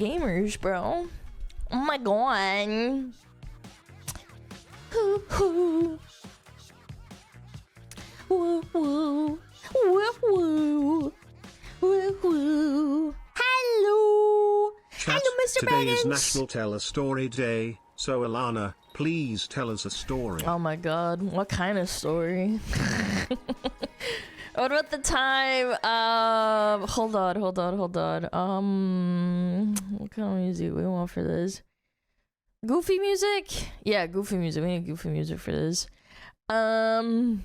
gamers, bro. Oh my god. Hoo hoo. Woo woo. Woo woo. Woo woo. Hello. Chat, hello, Mr. today Begins. is National Tell a Story Day, so Alana, please tell us a story. Oh my god, what kind of story? What about the time, hold on. What kind of music we want for this? Goofy music? Yeah, goofy music. We need goofy music for this. I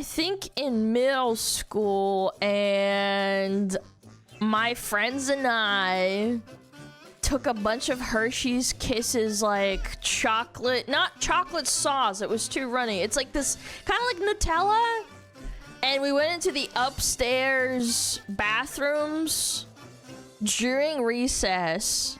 think, in middle school, and my friends and I took a bunch of Hershey's Kisses, like chocolate, not chocolate sauce, it was too runny. It's like this, kind of like Nutella. And we went into the upstairs bathrooms during recess,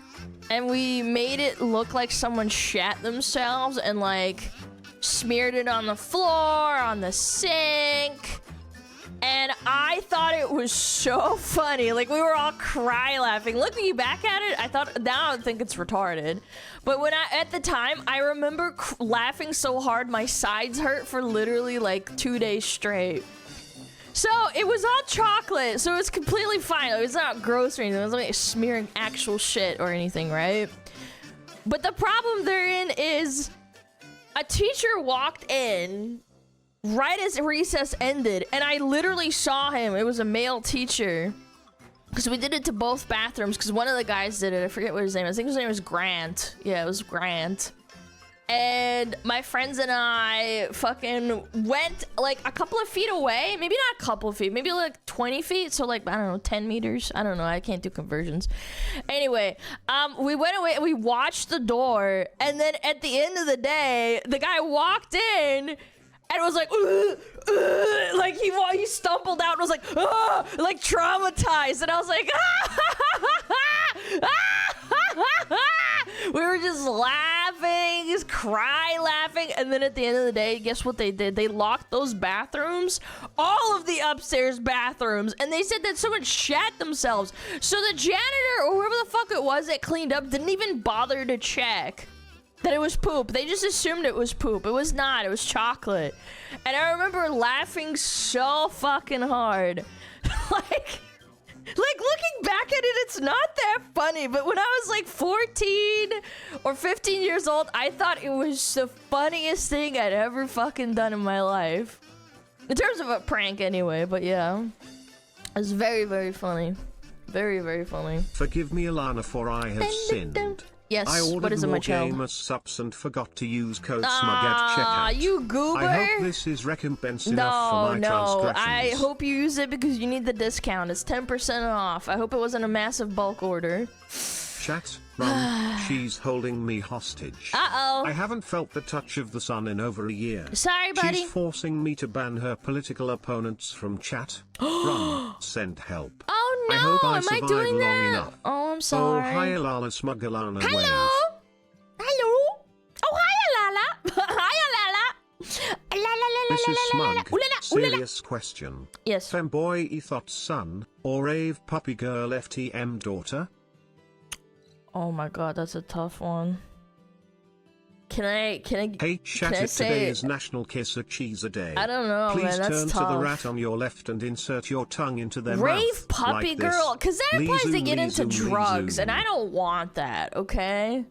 and we made it look like someone shat themselves and like smeared it on the floor, on the sink. And I thought it was so funny. Like, we were all cry laughing. Looking back at it, I thought, now I think it's retarded. But at the time, I remember laughing so hard my sides hurt for literally like 2 days straight. So it was all chocolate, so it was completely fine. It was not gross or anything. It wasn't like smearing actual shit or anything, right? But the problem therein is a teacher walked in right as recess ended, and I literally saw him. It was a male teacher, because we did it to both bathrooms, because one of the guys did it. I forget what his name was. I think his name was Grant. Yeah, it was Grant. And my friends and I fucking went like a couple of feet away. Maybe not a couple of feet, maybe like 20 feet. So like, I don't know, 10 meters. I don't know. I can't do conversions. Anyway, we went away and we watched the door. And then at the end of the day, the guy walked in and was like, like he stumbled out and was like, like traumatized. And I was like, we were just laughing, just cry laughing. And then at the end of the day, guess what they did? They locked those bathrooms, all of the upstairs bathrooms, and they said that someone shat themselves. So the janitor or whoever the fuck it was that cleaned up didn't even bother to check that it was poop. They just assumed it was poop. It was not. It was chocolate. And I remember laughing so fucking hard. like looking back at it, it's not that funny. But when I was like 14 or 15 years old, I thought it was the funniest thing I'd ever fucking done in my life. In terms of a prank anyway, but yeah. It was very, very funny. Very, very funny. Forgive me, Alana, for I have sinned. Yes, I what ordered is it, more my child? gamer subs and forgot to use code SMUG at checkout. You goober! I hope this is recompense enough for my transgressions. I hope you use it because you need the discount. It's 10% off. I hope it wasn't a massive bulk order. Chat, run, she's holding me hostage. Uh-oh. I haven't felt the touch of the sun in over a year. Sorry, buddy. She's forcing me to ban her political opponents from chat. Run, send help. Oh no, I hope I am I survive doing long that? enough. Oh, I'm sorry. Oh, hi Alana, SmugAlana. Hello? Hello? Oh, hi, Alala. Hi, Alala. This is Smug. Serious question. Yes. Femboy Ethot's son, or Rave Puppy Girl FTM daughter? Oh my god, that's a tough one. Can I Hey chat, can I today say- is National Kiss a Cheese a Day. I don't know, Please man, that's turn tough. to the rat on your left and insert your tongue into their Rave mouth. puppy like girl, because that implies to Lee-zoom, get into Lee-zoom, drugs, and Lee-zoom. I don't want that, okay?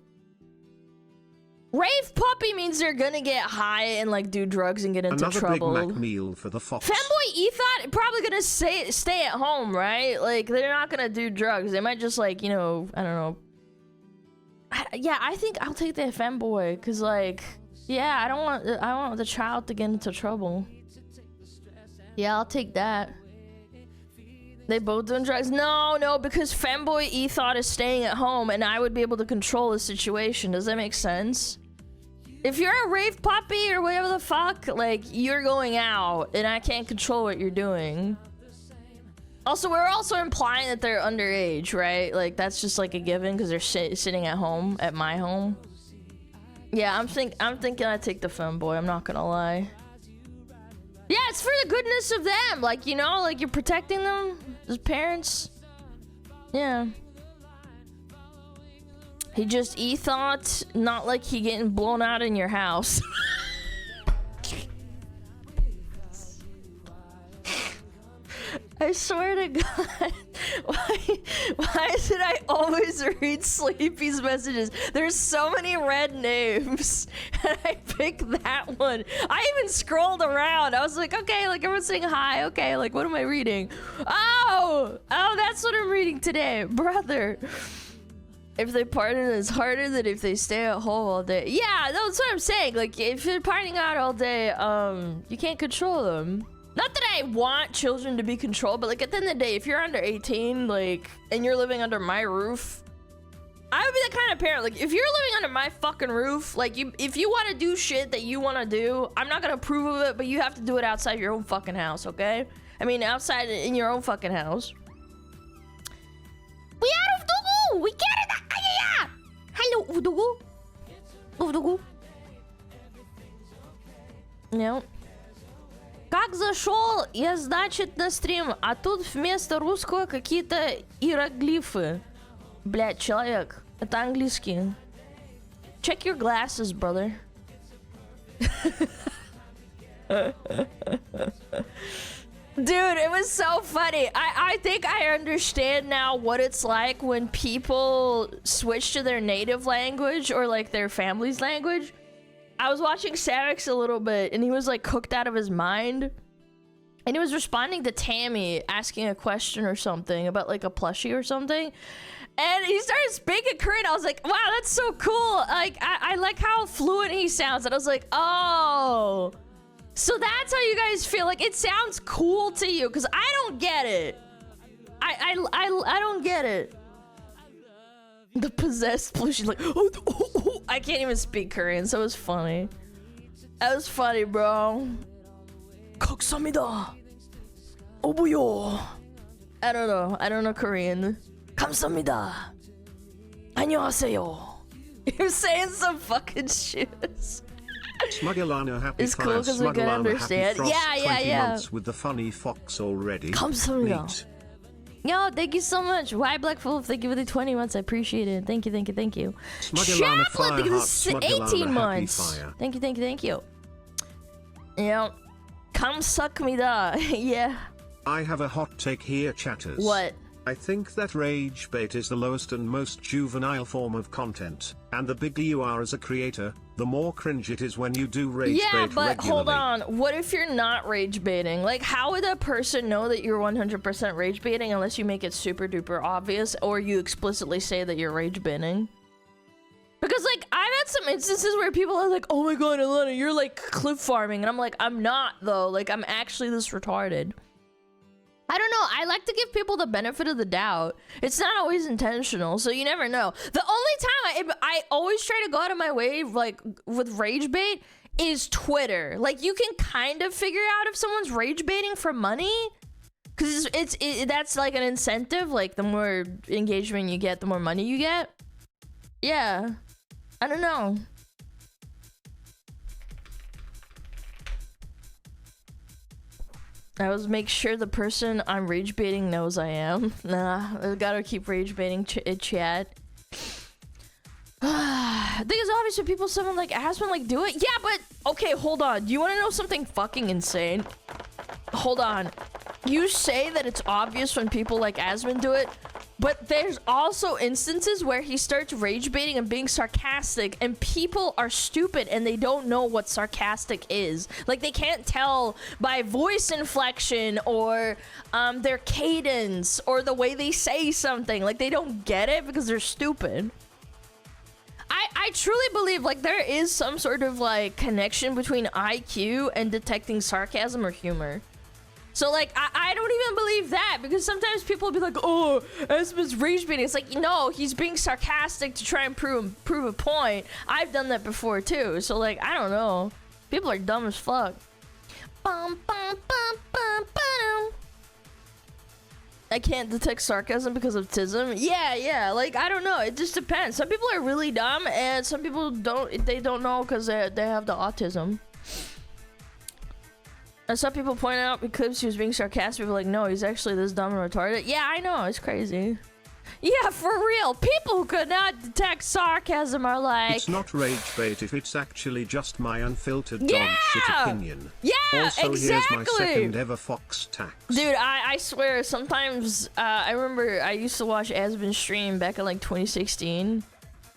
Rave puppy means they're gonna get high and like do drugs and get into Another trouble. Big Mac meal for the fox. Femboy Ethot probably gonna stay at home, right? Like they're not gonna do drugs. They might just like, you know, I don't know. Yeah, I think I'll take the femboy because like, yeah, I don't want the child to get into trouble. Yeah, I'll take that. They both doing drugs? No, because femboy Ethot is staying at home and I would be able to control the situation. Does that make sense? If you're a rave puppy or whatever the fuck, like, you're going out and I can't control what you're doing. Also, we're also implying that they're underage, right? Like, that's just like a given because they're sitting at home, at my home. Yeah, I'm thinking I take the femboy, I'm not gonna lie. Yeah, it's for the goodness of them. Like, you know, like you're protecting them as parents. Yeah. He just thought, not like he getting blown out in your house. I swear to God, why did I always read Sleepy's messages? There's so many red names, and I picked that one. I even scrolled around. I was like, okay, like everyone's saying hi. Okay, like what am I reading? Oh, that's what I'm reading today, brother. If they party, it's harder than if they stay at home all day. Yeah, that's what I'm saying. Like if you're partying out all day, you can't control them. Not that I want children to be controlled, but like at the end of the day, if you're under 18, like, and you're living under my roof, I would be the kind of parent, like, if you're living under my fucking roof, like, if you want to do shit that you want to do, I'm not gonna approve of it, but you have to do it outside your own fucking house, okay? I mean, outside in your own fucking house. We out of Dugu! We get it! Hello, Udugu. Udugu. No. Как зашел, я, значит, на стрим, а тут вместо русского какие-то иероглифы. Блядь, человек, это английский. Check your glasses, brother. Dude, it was so funny. I think I understand now what it's like when people switch to their native language or like their family's language. I was watching Sarix a little bit, and he was like cooked out of his mind. And he was responding to Tammy asking a question or something about like a plushie or something. And he started speaking Korean. I was like, wow, that's so cool. Like, I like how fluent he sounds. And I was like, oh, so that's how you guys feel. Like, it sounds cool to you, because I don't get it. I don't get it. The possessed plushie, like, I can't even speak Korean, so it was funny. That was funny, bro. 감사합니다. 오보요. I don't know Korean. 감사합니다. 안녕하세요. You're saying some fucking shit. SmugAlana happy it's cool because we can understand. Yeah. Months with the funny fox already. 감사합니다. Neat. Yo, thank you so much. Why Black Wolf? Thank you for the 20 months. I appreciate it. Thank you. SmugAlana Chaplain, thank you for the 18 months. Fire. Thank you. Yeah. Come suck me da. Yeah. I have a hot take here, chatters. What? I think that rage bait is the lowest and most juvenile form of content, and the bigger you are as a creator, the more cringe it is when you do rage bait regularly. Yeah, but hold on. What if you're not rage baiting? Like, how would that person know that you're 100% rage baiting unless you make it super duper obvious or you explicitly say that you're rage baiting? Because, like, I've had some instances where people are like, oh my god, Alana, you're like cliff farming. And I'm like, I'm not, though. Like, I'm actually this retarded. I don't know. I like to give people the benefit of the doubt. It's not always intentional, so you never know. The only time I always try to go out of my way, like, with rage bait is Twitter. Like, you can kind of figure out if someone's rage baiting for money. Because that's, like, an incentive. Like, the more engagement you get, the more money you get. Yeah. I don't know. I always make sure the person I'm rage baiting knows I am. Nah, I gotta keep rage baiting chat. I think it's obvious when people, someone like Aspen, like do it. Yeah, but okay, hold on. Do you want to know something fucking insane? Hold on. You say that it's obvious when people like Aspen do it, but there's also instances where he starts rage baiting and being sarcastic, and people are stupid and they don't know what sarcastic is. Like, they can't tell by voice inflection or their cadence or the way they say something. Like, they don't get it because they're stupid. I truly believe, like, there is some sort of, like, connection between IQ and detecting sarcasm or humor. So, like, I don't even believe that, because sometimes people will be like, oh, Esma's rage baiting. It's like, no, he's being sarcastic to try and prove a point. I've done that before, too. So, like, I don't know. People are dumb as fuck. Bum, bum, bum, bum, bum. I can't detect sarcasm because of autism. Yeah, like, I don't know. It just depends. Some people are really dumb, and some people they don't know because they have the autism. And some people point out because he was being sarcastic, people are like, no, he's actually this dumb and retarded. Yeah, I know, it's crazy. Yeah, for real. People who could not detect sarcasm are like... It's not rage bait if it's actually just my unfiltered Yeah! dog shit opinion. Yeah, Also, exactly. here's my second ever Fox tax. Dude, I swear, sometimes, I remember I used to watch Asbin stream back in, like, 2016.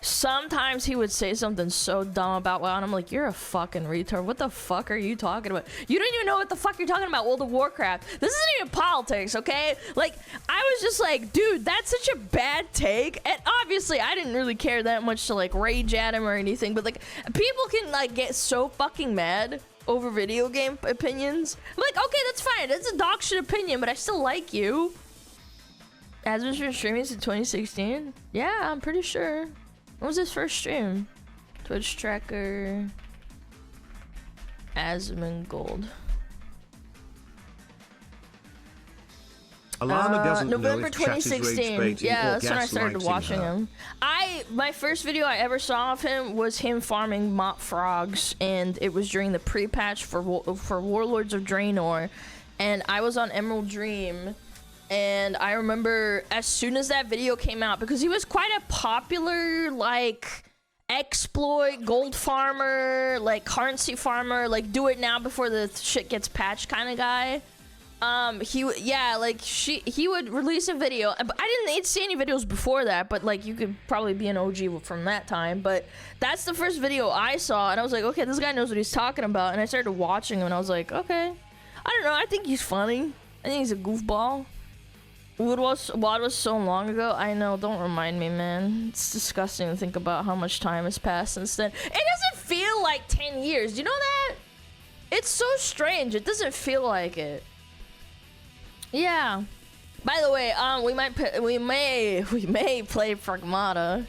Sometimes he would say something so dumb about WoW, and I'm like, you're a fucking retard. What the fuck are you talking about? You don't even know what the fuck you're talking about, World of Warcraft. This isn't even politics, okay? Like, I was just like, dude, that's such a bad take. And obviously, I didn't really care that much to, like, rage at him or anything, but, like, people can, like, get so fucking mad over video game opinions. I'm like, okay, that's fine. That's a dog shit opinion, but I still like you. Asbin's been streaming since 2016? Yeah, I'm pretty sure. When was his first stream? Twitch tracker. Asmin Gold. Alana doesn't November know if chat is 2016. rage baiting Yeah, or that's when I started gaslighting watching her. him. My first video I ever saw of him was him farming mop frogs, and it was during the pre-patch for Warlords of Draenor, and I was on Emerald Dream. And I remember as soon as that video came out, because he was quite a popular, like, exploit, gold farmer, like, currency farmer, like, do it now before the shit gets patched kind of guy. He would release a video. I didn't see any videos before that, but, like, you could probably be an OG from that time. But that's the first video I saw, and I was like, okay, this guy knows what he's talking about. And I started watching him, and I was like, okay. I don't know, I think he's funny. I think he's a goofball. WoD was so long ago. I know, don't remind me, man. It's disgusting to think about how much time has passed since then. It doesn't feel like 10 years. Do you know that? It's so strange. It doesn't feel like it. Yeah. By the way, we may play Pragmata.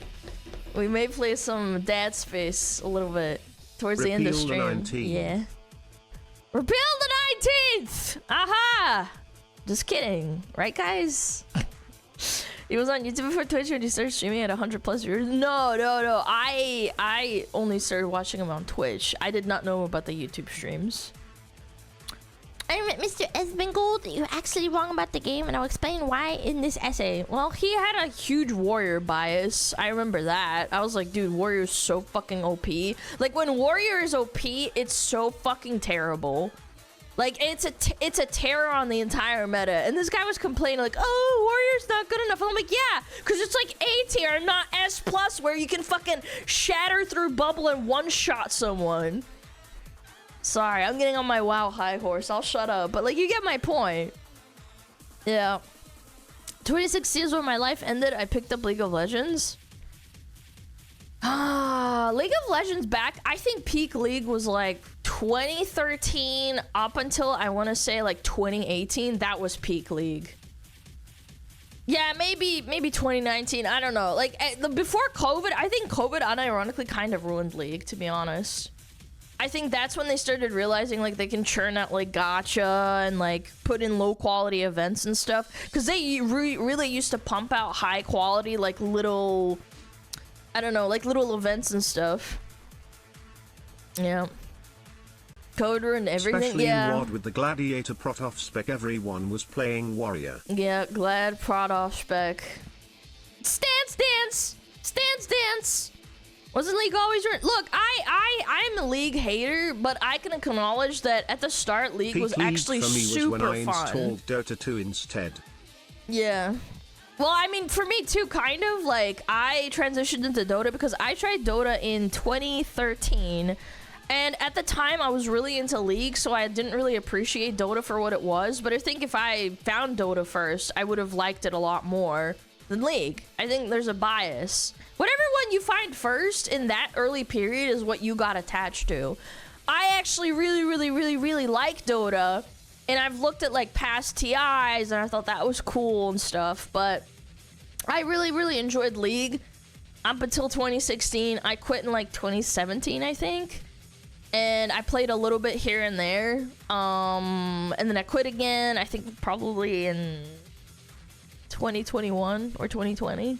We may play some Dead Space a little bit towards the end of stream. Repeal the 19th. Yeah. Repeal the 19th! Aha! Just kidding, right, guys? He was on YouTube before Twitch when he started streaming at 100+ viewers. No. I only started watching him on Twitch. I did not know about the YouTube streams. I admit, Mr. Esbengold, you're actually wrong about the game, and I'll explain why in this essay. Well, he had a huge warrior bias. I remember that. I was like, dude, warrior's so fucking OP. Like, when warrior is OP, it's so fucking terrible. Like, it's a terror on the entire meta. And this guy was complaining like, oh, warrior's not good enough. And I'm like, yeah, because it's like A tier, not S+, where you can fucking shatter through bubble and one-shot someone. Sorry, I'm getting on my WoW high horse. I'll shut up. But, like, you get my point. Yeah. 2016 is when my life ended. I picked up League of Legends. League of Legends back, I think peak League was like 2013 up until I want to say like 2018. That was peak League. Yeah, maybe 2019. I don't know. Like before COVID, I think COVID unironically kind of ruined League, to be honest. I think that's when they started realizing like they can churn out like gacha and like put in low quality events and stuff, because they really used to pump out high quality like little, I don't know, like little events and stuff. Yeah. Code ruined everything. Especially yeah. in WoD with the Gladiator Protoff spec, everyone was playing Warrior. Yeah, Glad Protoff spec. Stance. Wasn't League always ruined? Look, I'm a League hater, but I can acknowledge that at the start, League was Peak actually League for me super was when I fun. installed Dota 2 instead. Yeah. Well, I mean, for me too, kind of. Like, I transitioned into Dota because I tried Dota in 2013. And at the time, I was really into League, so I didn't really appreciate Dota for what it was. But I think if I found Dota first, I would have liked it a lot more than League. I think there's a bias. Whatever one you find first in that early period is what you got attached to. I actually really like Dota. And I've looked at like past TIs and I thought that was cool and stuff, but I really enjoyed League up until 2016. I quit in like 2017, I think. And I played a little bit here and there. And then I quit again, I think probably in 2021 or 2020.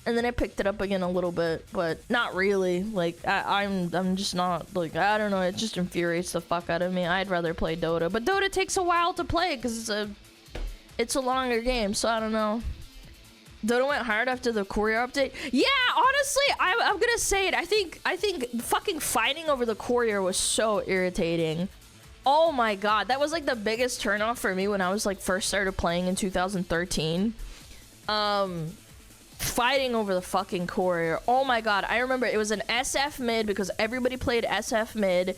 And then I picked it up again a little bit, but not really. Like, I'm just not, like, I don't know, it just infuriates the fuck out of me. I'd rather play Dota. But Dota takes a while to play because it's a longer game, so I don't know. Dodo went hard after the courier update. Yeah, honestly, I'm gonna say it. I think fucking fighting over the courier was so irritating. Oh my god, that was like the biggest turnoff for me when I was like first started playing in 2013. Fighting over the fucking courier. Oh my god, I remember it was an SF mid because everybody played SF mid.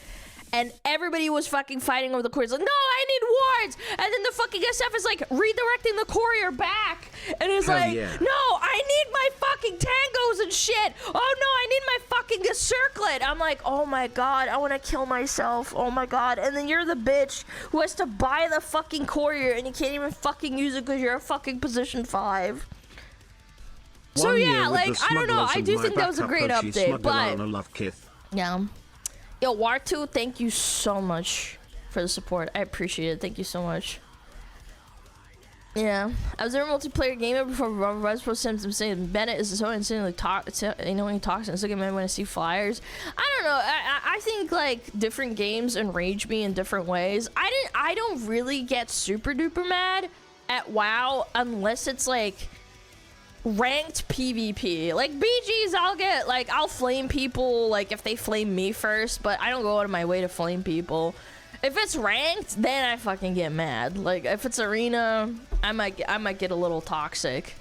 And everybody was fucking fighting over the courier. It's like, no, I need wards. And then the fucking SF is like redirecting the courier back. And it's like, yeah. no, I need my fucking tangos and shit. Oh no, I need my fucking circlet. I'm like, oh my god, I want to kill myself. Oh my god. And then you're the bitch who has to buy the fucking courier and you can't even fucking use it because you're a fucking position 5. So yeah, like, I don't know. I do think that was a great update, but yeah. Yo, War2, thank you so much for the support. I appreciate it. Thank you so much. Yeah, I was never a multiplayer gamer before Rise Pro Sims. I'm saying Bennett is so insanely you know, when he talks and it's like when I see flyers. I don't know. I think like different games enrage me in different ways. I don't really get super duper mad at WoW unless it's like ranked PvP. Like BGs, I'll flame people like if they flame me first, but I don't go out of my way to flame people. If it's ranked, then I fucking get mad. Like if it's arena, I might get a little toxic.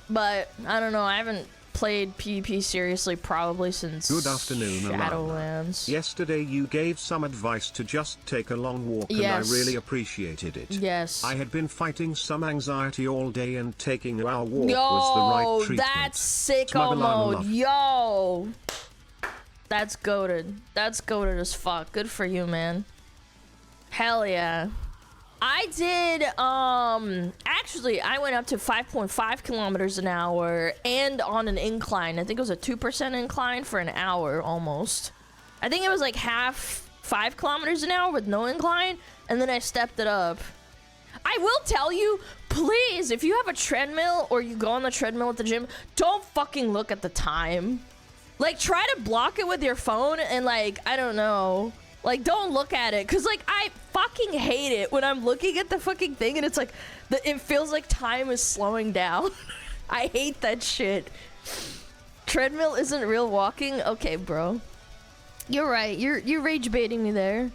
But I don't know, I haven't played PvP seriously probably since Good afternoon, Shadowlands. Yesterday you gave some advice to just take a long walk and I really appreciated it. Yes. I had been fighting some anxiety all day and taking our walk was the right treatment. That's sicko mode. Yo. That's goated. That's goated as fuck. Good for you, man. Hell yeah. I did, actually, I went up to 5.5 kilometers an hour and on an incline. I think it was a 2% incline for an hour almost. I think it was like half 5 kilometers an hour with no incline, and then I stepped it up. I will tell you, please, if you have a treadmill or you go on the treadmill at the gym, don't fucking look at the time. Like, try to block it with your phone and, like, I don't know. Like, don't look at it, because, like, I fucking hate it when I'm looking at the fucking thing and it's like, it feels like time is slowing down. I hate that shit. Treadmill isn't real walking? Okay, bro. You're right. You're rage baiting me there.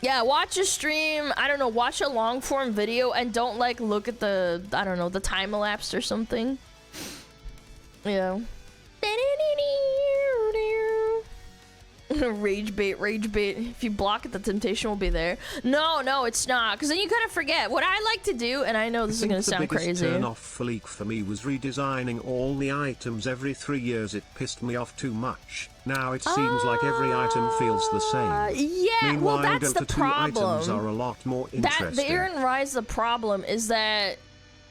Yeah, watch a stream. I don't know, watch a long form video and don't, like, look at the, I don't know, the time elapsed or something. Yeah. Rage bait. If you block it, the temptation will be there. No, it's not. Because then you kind of forget. What I like to do, and I know this is going to sound crazy. The biggest turn off for League for me was redesigning all the items every 3 years. It pissed me off too much. Now it seems like every item feels the same. Yeah, meanwhile, well, that's Delta the problem. 2 items are a lot more interesting. Therein lies the problem, is that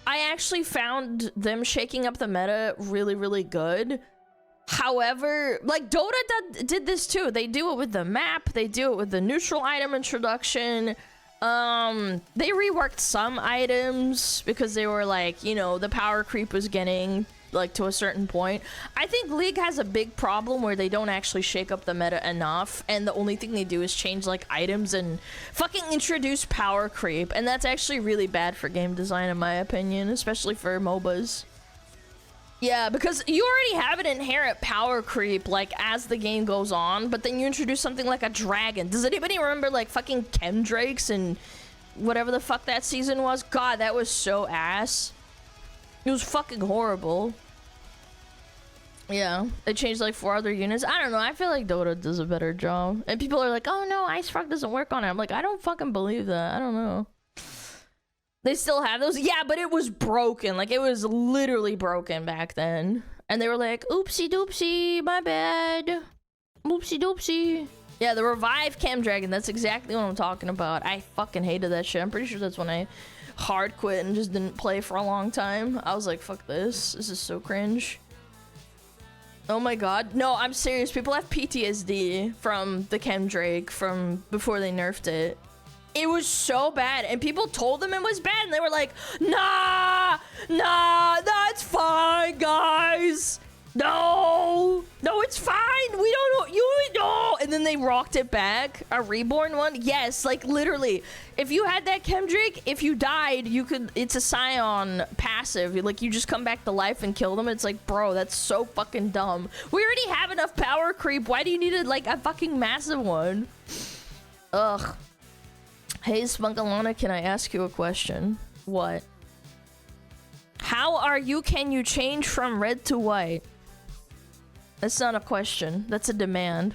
I actually found them shaking up the meta really, really good. However, like, Dota did this too. They do it with the map. They do it with the neutral item introduction. They reworked some items because they were like, you know, the power creep was getting like to a certain point. I think League has a big problem where they don't actually shake up the meta enough, and the only thing they do is change like items and fucking introduce power creep, and that's actually really bad for game design in my opinion, especially for MOBAs. Yeah, because you already have an inherent power creep, like, as the game goes on, but then you introduce something like a dragon. Does anybody remember, like, fucking Chemdrakes and whatever the fuck that season was? God, that was so ass. It was fucking horrible. Yeah, they changed, like, 4 other units. I don't know, I feel like Dota does a better job. And people are like, oh no, Ice Frog doesn't work on it. I'm like, I don't fucking believe that. I don't know. They still have those? Yeah, but it was broken. Like, it was literally broken back then. And they were like, oopsie doopsie, my bad. Oopsie doopsie. Yeah, the Revive Cam Dragon, that's exactly what I'm talking about. I fucking hated that shit. I'm pretty sure that's when I hard quit and just didn't play for a long time. I was like, fuck this. This is so cringe. Oh my god. No, I'm serious. People have PTSD from the Chemdrake from before they nerfed it. It was so bad, and people told them it was bad, and they were like, nah, that's fine, guys. No, it's fine. We don't know. You know. and then they rocked it back, a reborn one. Yes, like literally, if you had that Chemdrake, if you died, you could, it's a Scion passive, like you just come back to life and kill them. It's like, bro, that's so fucking dumb. We already have enough power creep. Why do you need like a fucking massive one? Ugh. Hey SmugAlana, can I ask you a question? What? How are you? Can you change from red to white? That's not a question. That's a demand.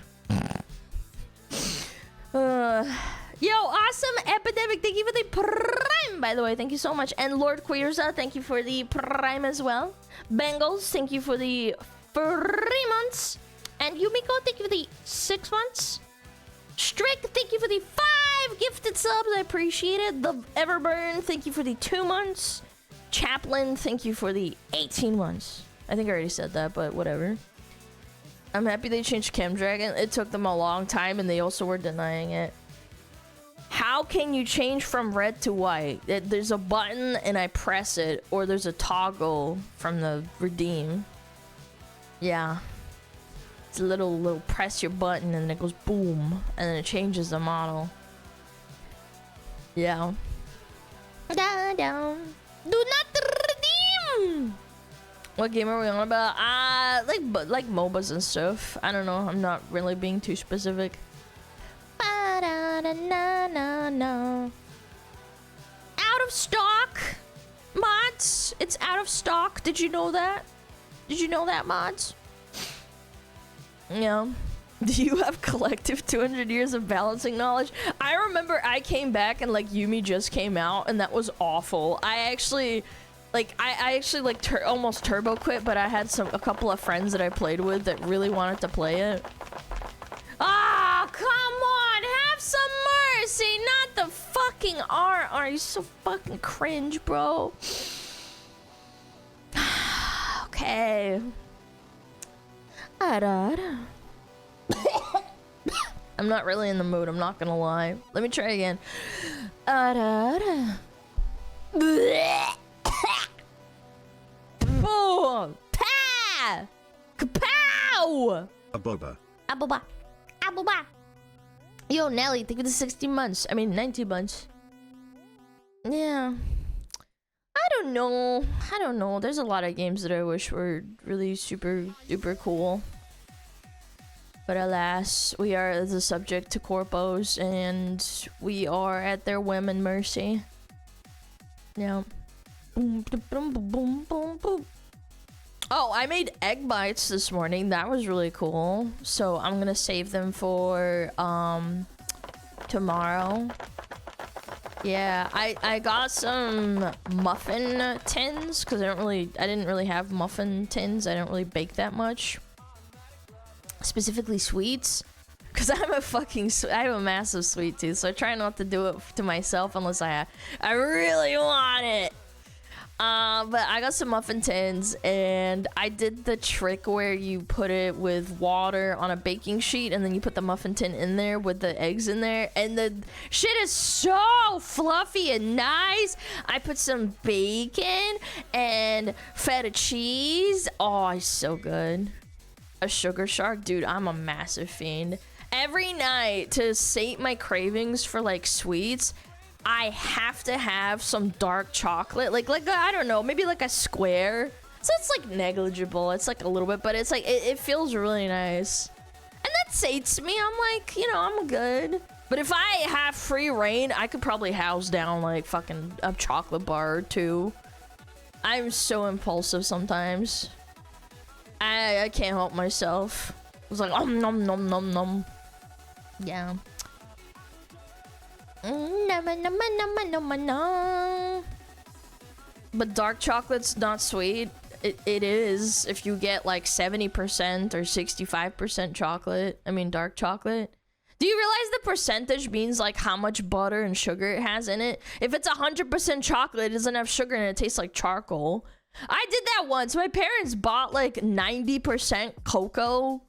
Yo, awesome Epidemic. Thank you for the prime, by the way. Thank you so much. And Lord Queerza, thank you for the prime as well. Bengals, thank you for the 3 months. And Yumiko, thank you for the 6 months. Strick, thank you for the 5 gifted subs. I appreciate it. The Everburn, thank you for the 2 months. Chaplain, thank you for the 18 months. I think I already said that, but whatever. I'm happy they changed Chemdragon. It took them a long time, and they also were denying it. How can you change from red to white? There's a button, and I press it, or there's a toggle from the redeem. Yeah. It's a little press your button, and it goes boom, and then it changes the model. Yeah. Da -da. Do not redeem! What game are we on about? Like MOBAs and stuff. I don't know. I'm not really being too specific. Ba-da-da-na-na-na. Out of stock, mods. It's out of stock. Did you know that? Did you know that, mods? Yeah. Do you have collective 200 years of balancing knowledge? I remember I came back and like Yumi just came out and that was awful. I actually almost turbo quit, but I had a couple of friends that I played with that really wanted to play it. Ah, come on, have some mercy, not the fucking art. Are you so fucking cringe, bro? Okay. I'm not really in the mood, I'm not gonna lie. Let me try again. Boom! Pa! Kapow! Aboba. Aboba. Aboba. Yo, Nelly, thank you for the 60 months. I mean, 90 months. Yeah. I don't know. There's a lot of games that I wish were really super duper cool. But alas, we are the subject to corpos, and we are at their whim and mercy. Yeah. Boom, boom, boom, boom, boom, boom. Oh, I made egg bites this morning. That was really cool. So I'm gonna save them for tomorrow. Yeah, I got some muffin tins because I didn't really have muffin tins. I don't really bake that much. Specifically sweets, because I have a massive sweet tooth, so I try not to do it to myself unless I really want it. But I got some muffin tins, and I did the trick where you put it with water on a baking sheet, and then you put the muffin tin in there with the eggs in there, and the shit is so fluffy and nice. I put some bacon and feta cheese. Oh, it's so good. A sugar shark, dude, I'm a massive fiend. Every night, to sate my cravings for like sweets, I have to have some dark chocolate, like I don't know, maybe like a square. So it's like negligible, it's like a little bit, but it's like it feels really nice, and that sates me. I'm like, you know, I'm good. But if I have free reign, I could probably house down like fucking a chocolate bar or two. I'm so impulsive sometimes. I can't help myself. It's like nom nom nom nom. Yeah. But dark chocolate's not sweet. It is if you get like 70% or 65% chocolate. I mean dark chocolate. Do you realize the percentage means like how much butter and sugar it has in it? If it's 100% chocolate, it doesn't have sugar and it tastes like charcoal. I did that once. My parents bought like 90% cocoa,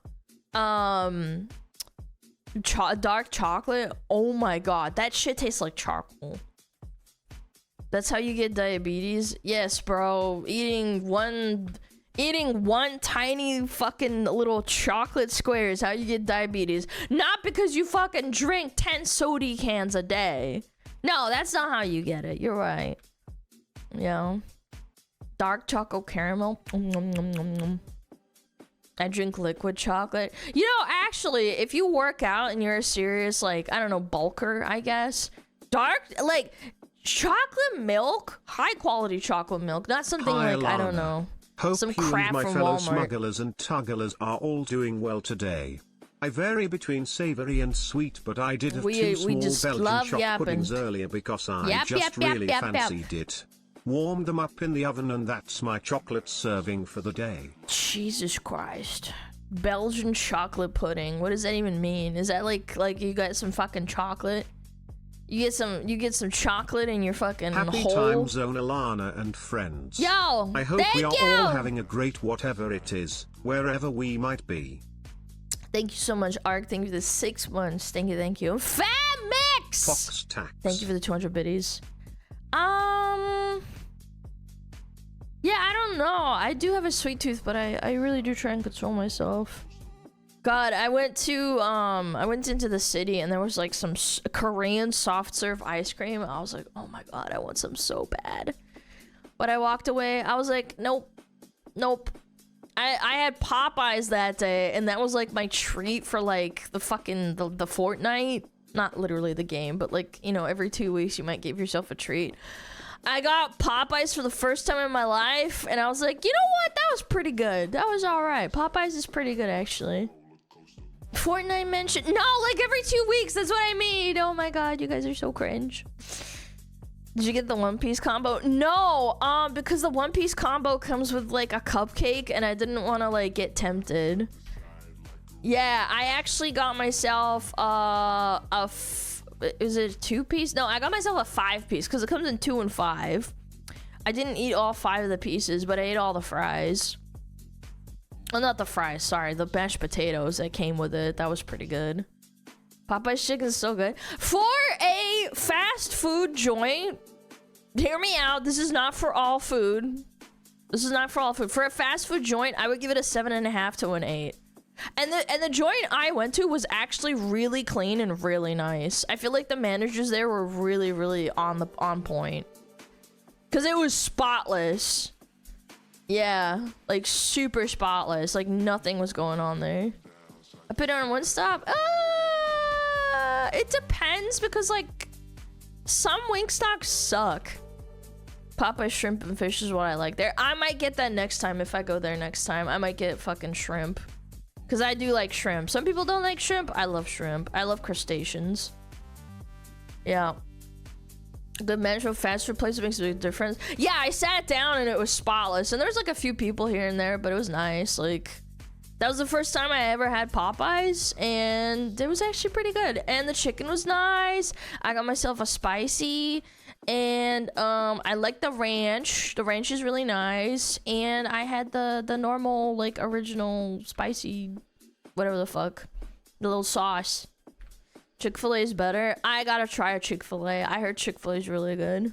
dark chocolate. Oh my god, that shit tastes like charcoal. That's how you get diabetes? Yes, bro. Eating Eating one tiny fucking little chocolate square is how you get diabetes. Not because you fucking drink 10 soda cans a day. No, that's not how you get it. You're right. Yeah. Dark chocolate caramel. I drink liquid chocolate. You know, actually, if you work out and you're a serious, like, I don't know, bulker, I guess. Dark, like, chocolate milk, high quality chocolate milk, not something Hi, like, I don't know, Hope some you crap and my from fellow Walmart. smugglers and tugglers are all doing well today. I vary between savory and sweet, but I did have two small just Belgian love choc yapping. puddings earlier because I Yap, just yap, yap, really yap, yap. fancied it. Warmed them up in the oven and that's my chocolate serving for the day. Jesus Christ. Belgian chocolate pudding. What does that even mean? Is that like you got some fucking chocolate? You get some chocolate in your fucking Happy hole? time zone, Alana and friends. Yo, I hope thank we are you. all having a great whatever it is, wherever we might be. Thank you so much, Ark. Thank you for the 6 months. Thank you. Fat Mix! Fox tax. Thank you for the 200 biddies. Yeah, I don't know. I do have a sweet tooth, but I really do try and control myself. God, I went into the city and there was like some Korean soft serve ice cream. I was like, oh my God, I want some so bad. But I walked away. I was like, nope. I had Popeyes that day, and that was like my treat for like the fucking the fortnight. Not literally the game, but like, you know, every 2 weeks you might give yourself a treat. I got Popeyes for the first time in my life, and I was like, you know what? That was pretty good. That was all right. Popeyes is pretty good, actually. Fortnite mention? No, like every 2 weeks. That's what I mean. Oh my God, you guys are so cringe. Did you get the One Piece combo? No, because the One Piece combo comes with like a cupcake, and I didn't want to like get tempted. Yeah, I actually got myself is it a 2-piece? No, I got myself a 5-piece because it comes in 2 and 5. I didn't eat all 5 of the pieces, but I ate all the fries. Well, not the fries, sorry. The mashed potatoes that came with it. That was pretty good. Popeye's chicken is so good. For a fast food joint, hear me out. This is not for all food. For a fast food joint, I would give it a 7.5 to an 8. And the joint I went to was actually really clean and really nice. I feel like the managers there were really on point. Cause it was spotless. Yeah, like super spotless. Like nothing was going on there. I put it on one stop. It depends because like some Wingstops suck. Popeye shrimp and fish is what I like there. I might get that next time if I go there next time. I might get fucking shrimp. Because I do like shrimp. Some people don't like shrimp. I love shrimp. I love crustaceans. Yeah. Good management fast food place makes a big difference. Yeah, I sat down and it was spotless. And there was like a few people here and there, but it was nice. Like, that was the first time I ever had Popeyes. And it was actually pretty good. And the chicken was nice. I got myself a spicy. And I like the ranch. The ranch is really nice. And I had the normal, like, original spicy, whatever the fuck, the little sauce. Chick-fil-A is better. I gotta try a Chick-fil-A. I heard Chick-fil-A is really good.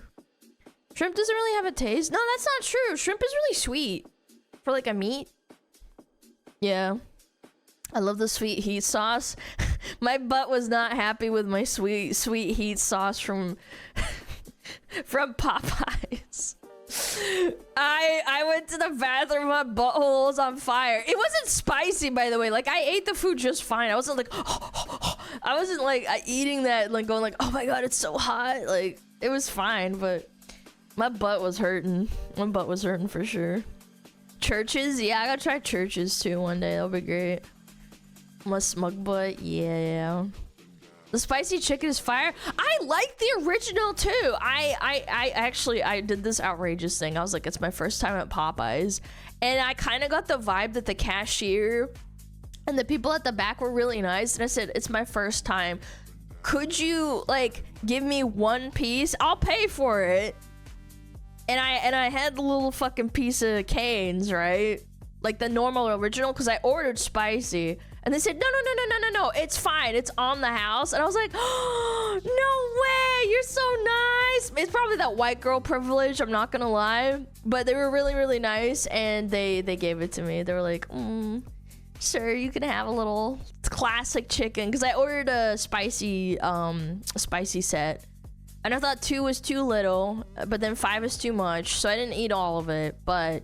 Shrimp doesn't really have a taste. No, that's not true. Shrimp is really sweet for like a meat. Yeah. I love the sweet heat sauce. My butt was not happy with my sweet heat sauce from Popeyes. I went to the bathroom, my butthole was on fire. It wasn't spicy, by the way. Like, I ate the food just fine. I wasn't like, I wasn't like eating that, like going like, oh my God, it's so hot. Like, it was fine, but my butt was hurting. My butt was hurting for sure. Churches? Yeah, I gotta try churches too one day. That'll be great. My smug butt, yeah. The spicy chicken is fire. I like the original too. I actually did this outrageous thing. I was like, it's my first time at Popeyes. And I kind of got the vibe that the cashier and the people at the back were really nice. And I said, it's my first time. Could you like give me 1 piece? I'll pay for it. And I had the little fucking piece of Cane's, right? Like the normal original, because I ordered spicy. And they said, no, it's fine. It's on the house. And I was like, oh, no way. You're so nice. It's probably that white girl privilege. I'm not going to lie. But they were really, really nice. And they gave it to me. They were like, sure, you can have a little classic chicken. Because I ordered a spicy set. And I thought 2 was too little. But then 5 is too much. So I didn't eat all of it. But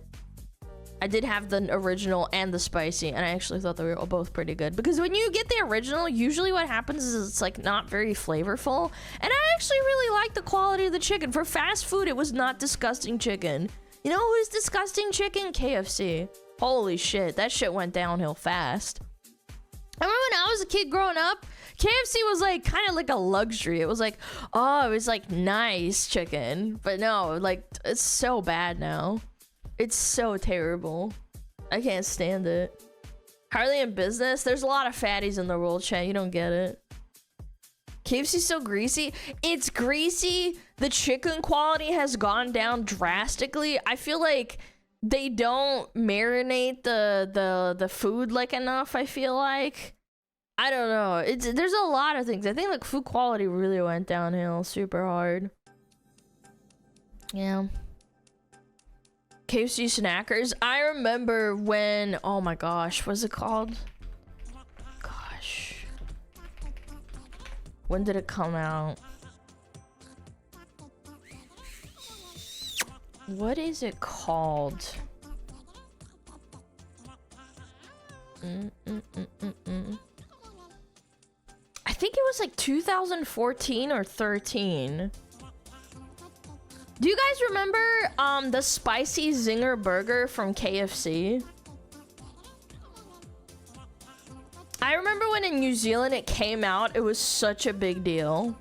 I did have the original and the spicy, and I actually thought they were both pretty good. Because when you get the original, usually what happens is it's like not very flavorful. And I actually really like the quality of the chicken. For fast food, it was not disgusting chicken. You know who's disgusting chicken? KFC. Holy shit, that shit went downhill fast. I remember when I was a kid growing up, KFC was like kind of like a luxury. It was like, oh, it was like nice chicken. But no, like it's so bad now. It's so terrible. I can't stand it. Hardly in business. There's a lot of fatties in the world, chat. You don't get it. KFC's so greasy. It's greasy. The chicken quality has gone down drastically. I feel like they don't marinate the food like enough, I feel like. I don't know. There's a lot of things. I think like food quality really went downhill super hard. Yeah. KFC snackers. I remember when, oh my gosh, what's it called? Gosh. When did it come out? What is it called? I think it was like 2014 or 13. Do you guys remember the spicy zinger burger from KFC? I remember when in New Zealand it came out, it was such a big deal.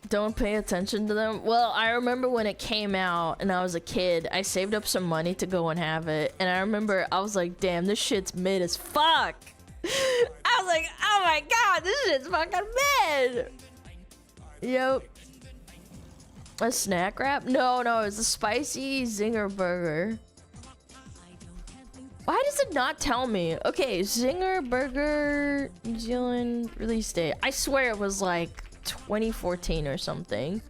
Don't pay attention to them. Well, I remember when it came out and I was a kid, I saved up some money to go and have it. And I remember I was like, damn, this shit's mid as fuck. I was like, oh my god, this shit's fucking mid. Yep. A snack wrap? No, it's a spicy zinger burger. Why does it not tell me? Okay, zinger burger, New Zealand release date. I swear it was like 2014 or something.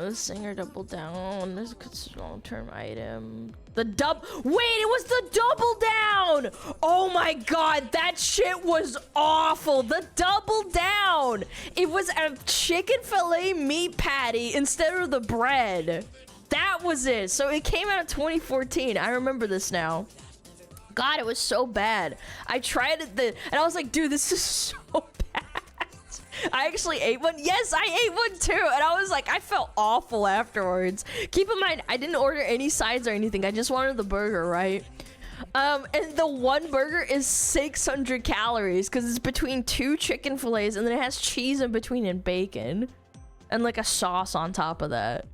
Zinger double down. This is a long-term item. Wait, it was the double down! Oh my god, that shit was awful. The double down. It was a chicken fillet meat patty instead of the bread. That was it. So it came out in 2014. I remember this now. God, it was so bad. I tried it and I was like, dude, this is so bad. I actually ate one. Yes, I ate one too. And I was like, I felt awful afterwards. Keep in mind, I didn't order any sides or anything. I just wanted the burger, right? And the one burger is 600 calories because it's between 2 chicken fillets and then it has cheese in between and bacon. And like a sauce on top of that.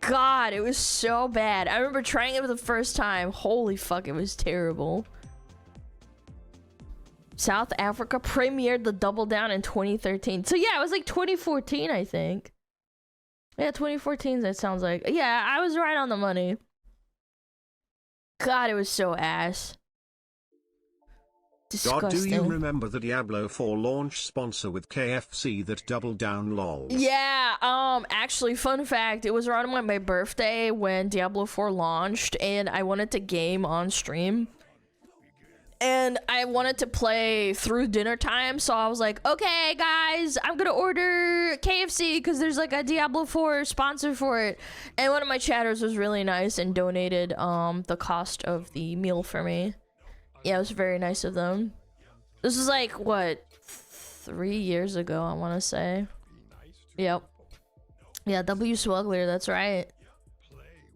God, it was so bad. I remember trying it for the first time. Holy fuck, it was terrible. South Africa premiered the Double Down in 2013. So yeah, it was like 2014, I think. Yeah, 2014, that sounds like. Yeah, I was right on the money. God, it was so ass. Disgusting. God, do you remember the Diablo 4 launch sponsor with KFC that Double Down lol? Yeah, actually, fun fact, it was around my birthday when Diablo 4 launched, and I wanted to game on stream. And I wanted to play through dinner time, so I was like, okay, guys, I'm gonna order KFC because there's like a Diablo 4 sponsor for it. And one of my chatters was really nice and donated the cost of the meal for me. Yeah, it was very nice of them. This was like, what, 3 years ago, I want to say. Yep. Yeah, W Swugler, that's right.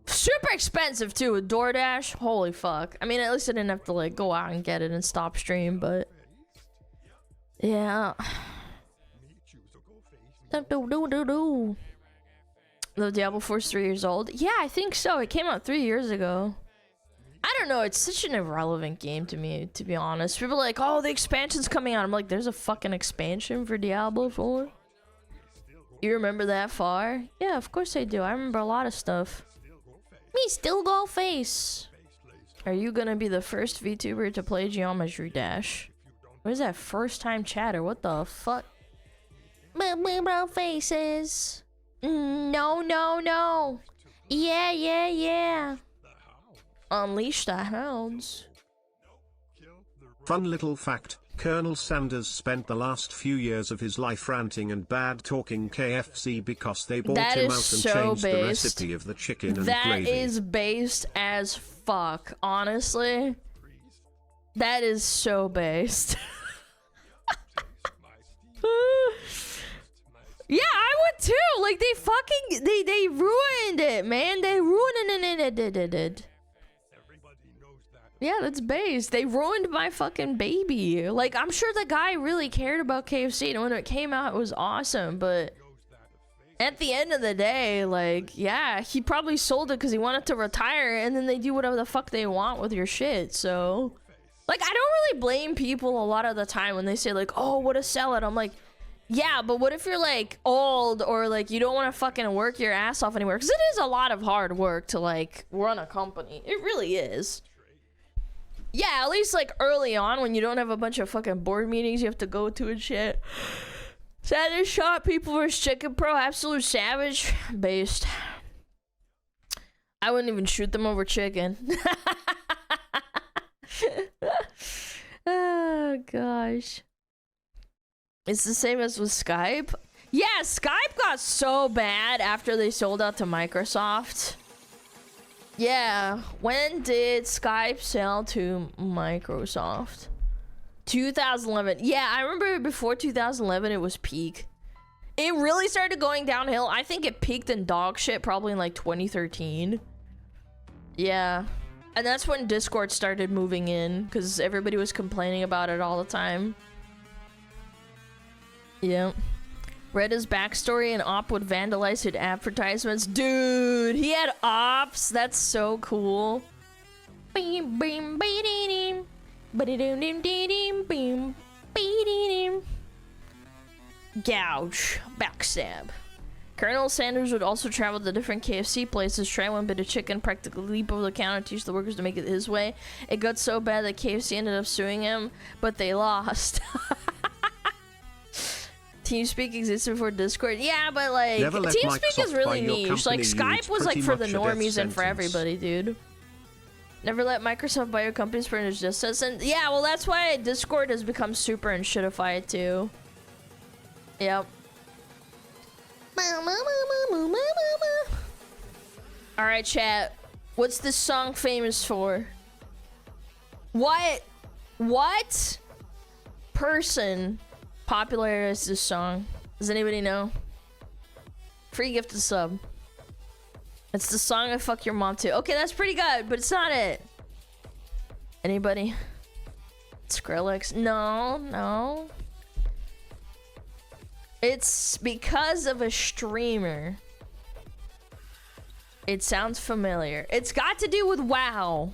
Super expensive too with DoorDash. Holy fuck. I mean, at least I didn't have to like go out and get it and stop stream, but yeah. The Diablo 4's 3 years old. Yeah, I think so. It came out 3 years ago. I don't know. It's such an irrelevant game to me, to be honest. People are like, oh, the expansion's coming out. I'm like, there's a fucking expansion for Diablo 4? You remember that far? Yeah, of course I do. I remember a lot of stuff. Me still go face. Are you gonna be the first VTuber to play Geometry Dash? What is that first time chatter? What the fuck? Bro faces. No, no, no. Yeah, yeah, yeah. Unleash the hounds. Fun little fact, Colonel Sanders spent the last few years of his life ranting and bad-talking KFC because they bought him out and changed the recipe of the chicken and gravy. That is based as fuck, honestly. That is so based. Yeah, I would too. Like, they ruined it, man. They ruined it. Yeah, that's based. They ruined my fucking baby. Like, I'm sure the guy really cared about KFC, and when it came out, it was awesome, but at the end of the day, like, yeah, he probably sold it because he wanted to retire, and then they do whatever the fuck they want with your shit, so... Like, I don't really blame people a lot of the time when they say, like, oh, what a sell it. I'm like, yeah, but what if you're, like, old, or, like, you don't want to fucking work your ass off anymore? Because it is a lot of hard work to, like, run a company. It really is. Yeah, at least, like, early on when you don't have a bunch of fucking board meetings you have to go to and shit. Saturday shot, people vs. Chicken Pro, absolute savage. Based. I wouldn't even shoot them over chicken. Oh, gosh. It's the same as with Skype. Yeah, Skype got so bad after they sold out to Microsoft. Yeah, when did Skype sell to Microsoft? 2011. Yeah, I remember before 2011 it was peak. It really started going downhill. I think it peaked in dog shit probably in like 2013. Yeah. And that's when Discord started moving in because everybody was complaining about it all the time. Yeah. Read his backstory and Op would vandalize his advertisements. Dude, he had ops. That's so cool. Gouge. Backstab. Colonel Sanders would also travel to different KFC places, try one bit of chicken, practically leap over the counter, teach the workers to make it his way. It got so bad that KFC ended up suing him, but they lost. TeamSpeak existed before Discord. Yeah, but like TeamSpeak is really niche. Like Skype was like for the normies and for everybody, dude. Never let Microsoft buy your company's for injustice. And yeah, well that's why Discord has become super and shitified too. Yep. Alright, chat. What's this song famous for? What person popularized this song? Does anybody know? Free gift to sub. It's the song I fuck your mom to. Okay, that's pretty good, but it's not it. Anybody? Skrillex? No. It's because of a streamer. It sounds familiar. It's got to do with WoW.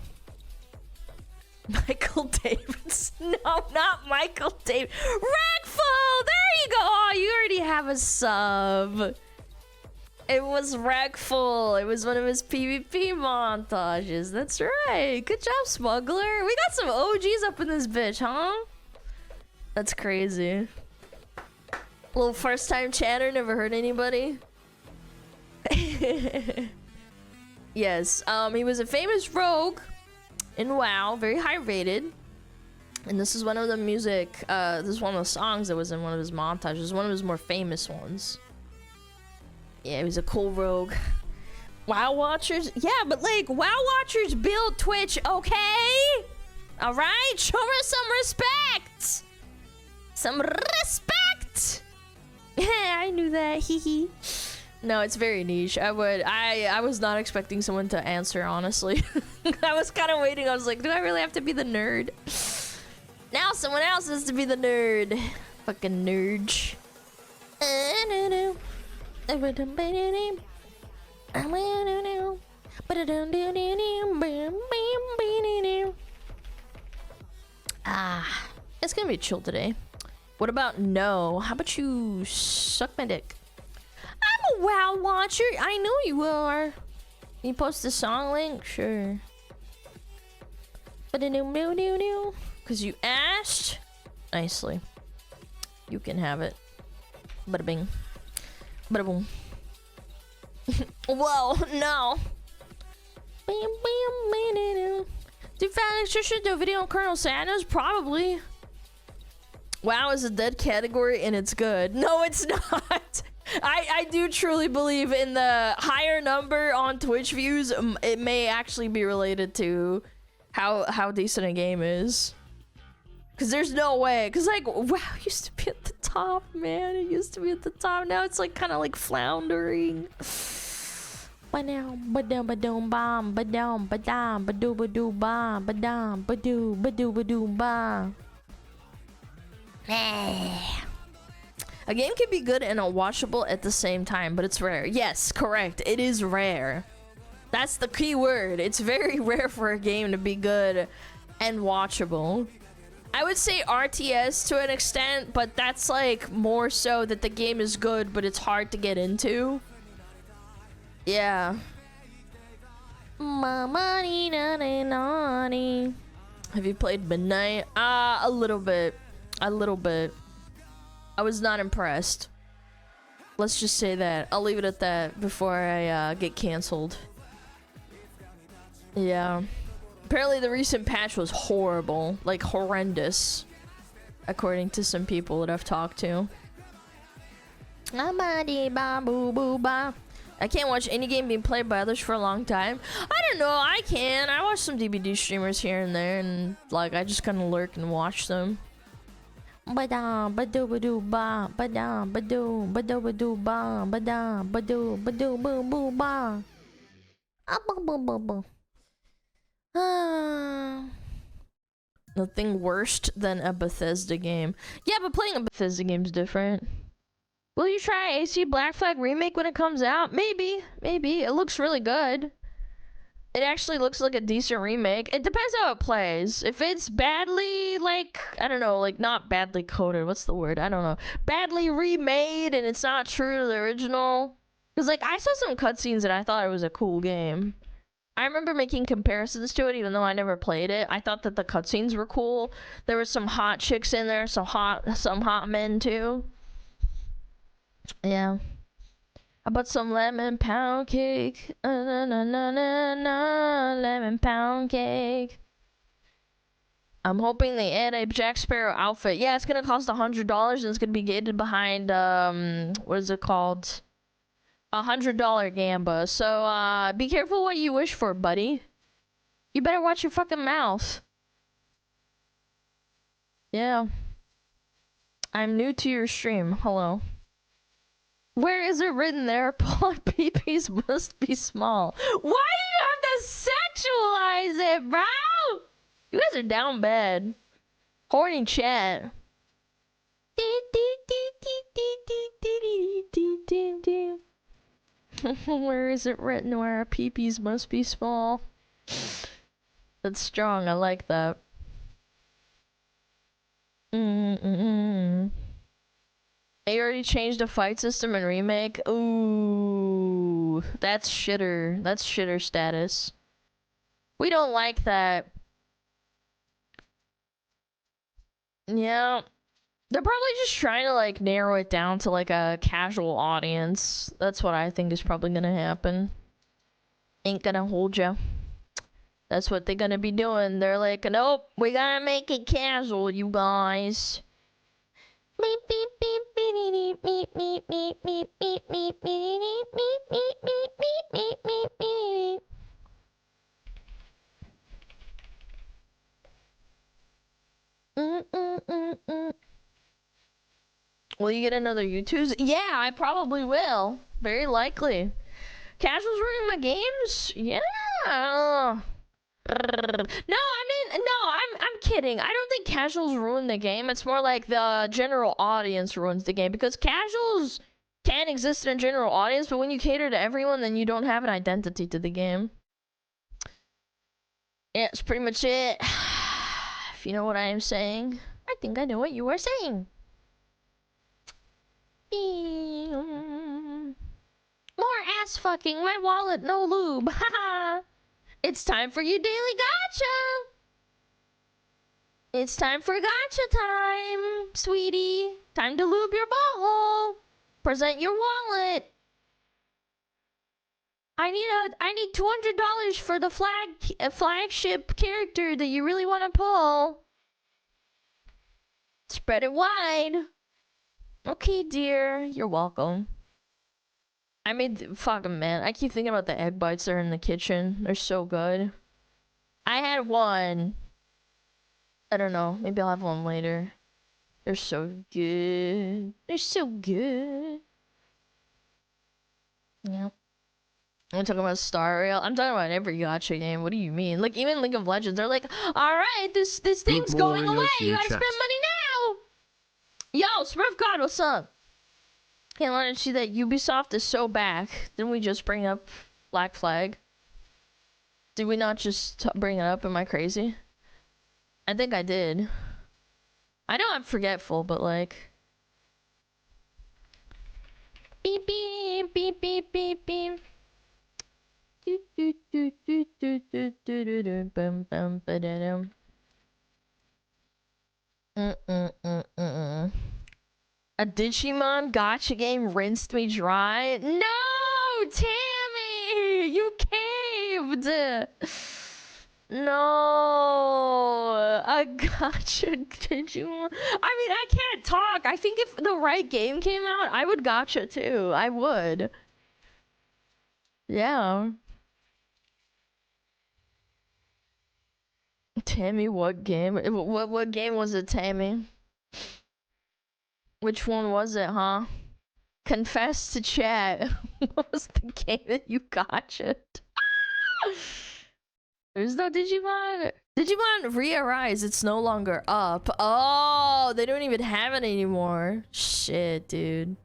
Michael Davis. No, not Michael Davis. Ragfo! There you go! Oh, you already have a sub. It was Ragful. It was one of his PvP montages. That's right. Good job, Smuggler. We got some OGs up in this bitch, huh? That's crazy. Little first time chatter, never heard anybody. Yes, he was a famous rogue in WoW, very high rated. And this is one of the music, this is one of the songs that was in one of his montages, one of his more famous ones. Yeah, he was a cool rogue. WoW Watchers, yeah, but like, WoW Watchers build Twitch, okay? Alright, show her some respect! Some respect! I knew that, hee. No, it's very niche. I was not expecting someone to answer, honestly. I was kind of waiting. I was like, do I really have to be the nerd? Now someone else has to be the nerd. Fucking nerd. Ah, it's gonna be chill today. What about no? How about you suck my dick? I'm a WoW watcher. I know you are. You post the song link? Sure. Because you asked nicely. You can have it. Bada bing. Bada boom. Whoa, no. Dude, Fat Extra should do a video on Colonel Sanders? Probably. WoW is a dead category and it's good. No, it's not. I do truly believe in the higher number on Twitch views. It may actually be related to how decent a game is. Because there's no way. Because, like, WoW used to be at the top, man. It used to be at the top. Now it's, like, kind of, like, floundering. Ba-down, ba-down, ba-doom, bam, ba-down, ba-dam, ba-doo, ba-doo, bam, ba-dam, ba-doo, ba-doo, ba-doo, bam. A game can be good and unwatchable at the same time, but it's rare. Yes, correct. It is rare. That's the key word. It's very rare for a game to be good and watchable. I would say RTS to an extent, but that's like more so that the game is good, but it's hard to get into. Yeah. Have you played Midnight? A little bit. A little bit. I was not impressed. Let's just say that. I'll leave it at that before I get canceled. Yeah. Apparently the recent patch was horrible. Like, horrendous. According to some people that I've talked to. I can't watch any game being played by others for a long time. I don't know, I can. I watch some DBD streamers here and there, and like I just kind of lurk and watch them. Badam, badoo, badoo, ba, badam, badoo, badoo, badoo, ba, badam, badoo, badoo, boo, boo, ba. Nothing worse than a Bethesda game. Yeah, but playing a Bethesda game is different. Will you try AC Black Flag Remake when it comes out? Maybe, maybe. It looks really good. It actually looks like a decent remake. It depends how it plays. If it's badly, like, I don't know, like not badly coded. What's the word? I don't know. Badly remade and it's not true to the original. Because, like, I saw some cutscenes and I thought it was a cool game. I remember making comparisons to it even though I never played it. I thought that the cutscenes were cool. There were some hot chicks in there, some hot men too. Yeah. How about some lemon pound cake? Lemon pound cake. I'm hoping they add a Jack Sparrow outfit. Yeah, it's gonna cost $100 and it's gonna be gated behind what is it called? $100 gamba. So be careful what you wish for, buddy. You better watch your fucking mouth. Yeah. I'm new to your stream. Hello. Where is it written there? Paul peepees must be small. Why do you have to sexualize it, bro? You guys are down bad. Horny chat. Where is it written where our peepees must be small? That's strong. I like that. They already changed the fight system in Remake. Ooh, that's shitter. That's shitter status. We don't like that. Yeah. They're probably just trying to, like, narrow it down to, like, a casual audience. That's what I think is probably gonna happen. Ain't gonna hold ya. That's what they're gonna be doing. They're like, nope, we gotta make it casual, you guys. Beep beep beep beep beep beep beep beep beep beep beep beep beep beep beep beep beep beep. Will you get another YouTube? Yeah, I probably will. Very likely. Casuals ruining my games? Yeah. No, I mean, no, I'm kidding. I don't think casuals ruin the game. It's more like the general audience ruins the game because casuals can exist in a general audience, but when you cater to everyone, then you don't have an identity to the game. Yeah, that's pretty much it. If you know what I am saying. I think I know what you are saying. More ass fucking my wallet, no lube. Haha. It's time for your daily gacha. It's time for gacha time, sweetie. Time to lube your butthole. Present your wallet. I need $200 for the flagship character that you really want to pull. Spread it wide. Okay, dear. You're welcome. I made fucking man. I keep thinking about the egg bites that are in the kitchen. They're so good. I had one. I don't know. Maybe I'll have one later. They're so good. They're so good. Yeah. I'm talking about Star Rail. I'm talking about every gacha game. What do you mean? Like, even League of Legends, they're like, alright, this thing's going away. You gotta spend money now. Yo, Smurf God, what's up? Can't let it see that Ubisoft is so back. Didn't we just bring up Black Flag? Did we not just bring it up? Am I crazy? I think I did. I know I'm forgetful, but like... Beep, beep, beep, beep, beep, beep. A Digimon gacha game rinsed me dry. No, Tammy, you caved. No, a gacha Digimon. I mean, I can't talk. I think if the right game came out, I would gacha too. I would. Yeah. Tammy, what game? What game was it, Tammy? Which one was it, huh? Confess to chat. What was the game that you gotcha? There's no Digimon. Digimon Re-Arise, it's no longer up. Oh, they don't even have it anymore. Shit, dude.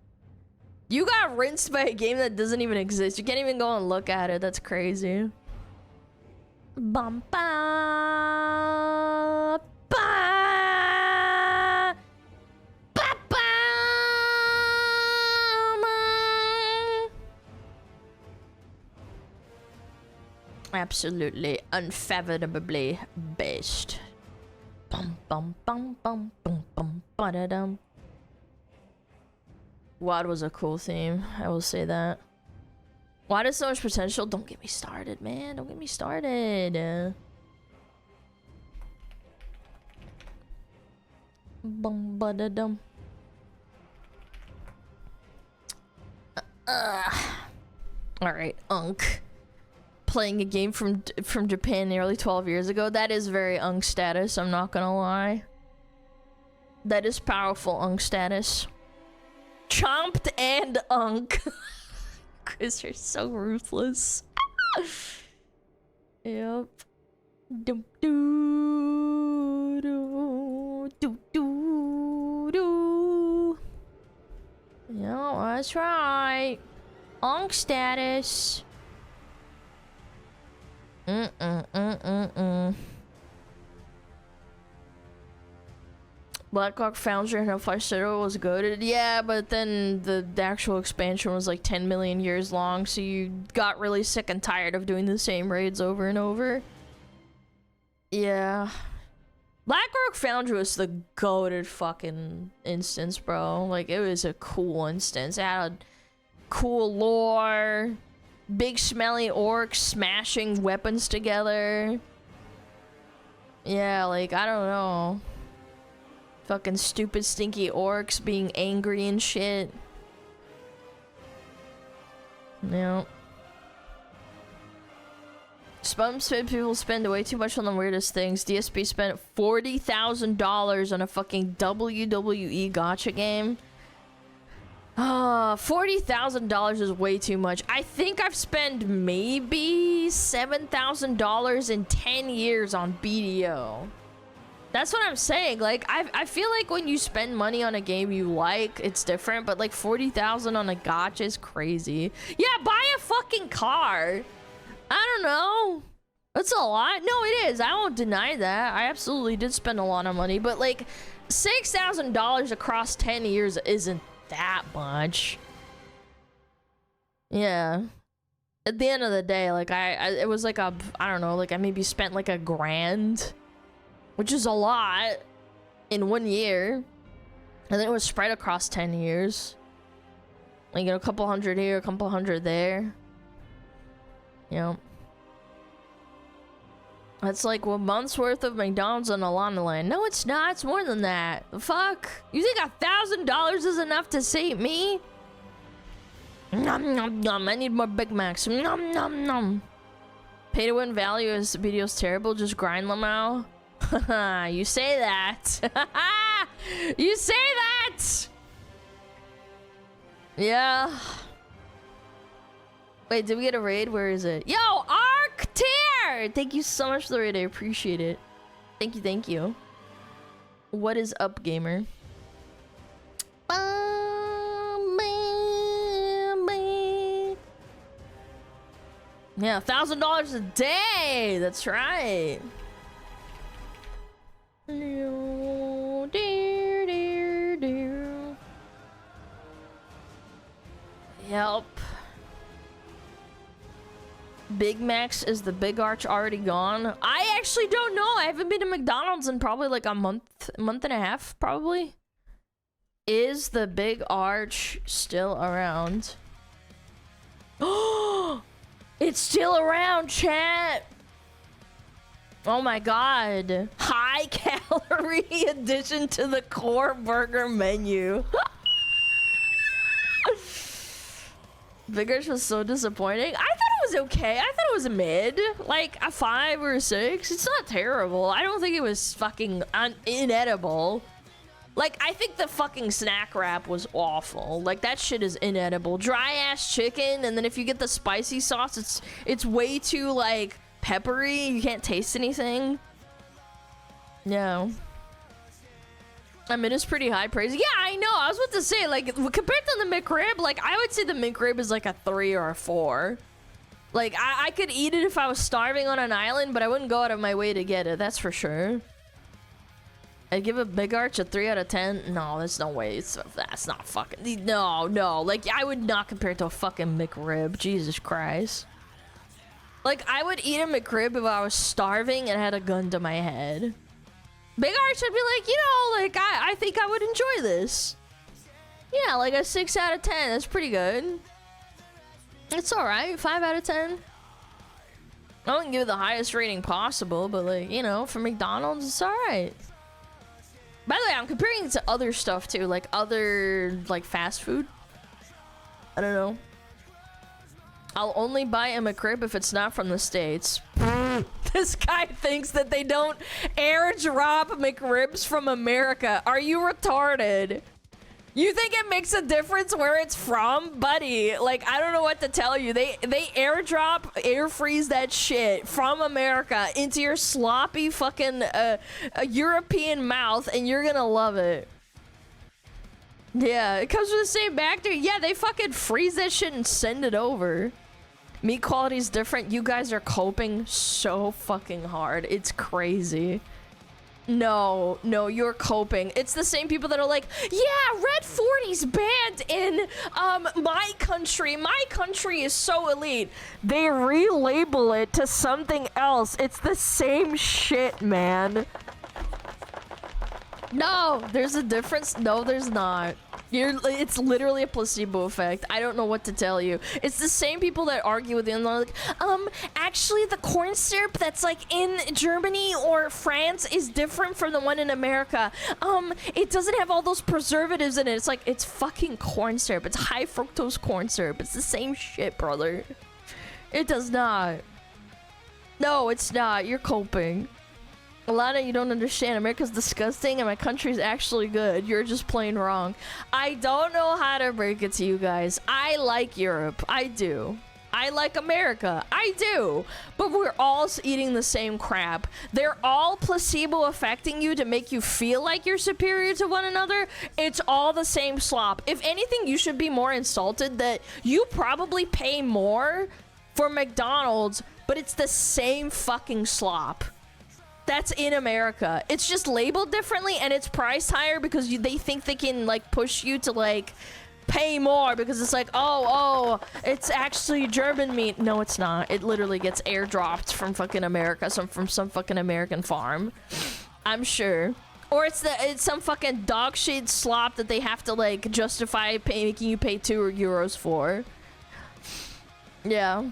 You got rinsed by a game that doesn't even exist. You can't even go and look at it. That's crazy. Bum ba ba ba ba. Absolutely unfathomably based. Bum bum bum bum bum bum ba da dum. WoD was a cool theme, I will say that. WoD has so much potential. Don't get me started, man. Don't get me started. Bum ba da dum. Alright, Unk. Playing a game from Japan nearly 12 years ago. That is very Unk status, I'm not gonna lie. That is powerful Unk status. Chomped and Unk. Chris, you're so ruthless. Yep. Do do do do do do. Yeah, that's right. Unk status. Blackhawk Foundry and Hellfire Citadel was goated. Yeah, but then the actual expansion was like 10 million years long, so you got really sick and tired of doing the same raids over and over. Yeah. Blackrock Foundry was the goated fucking instance, bro. Like, it was a cool instance. It had cool lore, big smelly orcs smashing weapons together. Yeah, like, I don't know. Fucking stupid stinky orcs being angry and shit. No. People spend way too much on the weirdest things. DSP spent $40,000 on a fucking WWE gacha game. $40,000 is way too much. I think I've spent maybe $7,000 in 10 years on BDO. That's what I'm saying. Like, I feel like when you spend money on a game you like, it's different. But like 40,000 on a gacha is crazy. Yeah, buy a fucking car. I don't know. That's a lot. No, it is. I won't deny that. I absolutely did spend a lot of money. But like, $6,000 across 10 years isn't that much. Yeah. at the end of the day, like it was like I don't know, like I maybe spent like $1,000, which is a lot in 1 year, and then it was spread across 10 years. Like, you know, a couple hundred here, a couple hundred there. You know, that's like a month's worth of McDonald's on Alana Land. No, it's not. It's more than that. The fuck? You think $1,000 is enough to save me? Nom nom nom. I need more Big Macs. Nom nom nom. Pay to win value is video's terrible. Just grind them out. You say that. You say that. Yeah. Wait, did we get a raid? Where is it? Yo, Arc Tier! Thank you so much for the raid. I appreciate it. Thank you, thank you. What is up, gamer? Yeah, $1,000 a day. That's right. Yep. Big Macs, is the Big Arch already gone? I actually don't know. I haven't been to McDonald's in probably like a month and a half, probably. Is the Big Arch still around? Oh, it's still around, chat. Oh my god. High calorie addition to the core burger menu. Big Arch was so disappointing. I thought it was okay. I thought it was a mid. Like a 5 or a 6. It's not terrible. I don't think it was fucking inedible. Like, I think the fucking snack wrap was awful. Like, that shit is inedible. Dry ass chicken, and then if you get the spicy sauce, it's way too, like, peppery. You can't taste anything. No. I mean, it's pretty high praise. Yeah, I know. I was about to say, like, compared to the McRib, like, I would say the McRib is like a 3 or a 4. Like, I could eat it if I was starving on an island, but I wouldn't go out of my way to get it. That's for sure. I'd give a Big Arch a 3 out of 10. No, there's no way. That's not fucking... No. Like, I would not compare it to a fucking McRib. Jesus Christ. Like, I would eat a McRib if I was starving and had a gun to my head. Big Arch, I'd be like, you know, like, I think I would enjoy this. Yeah, like a 6 out of 10. That's pretty good. It's alright. 5 out of 10. I wouldn't give it the highest rating possible, but, like, you know, for McDonald's, it's alright. By the way, I'm comparing it to other stuff, too. Like, other, like, fast food. I don't know. I'll only buy a McRib if it's not from the States. This guy thinks that they don't airdrop McRibs from America. Are you retarded? You think it makes a difference where it's from? Buddy, like, I don't know what to tell you. They airdrop, air freeze that shit from America into your sloppy fucking European mouth, and you're gonna love it. Yeah, it comes from the same factory. Yeah, they fucking freeze that shit and send it over. Meat quality's different. You guys are coping so fucking hard. It's crazy. No, you're coping. It's the same people that are like, yeah, Red 40's banned in my country. My country is so elite. They relabel it to something else. It's the same shit, man. No, there's a difference. No, there's not. It's literally a placebo effect. I don't know what to tell you. It's the same people that argue with you and they're like, actually the corn syrup that's like in Germany or France is different from the one in America. It doesn't have all those preservatives in it. It's like, it's fucking corn syrup. It's high fructose corn syrup. It's the same shit, brother. It does not. No, it's not. You're coping. Alana, you don't understand. America's disgusting and my country's actually good. You're just plain wrong. I don't know how to break it to you guys. I like Europe. I do. I like America. I do. But we're all eating the same crap. They're all placebo affecting you to make you feel like you're superior to one another. It's all the same slop. If anything, you should be more insulted that you probably pay more for McDonald's, but it's the same fucking slop. That's in America. It's just labeled differently and it's priced higher because they think they can like push you to like pay more because it's like, oh, it's actually German meat. No, it's not. It literally gets airdropped from fucking America, from some fucking American farm. I'm sure. Or it's some fucking dog shit slop that they have to like justify making you pay €2 for. Yeah.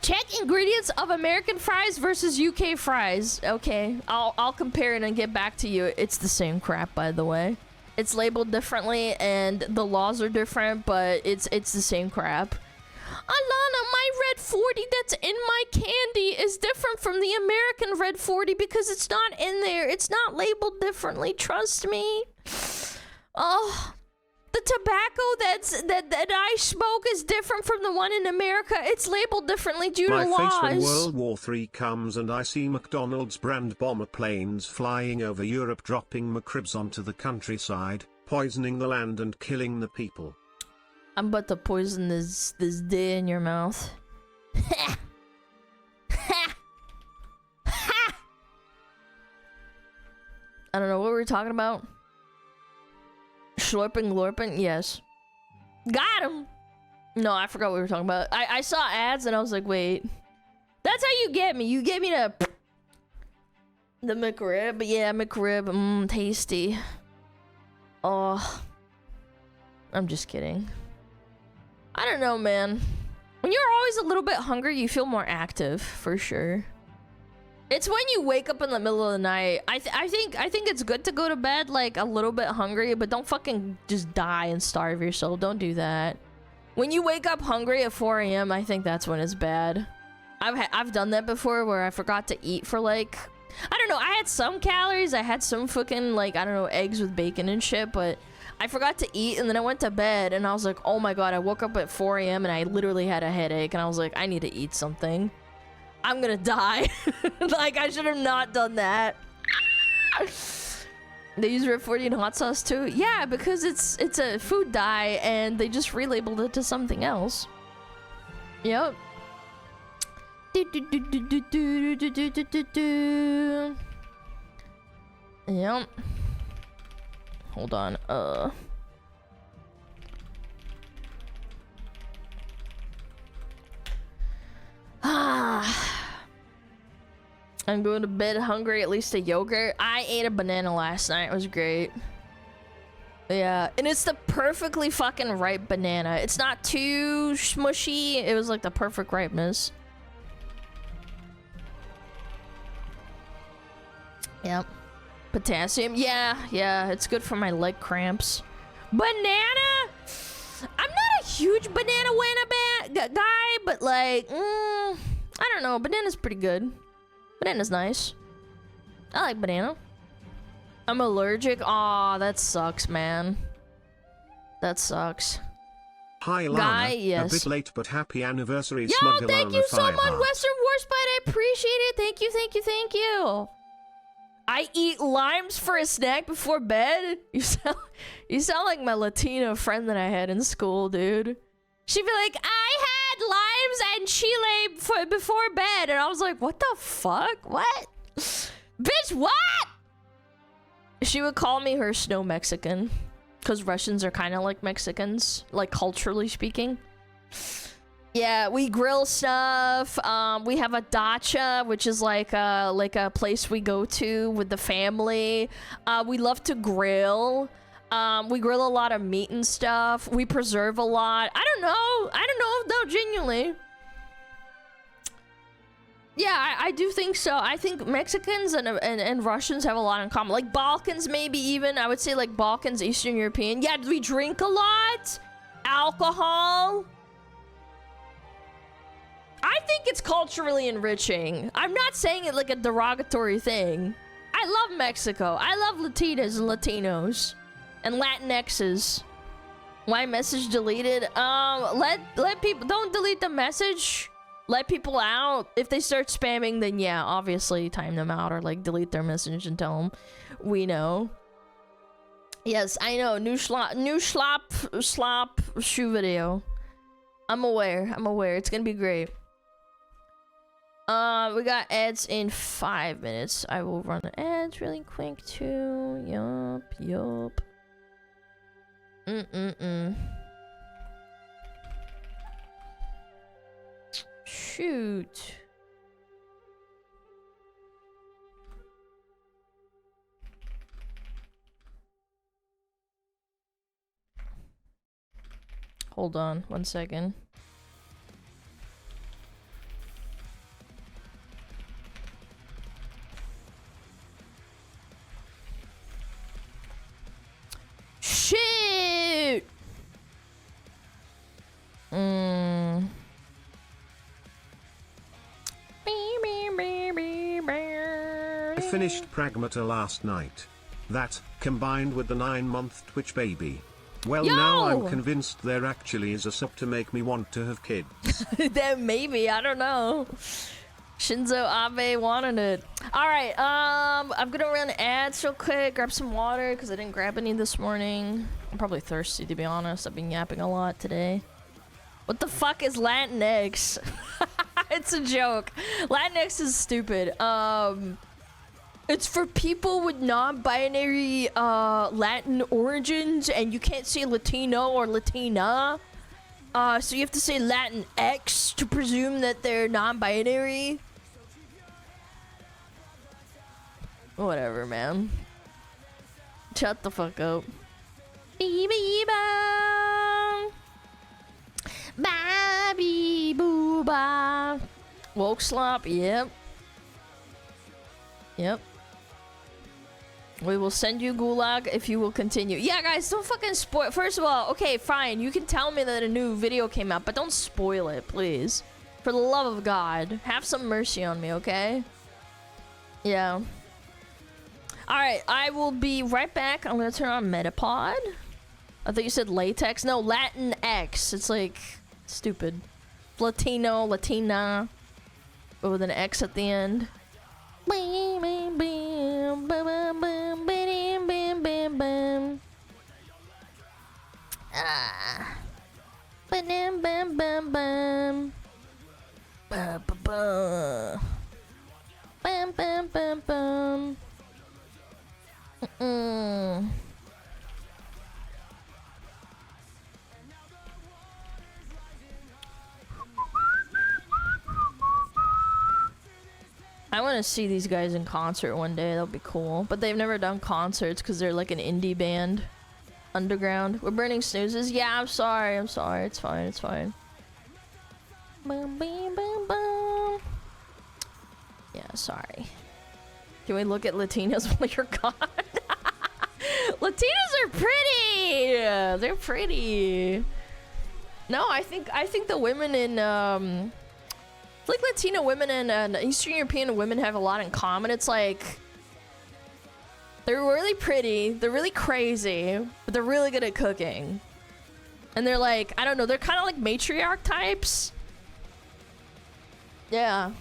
Check ingredients of American fries versus UK fries. Okay, I'll compare it and get back to you. It's the same crap, by the way. It's labeled differently and the laws are different, but it's the same crap. Alana, my red 40 that's in my candy is different from the American red 40 because it's not in there. It's not labeled differently. Trust me. Oh. The tobacco that I smoke is different from the one in America. It's labeled differently due to laws. My face when World War III comes and I see McDonald's brand bomber planes flying over Europe dropping McRibs onto the countryside, poisoning the land and killing the people. I'm about to poison this D in your mouth. Ha! Ha! Ha! I don't know what we were talking about. Slurping Glorping? Yes. Got him! No, I forgot what we were talking about. I saw ads and I was like, wait. That's how you get me. You get me the McRib. But yeah, McRib. Tasty. Oh. I'm just kidding. I don't know, man. When you're always a little bit hungry, you feel more active, for sure. It's when you wake up in the middle of the night. I think it's good to go to bed like a little bit hungry, but don't fucking just die and starve yourself. Don't do that. When you wake up hungry at 4 a.m., I think that's when it's bad. I've done that before where I forgot to eat for like, I don't know. I had some calories. I had some fucking like, I don't know, eggs with bacon and shit, but I forgot to eat and then I went to bed and I was like, oh my god, I woke up at 4 a.m. and I literally had a headache and I was like, I need to eat something. I'm gonna die. Like, I should have not done that. They use Red 40 in hot sauce too? Yeah, because it's a food dye and they just relabeled it to something else. Yep. Yep. Hold on. I'm going to bed hungry, at least a yogurt. I ate a banana last night. It was great. Yeah, and it's the perfectly fucking ripe banana. It's not too smushy. It was like the perfect ripeness. Yep. Potassium. Yeah, it's good for my leg cramps. Banana? I'm not a huge banana guy, but like, I don't know. Banana's pretty good. Banana's nice. I like banana. I'm allergic. Aw, that sucks, man. That sucks. Hi, Lana. Guy, yes. A bit late, but happy anniversary, Yo, SmugAlana thank you so much, Fireheart. Western Warspite. I appreciate it. Thank you, thank you, thank you. I eat limes for a snack before bed. You sound like my Latino friend that I had in school, dude. She'd be like, I had limes and chile before bed. And I was like, what the fuck? What? Bitch, what? She would call me her snow Mexican. Because Russians are kind of like Mexicans. Like, culturally speaking. Yeah, we grill stuff. We have a dacha, which is like a place we go to with the family. We love to grill. We grill a lot of meat and stuff. We preserve a lot. I don't know. No, genuinely. Yeah, I do think so. I think Mexicans and Russians have a lot in common. Like Balkans, maybe even. I would say like Balkans, Eastern European. Yeah, we drink a lot. Alcohol. I think it's culturally enriching. I'm not saying it like a derogatory thing. I love Mexico. I love Latinas and Latinos. And Latinxes. Why message deleted? Let people, don't delete the message. Let people out. If they start spamming, then yeah, obviously time them out or like delete their message and tell them we know. Yes, I know. New slop shoe video. I'm aware. It's gonna be great. We got ads in 5 minutes. I will run the ads really quick too. Yup. Shoot. Hold on, 1 second. Shit! I finished Pragmata last night. That, combined with the 9-month Twitch baby. Well, now I'm convinced there actually is a sub to make me want to have kids. Then maybe, I don't know. Shinzo Abe wanted it. Alright, I'm gonna run ads real quick, grab some water, because I didn't grab any this morning. I'm probably thirsty, to be honest. I've been yapping a lot today. What the fuck is Latinx? It's a joke. Latinx is stupid. It's for people with non-binary Latin origins, and you can't say Latino or Latina. So you have to say Latin X to presume that they're non-binary. Whatever, man. Shut the fuck up. Baby booba. Woke slop, yep. Yep. We will send you gulag if you will continue. Yeah, guys, don't fucking spoil. First of all, okay, fine. You can tell me that a new video came out, but don't spoil it, please. For the love of God. Have some mercy on me, okay? Yeah. Alright, I will be right back. I'm gonna turn on Metapod. I thought you said latex. No, Latin X. It's like stupid. Latino, Latina. But with an X at the end. Ah. Bam bam bam bam. Ba ba ba. Bam bam bam bam. I want to see these guys in concert one day. That'll be cool. But they've never done concerts because they're like an indie band. Underground. We're burning snoozes. Yeah, I'm sorry. I'm sorry. It's fine. It's fine. Boom, boom, boom, boom. Yeah, sorry. Can we look at Latinas while you're gone? Latinas are pretty. They're pretty. No, I think the women in like Latino women and Eastern European women have a lot in common. It's like they're really pretty, they're really crazy, but they're really good at cooking. And they're like, I don't know, they're kind of like matriarch types. Yeah.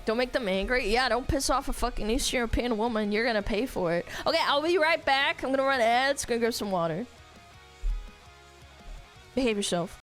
Don't make them angry. Yeah, don't piss off a fucking Eastern European woman. You're gonna pay for it. Okay, I'll be right back. I'm gonna run ads, gonna grab some water. Behave yourself.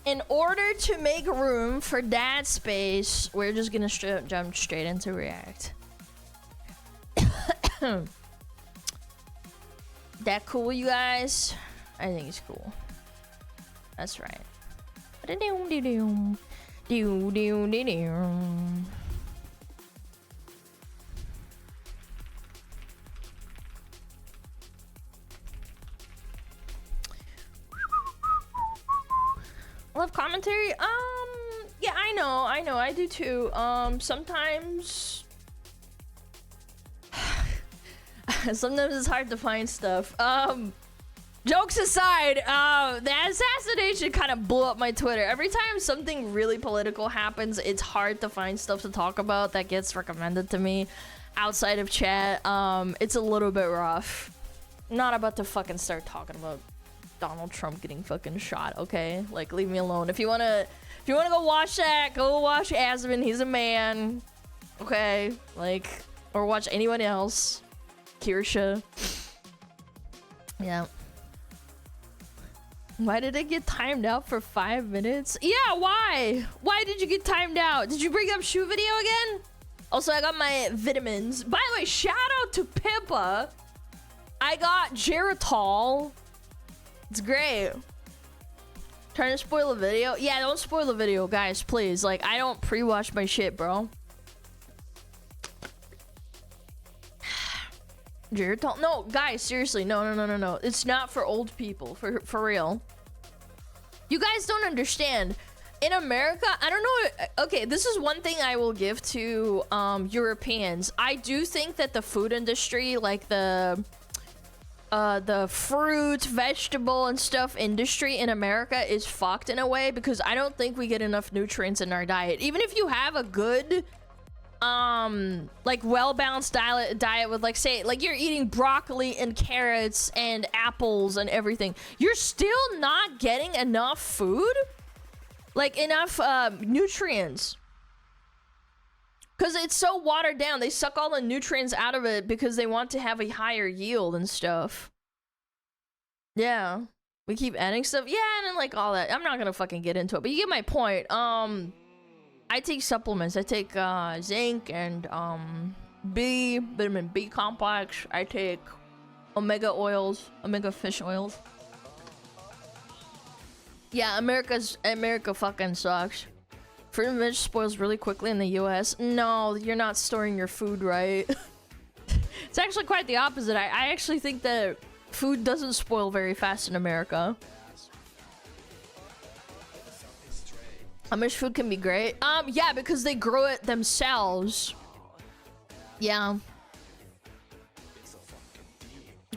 in order to make room for that space, we're just gonna jump straight into React. That cool, you guys? I think it's cool. That's right. Love commentary? Yeah, I know, I do too. Sometimes sometimes it's hard to find stuff. Jokes aside, the assassination kind of blew up my Twitter. Every time something really political happens, it's hard to find stuff to talk about that gets recommended to me outside of chat. It's a little bit rough. I'm not about to fucking start talking about Donald Trump getting fucking shot, okay? Like, leave me alone. If you wanna go watch that, go watch Asmon. He's a man, okay? Like, or watch anyone else. Kirsha. Yeah. Why did it get timed out for 5 minutes? Yeah, why? Why did you get timed out? Did you bring up shoe video again? Also, I got my vitamins. By the way, shout out to Pippa. I got Geritol. It's great. Trying to spoil the video? Yeah, don't spoil the video, guys, please. Like, I don't pre-watch my shit, bro. Geritol? No, guys, seriously, no. It's not for old people, for real. You guys don't understand. In America, I don't know. Okay, this is one thing I will give to Europeans. I do think that the food industry, like the fruit, vegetable, and stuff industry in America is fucked in a way because I don't think we get enough nutrients in our diet. Even if you have a good like well-balanced diet with, like, say, like, you're eating broccoli and carrots and apples and everything, you're still not getting enough food, like enough nutrients, because it's so watered down. They suck all the nutrients out of it because they want to have a higher yield and stuff. Yeah, we keep adding stuff. Yeah, and then, like, all that. I'm not gonna fucking get into it, but you get my point. I take supplements. I take zinc and vitamin B complex. I take omega fish oils. Yeah, America fucking sucks. Fruit and veg spoils really quickly in the US. No, you're not storing your food right. It's actually quite the opposite. I actually think that food doesn't spoil very fast in America. Amish food can be great. Yeah, because they grow it themselves. Yeah.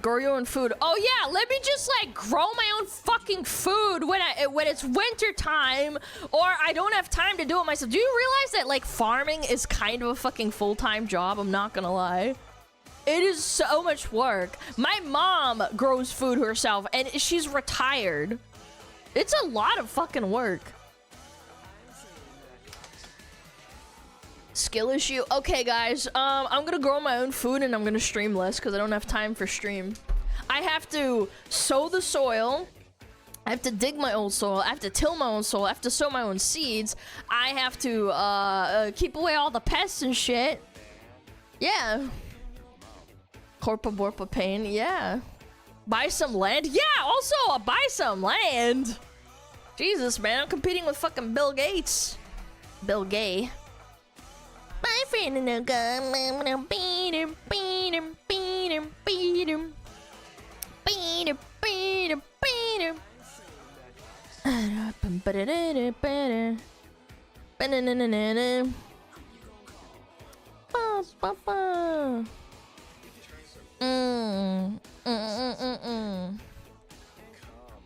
Grow your own food. Oh yeah, let me just, like, grow my own fucking food when it's winter time or I don't have time to do it myself. Do you realize that, like, farming is kind of a fucking full-time job? I'm not gonna lie. It is so much work. My mom grows food herself and she's retired. It's a lot of fucking work. Skill issue. Okay, guys, I'm gonna grow my own food and I'm gonna stream less because I don't have time for stream. I have to sow the soil. I have to dig my own soil. I have to till my own soil. I have to sow my own seeds. I have to keep away all the pests and shit. Yeah. Corpa Borpa Pain. Yeah. Buy some land. Yeah, also buy some land. Jesus, man, I'm competing with fucking Bill Gates. Bill Gay. My friend in a gun, beat him, beat him, beat him, beat him, beat him, beat him, beat him.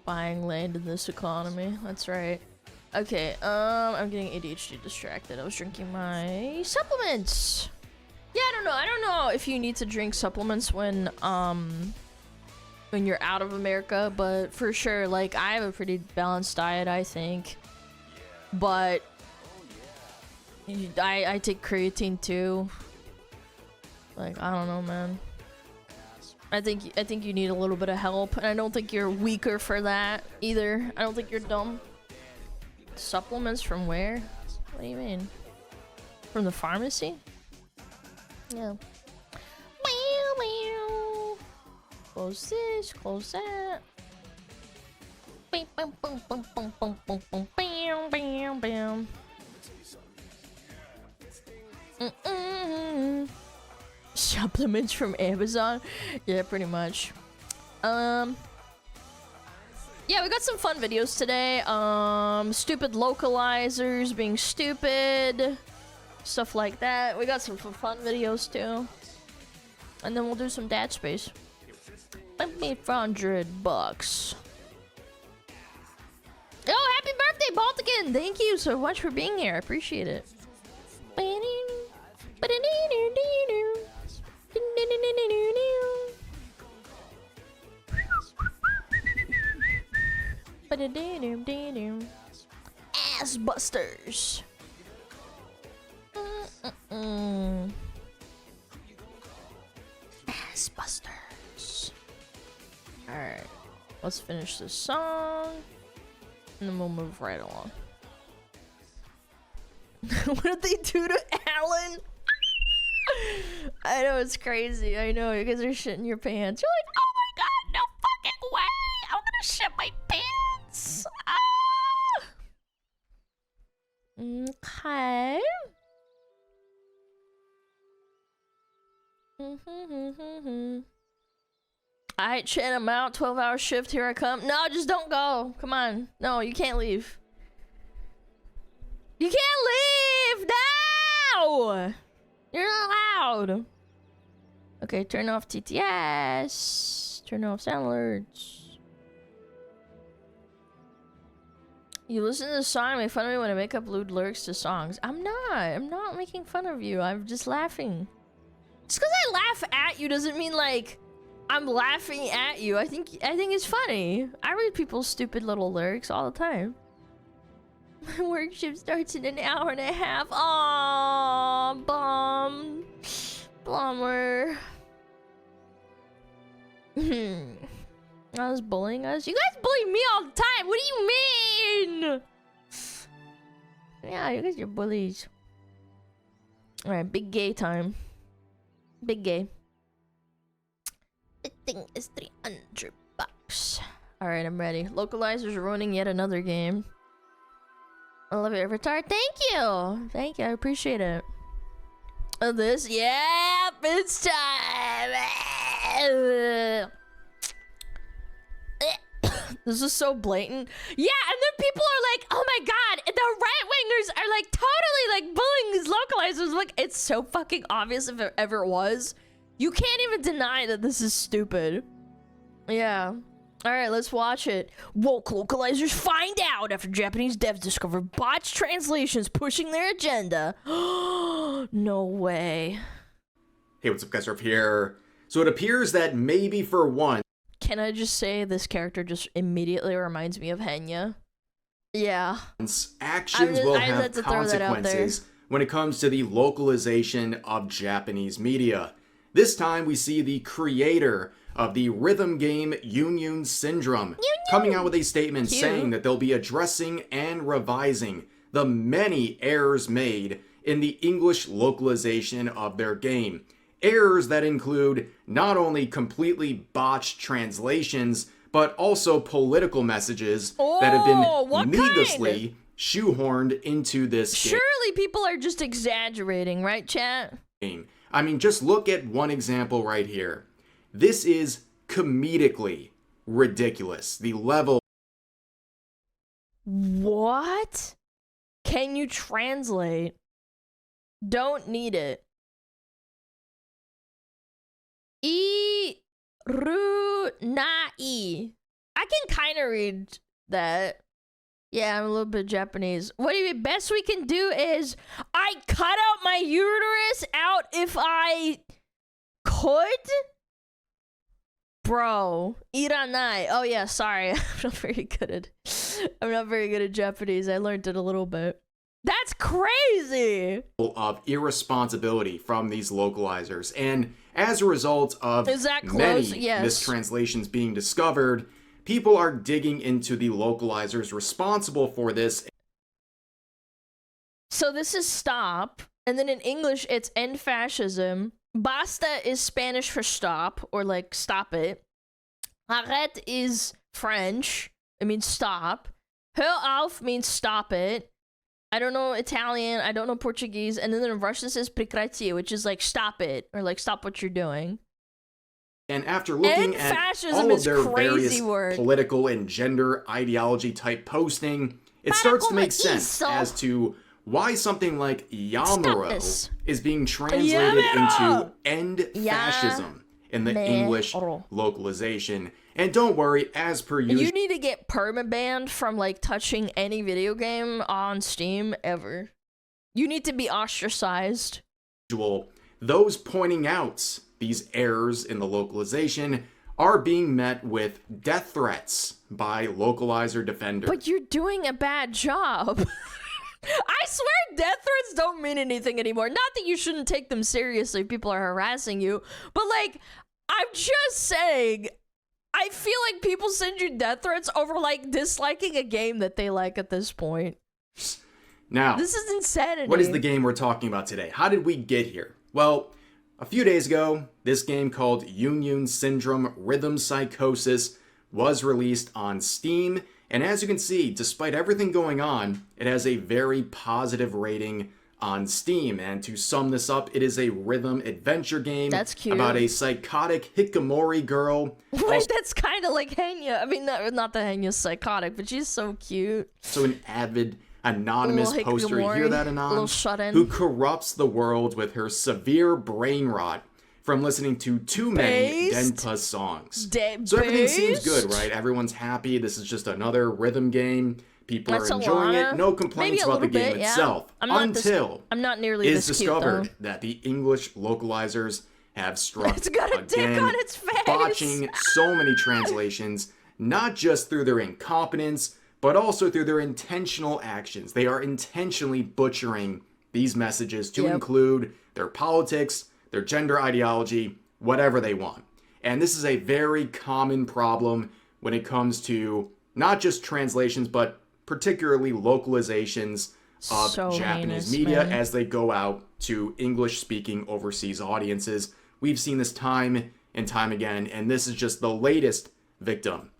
Buying land in this economy. That's right. Okay, I'm getting ADHD distracted. I was drinking my supplements. Yeah, I don't know if you need to drink supplements when you're out of America, but for sure, like, I have a pretty balanced diet, I think. But I take creatine too. Like, I don't know, man. I think you need a little bit of help, and I don't think you're weaker for that either. I don't think you're dumb. Supplements from where? What do you mean? From the pharmacy? Yeah. Close this, close that. Bam, bam, bam, bam, bam, bam, bam, bam, bam, bam, bam. Supplements from Amazon? Yeah, pretty much. Yeah, we got some fun videos today. Stupid localizers being stupid. Stuff like that. We got some fun videos too. And then we'll do some Dad Space. $500. Oh, happy birthday, Baltican! Thank you so much for being here. I appreciate it. Ass busters. Ass busters. Alright. Let's finish this song. And then we'll move right along. What did they do to Alan? I know, it's crazy. I know, you guys are shitting your pants. You're like, oh my god, no fucking way! I'm gonna shit my pants! Okay. Alright, chat, I'm out. 12-hour shift, here I come. No, just don't go. Come on. No, you can't leave. You can't leave! No! You're not allowed. Okay, turn off TTS. Turn off sound alerts. You listen to the song and make fun of me when I make up lewd lyrics to songs. I'm not making fun of you. I'm just laughing. Just because I laugh at you doesn't mean, like, I'm laughing at you. I think it's funny. I read people's stupid little lyrics all the time. My work shift starts in an hour and a half. Aww, bum. Blummer. I was bullying us. You guys bully me all the time. What do you mean? Yeah, you guys are bullies. Alright, big gay time. Big gay. The thing is $300. Alright, I'm ready. Localizers are ruining yet another game. I love it, Retard. Thank you! Thank you, I appreciate it. Oh, this? Yep, it's time! This is so blatant. Yeah, and then people are like, oh my god, the right-wingers are like totally like bullying these localizers. Like, it's so fucking obvious if it ever was. You can't even deny that this is stupid. Yeah. Alright, let's watch it. Woke localizers find out after Japanese devs discover botched translations pushing their agenda. No way. Hey, what's up, guys? Over here. So it appears that maybe for once... Can I just say this character just immediately reminds me of Henya? Yeah. Actions will have consequences when it comes to the localization of Japanese media. This time we see the creator of the rhythm game Union Syndrome coming out with a statement saying that they'll be addressing and revising the many errors made in the English localization of their game. Errors that include not only completely botched translations, but also political messages that have been needlessly shoehorned into this game. Surely people are just exaggerating, right, chat? I mean, just look at one example right here. This is comedically ridiculous. The level... What? Can you translate? Don't need it. I can kind of read that. Yeah, I'm a little bit Japanese. What do you mean? Best we can do is I cut out my uterus out if I could? Bro, iranai. Oh yeah, sorry. I'm not very good at Japanese. I learned it a little bit. That's crazy! Of irresponsibility from these localizers, and as a result of many mistranslations being discovered, people are digging into the localizers responsible for this. So this is stop, and then in English it's end fascism. Basta is Spanish for stop, or like stop it. Arrête is French. It means stop. Hör auf means stop it. I don't know Italian. I don't know Portuguese. And then in Russian it says прекрати, which is like stop it, or like stop what you're doing. And after looking at all of their various political and gender ideology type posting, it starts to make sense as to why something like Yamaro is being translated into end fascism in the English localization. And don't worry, as per usual, you need to get permabanned from like touching any video game on Steam ever. You need to be ostracized. Those pointing out these errors in the localization are being met with death threats by localizer defenders. But you're doing a bad job. I swear death threats don't mean anything anymore. Not that you shouldn't take them seriously if people are harassing you, but like, I'm just saying, I feel like people send you death threats over like disliking a game that they like at this point. Now, this is insanity. What is the game we're talking about today? How did we get here? Well, a few days ago, this game called Union Syndrome Rhythm Psychosis was released on Steam, and as you can see, despite everything going on, it has a very positive rating on Steam. And to sum this up, it is a rhythm adventure game. That's cute. About a psychotic hikikomori girl. Wait, that's kind of like Henya. I mean, not that Henya's psychotic, but she's so cute. So an avid anonymous poster, you hear that, Anon? Shut-in. Who corrupts the world with her severe brain rot from listening to too many Denpa songs. So everything seems good, right? Everyone's happy. This is just another rhythm game. People are enjoying it. No complaints about the game itself. Until I'm not nearly it's this cute, discovered that the English localizers have struck it's got a dick on its face. Botching so many translations, not just through their incompetence, but also through their intentional actions. They are intentionally butchering these messages to include their politics, their gender ideology, whatever they want. And this is a very common problem when it comes to not just translations, but particularly localizations of Japanese media as they go out to English-speaking overseas audiences. We've seen this time and time again, and this is just the latest victim.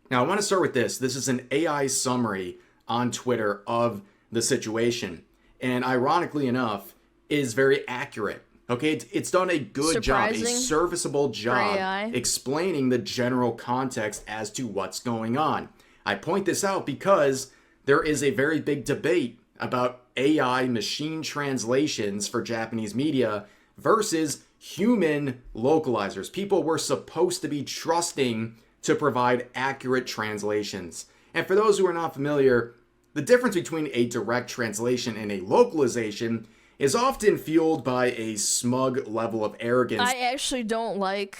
Now, I want to start with this. This is an AI summary on Twitter of the situation, and ironically enough, is very accurate. Okay, it's done a good job, a serviceable job explaining the general context as to what's going on. I point this out because there is a very big debate about AI machine translations for Japanese media versus human localizers. People were supposed to be trusting to provide accurate translations. And for those who are not familiar, the difference between a direct translation and a localization is often fueled by a smug level of arrogance. I actually don't like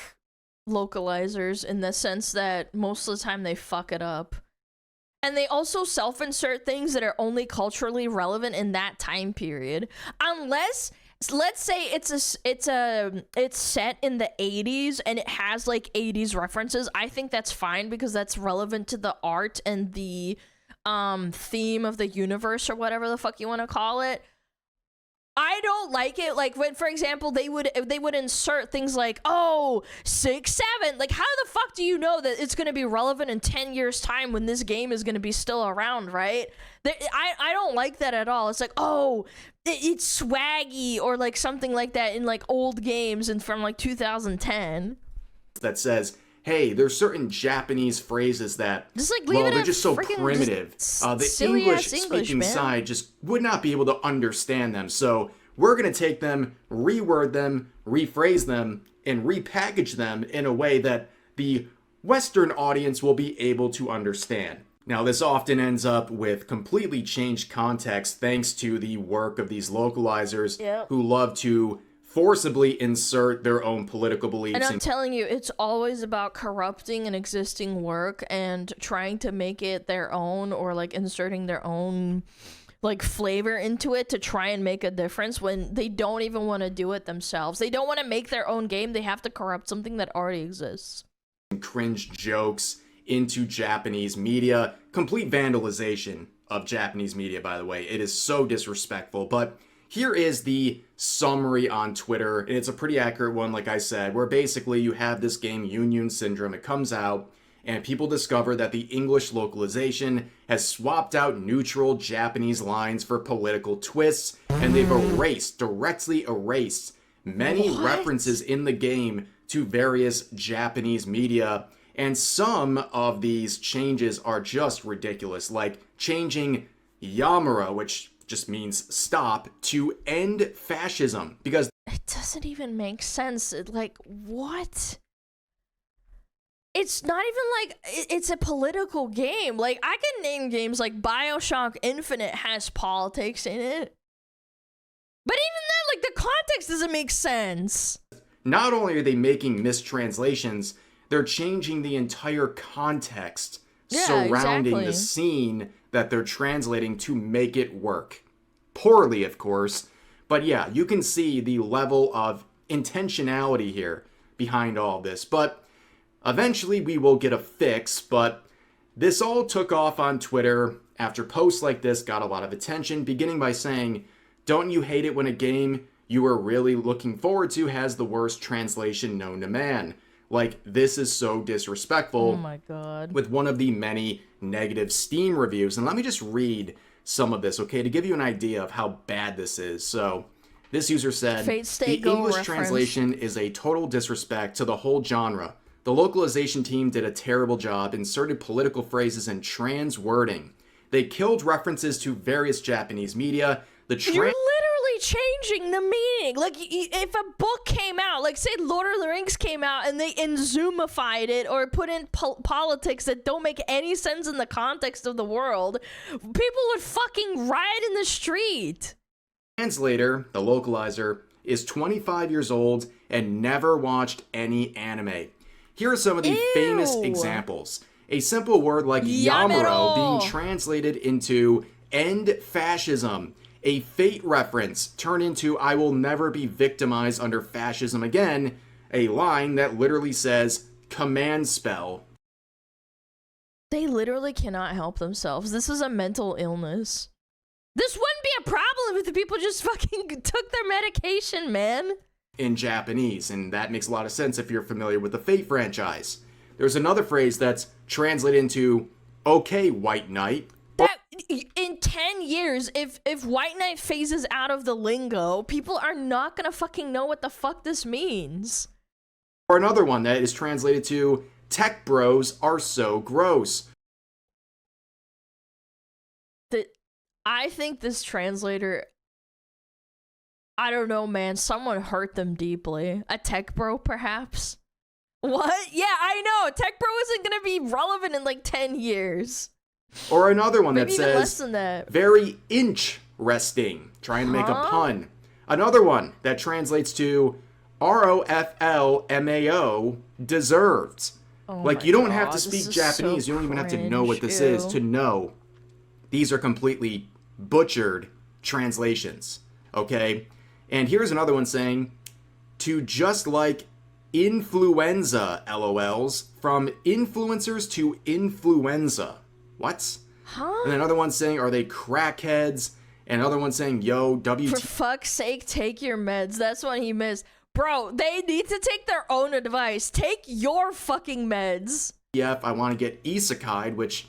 localizers in the sense that most of the time they fuck it up. And they also self-insert things that are only culturally relevant in that time period. Unless, let's say it's set in the 80s and it has like 80s references. I think that's fine because that's relevant to the art and the theme of the universe or whatever the fuck you want to call it. I don't like it. Like when, for example, they would insert things like, oh, 6, 7. Like, how the fuck do you know that it's going to be relevant in 10 years time when this game is going to be still around, right? I don't like that at all. It's like, oh, it's swaggy or like something like that in like old games and from like 2010. That says, hey, there's certain Japanese phrases that, just like they're just so primitive. The English-speaking side just would not be able to understand them. So we're going to take them, reword them, rephrase them, and repackage them in a way that the Western audience will be able to understand. Now, this often ends up with completely changed context thanks to the work of these localizers who love to forcibly insert their own political beliefs. And I'm telling you, it's always about corrupting an existing work and trying to make it their own or like inserting their own like flavor into it to try and make a difference when they don't even want to do it themselves. They don't want to make their own game. They have to corrupt something that already exists. Cringe jokes into Japanese media, complete vandalization of Japanese media, by the way. It is so disrespectful. But here is the summary on Twitter, and it's a pretty accurate one, like I said, where basically you have this game, Yunyun Syndrome. It comes out, and people discover that the English localization has swapped out neutral Japanese lines for political twists, and they've directly erased many references in the game to various Japanese media. And some of these changes are just ridiculous, like changing Yamura, which just means stop, to end fascism, because it doesn't even make sense. Like, what? It's not even like it's a political game. Like, I can name games like BioShock Infinite has politics in it. But even then, like, the context doesn't make sense. Not only are they making mistranslations, they're changing the entire context surrounding the scene that they're translating to make it work. Poorly, of course. But yeah, you can see the level of intentionality here behind all this. But eventually we will get a fix, but this all took off on Twitter after posts like this got a lot of attention, beginning by saying, "Don't you hate it when a game you were really looking forward to has the worst translation known to man? Like, this is so disrespectful." Oh my god. With one of the many negative Steam reviews. And let me just read some of this, okay, to give you an idea of how bad this is. So, this user said, "The English translation is a total disrespect to the whole genre. The localization team did a terrible job, inserted political phrases and trans wording. They killed references to various Japanese media. You're literally changing the meaning. Like, if a book came out, like say Lord of the Rings came out and they Inzumified it or put in politics that don't make any sense in the context of the world, people would fucking riot in the street." Translator, the localizer, is 25 years old and never watched any anime. Here are some of the famous examples. A simple word like Yamuro being translated into end fascism. A Fate reference turned into "I will never be victimized under fascism again." A line that literally says command spell. They literally cannot help themselves. This is a mental illness. This wouldn't be a problem if the people just fucking took their medication, man. In Japanese, and that makes a lot of sense if you're familiar with the Fate franchise. There's another phrase that's translated into "okay, White Knight." That in 10 years, if White Knight phases out of the lingo, people are not gonna fucking know what the fuck this means. Or another one that is translated to "tech bros are so gross." I think this translator, I don't know, man. Someone hurt them deeply. A tech bro, perhaps? What? Yeah, I know. Tech bro isn't gonna be relevant in like 10 years. Or another one that Maybe says, less than that. "very interesting," trying to make a pun. Another one that translates to "ROFLMAO, deserved." Like, you don't have to speak Japanese. You don't even have to know what this is to know. These are completely butchered translations, okay? And here's another one saying, "to just like influenza LOLs, from influencers to influenza." What? Huh? And another one saying, "are they crackheads?" And another one saying, "yo, For fuck's sake, take your meds." That's what he missed. Bro, they need to take their own advice. Take your fucking meds. I want to get isekai'd, which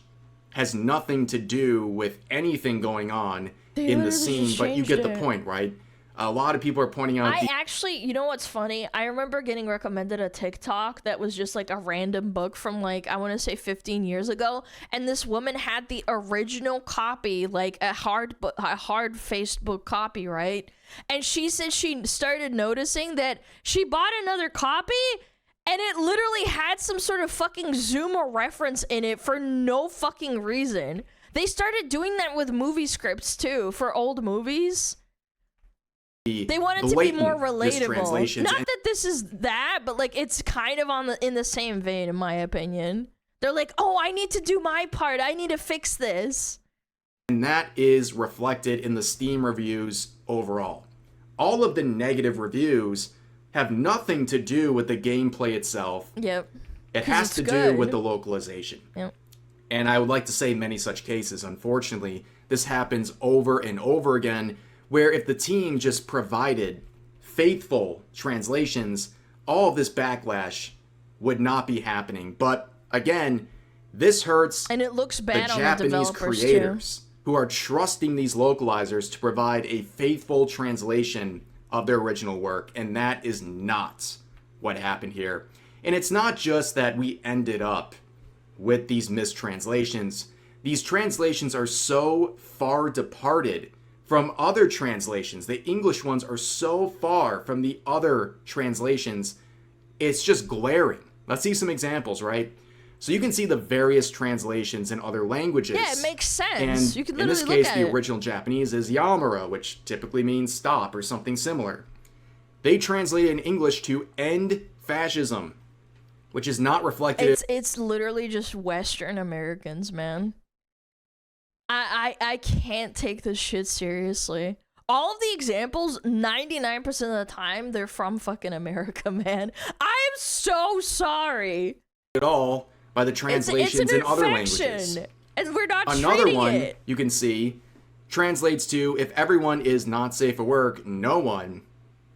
has nothing to do with anything going on in the scene, but you get the point, right? A lot of people are pointing out... you know what's funny? I remember getting recommended a TikTok that was just like a random book from like, I want to say 15 years ago. And this woman had the original copy, like a hard-faced book copy, right? And she said she started noticing that she bought another copy and it literally had some sort of fucking Zuma reference in it for no fucking reason. They started doing that with movie scripts too, for old movies. They want it to be more relatable. Not that this is that, but like it's kind of in the same vein, in my opinion. They're like, "Oh, I need to do my part. I need to fix this." And that is reflected in the Steam reviews overall. All of the negative reviews have nothing to do with the gameplay itself. Yep. It has to do with the localization. Yep. And I would like to say many such cases. Unfortunately, this happens over and over again, where if the team just provided faithful translations, all of this backlash would not be happening. But again, this hurts and it looks bad the on Japanese the developers creators too, who are trusting these localizers to provide a faithful translation of their original work, and that is not what happened here. And it's not just that we ended up with these mistranslations. These translations are so far departed from other translations. The English ones are so far from the other translations. It's just glaring. Let's see some examples, right? So you can see the various translations in other languages. Yeah, it makes sense. And you can in literally this case, look at the it. original Japanese is Yamura, which typically means stop or something similar. They translated in English to end fascism, which is not reflected. It's literally just Western Americans, man. I can't take this shit seriously. All of the examples, 99% of the time, they're from fucking America, man. I am so sorry. At all by the translations it's an in other languages. And we're not Another treating one it. you can see translates to, if everyone is not safe for work, no one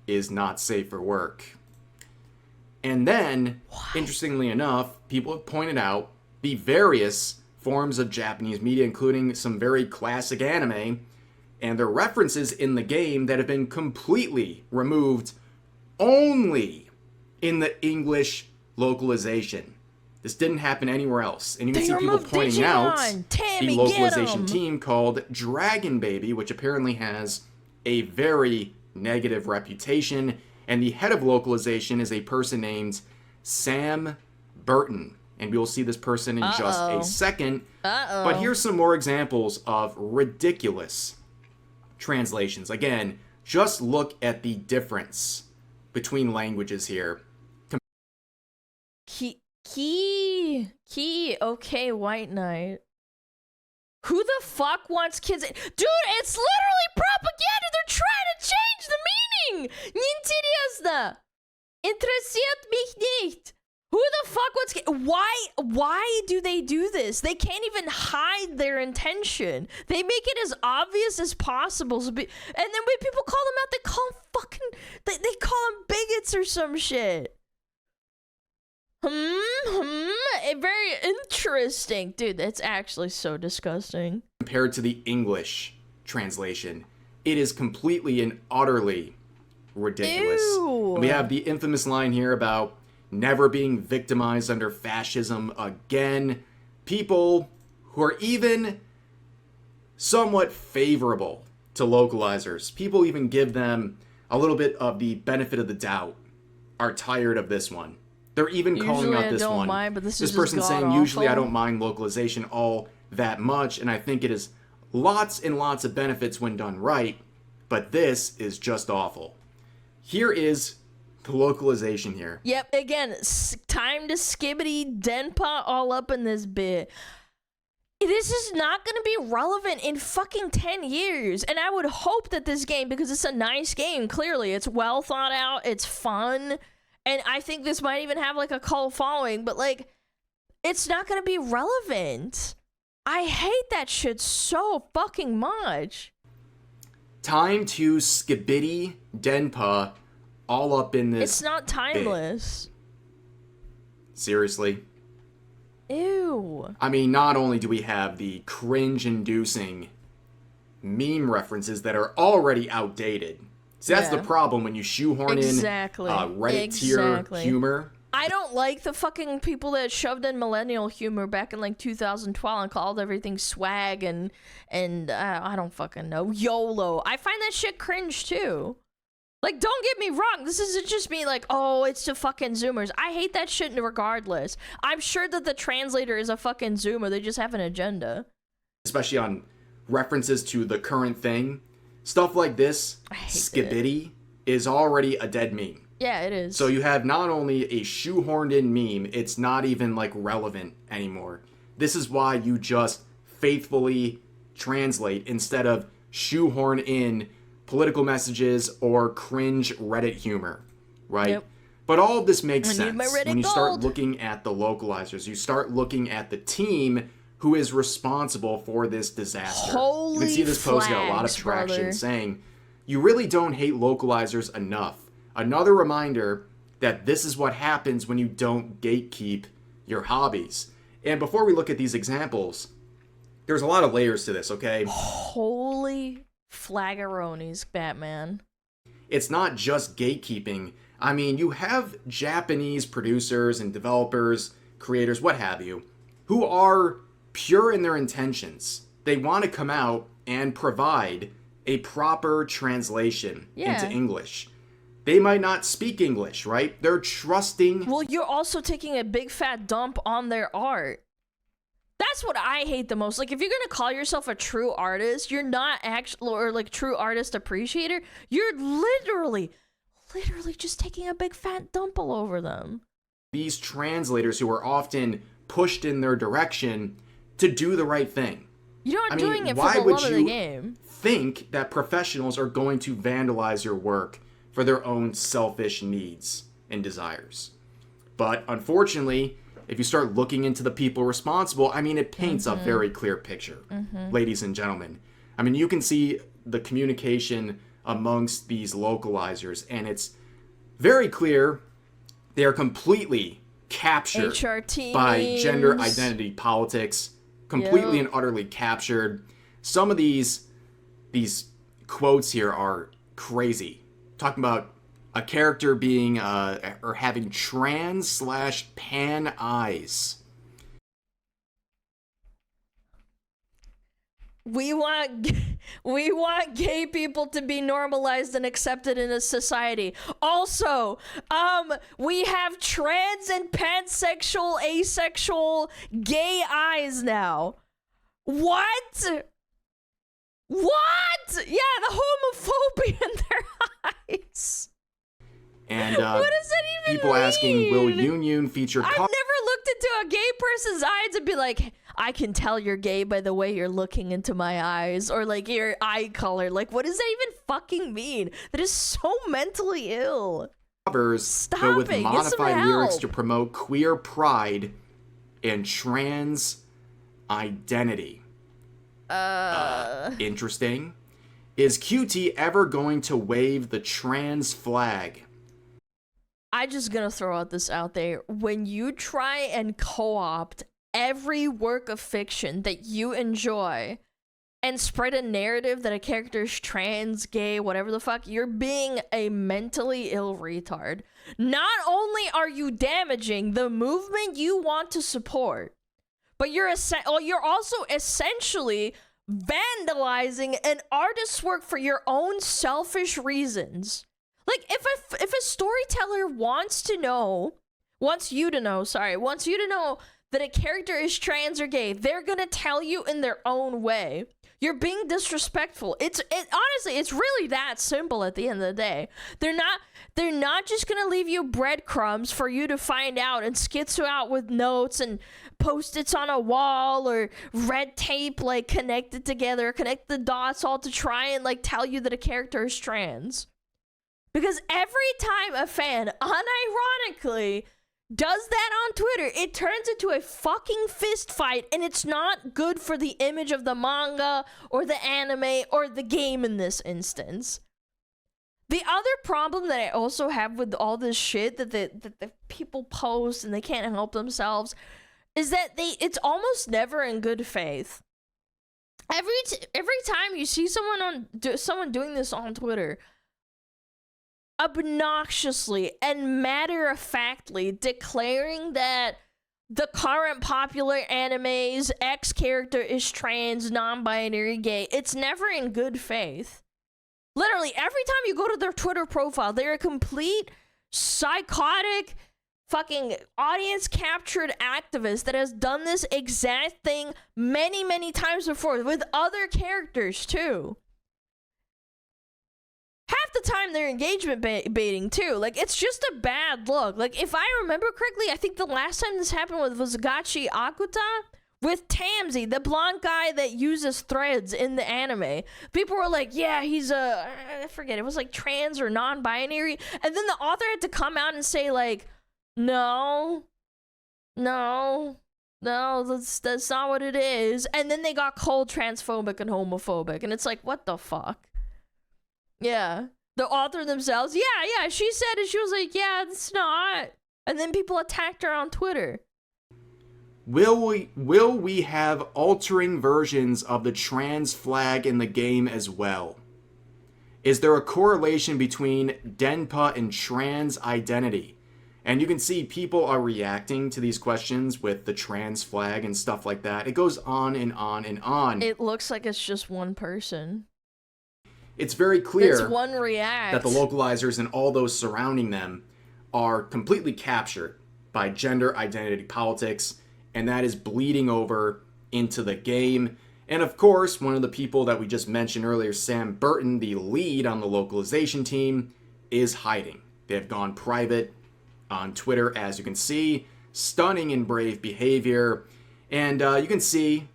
is not safe for work. And then, interestingly enough, people have pointed out the various forms of Japanese media, including some very classic anime, and the references in the game that have been completely removed only in the English localization. This didn't happen anywhere else. And you can see people pointing out the localization team called Dragon Baby, which apparently has a very negative reputation. And the head of localization is a person named Sam Burton. And we'll see this person in just a second. But here's some more examples of ridiculous translations. Again, just look at the difference between languages here. Okay, White Knight. Who the fuck wants kids? Dude, it's literally propaganda. They're trying to change the meaning. Неинтересно. Interessiert mich nicht. Who the fuck wants kids? Why do they do this? They can't even hide their intention. They make it as obvious as possible. And then when people call them out, they call them fucking... They call them bigots or some shit. Very interesting. Dude, that's actually so disgusting. Compared to the English translation, it is completely and utterly ridiculous. Ew. We have the infamous line here about never being victimized under fascism again. People who are even somewhat favorable to localizers, people even give them a little bit of the benefit of the doubt, are tired of this one. They're even calling out this one. Mind, but this person saying, awful. usually I don't mind localization all that much, and I think it is lots and lots of benefits when done right, but this is just awful. Here is the localization here. Yep, again, time to skibbity denpa all up in this bit. This is not going to be relevant in fucking 10 years. And I would hope that this game, because it's a nice game, clearly, it's well thought out, it's fun, and I think this might even have like a cult following, but like, it's not going to be relevant. I hate that shit so fucking much. Time to skibbity denpa all up in this. It's not timeless. Bit. Seriously? Ew. I mean, not only do we have the cringe-inducing meme references that are already outdated. See, that's the problem when you shoehorn in Reddit tier humor. I don't like the fucking people that shoved in millennial humor back in like 2012 and called everything swag and I don't fucking know, YOLO. I find that shit cringe too. Like, don't get me wrong, this isn't just me like, oh, it's the fucking Zoomers. I hate that shit regardless. I'm sure that the translator is a fucking Zoomer, they just have an agenda. Especially on references to the current thing. Stuff like this, skibbity, is already a dead meme. Yeah, it is. So you have not only a shoehorned in meme, it's not even like relevant anymore. This is why you just faithfully translate instead of shoehorn in political messages or cringe Reddit humor, right? Yep. But all of this makes sense when you start looking at the localizers. You start looking at the team who is responsible for this disaster. Holy you can see this post got a lot of traction, brother. saying, "You really don't hate localizers enough. Another reminder that this is what happens when you don't gatekeep your hobbies." And before we look at these examples, there's a lot of layers to this, okay? Holy flaggeronis, Batman. It's not just gatekeeping. I mean, you have Japanese producers and developers, creators, what have you, who are pure in their intentions. They want to come out and provide a proper translation into English. They might not speak English, right? They're trusting... Well, you're also taking a big fat dump on their art. That's what I hate the most. Like, if you're gonna call yourself a true artist, you're not actually, or like true artist appreciator, you're literally just taking a big fat dump all over them. These translators who are often pushed in their direction to do the right thing. You're not doing it for the love of the game. Think that professionals are going to vandalize your work for their own selfish needs and desires? But unfortunately, if you start looking into the people responsible, I mean, it paints a very clear picture, ladies and gentlemen. I mean, you can see the communication amongst these localizers, and it's very clear they are completely captured by gender identity politics, completely and utterly captured. Some of these quotes here are crazy. Talking about a character being or having trans/pan eyes. We want gay people to be normalized and accepted in a society. Also, we have trans and pansexual, asexual, gay eyes now. What? What? Yeah, the homophobia in their eyes. And what does that even people mean? asking, will Yunyun feature... I've never looked into a gay person's eyes and be like, I can tell you're gay by the way you're looking into my eyes, or like your eye color. Like, what does that even fucking mean? That is so mentally ill. Stop with it. modified lyrics to promote queer pride and trans identity. Interesting. Is QT ever going to wave the trans flag? I'm just gonna throw out this out there. When you try and co-opt every work of fiction that you enjoy and spread a narrative that a character is trans, gay, whatever the fuck, you're being a mentally ill retard. Not only are you damaging the movement you want to support, but you're also essentially vandalizing an artist's work for your own selfish reasons. Like, if a storyteller wants you to know that a character is trans or gay, they're gonna tell you in their own way. You're being disrespectful. Honestly, it's really that simple at the end of the day. They're not just gonna leave you breadcrumbs for you to find out and schizo out with notes and post-its on a wall or red tape, like, connected together, connect the dots all to try and, like, tell you that a character is trans. Because every time a fan unironically does that on Twitter, it turns into a fucking fist fight, and it's not good for the image of the manga or the anime or the game in this instance. The other problem that I also have with all this shit that the people post and they can't help themselves is that it's almost never in good faith. Every time you see someone doing this on Twitter, obnoxiously and matter-of-factly declaring that the current popular anime's X character is trans, non-binary, gay, it's never in good faith. Literally, every time you go to their Twitter profile, they're a complete psychotic fucking audience-captured activist that has done this exact thing many, many times before with other characters, too. Half the time they're engagement baiting too. Like, it's just a bad look. Like, if I remember correctly, I think the last time this happened was Gachi Akuta with Tamsi, the blonde guy that uses threads in the anime. People were like, yeah, he's I forget, it was like trans or non-binary. And then the author had to come out and say, like, no, No, that's not what it is. And then they got called transphobic and homophobic. And it's like, what the fuck? Yeah. The author themselves, yeah, she said it. She was like, yeah, it's not. And then people attacked her on Twitter. Will we have altering versions of the trans flag in the game as well? Is there a correlation between Denpa and trans identity? And you can see people are reacting to these questions with the trans flag and stuff like that. It goes on and on and on. It looks like it's just one person. It's very clear it's one react. that the localizers and all those surrounding them are completely captured by gender identity politics, and that is bleeding over into the game. And of course, one of the people that we just mentioned earlier, Sam Burton, the lead on the localization team, is hiding. They have gone private on Twitter, as you can see. Stunning and brave behavior. And you can see,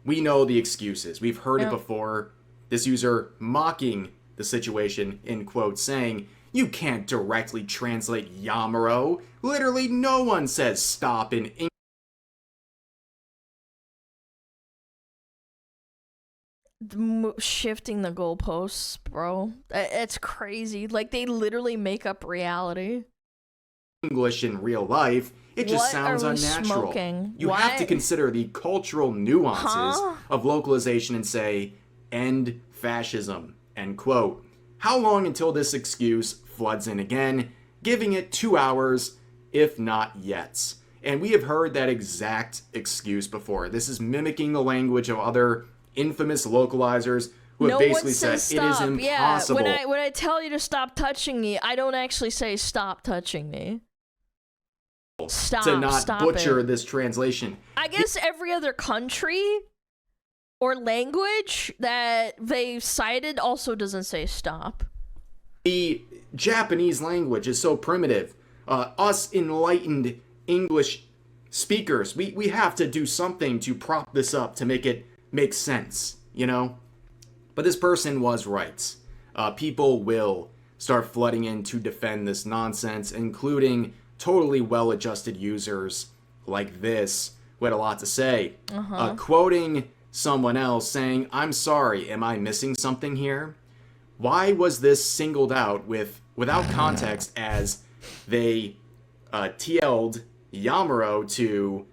we know the excuses. We've heard it before. This user mocking the situation, in quotes, saying, "You can't directly translate Yamaro. Literally no one says stop in English." Shifting the goalposts, bro. It's crazy. Like, they literally make up reality. English in real life, it just sounds unnatural. Smoking? You have to consider the cultural nuances of localization and say, end fascism, end quote. How long until this excuse floods in again? Giving it 2 hours, if not yet. And we have heard that exact excuse before. This is mimicking the language of other infamous localizers who have basically said it is impossible. Yeah, when I tell you to stop touching me, I don't actually say stop touching me. Stop, to not stop butcher it. This translation. I guess every other country or language that they cited also doesn't say stop. The Japanese language is so primitive. Us enlightened English speakers, we have to do something to prop this up to make it make sense, you know? But this person was right. People will start flooding in to defend this nonsense, including totally well-adjusted users like this who had a lot to say. Quoting someone else saying, "I'm sorry, am I missing something here? Why was this singled out without context as they TL'd Yamaro to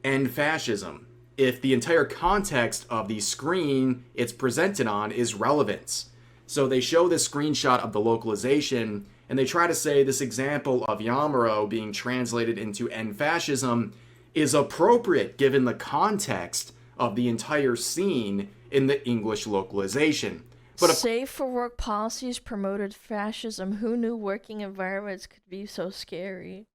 end fascism, if the entire context of the screen it's presented on is relevant?" So they show this screenshot of the localization, and they try to say this example of Yamaro being translated into end fascism is appropriate given the context of the entire scene in the English localization. But safe for work policies promoted fascism. Who knew working environments could be so scary?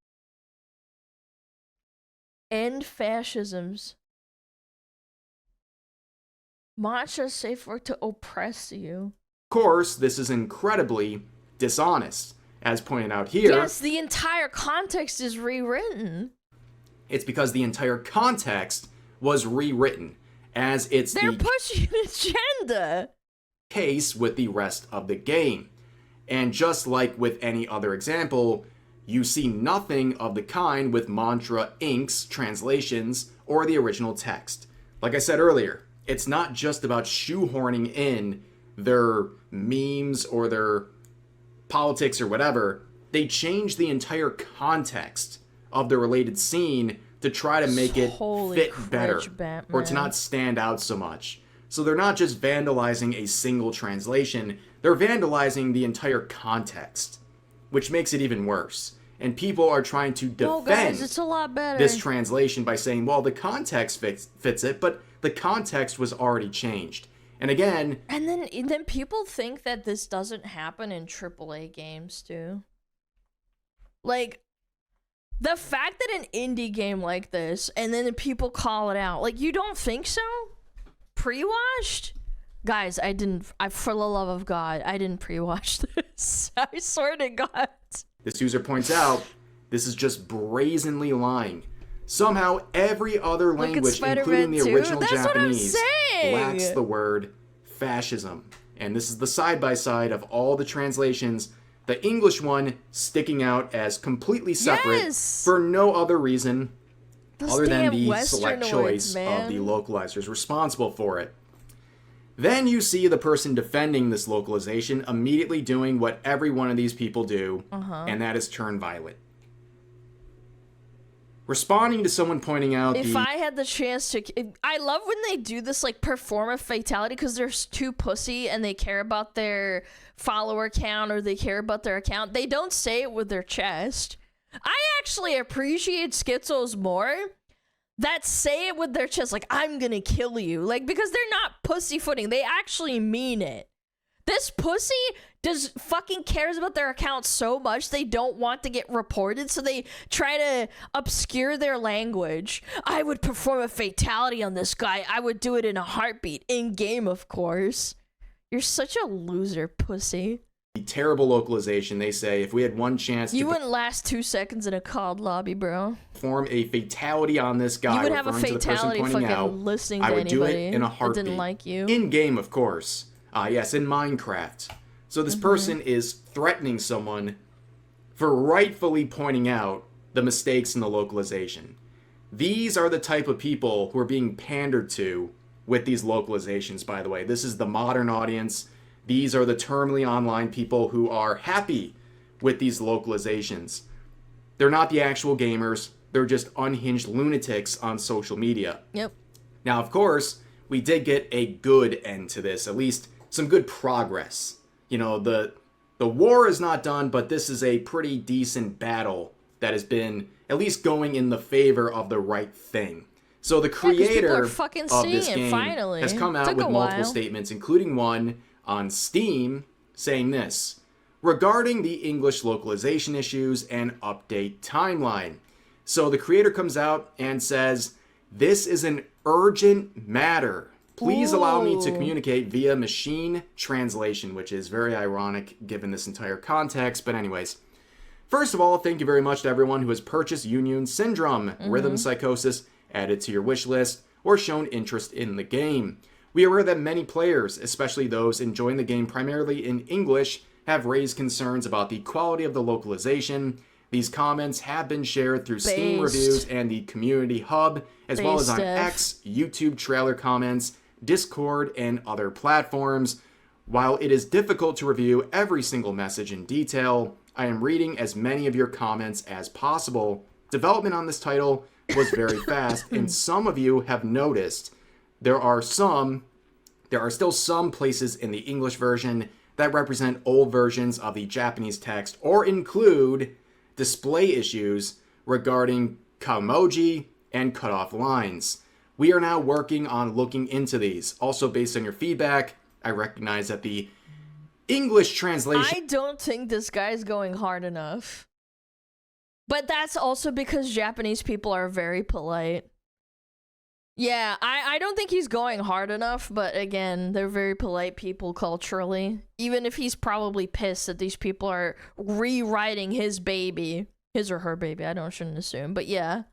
End fascisms. Matcha safe work to oppress you. Of course, this is incredibly dishonest. As pointed out here... Yes, the entire context is rewritten. It's because the entire context was rewritten, as it's They're pushing an agenda. Case with the rest of the game. And just like with any other example, you see nothing of the kind with Mantra Inc.'s translations or the original text. Like I said earlier, it's not just about shoehorning in their memes or their politics or whatever. They change the entire context of the related scene to try to make it fit better or to not stand out so much. So they're not just vandalizing a single translation, they're vandalizing the entire context, which makes it even worse. And people are trying to defend it's a lot better. This translation by saying, well, the context fits it, but the context was already changed. And again... And then people think that this doesn't happen in AAA games, too. Like, the fact that an indie game like this, and then people call it out, like, you don't think so? Pre-watched? Guys, for the love of God, I didn't pre-watch this. I swear to God. This user points out, this is just brazenly lying. Somehow, every other language, including the original Japanese, lacks the word fascism. And this is the side-by-side of all the translations, the English one sticking out as completely separate for no other reason other than the select choice of the localizers responsible for it. Then you see the person defending this localization immediately doing what every one of these people do, and that is turn violent. Responding to someone pointing out if I had the chance to... I love when they do this, like, perform a fatality, because they're too pussy and they care about their follower count or they care about their account. They don't say it with their chest. I actually appreciate schizos more that say it with their chest, like, I'm gonna kill you. Like, because they're not pussyfooting. They actually mean it. This pussy fucking cares about their account so much they don't want to get reported, so they try to obscure their language. I would perform a fatality on this guy. I would do it in a heartbeat. In game, of course. You're such a loser, pussy. The terrible localization, they say, if we had one chance you wouldn't last 2 seconds in a COD lobby, bro. Perform a fatality on this guy, you would have a fatality fucking listening to anybody. I would do it in a heartbeat. That didn't like you. In game, of course. Yes, in Minecraft. So this person is threatening someone for rightfully pointing out the mistakes in the localization. These are the type of people who are being pandered to with these localizations, by the way. This is the modern audience. These are the terminally online people who are happy with these localizations. They're not the actual gamers. They're just unhinged lunatics on social media. Yep. Now, of course, we did get a good end to this, at least some good progress. You know, the war is not done, but this is a pretty decent battle that has been at least going in the favor of the right thing. So the creator of this game has come out with multiple statements, including one on Steam saying this: regarding the English localization issues and update timeline. So the creator comes out and says, this is an urgent matter. Please allow me to communicate via machine translation, which is very ironic given this entire context. But anyways, first of all, thank you very much to everyone who has purchased Union Syndrome, Rhythm Psychosis, added to your wish list, or shown interest in the game. We are aware that many players, especially those enjoying the game primarily in English, have raised concerns about the quality of the localization. These comments have been shared through Steam reviews and the community hub, as well as on X, YouTube trailer comments, Discord, and other platforms. While it is difficult to review every single message in detail, I am reading as many of your comments as possible. Development on this title was very fast, and some of you have noticed there are still some places in the English version that represent old versions of the Japanese text or include display issues regarding kamoji and cutoff lines. We are now working on looking into these. Also, based on your feedback, I recognize that the English translation... I don't think this guy's going hard enough. But that's also because Japanese people are very polite. Yeah, I don't think he's going hard enough, but again, they're very polite people culturally. Even if he's probably pissed that these people are rewriting his baby. His or her baby, shouldn't assume, but yeah.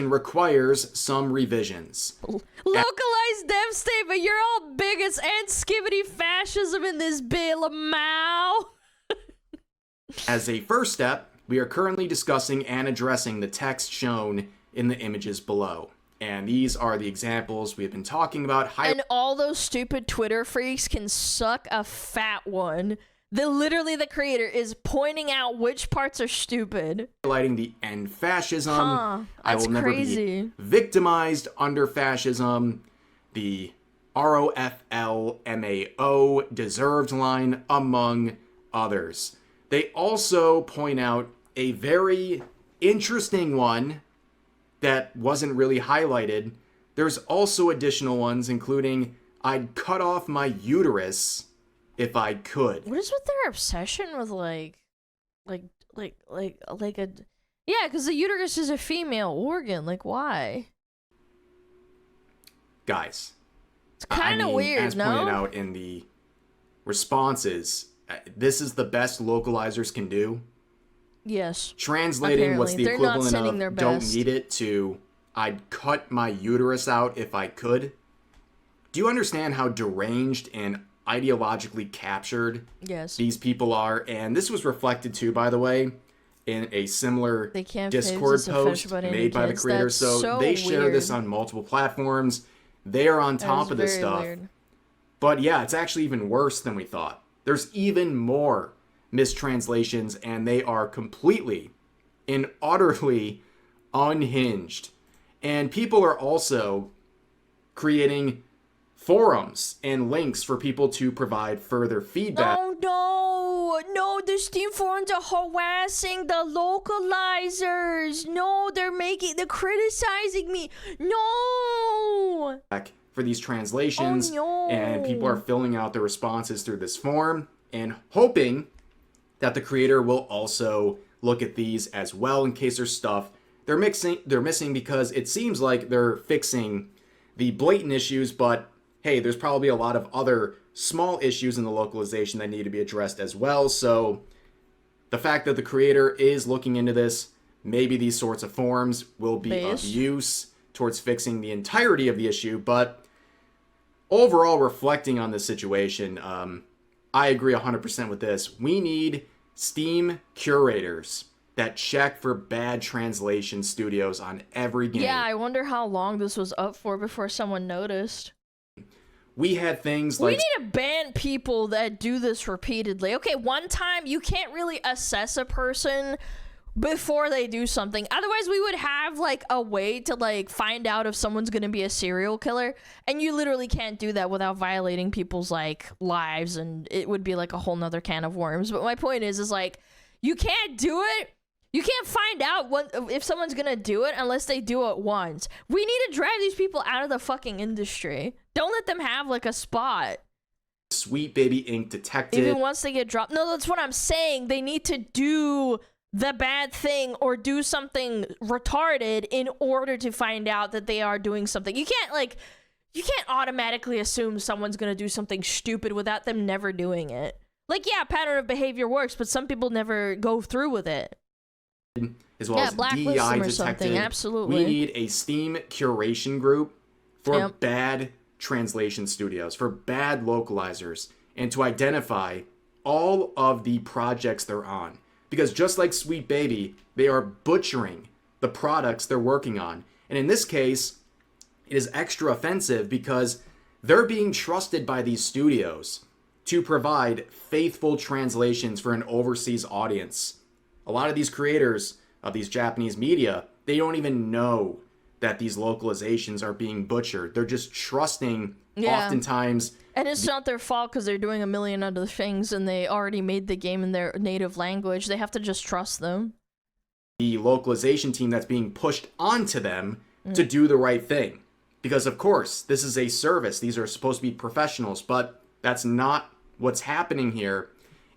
Requires some revisions. Localized dev statement, you're all bigots and skibbity fascism in this bill of Mao. As a first step, we are currently discussing and addressing the text shown in the images below. And these are the examples we have been talking about. And all those stupid Twitter freaks can suck a fat one. Literally the creator is pointing out which parts are stupid. Highlighting the end fascism. I will never be victimized under fascism. The ROFLMAO deserved line, among others. They also point out a very interesting one that wasn't really highlighted. There's also additional ones, including, I'd cut off my uterus if I could. What is with their obsession with like a... Yeah, because the uterus is a female organ. Like, why? Guys. It's kind of weird, as pointed out in the responses, this is the best localizers can do. Yes. Translating what's the equivalent of don't need it to I'd cut my uterus out if I could. Do you understand how deranged and ideologically captured these people are? And this was reflected too, by the way, in a similar Discord post made by the creator. So they share this on multiple platforms. They are on top of this stuff. Weird. But yeah, it's actually even worse than we thought. There's even more mistranslations, and they are completely and utterly unhinged. And people are also creating forums and links for people to provide further feedback. No, the Steam forums are harassing the localizers. No, they're criticizing me. No! For these translations, no. And people are filling out their responses through this form and hoping that the creator will also look at these as well in case there's stuff they're missing, because it seems like they're fixing the blatant issues, but hey, there's probably a lot of other small issues in the localization that need to be addressed as well. So the fact that the creator is looking into this, maybe these sorts of forms will be of use towards fixing the entirety of the issue. But overall, reflecting on this situation, I agree 100% with this. We need Steam curators that check for bad translation studios on every game. Yeah, I wonder how long this was up for before someone noticed. We had things like... We need to ban people that do this repeatedly. Okay, one time, you can't really assess a person before they do something. Otherwise, we would have, like, a way to, like, find out if someone's gonna be a serial killer. And you literally can't do that without violating people's, like, lives. And it would be, like, a whole nother can of worms. But my point is, like, you can't do it. You can't find out if someone's gonna do it unless they do it once. We need to drive these people out of the fucking industry. Don't let them have, like, a spot. Sweet Baby Ink Detective. Even once they get dropped. No, that's what I'm saying. They need to do the bad thing or do something retarded in order to find out that they are doing something. You can't automatically assume someone's gonna do something stupid without them never doing it. Like, yeah, pattern of behavior works, but some people never go through with it. As well as DEI detected. Absolutely. We need a Steam curation group for bad translation studios, for bad localizers, and to identify all of the projects they're on. Because just like Sweet Baby, they are butchering the products they're working on. And in this case, it is extra offensive because they're being trusted by these studios to provide faithful translations for an overseas audience. A lot of these creators of these Japanese media, they don't even know that these localizations are being butchered. They're just trusting, oftentimes. And it's not their fault because they're doing a million other things and they already made the game in their native language. They have to just trust them. The localization team that's being pushed onto them to do the right thing. Because, of course, this is a service. These are supposed to be professionals, but that's not what's happening here.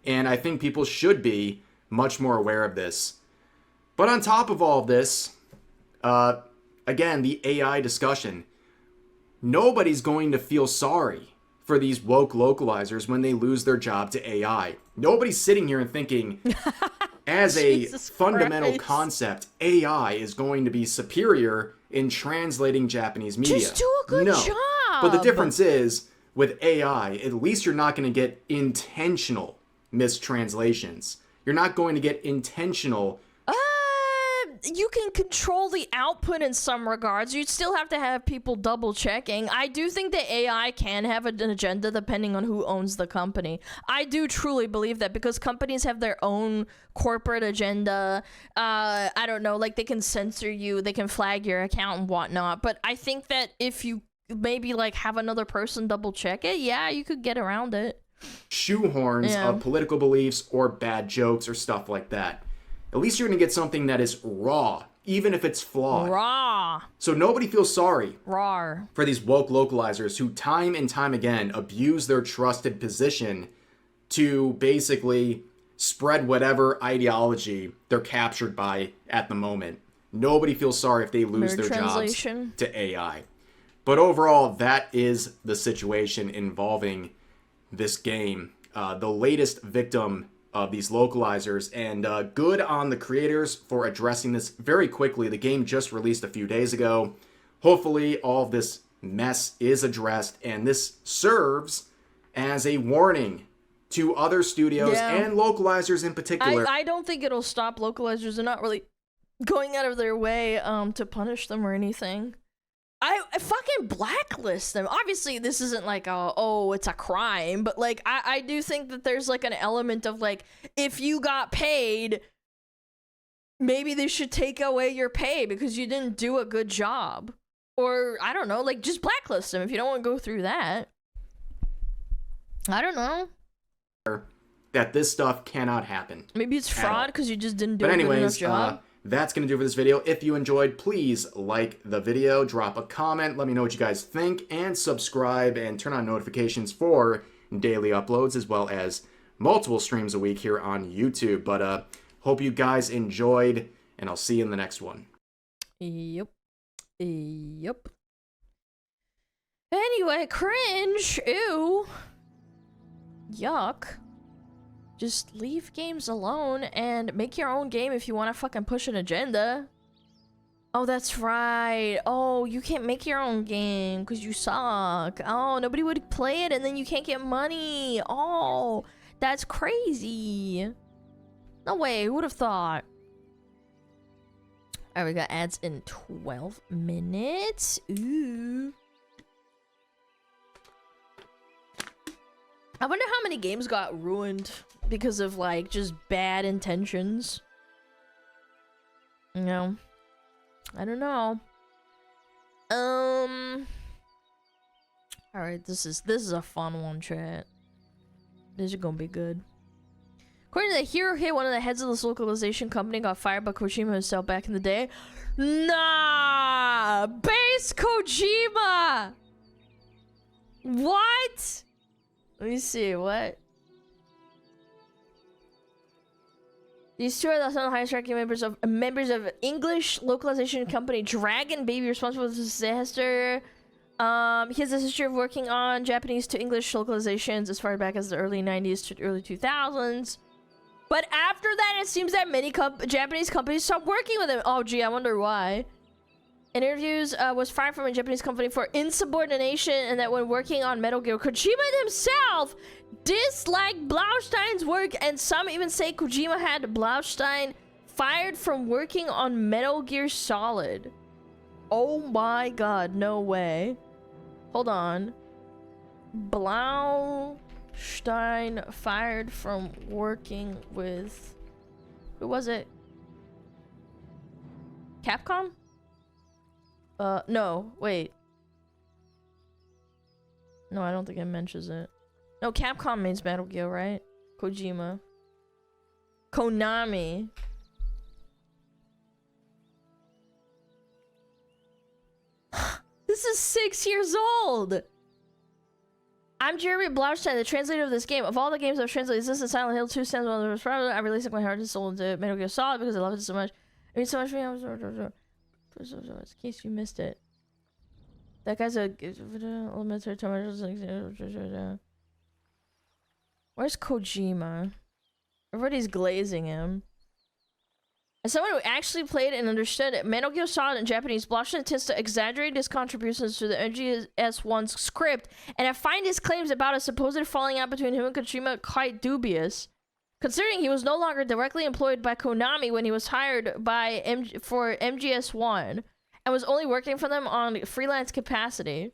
And I think people should be much more aware of this. But on top of all of this, again, the AI discussion. Nobody's going to feel sorry for these woke localizers when they lose their job to AI. Nobody's sitting here and thinking, as a fundamental concept, AI is going to be superior in translating Japanese media. Just do a good job. But the difference is, with AI, at least you're not going to get intentional mistranslations. You're not going to get intentional... You can control the output in some regards. You'd still have to have people double checking. I do think that AI can have an agenda depending on who owns the company. I do truly believe that because companies have their own corporate agenda. I don't know, like they can censor you, they can flag your account and whatnot. But I think that if you maybe like have another person double check it, yeah, you could get around it. Shoehorns of political beliefs or bad jokes or stuff like that. At least you're going to get something that is raw, even if it's flawed. Raw. So nobody feels sorry Rawr. for these woke localizers who time and time again abuse their trusted position to basically spread whatever ideology they're captured by at the moment. Nobody feels sorry if they lose their jobs to AI. But overall, that is the situation involving this game. The latest victim of these localizers, and good on the creators for addressing this very quickly. The game just released a few days ago. Hopefully all of this mess is addressed, and this serves as a warning to other studios and localizers in particular. I don't think it'll stop localizers. They're not really going out of their way to punish them or anything. I fucking blacklist them. Obviously, this isn't like it's a crime, but like I do think that there's like an element of like, if you got paid, maybe they should take away your pay because you didn't do a good job. Or I don't know, like just blacklist them if you don't want to go through that. I don't know. That this stuff cannot happen. Maybe it's fraud because you just didn't do a good enough job. That's going to do it for this video. If you enjoyed, please like the video, drop a comment, let me know what you guys think, and subscribe and turn on notifications for daily uploads as well as multiple streams a week here on YouTube. But hope you guys enjoyed, and I'll see you in the next one. Yep. Anyway, cringe. Ew. Yuck. Just leave games alone and make your own game if you want to fucking push an agenda. Oh, that's right. Oh, you can't make your own game because you suck. Oh, nobody would play it and then you can't get money. Oh, that's crazy. No way, who would have thought? Alright, we got ads in 12 minutes. Ooh. I wonder how many games got ruined because of like just bad intentions. You know, I don't know. All right, this is a fun one, chat. This is gonna be good. According to the Hero Hit, one of the heads of this localization company got fired by Kojima himself back in the day. Nah, base Kojima. What? Let me see, what? These two are the highest ranking members of English localization company Dragon Baby, responsible for the disaster. He has a history of working on Japanese to English localizations as far back as the early 90s to early 2000s. But after that, it seems that many Japanese companies stopped working with him. Oh, gee, I wonder why. In interviews, was fired from a Japanese company for insubordination, and that when working on Metal Gear, Kojima himself disliked Blaustein's work, and some even say Kojima had Blaustein fired from working on Metal Gear Solid. Oh my god, no way. Hold on. Blaustein fired from working with... Who was it? Capcom? No, wait. No, I don't think it mentions it. No, Capcom makes Metal Gear, right? Kojima. Konami. This is 6 years old! I'm Jeremy Blaustein, the translator of this game. Of all the games I've translated, this is Silent Hill 2 stands one of the most proud. I released my heart and soul into Metal Gear Solid because I love it so much. I mean, so much for me. In case you missed it, that guy's a where's Kojima? Everybody's glazing him. As someone who actually played and understood it, Metal Gear Solid in Japanese, Blaustein tends to exaggerate his contributions to the MGS1's script, and I find his claims about a supposed falling out between him and Kojima quite dubious. Considering he was no longer directly employed by Konami when he was hired by for MGS1 and was only working for them on freelance capacity.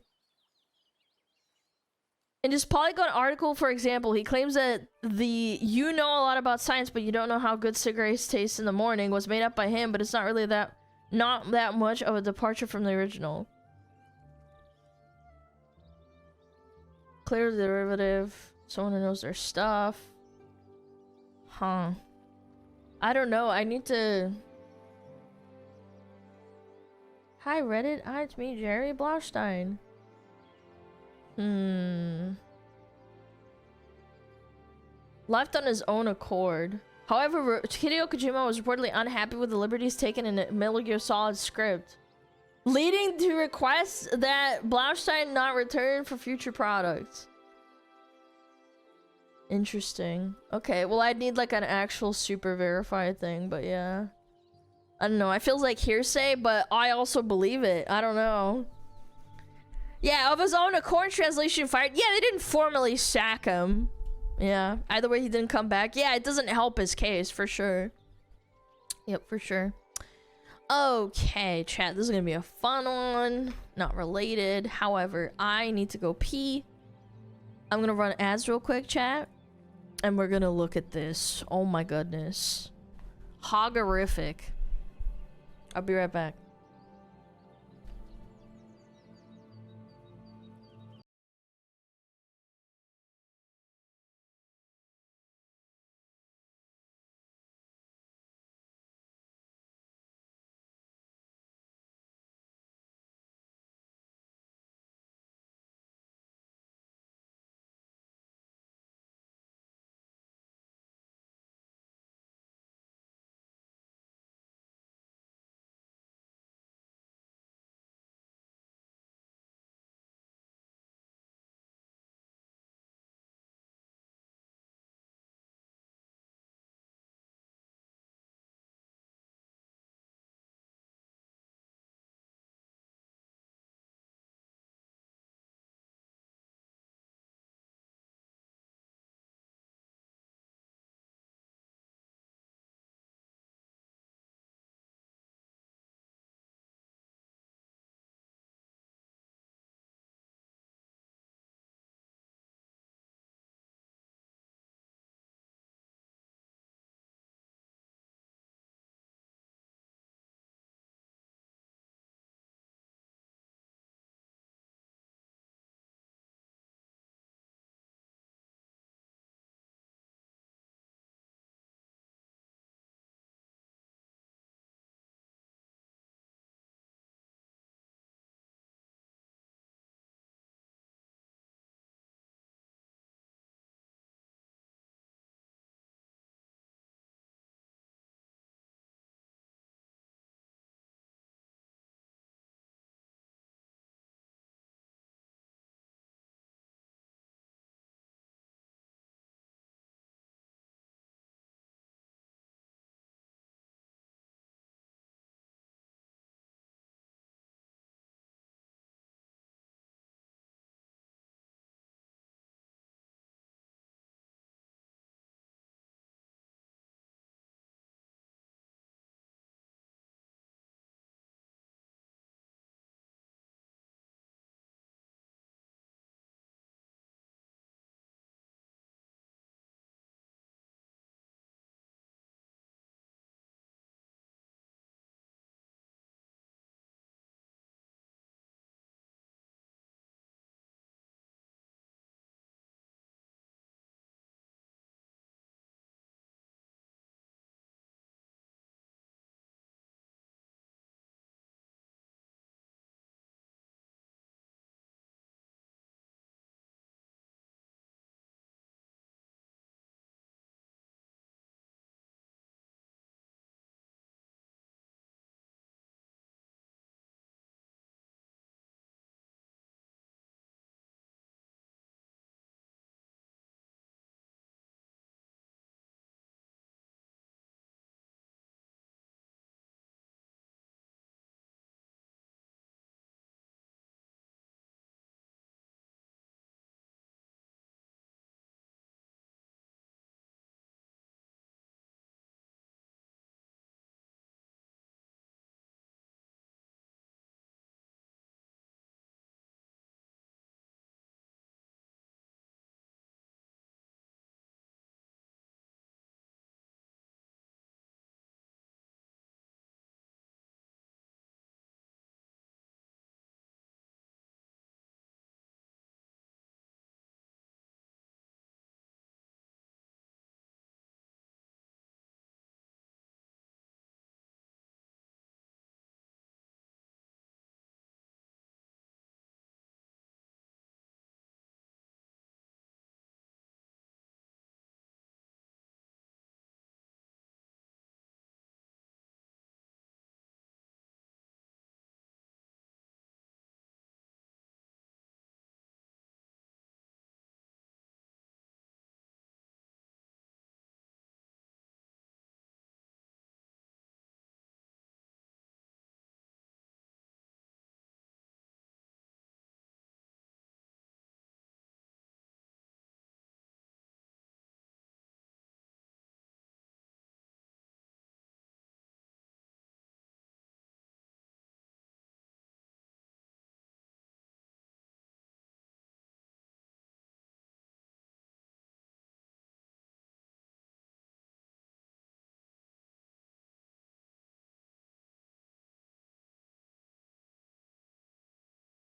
In his Polygon article, for example, he claims that the "you know a lot about science but you don't know how good cigarettes taste in the morning" was made up by him, but it's not really not that much of a departure from the original. Clear derivative, someone who knows their stuff. Huh. I don't know. I need to... Hi, Reddit. Hi, it's me, Jerry Blaustein. Left on his own accord. However, Hideo Kojima was reportedly unhappy with the liberties taken in Metal Gear Solid script, leading to requests that Blaustein not return for future products. Interesting. Okay, well, I'd need like an actual super verified thing, but yeah. I don't know, I feels like hearsay, but I also believe it. I don't know. Yeah, of his own accord, translation fired. Yeah, they didn't formally sack him. Yeah, either way he didn't come back. Yeah, it doesn't help his case, for sure. Yep, for sure. Okay, chat, this is gonna be a fun one. Not related. However, I need to go pee. I'm gonna run ads real quick, chat. And we're gonna look at this. Oh my goodness. Hoggerific. I'll be right back.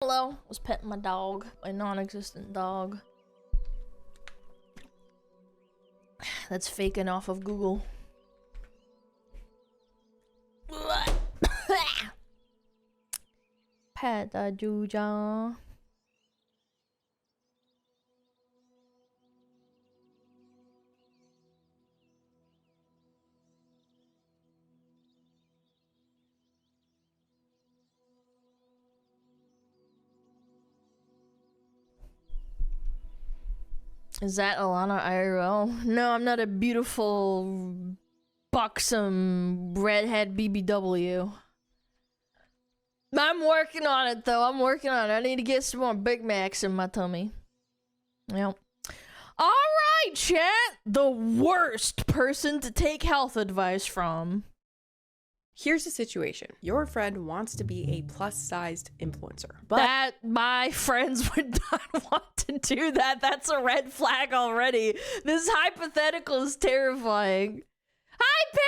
Hello, I was petting my dog, my non-existent dog. That's faking off of Google. Pet the Juja. Is that Alana IRL? No, I'm not a beautiful, buxom, redhead BBW. I'm working on it, though. I'm working on it. I need to get some more Big Macs in my tummy. Yep. Alright, chat! The worst person to take health advice from. Here's the situation. Your friend wants to be a plus-sized influencer, but that my friends would not want to do that. That's a red flag already. This hypothetical is terrifying. Hi,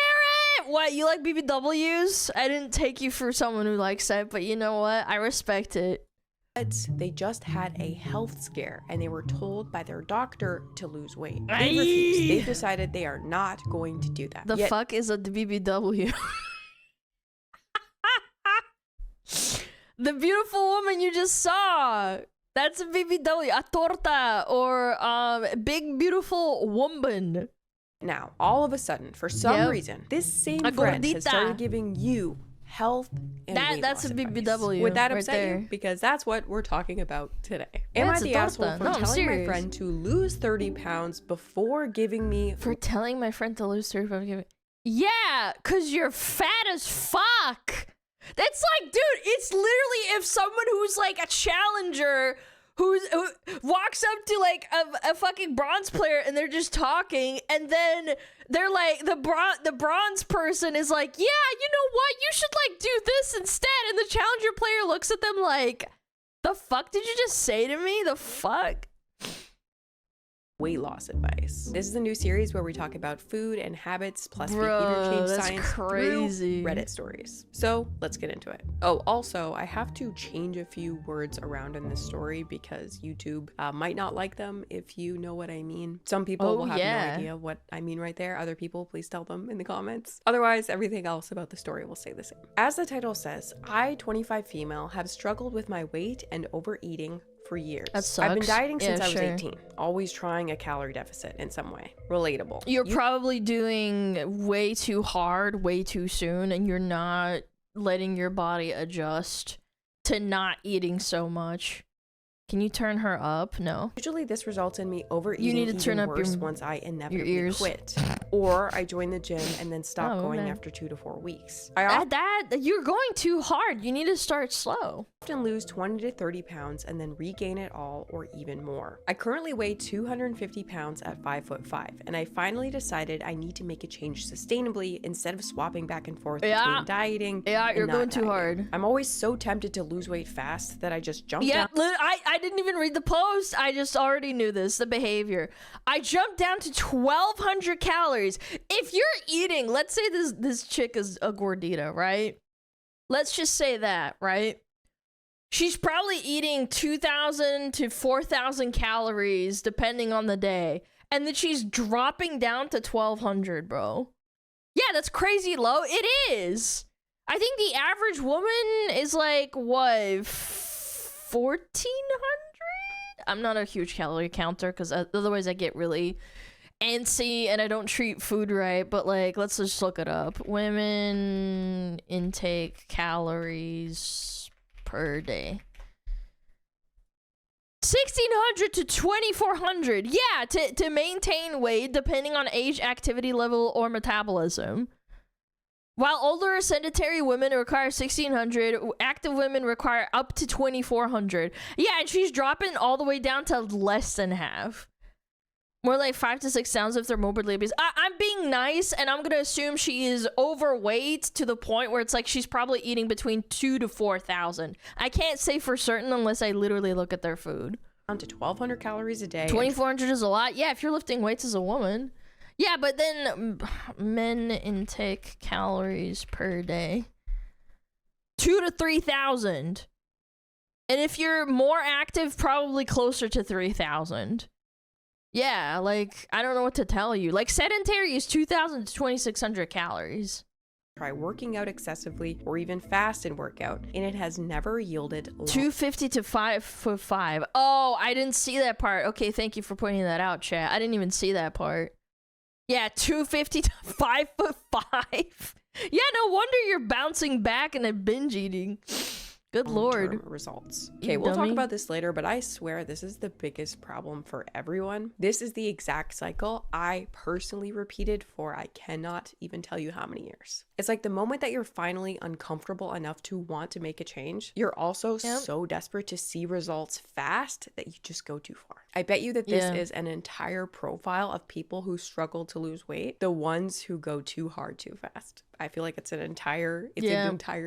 parent! What, you like BBWs? I didn't take you for someone who likes that, but you know what? I respect it. They just had a health scare and they were told by their doctor to lose weight. They refused. They've decided they are not going to do that. The fuck is a BBW? The beautiful woman you just saw. That's a BBW, a torta, or big beautiful woman. Now, all of a sudden, for some reason, this same friend has started giving you health and weight that's loss a BBW. Advice. Would that upset there. you? Because that's what we're talking about today. Am I the asshole for telling my friend to lose 30 pounds before giving me... For telling my friend to lose 30 pounds? Yeah, because you're fat as fuck. That's like, dude, it's literally if someone who's like a challenger who walks up to like a fucking bronze player and they're just talking, and then they're like, the bronze person is like, yeah, you know what, you should like do this instead, and the challenger player looks at them like, the fuck did you just say to me? The fuck? Weight loss advice. This is a new series where we talk about food and habits plus behavior change science through Reddit stories. So let's get into it. Oh, also, I have to change a few words around in this story because YouTube might not like them, if you know what I mean. Some people will have no idea what I mean right there. Other people, please tell them in the comments. Otherwise, everything else about the story will stay the same. As the title says, I, 25 female, have struggled with my weight and overeating for years. That sucks. I've been dieting since I was 18, always trying a calorie deficit in some way. Relatable. You're probably doing way too hard, way too soon, and you're not letting your body adjust to not eating so much. Can you turn her up? No. Usually this results in me overeating. You need to turn up worse once I inevitably quit. Or I join the gym and then stop going after 2 to 4 weeks. You're going too hard. You need to start slow. I often lose 20 to 30 pounds and then regain it all or even more. I currently weigh 250 pounds at 5'5", and I finally decided I need to make a change sustainably instead of swapping back and forth between dieting and you're going not too hard. I'm always so tempted to lose weight fast that I just jump down. I didn't even read the post. I just already knew this, the behavior. I jumped down to 1,200 calories. If you're eating, let's say this chick is a gordita, right? Let's just say that, right? She's probably eating 2,000 to 4,000 calories depending on the day. And then she's dropping down to 1,200, bro. Yeah, that's crazy low. It is. I think the average woman is like, what, 1,400? I'm not a huge calorie counter because otherwise I get really antsy and I don't treat food right, but like, let's just look it up. Women intake calories per day. 1,600 to 2,400. Yeah, to maintain weight depending on age, activity level, or metabolism. While older sedentary women require 1,600, active women require up to 2,400. Yeah, and she's dropping all the way down to less than half. More like 5 to 6 pounds if they're morbidly obese. I'm being nice, and I'm gonna assume she is overweight to the point where it's like she's probably eating between 2,000 to 4,000. I can't say for certain unless I literally look at their food. Down to 1,200 calories a day. 2,400 is a lot. Yeah, if you're lifting weights as a woman. Yeah, but then men intake calories per day. 2,000 to 3,000. And if you're more active, probably closer to 3,000. Yeah, like, I don't know what to tell you. Like, sedentary is 2,000 to 2,600 calories. Try working out excessively or even fast and workout, and it has never yielded 250 to 5'5". Oh, I didn't see that part. Okay, thank you for pointing that out, chat. I didn't even see that part. Yeah, 250 to 5'5". Yeah, no wonder you're bouncing back and then binge eating. Good lord. Results. Okay, we'll talk about this later, but I swear this is the biggest problem for everyone. This is the exact cycle I personally repeated for I cannot even tell you how many years. It's like the moment that you're finally uncomfortable enough to want to make a change, you're also so desperate to see results fast that you just go too far. I bet you that this is an entire profile of people who struggle to lose weight, the ones who go too hard too fast. I feel like it's an entire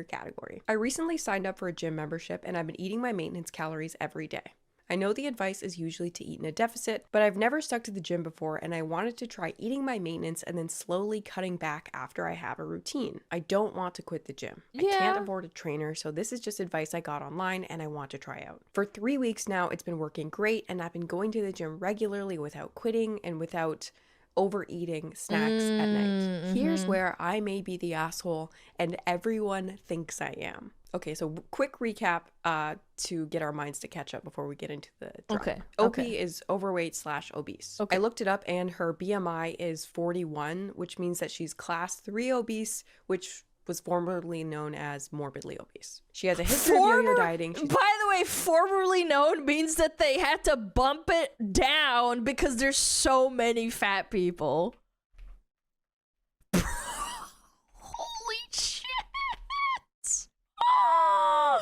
category. I recently signed up for a gym membership and I've been eating my maintenance calories every day. I know the advice is usually to eat in a deficit, but I've never stuck to the gym before and I wanted to try eating my maintenance and then slowly cutting back after I have a routine. I don't want to quit the gym. I can't afford a trainer, so this is just advice I got online and I want to try out. For 3 weeks now, it's been working great and I've been going to the gym regularly without quitting and without overeating snacks at night. Here's where I may be the asshole and everyone thinks I am. Okay, so quick recap to get our minds to catch up before we get into the drama. OP is overweight / obese. I looked it up and her BMI is 41, which means that she's class 3 obese, which was formerly known as morbidly obese. She has a history of yo-yo dieting. By the way, formerly known means that they had to bump it down because there's so many fat people. Holy shit! Oh,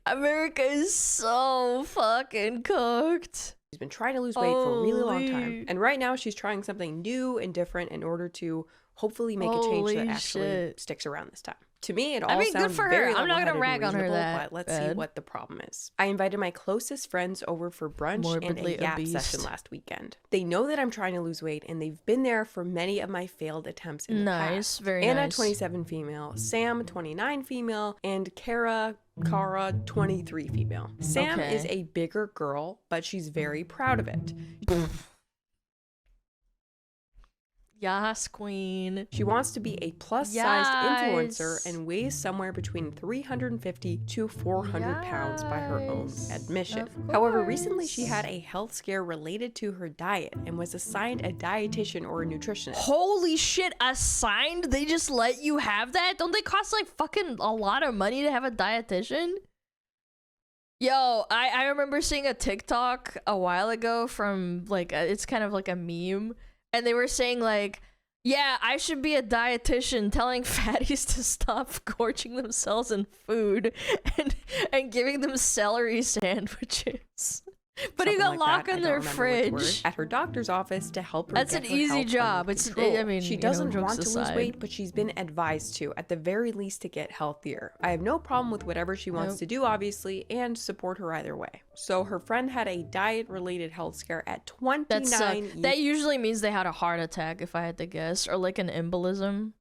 America is so fucking cooked. She's been trying to lose weight for a really long time. And right now she's trying something new and different in order to hopefully make a change that actually sticks around this time. To me, it all sounds good for very her. I'm not gonna rag on her but let's see what the problem is. I invited my closest friends over for brunch and a yap session last weekend. They know that I'm trying to lose weight and they've been there for many of my failed attempts in the past. Very Anna, nice. 27 female, Sam, 29 female, and Kara, 23 female. Sam is a bigger girl, but she's very proud of it. Yas, queen. She wants to be a plus-sized influencer and weighs somewhere between 350 to 400 pounds by her own admission. However, recently she had a health scare related to her diet and was assigned a dietitian or a nutritionist. Holy shit, assigned? They just let you have that? Don't they cost like fucking a lot of money to have a dietitian? Yo, I remember seeing a TikTok a while ago from like, it's kind of like a meme. And they were saying like, yeah, I should be a dietitian telling fatties to stop gorging themselves in food and giving them celery sandwiches. Putting a lock on their fridge. At her doctor's office to help her That's an easy job. I mean, she doesn't want to lose weight, but she's been advised to, at the very least, to get healthier. I have no problem with whatever she wants to do, obviously, and support her either way. So her friend had a diet-related health scare at 29 years. That usually means they had a heart attack, if I had to guess, or like an embolism.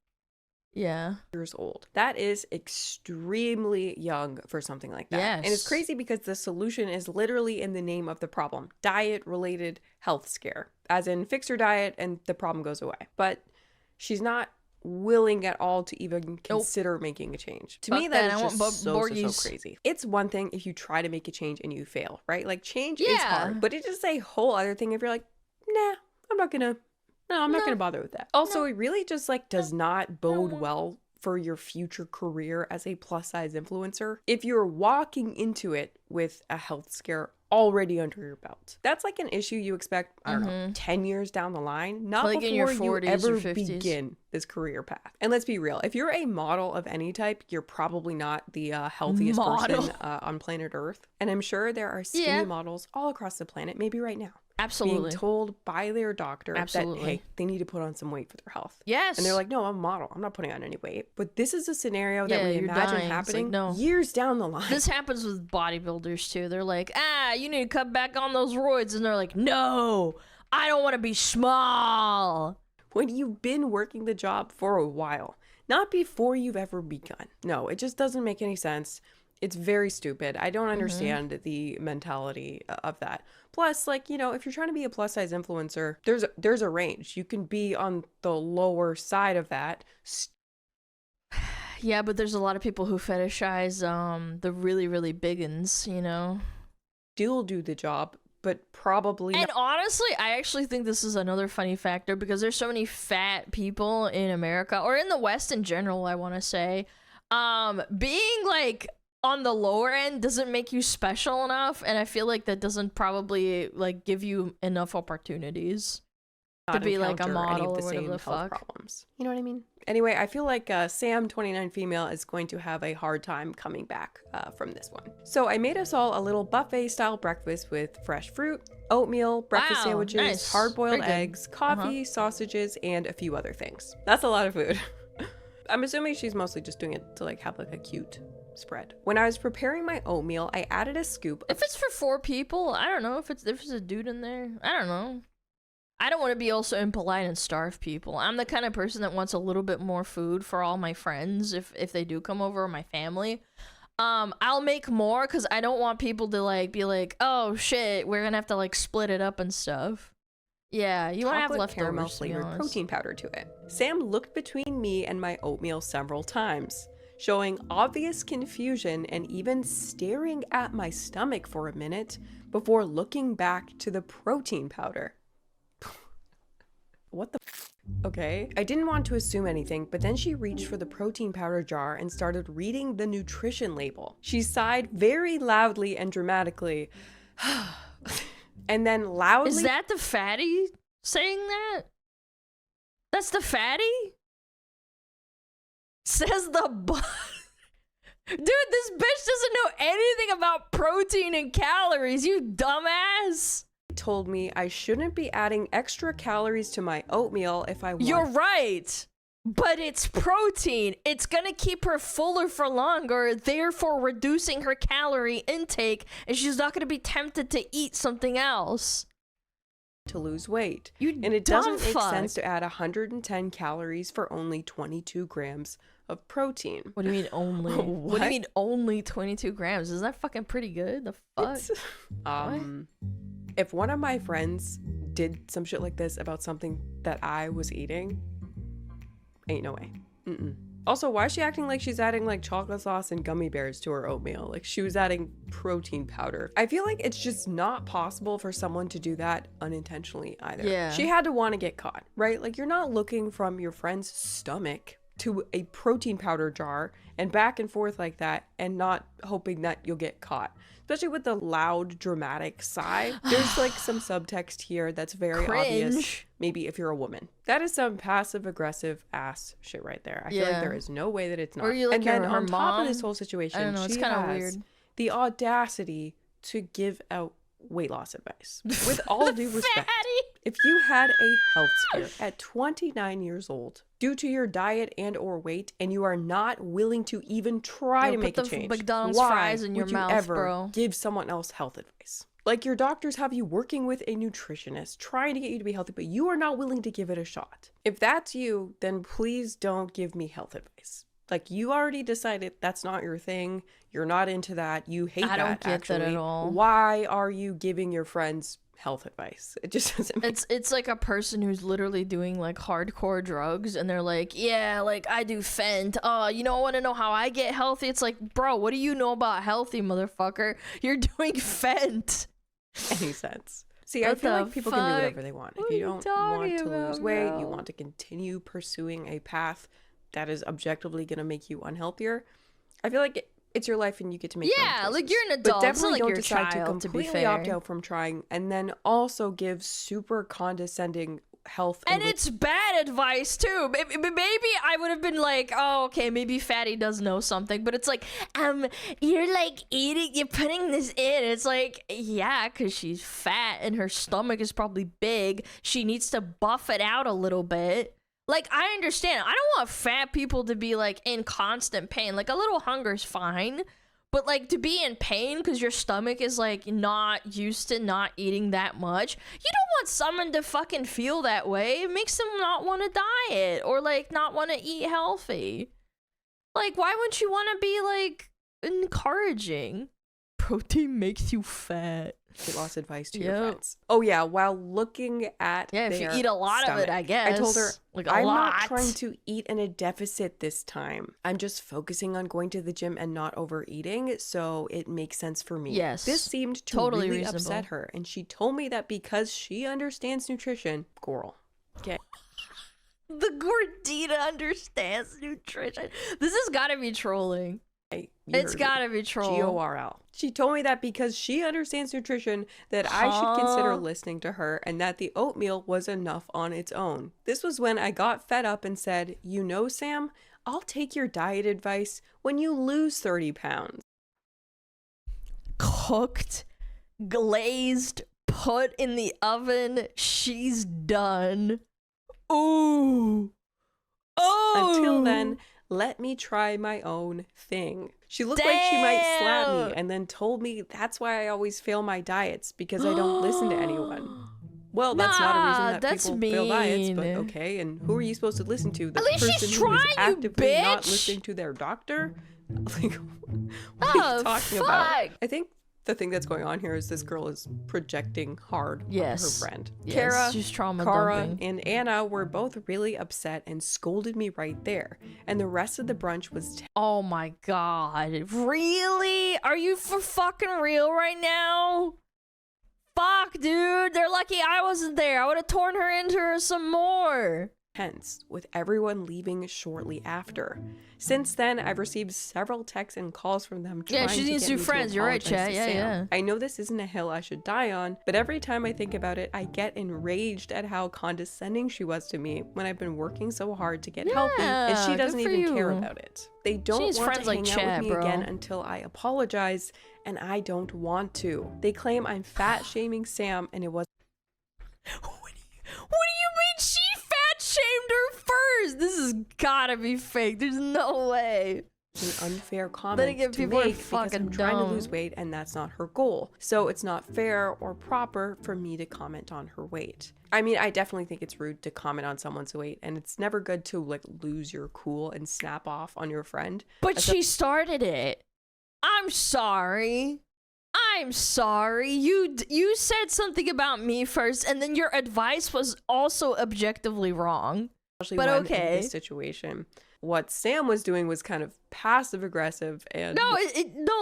Yeah. Years old. That is extremely young for something like that. Yes. And it's crazy because the solution is literally in the name of the problem. Diet-related health scare. As in, fix your diet and the problem goes away. But she's not willing at all to even consider making a change. To me, that is just so crazy. It's one thing if you try to make a change and you fail, right? Like, change is hard. But it is a whole other thing if you're like, nah, I'm not gonna bother with that. Also, it really just like does not bode well for your future career as a plus size influencer if you're walking into it with a health scare already under your belt. That's like an issue you expect, I don't know, 10 years down the line, not like before in your 40s you ever or 50s. Begin this career path. And let's be real, if you're a model of any type, you're probably not the healthiest person on planet Earth. And I'm sure there are skinny models all across the planet, maybe right now. Absolutely. Being told by their doctor that, hey, they need to put on some weight for their health. Yes. And they're like, no, I'm a model. I'm not putting on any weight. But this is a scenario that we imagine happening years down the line. This happens with bodybuilders too. They're like, you need to cut back on those roids. And they're like, no, I don't want to be small. When you've been working the job for a while, not before you've ever begun. No, it just doesn't make any sense. It's very stupid. I don't understand the mentality of that. Plus, like, you know, if you're trying to be a plus size influencer, there's a range. You can be on the lower side of that. Yeah, but there's a lot of people who fetishize the really, really big uns, you know? Still do the job, but probably And honestly, I actually think this is another funny factor because there's so many fat people in America, or in the West in general, I want to say. Being, like, on the lower end doesn't make you special enough, and I feel like that doesn't probably, like, give you enough opportunities to be, like, a model or whatever the fuck. Problems. You know what I mean? Anyway, I feel like Sam, 29 female, is going to have a hard time coming back from this one. So I made us all a little buffet-style breakfast with fresh fruit, oatmeal, breakfast sandwiches, hard-boiled eggs, coffee, sausages, and a few other things. That's a lot of food. I'm assuming she's mostly just doing it to, like, have, like, a cute spread. When I was preparing my oatmeal, I added a scoop of... If it's for 4 people, I don't know. If it's a dude in there, I don't know. I don't want to be also impolite and starve people. I'm the kind of person that wants a little bit more food for all my friends if they do come over, or my family. I'll make more because I don't want people to, like, be like, oh shit, we're gonna have to, like, split it up and stuff. Yeah, you want to have leftovers. Caramel flavored protein powder to it. Sam looked between me and my oatmeal several times, showing obvious confusion and even staring at my stomach for a minute before looking back to the protein powder. What the f? Okay. I didn't want to assume anything, but then she reached for the protein powder jar and started reading the nutrition label. She sighed very loudly and dramatically. And then loudly... Is that the fatty saying that? That's the fatty? Says the Dude, this bitch doesn't know anything about protein and calories, you dumbass! Told me I shouldn't be adding extra calories to my oatmeal if I want. You're right, but it's protein. It's gonna keep her fuller for longer, therefore reducing her calorie intake, and she's not gonna be tempted to eat something else. To lose weight. And it doesn't make sense to add 110 calories for only 22 grams of protein. What do you mean only? What do you mean only 22 grams? Is that fucking pretty good? The fuck? If one of my friends did some shit like this about something that I was eating, ain't no way. Also, why is she acting like she's adding, like, chocolate sauce and gummy bears to her oatmeal? Like, she was adding protein powder. I feel like it's just not possible for someone to do that unintentionally either. Yeah. She had to want to get caught, right? Like, you're not looking from your friend's stomach to a protein powder jar and back and forth like that and not hoping that you'll get caught. Especially with the loud, dramatic sigh. There's, like, some subtext here that's very obvious. Maybe if you're a woman. That is some passive-aggressive ass shit right there. I feel like there is no way that it's not. Or you, like, and then her on top of this whole situation, I don't know, it's she kind of has weird. The audacity to give out weight loss advice. With all due respect, if you had a health scare at 29 years old due to your diet and or weight, and you are not willing to even try to make a change, McDonald's why fries in your would you mouth, ever bro? give someone else health advice? Like, your doctors have you working with a nutritionist, trying to get you to be healthy, but you are not willing to give it a shot. If that's you, then please don't give me health advice. Like, you already decided that's not your thing. You're not into that. You hate that, I don't get that at all. Why are you giving your friends health advice? It just doesn't make sense. It's like a person who's literally doing, like, hardcore drugs, and they're like, yeah, like, I do Fent. You know, I want to know how I get healthy. It's like, bro, what do you know about healthy, motherfucker? You're doing Fent. Any sense. See, I feel like people can do whatever they want. If you don't want to lose weight, you want to continue pursuing a path that is objectively going to make you unhealthier, I feel like it's your life and you get to make your own choices. Like, you're an adult. But definitely like don't your decide child, to completely opt out from trying and then also give super condescending health and it's bad advice too. Maybe I would have been like, oh, okay, maybe Fatty does know something, but it's like, you're like eating, you're putting this in. It's like, yeah, because she's fat and her stomach is probably big. She needs to buff it out a little bit. Like, I understand. I don't want fat people to be, like, in constant pain. Like, a little hunger's fine. But, like, to be in pain because your stomach is, like, not used to not eating that much. You don't want someone to fucking feel that way. It makes them not want to diet or, like, not want to eat healthy. Like, why wouldn't you want to be, like, encouraging. Protein makes you fat. Weight loss advice to your friends. Oh yeah, while looking at if you eat a lot of it, I guess. I told her, like I'm not trying to eat in a deficit this time. I'm just focusing on going to the gym and not overeating, so it makes sense for me. Yes. This seemed to totally really reasonable. upset her, and she told me that because she understands nutrition, girl. Okay. The Gordita understands nutrition. This has got to be trolling. It's gotta be troll. GORL. She told me that because she understands nutrition, that I should consider listening to her, and that the oatmeal was enough on its own. This was when I got fed up and said, you know, Sam, I'll take your diet advice when you lose 30 pounds. Cooked, glazed, put in the oven, she's done. Ooh. Oh. Until then, let me try my own thing. She looked like she might slap me and then told me that's why I always fail my diets, because I don't listen to anyone. Well, that's not a reason that people fail diets, but okay. And who are you supposed to listen to? The person who is actively not listening to their doctor? Like, what are you talking about? I think the thing that's going on here is this girl is projecting hard on her friend. Kara, she's trauma Cara, dumping. and Anna were both really upset and scolded me right there. And the rest of the brunch was oh my god. Really? Are you for fucking real right now? Fuck, dude. They're lucky I wasn't there. I would have torn her into her some more. tense, with everyone leaving shortly after. Since then, I've received several texts and calls from them trying she needs new friends. You're right, chat. Yeah. I know this isn't a hill I should die on, but every time I think about it, I get enraged at how condescending she was to me when I've been working so hard to get healthy, and she doesn't even care about it. They don't want to hang out with me again until I apologize, and I don't want to. They claim I'm fat shaming Sam, and it was. What do you mean she fat shamed her first? This has gotta be fake. There's no way. An unfair comment to make because I'm trying to lose weight and that's not her goal. So it's not fair or proper for me to comment on her weight. I mean, I definitely think it's rude to comment on someone's weight, and it's never good to like lose your cool and snap off on your friend. But she started it. I'm sorry. You said something about me first, and then your advice was also objectively wrong. Especially when in this situation, what Sam was doing was kind of passive aggressive and no,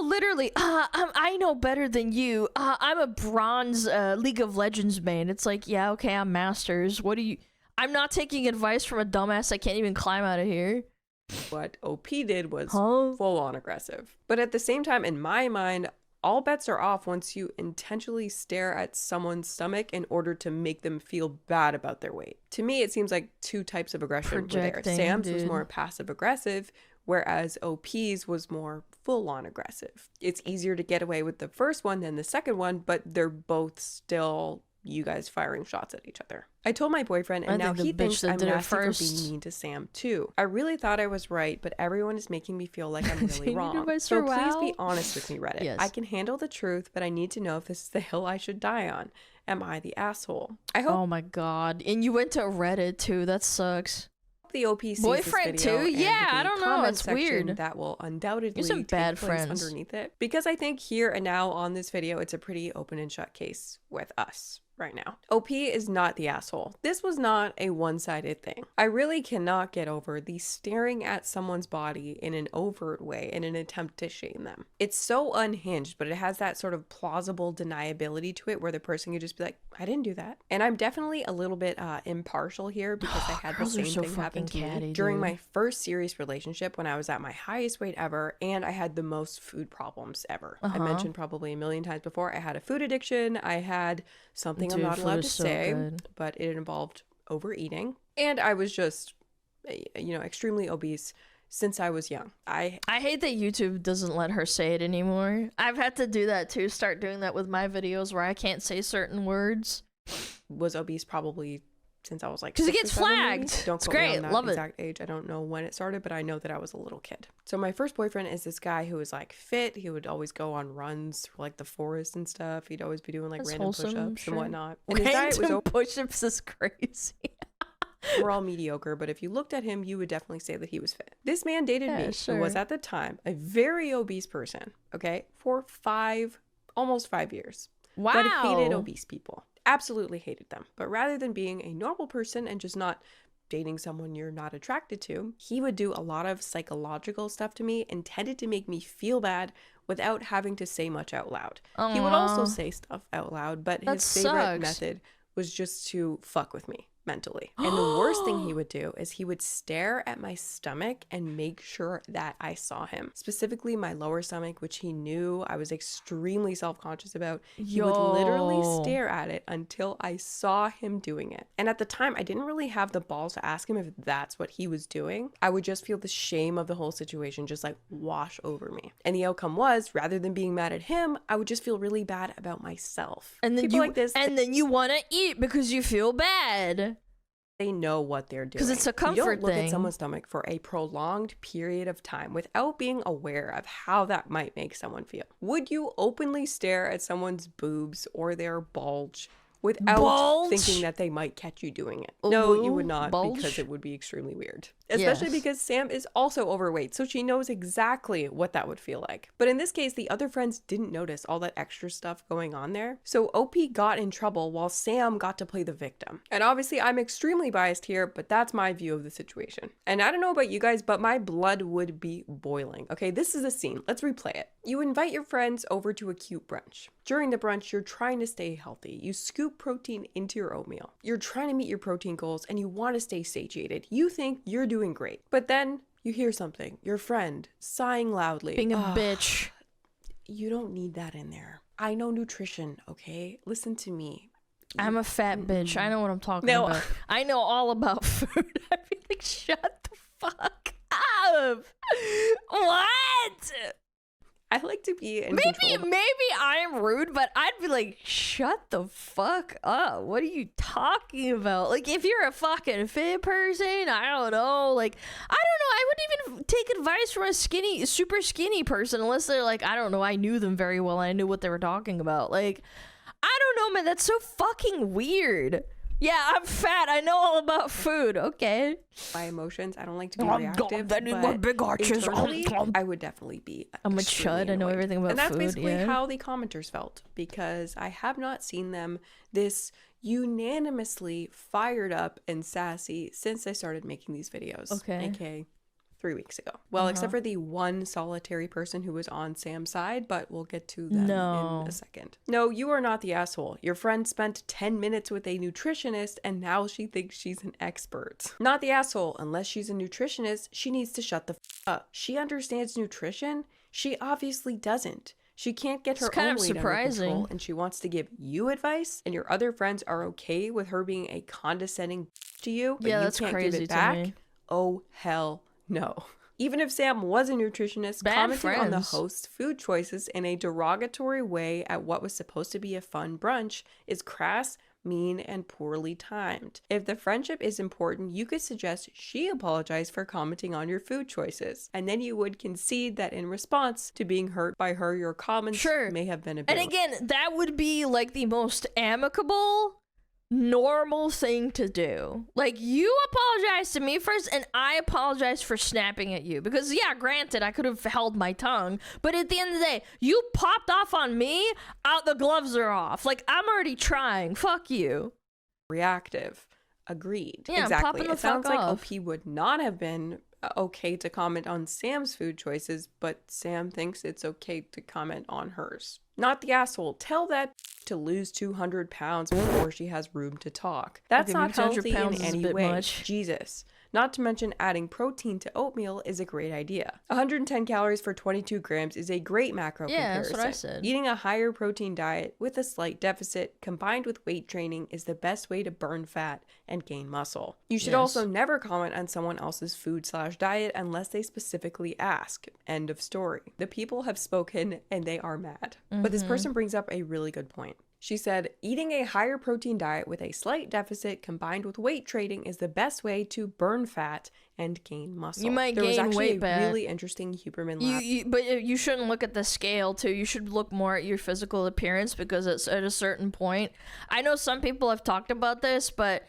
literally. I know better than you. I'm a bronze League of Legends main. It's like, yeah, okay, I'm masters. What do you? I'm not taking advice from a dumbass that can't even climb out of here. What OP did was full on aggressive. But at the same time, in my mind, all bets are off once you intentionally stare at someone's stomach in order to make them feel bad about their weight. To me, it seems like two types of aggression were there. Sam's was more passive aggressive, whereas OP's was more full on aggressive. It's easier to get away with the first one than the second one, but they're both still you guys firing shots at each other. I told my boyfriend, and now he thinks I'm nasty for being mean to Sam too. I really thought I was right, but everyone is making me feel like I'm really wrong. So please be honest with me, Reddit. I can handle the truth, but I need to know if this is the hill I should die on. Am I the asshole? I hope. Oh my god! And you went to Reddit too. That sucks. The OP sees boyfriend this video too. Yeah, I don't know. It's weird. That will undoubtedly some bad take place friends underneath it, because I think here and now on this video, it's a pretty open and shut case with us right now. OP is not the asshole. This was not a one-sided thing. I really cannot get over the staring at someone's body in an overt way in an attempt to shame them. It's so unhinged, but it has that sort of plausible deniability to it where the person could just be like, I didn't do that. And I'm definitely a little bit impartial here because I had the same thing happen to me during my first serious relationship when I was at my highest weight ever and I had the most food problems ever. I mentioned probably a million times before, I had a food addiction. I had something I'm not allowed to say, but it involved overeating. And I was just, extremely obese since I was young. I hate that YouTube doesn't let her say it anymore. I've had to do that too, start doing that with my videos where I can't say certain words. Was obese probably since I was like 'cause it gets flagged. Don't it's quote great. me on that Love exact age. I don't know when it started, but I know that I was a little kid. So my first boyfriend is this guy who was like fit. He would always go on runs for like the forest and stuff. He'd always be doing like random push-ups and whatnot. And his diet was push-ups is crazy. We're all mediocre, but if you looked at him, you would definitely say that he was fit. This man dated me, who was at the time a very obese person, okay, for almost 5 years. Wow. But hated obese people. Absolutely hated them. But rather than being a normal person and just not dating someone you're not attracted to, he would do a lot of psychological stuff to me, intended to make me feel bad without having to say much out loud. Aww. He would also say stuff out loud, but his favorite method was just to fuck with me mentally. And the worst thing he would do is he would stare at my stomach and make sure that I saw him. Specifically my lower stomach, which he knew I was extremely self-conscious about. He would literally stare at it until I saw him doing it. And at the time, I didn't really have the balls to ask him if that's what he was doing. I would just feel the shame of the whole situation just like wash over me. And the outcome was, rather than being mad at him, I would just feel really bad about myself. And then then you want to eat because you feel bad. They know what they're doing. Because it's a comfort thing. You don't look at someone's stomach for a prolonged period of time without being aware of how that might make someone feel. Would you openly stare at someone's boobs or their bulge without thinking that they might catch you doing it? No, you would not, because it would be extremely weird. Especially because Sam is also overweight, so she knows exactly what that would feel like. But in this case, the other friends didn't notice all that extra stuff going on there. So OP got in trouble while Sam got to play the victim. And obviously I'm extremely biased here, but that's my view of the situation. And I don't know about you guys, but my blood would be boiling. Okay, this is a scene. Let's replay it. You invite your friends over to a cute brunch. During the brunch, you're trying to stay healthy. You scoop protein into your oatmeal. You're trying to meet your protein goals and you want to stay satiated. You think you're doing great. But then you hear something. Your friend sighing loudly. Being a bitch. You don't need that in there. I know nutrition, okay? Listen to me. I'm a fat bitch. I know what I'm talking about. I know all about food. I'd be like, shut the fuck up. What? I like to be in control. Maybe I'm rude, but I'd be like, shut the fuck up. What are you talking about? Like, if you're a fucking fit person, I don't know. Like, I don't know. I wouldn't even take advice from a super skinny person unless they're like, I don't know. I knew them very well. And I knew what they were talking about. Like, I don't know, man. That's so fucking weird. Yeah, I'm fat. I know all about food. Okay. My emotions. I don't like to be reactive. But big arches. Internally, I would definitely be. I'm a chud. I know everything about food. And that's basically how the commenters felt, because I have not seen them this unanimously fired up and sassy since I started making these videos. Okay. AKA 3 weeks ago. Well, except for the one solitary person who was on Sam's side, but we'll get to them in a second. No, you are not the asshole. Your friend spent 10 minutes with a nutritionist and now she thinks she's an expert. Not the asshole. Unless she's a nutritionist, she needs to shut the f up. She understands nutrition? She obviously doesn't. She can't get her own weight under control, and she wants to give you advice, and your other friends are okay with her being a condescending to you, but you can't give it back? Oh, hell no. Even if Sam was a nutritionist, commenting on the host's food choices in a derogatory way at what was supposed to be a fun brunch is crass, mean, and poorly timed. If the friendship is important, you could suggest she apologize for commenting on your food choices, and then you would concede that in response to being hurt by her, your comments may have been a bit. And again, that would be like the most amicable, normal thing to do. Like, you apologize to me first and I apologize for snapping at you, because yeah, granted, I could have held my tongue, but at the end of the day, you popped off on me, out the gloves are off. Like, I'm already trying. Fuck you. Reactive. Agreed. Yeah, exactly. It sounds like OP would not have been okay to comment on Sam's food choices, but Sam thinks it's okay to comment on hers. Not the asshole. Tell that to lose 200 pounds before she has room to talk. That's not healthy in any way. Much. Jesus. Not to mention, adding protein to oatmeal is a great idea. 110 calories for 22 grams is a great macro comparison. That's what I said. Eating a higher protein diet with a slight deficit combined with weight training is the best way to burn fat and gain muscle. You should also never comment on someone else's food/diet unless they specifically ask. End of story. The people have spoken and they are mad. But this person brings up a really good point. She said, eating a higher protein diet with a slight deficit combined with weight training is the best way to burn fat and gain muscle. You might gain weight back. Really interesting Huberman lab. But you shouldn't look at the scale too. You should look more at your physical appearance, because it's at a certain point. I know some people have talked about this, but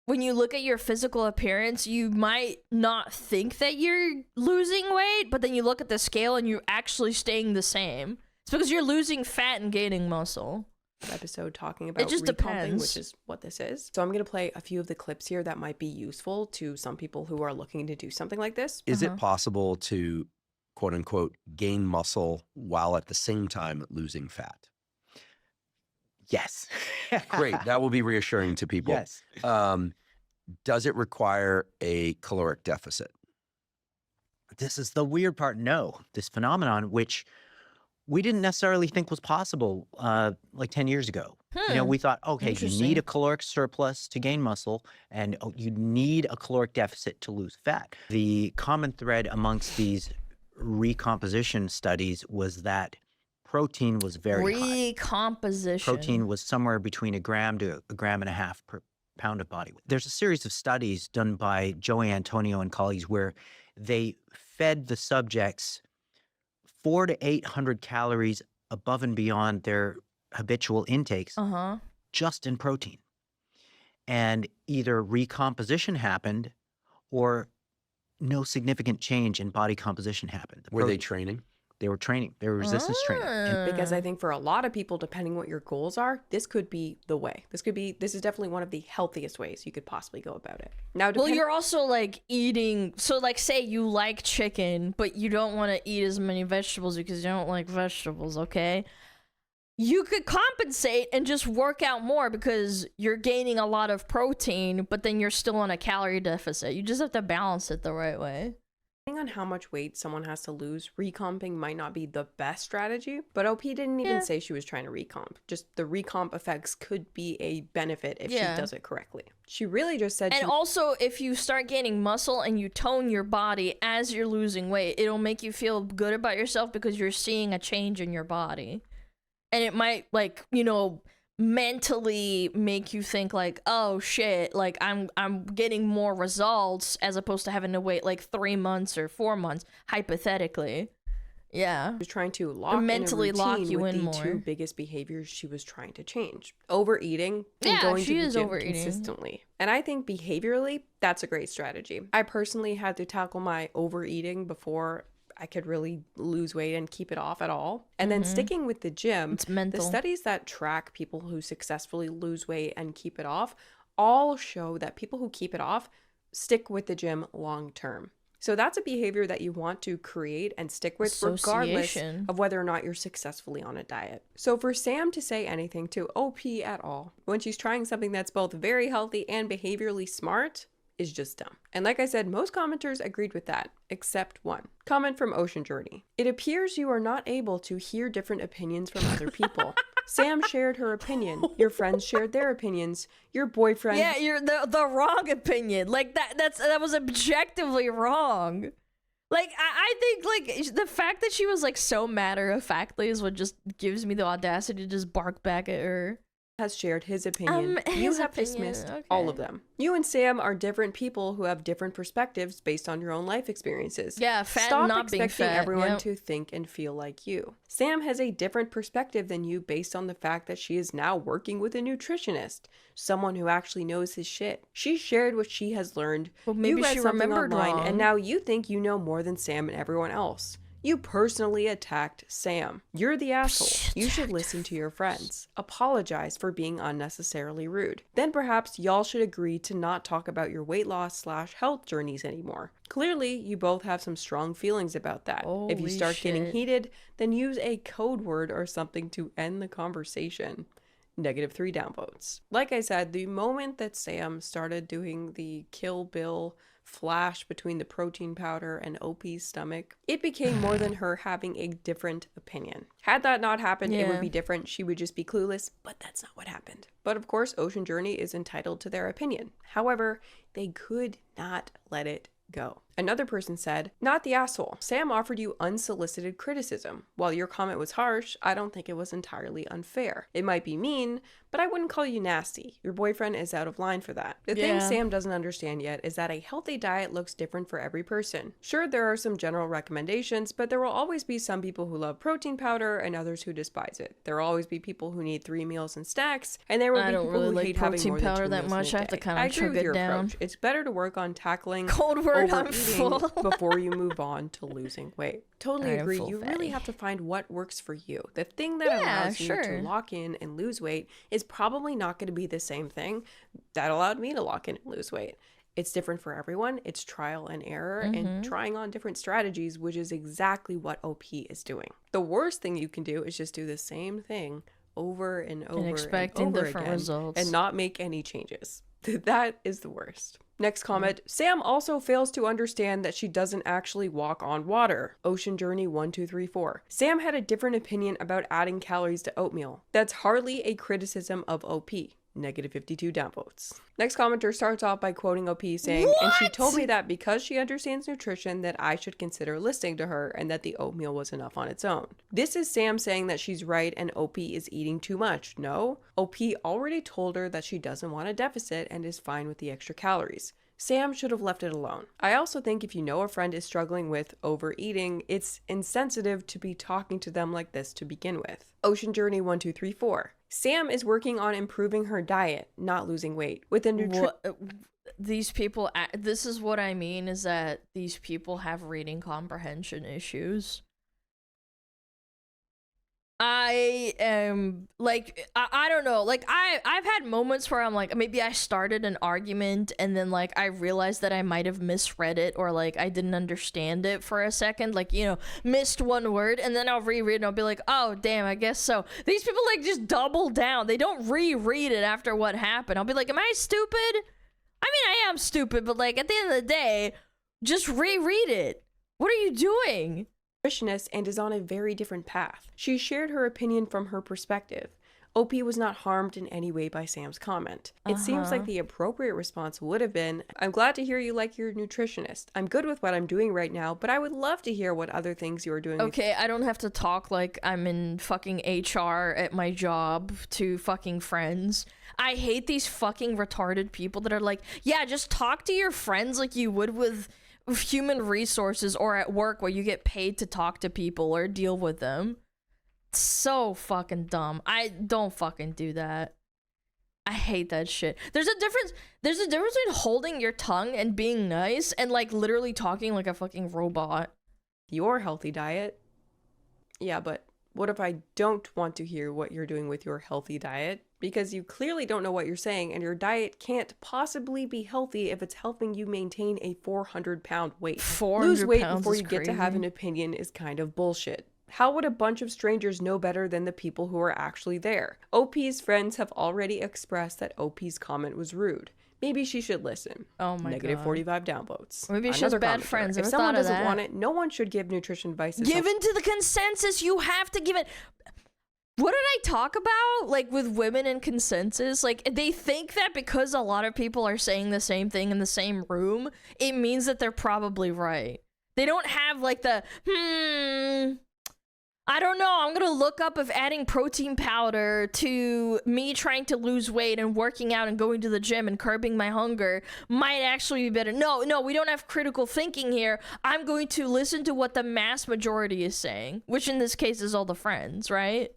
when you look at your physical appearance, you might not think that you're losing weight, but then you look at the scale and you're actually staying the same. It's because you're losing fat and gaining muscle. Episode talking about just recomping, depends. which is what this is. So I'm going to play a few of the clips here that might be useful to some people who are looking to do something like this. Is it possible to, quote unquote, gain muscle while at the same time losing fat? Yes. Great. That will be reassuring to people. Yes. Does it require a caloric deficit? This is the weird part. No, this phenomenon, which we didn't necessarily think was possible like 10 years ago. You know, we thought, okay, you need a caloric surplus to gain muscle, and you need a caloric deficit to lose fat. The common thread amongst these recomposition studies was that protein was very high. Recomposition. Protein was somewhere between 1 gram to 1.5 grams per pound of body weight. There's a series of studies done by Joey Antonio and colleagues where they fed the subjects 400 to 800 calories above and beyond their habitual intakes just in protein. And either recomposition happened or no significant change in body composition happened. Were they training? They were training. They were resistance training. And Because I think for a lot of people, depending what your goals are, this could be the way. This is definitely one of the healthiest ways you could possibly go about it. Now, well, you're also like eating, so like say you like chicken, but you don't want to eat as many vegetables because you don't like vegetables, okay? You could compensate and just work out more because you're gaining a lot of protein, but then you're still on a calorie deficit. You just have to balance it the right way. Depending on how much weight someone has to lose, recomping might not be the best strategy, but OP didn't even say she was trying to recomp. Just the recomp effects could be a benefit if she does it correctly. She really just said— And also, if you start gaining muscle and you tone your body as you're losing weight, it'll make you feel good about yourself because you're seeing a change in your body. And it might, like, you know, mentally make you think like, oh shit, like I'm getting more results as opposed to having to wait like 3 months or 4 months, hypothetically. Yeah. She was trying to mentally lock you in more. Two biggest behaviors she was trying to change: overeating and going to the gym consistently. And I think behaviorally, that's a great strategy. I personally had to tackle my overeating before I could really lose weight and keep it off at all. And then sticking with the gym, it's mental. The studies that track people who successfully lose weight and keep it off all show that people who keep it off stick with the gym long term. So that's a behavior that you want to create and stick with regardless of whether or not you're successfully on a diet. So for Sam to say anything to OP at all when she's trying something that's both very healthy and behaviorally smart is just dumb. And like I said, most commenters agreed with that, except one. Comment from Ocean Journey. It appears you are not able to hear different opinions from other people. Sam shared her opinion. Your friends shared their opinions. Your boyfriend— Yeah, you're the wrong opinion. Like that was objectively wrong. Like I think like the fact that she was like so matter-of-factly is what just gives me the audacity to just bark back at her. Has shared his opinion. You have dismissed all of them. You and Sam are different people who have different perspectives based on your own life experiences. Yeah, fat Stop and not being fat. Stop expecting everyone to think and feel like you. Sam has a different perspective than you based on the fact that she is now working with a nutritionist, someone who actually knows his shit. She shared what she has learned. Well, maybe she remembered wrong. And now you think you know more than Sam and everyone else. You personally attacked Sam. You're the asshole. You should listen to your friends. Apologize for being unnecessarily rude. Then perhaps y'all should agree to not talk about your weight loss / health journeys anymore. Clearly, you both have some strong feelings about that. If you start getting heated, then use a code word or something to end the conversation. -3 downvotes. Like I said, the moment that Sam started doing the Kill Bill flash between the protein powder and OP's stomach, it became more than her having a different opinion. Had that not happened, it would be different. She would just be clueless, but that's not what happened. But of course, Ocean Journey is entitled to their opinion. However, they could not let it go. Another person said, not the asshole. Sam offered you unsolicited criticism. While your comment was harsh, I don't think it was entirely unfair. It might be mean, but I wouldn't call you nasty. Your boyfriend is out of line for that. The thing Sam doesn't understand yet is that a healthy diet looks different for every person. Sure, there are some general recommendations, but there will always be some people who love protein powder and others who despise it. There will always be people who need 3 meals in stacks, and there will be people who hate having more than 2 meals that much. I have to kind of chug it down. Approach. It's better to work on tackling cold word. I'm full before you move on to losing weight. Totally agree. You really have to find what works for you. The thing that allows you to lock in and lose weight is probably not going to be the same thing that allowed me to lock in and lose weight. It's different for everyone. It's trial and error and trying on different strategies, which is exactly what OP is doing. The worst thing you can do is just do the same thing over and over and expecting different results and not make any changes. That is the worst. Next comment, Sam also fails to understand that she doesn't actually walk on water. Ocean Journey 1234. Sam had a different opinion about adding calories to oatmeal. That's hardly a criticism of OP. Negative 52 downvotes. Next commenter starts off by quoting OP saying, what? And she told me that because she understands nutrition that I should consider listening to her and that the oatmeal was enough on its own. This is Sam saying that she's right and OP is eating too much. No, OP already told her that she doesn't want a deficit and is fine with the extra calories. Sam should have left it alone. I also think if you know a friend is struggling with overeating, it's insensitive to be talking to them like this to begin with. Ocean Journey 1234. Sam is working on improving her diet, not losing weight. With a these people, this is what I mean, is that these people have reading comprehension issues. I am like, I don't know, like I've had moments where I'm like, maybe I started an argument and then like I realized that I might have misread it or like I didn't understand it for a second, like, you know, missed one word, and then I'll reread and I'll be like, oh damn, I guess so. These people like just double down. They don't reread it after what happened. I'll be like, am I stupid? I mean, I am stupid, but like at the end of the day, just reread it. What are you doing? Nutritionist and is on a very different path. She shared her opinion from her perspective. OP was not harmed in any way by Sam's comment. It seems like the appropriate response would have been, I'm glad to hear you like your nutritionist. I'm good with what I'm doing right now, but I would love to hear what other things you are doing. Okay, I don't have to talk like I'm in fucking HR at my job to fucking friends. I hate these fucking retarded people that are like, yeah, just talk to your friends like you would with human resources or at work where you get paid to talk to people or deal with them. So fucking dumb. I don't fucking do that. I hate that shit. There's a difference between holding your tongue and being nice and like literally talking like a fucking robot. Your healthy diet? Yeah, but what if I don't want to hear what you're doing with your healthy diet? Because you clearly don't know what you're saying, and your diet can't possibly be healthy if it's helping you maintain a 400-pound weight. 400 Lose weight before you get to have an opinion is kind of bullshit. How would a bunch of strangers know better than the people who are actually there? OP's friends have already expressed that OP's comment was rude. Maybe she should listen. Oh my Negative God. 45 downvotes. Maybe she has bad friends. If someone doesn't want it, no one should give nutrition advice. Give into the consensus. You have to give it. What did I talk about? Like with women and consensus? Like they think that because a lot of people are saying the same thing in the same room, it means that they're probably right. They don't have like the, I don't know, I'm gonna look up if adding protein powder to me trying to lose weight and working out and going to the gym and curbing my hunger might actually be better. No, we don't have critical thinking here. I'm going to listen to what the mass majority is saying, which in this case is all the friends, right?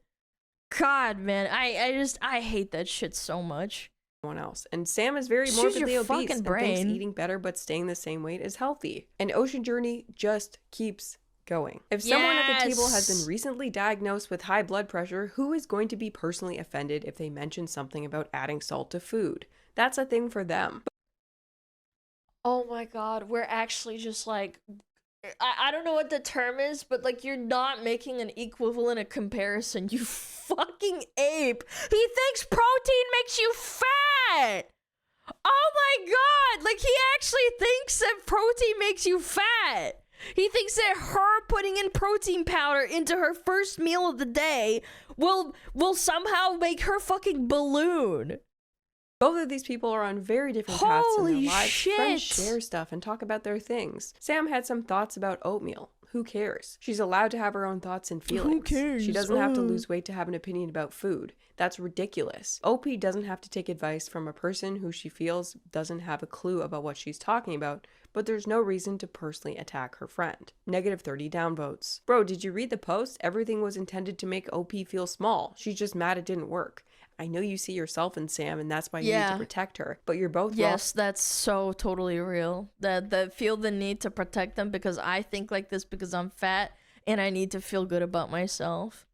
God, man, I hate that shit so much. Else. And Sam is very morbidly obese and thinks eating better but staying the same weight is healthy. And Ocean Journey just keeps going. If someone at the table has been recently diagnosed with high blood pressure, who is going to be personally offended if they mention something about adding salt to food? That's a thing for them. Oh my God, we're actually just like, I don't know what the term is, but like you're not making an equivalent of comparison, you fucking ape. He thinks protein makes you fat. Oh my God, like he actually thinks that protein makes you fat. He thinks that her putting in protein powder into her first meal of the day will somehow make her fucking balloon. Both of these people are on very different paths in their lives. Shit. Friends share stuff and talk about their things. Sam had some thoughts about oatmeal. Who cares? She's allowed to have her own thoughts and feelings. Who cares? She doesn't have to lose weight to have an opinion about food. That's ridiculous. OP doesn't have to take advice from a person who she feels doesn't have a clue about what she's talking about, but there's no reason to personally attack her friend. -30 downvotes. Bro, did you read the post? Everything was intended to make OP feel small. She's just mad it didn't work. I know you see yourself in Sam and that's why you need to protect her, but you're both wrong. Yes, that's so totally real. That feel the need to protect them because I think like this because I'm fat and I need to feel good about myself.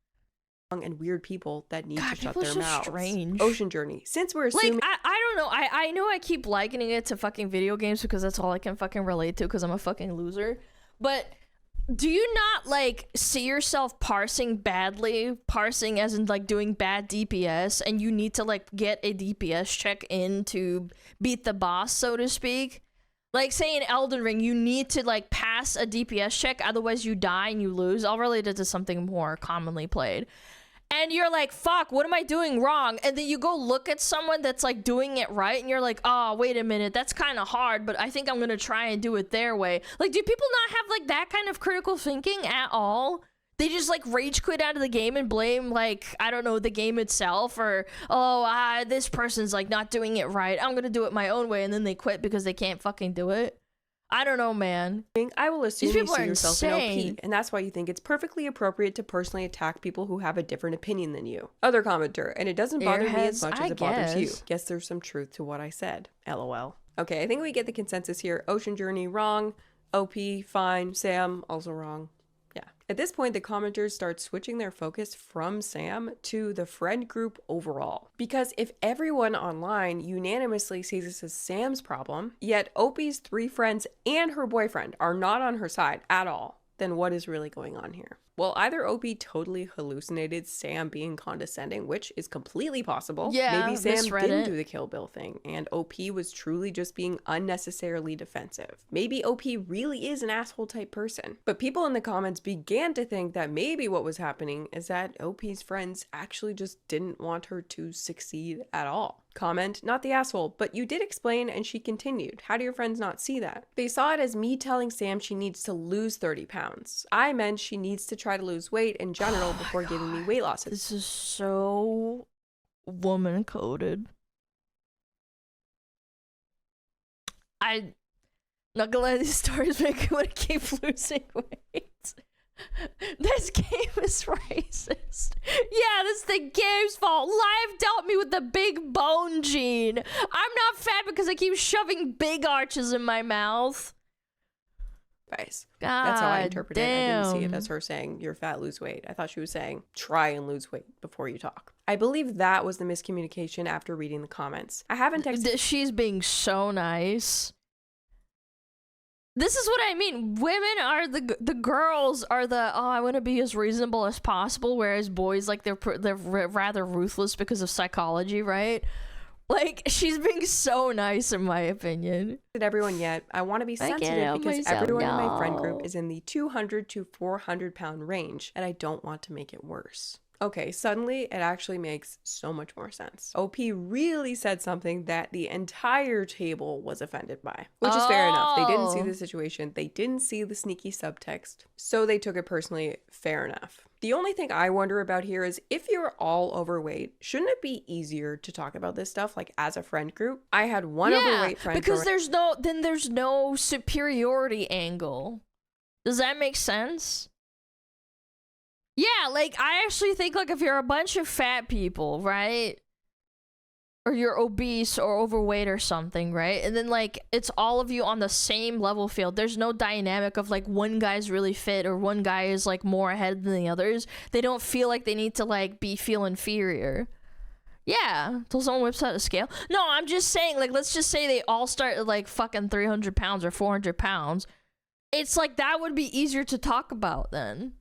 And weird people that need to shut people their are so mouths. strange. Ocean Journey. Since we're assuming... Like, I don't know. I know I keep likening it to fucking video games because that's all I can fucking relate to because I'm a fucking loser. But do you not, like, see yourself parsing badly? Parsing as in, like, doing bad DPS and you need to, like, get a DPS check in to beat the boss, so to speak? Like, say in Elden Ring, you need to, like, pass a DPS check, otherwise you die and you lose. I'll relate it to something more commonly played. And you're like, fuck, what am I doing wrong? And then you go look at someone that's like doing it right and you're like, oh, wait a minute, that's kind of hard, but I think I'm gonna try and do it their way. Like, do people not have like that kind of critical thinking at all? They just like rage quit out of the game and blame like, I don't know, the game itself or, oh, this person's like not doing it right. I'm gonna do it my own way. And then they quit because they can't fucking do it. I don't know, man. I will assume you see yourself in insane. OP, and that's why you think it's perfectly appropriate to personally attack people who have a different opinion than you. Other commenter, and it doesn't bother me as much as it bothers you. Guess there's some truth to what I said. LOL. Okay, I think we get the consensus here. Ocean Journey, wrong. OP, fine. Sam, also wrong. Yeah. At this point, the commenters start switching their focus from Sam to the friend group overall. Because if everyone online unanimously sees this as Sam's problem, yet OP's 3 friends and her boyfriend are not on her side at all, then what is really going on here? Well, either OP totally hallucinated Sam being condescending, which is completely possible. Yeah, maybe Sam didn't do the Kill Bill thing, and OP was truly just being unnecessarily defensive. Maybe OP really is an asshole type person. But people in the comments began to think that maybe what was happening is that OP's friends actually just didn't want her to succeed at all. Comment, not the asshole, but you did explain, and she continued. How do your friends not see that? They saw it as me telling Sam she needs to lose 30 pounds. I meant she needs to try to lose weight in general before giving me weight losses. This is so woman-coded. I'm not gonna lie, these stories make me want to keep losing weight. This game is racist. Yeah, this is the game's fault. Life dealt me with the big bone gene. I'm not fat because I keep shoving big arches in my mouth. Guys, that's how I interpret it. I didn't see it as her saying, you're fat, lose weight. I thought she was saying, try and lose weight before you talk. I believe that was the miscommunication after reading the comments. I haven't texted... She's being so nice. This is what I mean. Women are the girls are the, oh, I want to be as reasonable as possible, whereas boys, like, they're rather ruthless because of psychology, right? Like, she's being so nice in my opinion. Everyone yet, I want to be sensitive because everyone in my friend group is in the 200 to 400 pound range, and I don't want to make it worse. Okay, suddenly it actually makes so much more sense. OP really said something that the entire table was offended by, which is fair enough. They didn't see the situation. They didn't see the sneaky subtext, so they took it personally. Fair enough. The only thing I wonder about here is if you're all overweight, shouldn't it be easier to talk about this stuff like as a friend group? I had one overweight friend because there's no superiority angle. Does that make sense? Yeah, like, I actually think, like, if you're a bunch of fat people, right? Or you're obese or overweight or something, right? And then, like, it's all of you on the same level field. There's no dynamic of, like, one guy's really fit or one guy is, like, more ahead than the others. They don't feel like they need to, like, feel inferior. Yeah, until someone whips out a scale. No, I'm just saying, like, let's just say they all start at, like, fucking 300 pounds or 400 pounds. It's like, that would be easier to talk about then.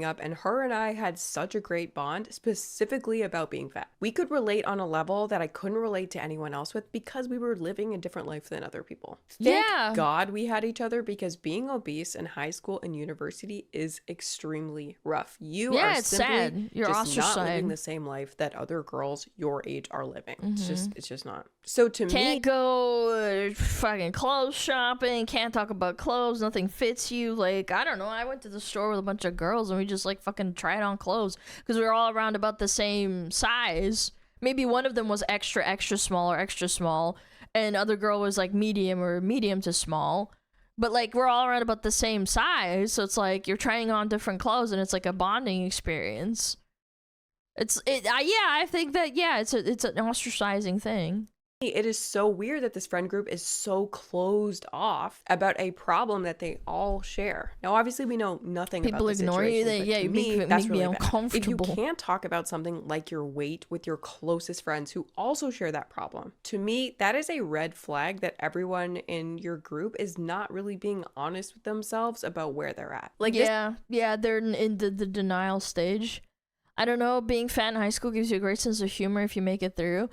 up, and her and I had such a great bond specifically about being fat. We could relate on a level that I couldn't relate to anyone else with because we were living a different life than other people. Thank God we had each other, because being obese in high school and university is extremely rough. You are simply sad. You're just not ostracized. living the same life that other girls your age are living. It's just not. So to me, can't go fucking clothes shopping, can't talk about clothes, nothing fits you. Like, I don't know, I went to the store with a bunch of girls and we just like fucking tried on clothes because we were all around about the same size. Maybe one of them was extra small or extra small, and other girl was like medium or medium to small, but like we're all around about the same size. So it's like you're trying on different clothes and it's like a bonding experience. I think that it's an ostracizing thing. it is so weird that this friend group is so closed off about a problem that they all share. Now, obviously, we know nothing about the situation. People ignore you. You make me uncomfortable. If you can't talk about something like your weight with your closest friends who also share that problem, to me, that is a red flag that everyone in your group is not really being honest with themselves about where they're at. Like, they're in the denial stage. I don't know, being fat in high school gives you a great sense of humor if you make it through.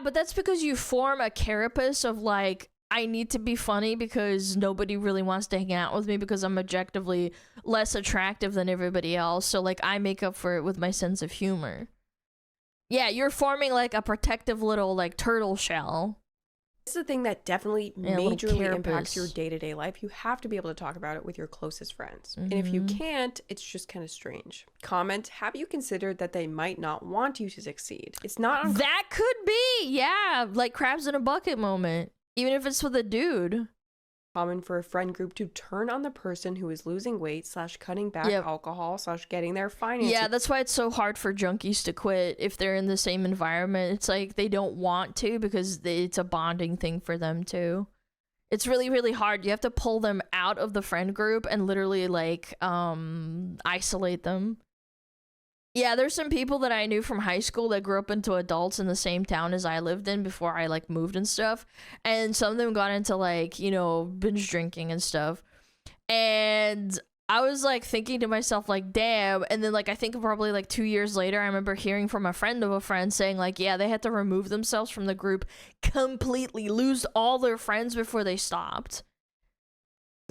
But that's because you form a carapace of like, I need to be funny because nobody really wants to hang out with me because I'm objectively less attractive than everybody else. So like, I make up for it with my sense of humor. Yeah, you're forming like a protective little like turtle shell. This is the thing that definitely majorly impacts your day-to-day life. You have to be able to talk about it with your closest friends. And if you can't, it's just kind of strange. Comment, have you considered that they might not want you to succeed? It's not that could be, yeah, like crabs in a bucket moment. Even if it's with a dude. Common for a friend group to turn on the person who is losing weight / cutting back alcohol / getting their finances. Yeah, that's why it's so hard for junkies to quit if they're in the same environment. It's like they don't want to because it's a bonding thing for them too. It's really, really hard. You have to pull them out of the friend group and literally like isolate them. Yeah, there's some people that I knew from high school that grew up into adults in the same town as I lived in before I like moved and stuff. And some of them got into like, you know, binge drinking and stuff. And I was like thinking to myself like, damn. And then like, I think probably like 2 years later, I remember hearing from a friend of a friend saying like, yeah, they had to remove themselves from the group completely, lose all their friends before they stopped.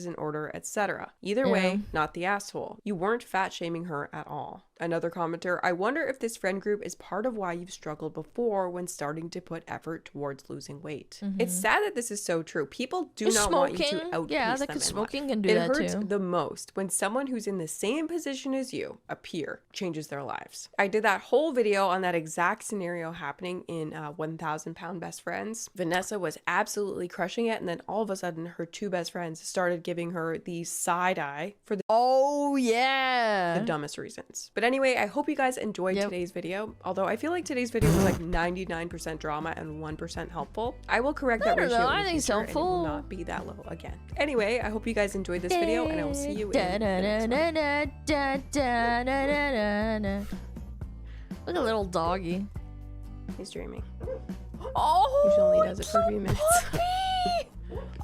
In order, etc. Either way, not the asshole. You weren't fat shaming her at all. Another commenter, I wonder if this friend group is part of why you've struggled before when starting to put effort towards losing weight. It's sad that this is so true. People do not want you to outpace them in smoking life. Can do that too. It hurts the most when someone who's in the same position as you, a peer, changes their lives. I did that whole video on that exact scenario happening in 1,000 Pound Best Friends. Vanessa was absolutely crushing it, and then all of a sudden her two best friends started giving her the side eye for the the dumbest reasons. But anyway, I hope you guys enjoyed today's video. Although I feel like today's video was like 99% drama and 1% helpful. I will correct that ratio. I think it's helpful. And it will not be that low again. Anyway, I hope you guys enjoyed this video, and I will see you in the next one. Look at a little doggy. He's dreaming. Oh, he only does it for a few minutes.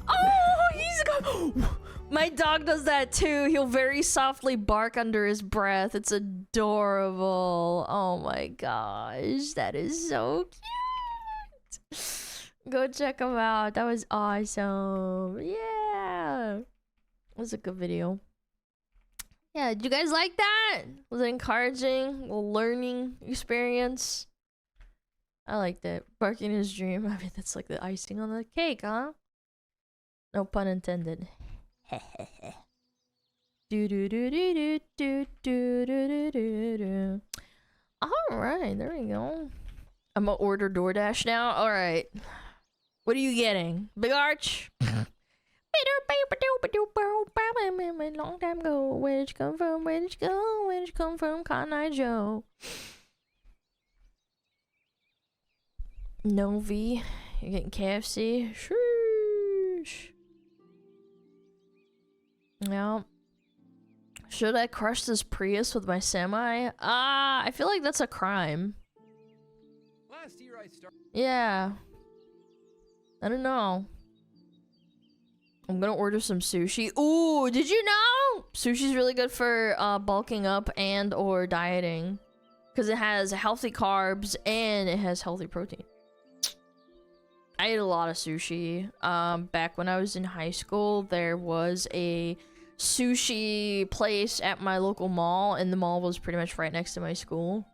Oh, he's got. My dog does that too. He'll very softly bark under his breath. It's adorable. Oh my gosh, that is so cute. Go check him out. That was awesome. Yeah, it was a good video. Yeah, did you guys like that? Was it encouraging? A little learning experience? I liked it. Barking in his dream. I mean, that's like the icing on the cake, huh? No pun intended. Do do do do do do do do do do. All right, there we go. I'm gonna order DoorDash now. All right, what are you getting? Big Arch. Long time ago. Where did you come from? Where did you go? Where did you come from? Cotton Eye Joe. No V. You're getting KFC. Sheesh. Yeah. Should I crush this Prius with my semi? I feel like that's a crime. Last year I started. Yeah. I don't know. I'm gonna order some sushi. Ooh, did you know? Sushi's really good for bulking up and or dieting. Because it has healthy carbs and it has healthy protein. I ate a lot of sushi. Back when I was in high school, there was a sushi place at my local mall, and the mall was pretty much right next to my school.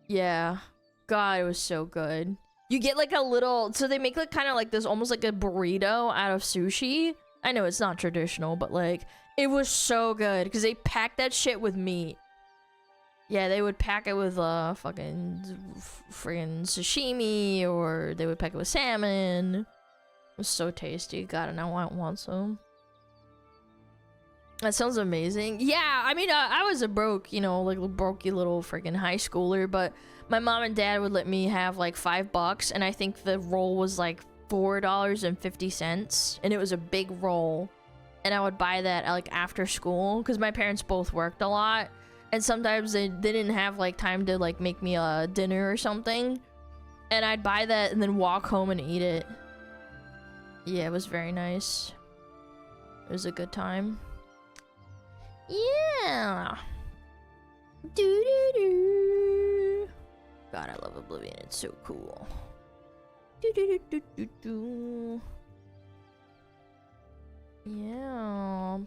Yeah. God, it was so good. You get like a little, so they make like kind of like this, almost like a burrito out of sushi. I know it's not traditional, but like, it was so good because they packed that shit with meat. Yeah, they would pack it with fucking friggin' sashimi, or they would pack it with salmon. It was so tasty. God, and now I want some. That sounds amazing. Yeah, I mean, I was a broke, you know, like brokey little freaking high schooler, but my mom and dad would let me have like $5, and I think the roll was like $4.50, and it was a big roll, and I would buy that like after school because my parents both worked a lot, and sometimes they didn't have like time to like make me a dinner or something, and I'd buy that and then walk home and eat it. Yeah, it was very nice. It was a good time. Yeah. Do. God, I love Oblivion. It's so cool. Do. Yeah.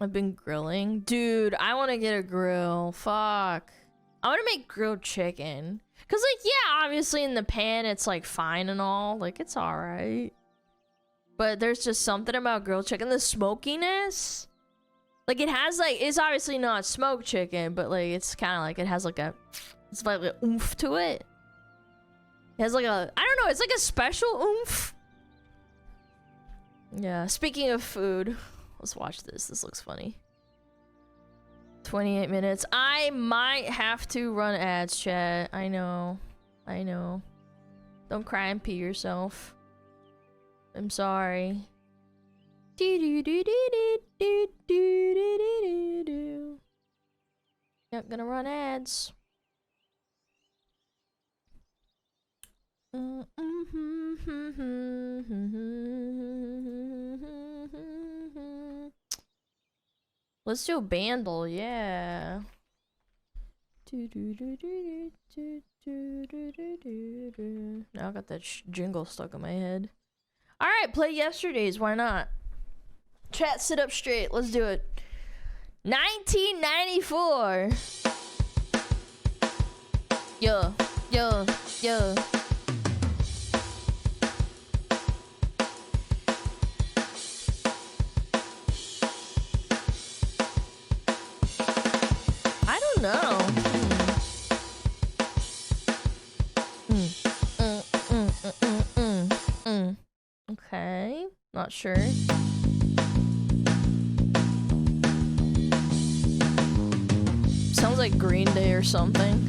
I've been grilling. Dude, I want to get a grill. Fuck. I want to make grilled chicken. Because, like, yeah, obviously in the pan, it's, like, fine and all. Like, it's alright. But there's just something about grilled chicken. The smokiness. Like, it has, like, it's obviously not smoked chicken, but, like, it's kind of like, it has, like, a, it's like an oomph to it. It has, like, a, I don't know, it's like a special oomph. Yeah, speaking of food, let's watch this. This looks funny. 28 minutes. I might have to run ads, chat. I know. I know. Don't cry and pee yourself. I'm sorry. Yep, gonna run ads. Let's do a Bandle, yeah. Now I got that jingle stuck in my head. Alright, play yesterday's, why not? Chat, sit up straight, let's do it. 1994. Yo, yo, yo. I don't know. Okay, not sure. Sounds like Green Day or something.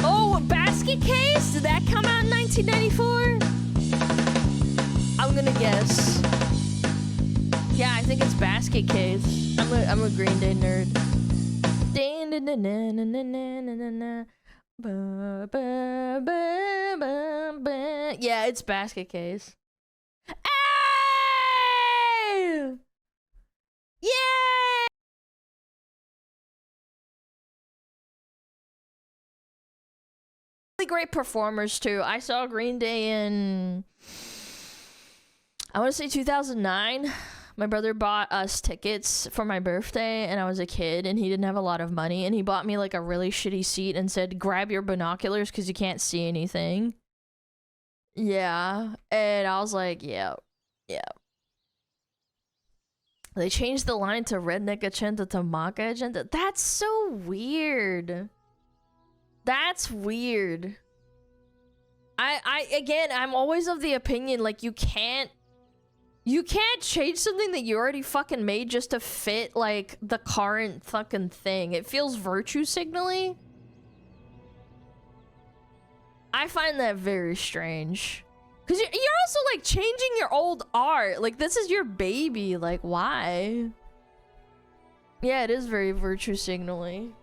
Oh, a basket case? Did that come out in 1994? I'm gonna guess. Yeah, I think it's basket case. I'm a Green Day nerd. Yeah, it's basket case. Hey! Yay! Really great performers too. I saw Green Day in, I want to say 2009. My brother bought us tickets for my birthday, and I was a kid, and he didn't have a lot of money, and he bought me like a really shitty seat and said, grab your binoculars because you can't see anything. Yeah, and I was like, yeah. They changed the line to redneck agenda to maca agenda. That's so weird. That's weird. Again, I'm always of the opinion, like, you can't change something that you already fucking made just to fit, like, the current fucking thing. It feels virtue signaling. I find that very strange. Because you're also, like, changing your old art. Like, this is your baby. Like, why? Yeah, it is very virtue signaling.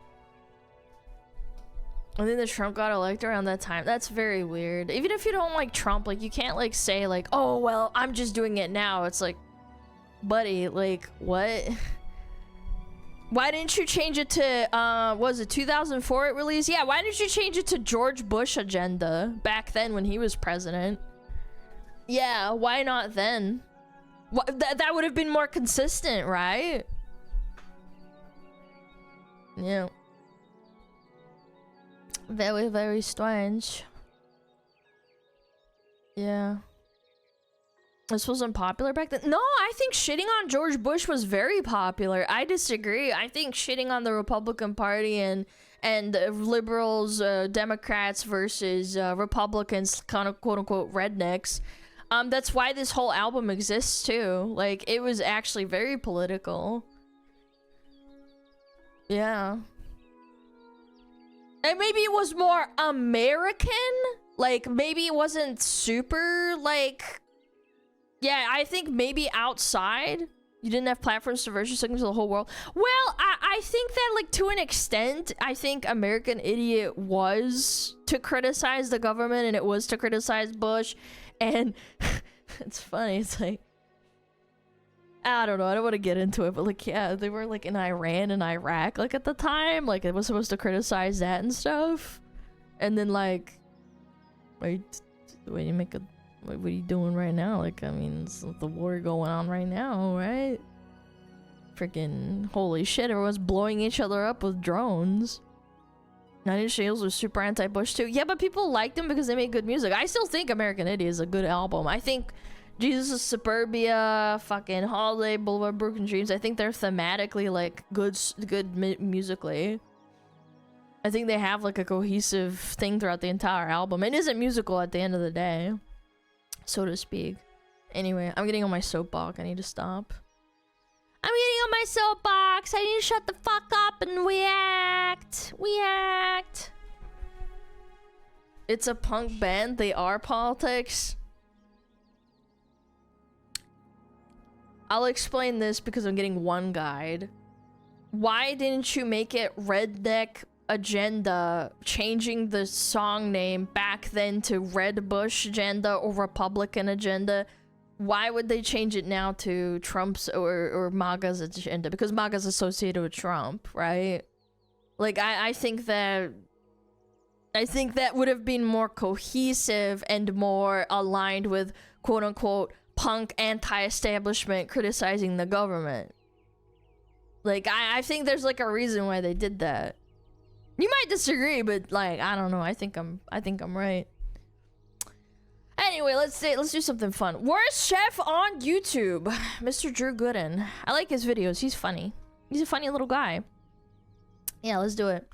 I think the Trump got elected around that time. That's very weird. Even if you don't like Trump, like, you can't, like, say, like, oh, well, I'm just doing it now. It's like, buddy, like, what? Why didn't you change it to, was it 2004 it released? Yeah, why didn't you change it to George Bush agenda back then when he was president? Yeah, why not then? That would have been more consistent, right? Yeah. Very, very strange. Yeah. This wasn't popular back then? No, I think shitting on George Bush was very popular. I disagree. I think shitting on the Republican Party and liberals, Democrats versus Republicans, kind of quote-unquote rednecks. That's why this whole album exists too. Like, it was actually very political. Yeah. And maybe it was more American? Like, maybe it wasn't super, like... Yeah, I think maybe outside, you didn't have platforms to version signals to the whole world. Well, I think that, like, to an extent, I think American Idiot was to criticize the government, and it was to criticize Bush. And it's funny, it's like... I don't know, I don't want to get into it, but, like, yeah, they were, like, in Iran and Iraq, like, at the time. Like, it was supposed to criticize that and stuff. And then, like... Wait, what are you doing right now? Like, I mean, it's the war going on right now, right? Freaking holy shit, everyone's blowing each other up with drones. Nine Inch Nails was super anti-Bush too. Yeah, but people liked them because they made good music. I still think American Idiot is a good album. I think Jesus of Suburbia, fucking Holiday, Boulevard Broken Dreams, I think they're thematically, like, good musically. I think they have, like, a cohesive thing throughout the entire album. It isn't musical at the end of the day, so to speak. Anyway, I'm getting on my soapbox. I need to stop. I'm getting on my soapbox. I need to shut the fuck up and react. React. It's a punk band. They are politics. I'll explain this because I'm getting one guide. Why didn't you make it Redneck Agenda, changing the song name back then to Red Bush Agenda or Republican Agenda? Why would they change it now to Trump's or MAGA's agenda? Because MAGA's associated with Trump, right? Like, I think that would have been more cohesive and more aligned with quote-unquote punk anti-establishment criticizing the government. Like, I think there's, like, a reason why they did that. You might disagree, but, like, I don't know. I think I'm right. Anyway, let's do something fun. Worst chef on YouTube, Mr. Drew Gooden. I like his videos. He's funny. He's a funny little guy. Yeah, let's do it.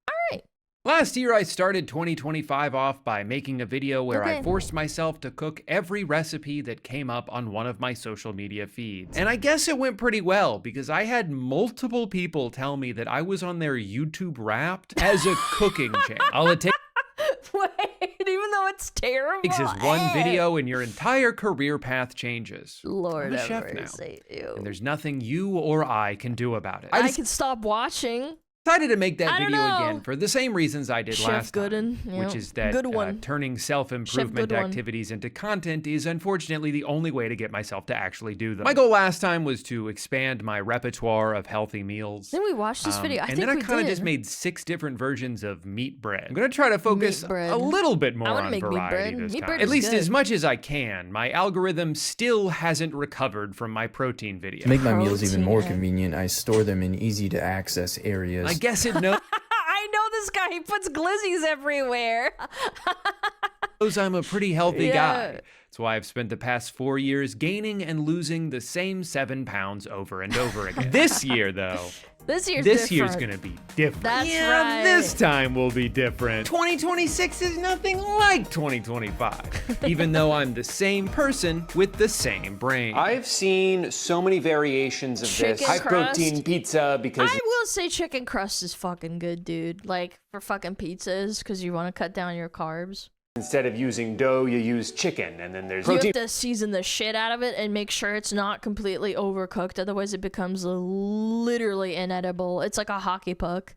All right. Last year, I started 2025 off by making a video where I forced myself to cook every recipe that came up on one of my social media feeds. And I guess it went pretty well because I had multiple people tell me that I was on their YouTube Wrapped as a cooking channel. All it takes even though it's terrible, is one video and your entire career path changes. Lord, I'm a chef now, and there's nothing you or I can do about it. I can stop watching. Decided to make that video again for the same reasons I did last time, yep. Which is that turning self-improvement activities into content is unfortunately the only way to get myself to actually do them. My goal last time was to expand my repertoire of healthy meals. Then we watched this video. And then I kind of just made 6 different versions of meat bread. I'm going to try to focus a little bit more on variety this time. At least as much as I can. My algorithm still hasn't recovered from my protein video. To make my meals even more convenient, I store them in easy-to-access areas. I guess it knows. I know this guy. He puts glizzies everywhere. I'm a pretty healthy guy. That's why I've spent the past 4 years gaining and losing the same 7 pounds over and over again. This year, though. This year's gonna be different. That's right. This time will be different. 2026 is nothing like 2025. Even though I'm the same person with the same brain. I've seen so many variations of this high protein pizza because I will say chicken crust is fucking good, dude. Like, for fucking pizzas, because you want to cut down your carbs. Instead of using dough, you use chicken, and then there's protein. You have to season the shit out of it and make sure it's not completely overcooked, otherwise it becomes literally inedible. It's like a hockey puck.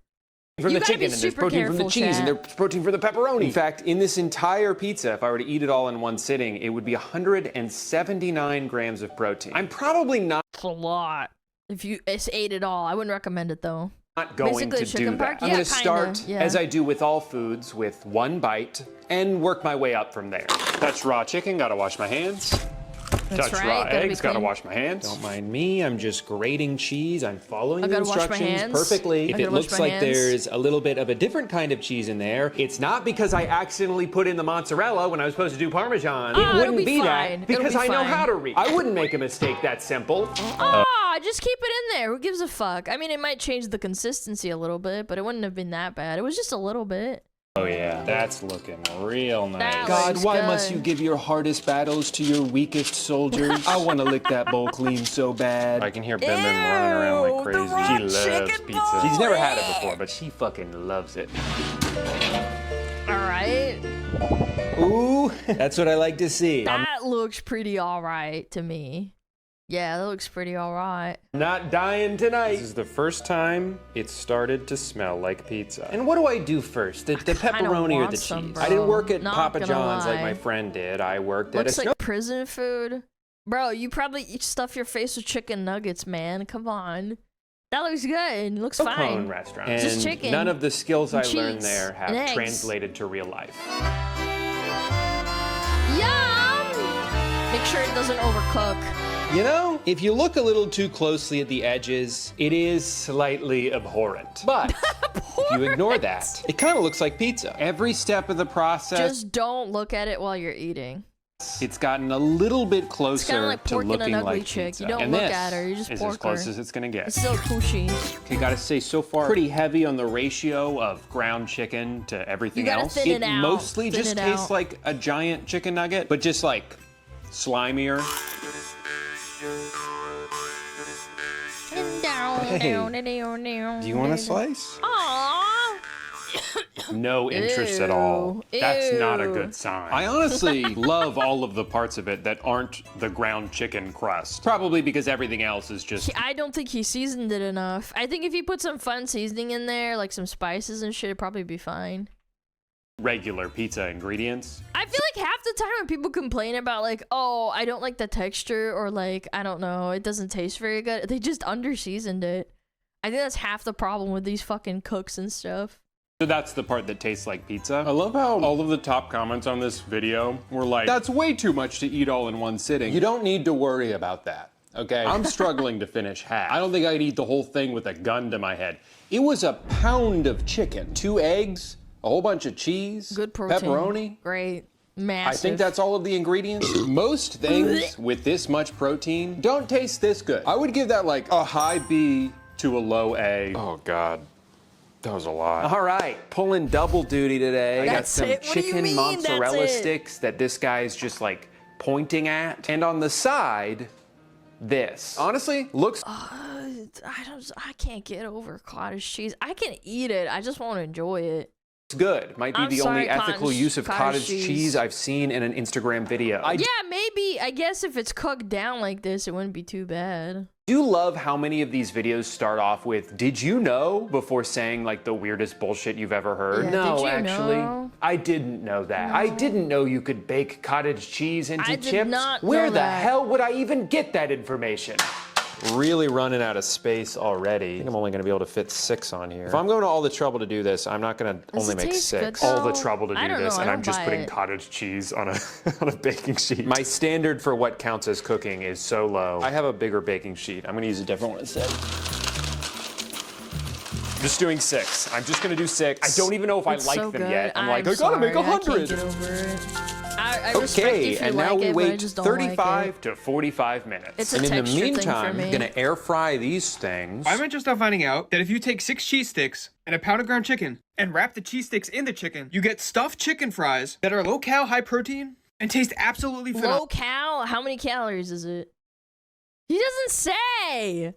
from the chicken, and there's protein from the cheese, and there's protein from the pepperoni. In fact, in this entire pizza, if I were to eat it all in one sitting, it would be 179 grams of protein. I'm probably not... That's a lot. If you ate it all, I wouldn't recommend it though. Not going to do that. I'm going to start, as I do with all foods, with one bite, and work my way up from there. Touch raw chicken, gotta wash my hands. Touch raw eggs, gotta wash my hands. Don't mind me, I'm just grating cheese. I'm following the instructions perfectly. If it looks like there's a little bit of a different kind of cheese in there, it's not because I accidentally put in the mozzarella when I was supposed to do Parmesan. It wouldn't be that, because I know how to read. I wouldn't make a mistake that simple. Just keep it in there. Who gives a fuck? I mean, it might change the consistency a little bit, but it wouldn't have been that bad. It was just a little bit. Oh yeah, that's looking real nice. God, why must you give your hardest battles to your weakest soldiers? I want to lick that bowl clean so bad. I can hear Bim Bim running around like crazy. She loves pizza. She's never had it before, but she fucking loves it. All right. Ooh, that's what I like to see. That looks pretty all right to me. Yeah, that looks pretty all right. Not dying tonight. This is the first time it started to smell like pizza. And what do I do first? The pepperoni or the cheese? Bro. I didn't work at Papa John's like my friend did. I worked at Looks like prison food. Bro, you probably stuff your face with chicken nuggets, man. Come on. That looks good. It looks fine. Restaurant. And just chicken. None of the skills I learned there have translated to real life. Yum! Make sure it doesn't overcook. You know, if you look a little too closely at the edges, it is slightly abhorrent. But if you ignore that, it kind of looks like pizza. Every step of the process... Just don't look at it while you're eating. It's gotten a little bit closer like to looking an ugly like chick. pizza. You don't and look at her, you just is pork as close her. as it's gonna get. It's still cushy. Okay, gotta say, so far, pretty heavy on the ratio of ground chicken to everything else. Thin it out. Mostly just tastes like a giant chicken nugget, but just like slimier. Hey, do you want a slice? Aww. No interest at all. That's not a good sign. I honestly love all of the parts of it that aren't the ground chicken crust. Probably because everything else is just... I don't think he seasoned it enough. I think if you put some fun seasoning in there, like some spices and shit, it'd probably be fine. Regular pizza ingredients. I feel like half the time when people complain about like, oh, I don't like the texture, or like, I don't know, it doesn't taste very good, they just under-seasoned it. I think that's half the problem with these fucking cooks and stuff. So that's the part that tastes like pizza. I love how all of the top comments on this video were like, that's way too much to eat all in one sitting. You don't need to worry about that, okay? I'm struggling to finish half. I don't think I'd eat the whole thing with a gun to my head. It was a pound of chicken, 2 eggs, a whole bunch of cheese, good protein, pepperoni. Great, massive. I think that's all of the ingredients. Most things with this much protein don't taste this good. I would give that like a high B to a low A. Oh God. That was a lot. All right, pulling double duty today. I got some chicken mozzarella sticks that this guy's just like pointing at. And on the side, this. Honestly, looks... I can't get over cottage cheese. I can eat it, I just won't enjoy it. Good. Might be the only ethical use of cottage cheese I've seen in an Instagram video. Yeah, maybe. I guess if it's cooked down like this, it wouldn't be too bad. I do love how many of these videos start off with, did you know, before saying like the weirdest bullshit you've ever heard. Yeah, no, actually, I didn't know that. No. I didn't know you could bake cottage cheese into chips. Where the hell would I even get that information? Really running out of space already. I think I'm only gonna be able to fit 6 on here. If I'm going to all the trouble to do this, I'm not gonna only make 6. All the trouble to do this, and I'm just putting cottage cheese on a on a baking sheet. My standard for what counts as cooking is so low. I have a bigger baking sheet. I'm gonna use a different one instead. I'm just doing 6. I'm just gonna do 6. I don't even know if I like them yet. I'm like, I gotta make 100. Okay, and now we wait 35 to 45 minutes. And in the meantime, I'm gonna air fry these things. I just now finding out that if you take 6 cheese sticks and a pound of ground chicken and wrap the cheese sticks in the chicken, you get stuffed chicken fries that are low-cal, high-protein, and taste absolutely phenomenal. Low-cal? How many calories is it? He doesn't say!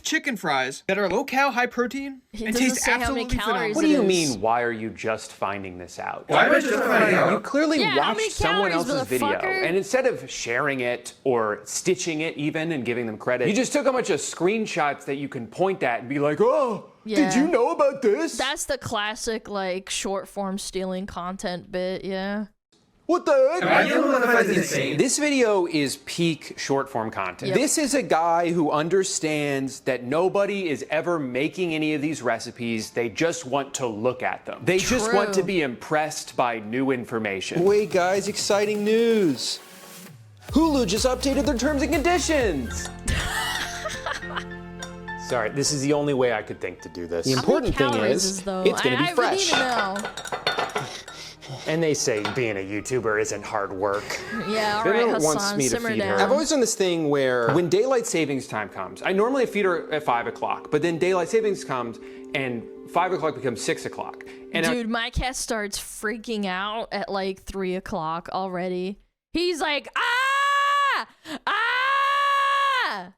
Chicken fries that are low-cal, high-protein, and taste absolutely phenomenal. What do you mean, why are you just finding this out? Why am I just finding out? You clearly watched someone else's video, and instead of sharing it or stitching it even and giving them credit, you just took a bunch of screenshots that you can point at and be like, oh, Yeah. Did you know about this? That's the classic, like, short form stealing content bit, yeah. What the heck? This video is peak short form content. Yep. This is a guy who understands that nobody is ever making any of these recipes. They just want to look at them. They just want to be impressed by new information. Wait, guys, exciting news. Hulu just updated their terms and conditions. Sorry, this is the only way I could think to do this. The important thing is, it's gonna be fresh. I really need to know. And they say being a YouTuber isn't hard work. Yeah, all right, Hassan, simmer down. I've always done this thing where when daylight savings time comes, I normally feed her at 5 o'clock, but then daylight savings comes and 5 o'clock becomes 6 o'clock. And dude, my cat starts freaking out at like 3 o'clock already. He's like, ah! Ah!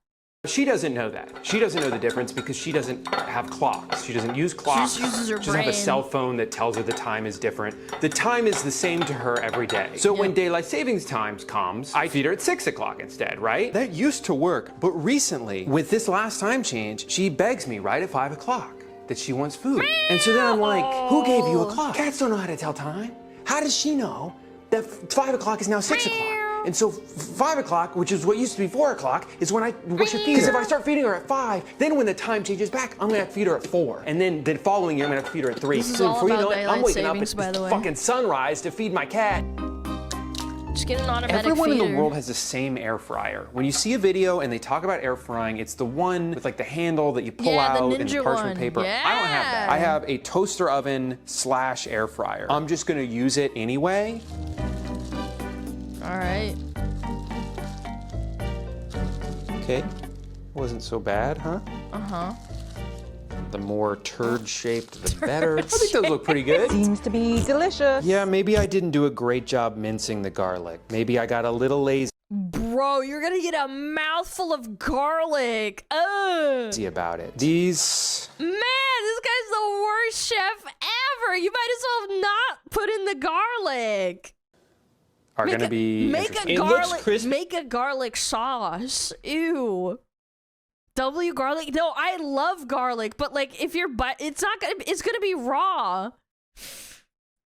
She doesn't know that. She doesn't know the difference because she doesn't have clocks. She doesn't use clocks. She just uses her She doesn't have a cell phone that tells her the time is different. The time is the same to her every day. So when daylight savings time comes, I feed her at 6 o'clock instead, right? That used to work, but recently, with this last time change, she begs me right at 5 o'clock that she wants food. And so then I'm like, who gave you a clock? Cats don't know how to tell time. How does she know that 5 o'clock is now 6 o'clock? And so 5 o'clock, which is what used to be 4 o'clock, is when I should feed her. Because if I start feeding her at 5, then when the time changes back, I'm gonna have to feed her at 4. And then the following year, I'm gonna have to feed her at 3. This is all about daylight I'm waking savings, up by at the way. fucking sunrise to feed my cat. Just get an automatic Everyone in feeder. the world has the same air fryer. When you see a video and they talk about air frying, it's the one with like the handle that you pull out and the parchment paper. Yeah. I don't have that. I have a toaster oven / air fryer. I'm just gonna use it anyway. All right. Okay, wasn't so bad, huh? Uh-huh. The more turd-shaped, the better. I think those look pretty good. Seems to be delicious. Yeah, maybe I didn't do a great job mincing the garlic. Maybe I got a little lazy Bro, you're gonna get a mouthful of garlic. Ugh. about it. These... Man, this guy's the worst chef ever. You might as well not put in the garlic. are gonna be make a garlic sauce. Ew. W garlic? No, I love garlic, but like if you're it's gonna be raw.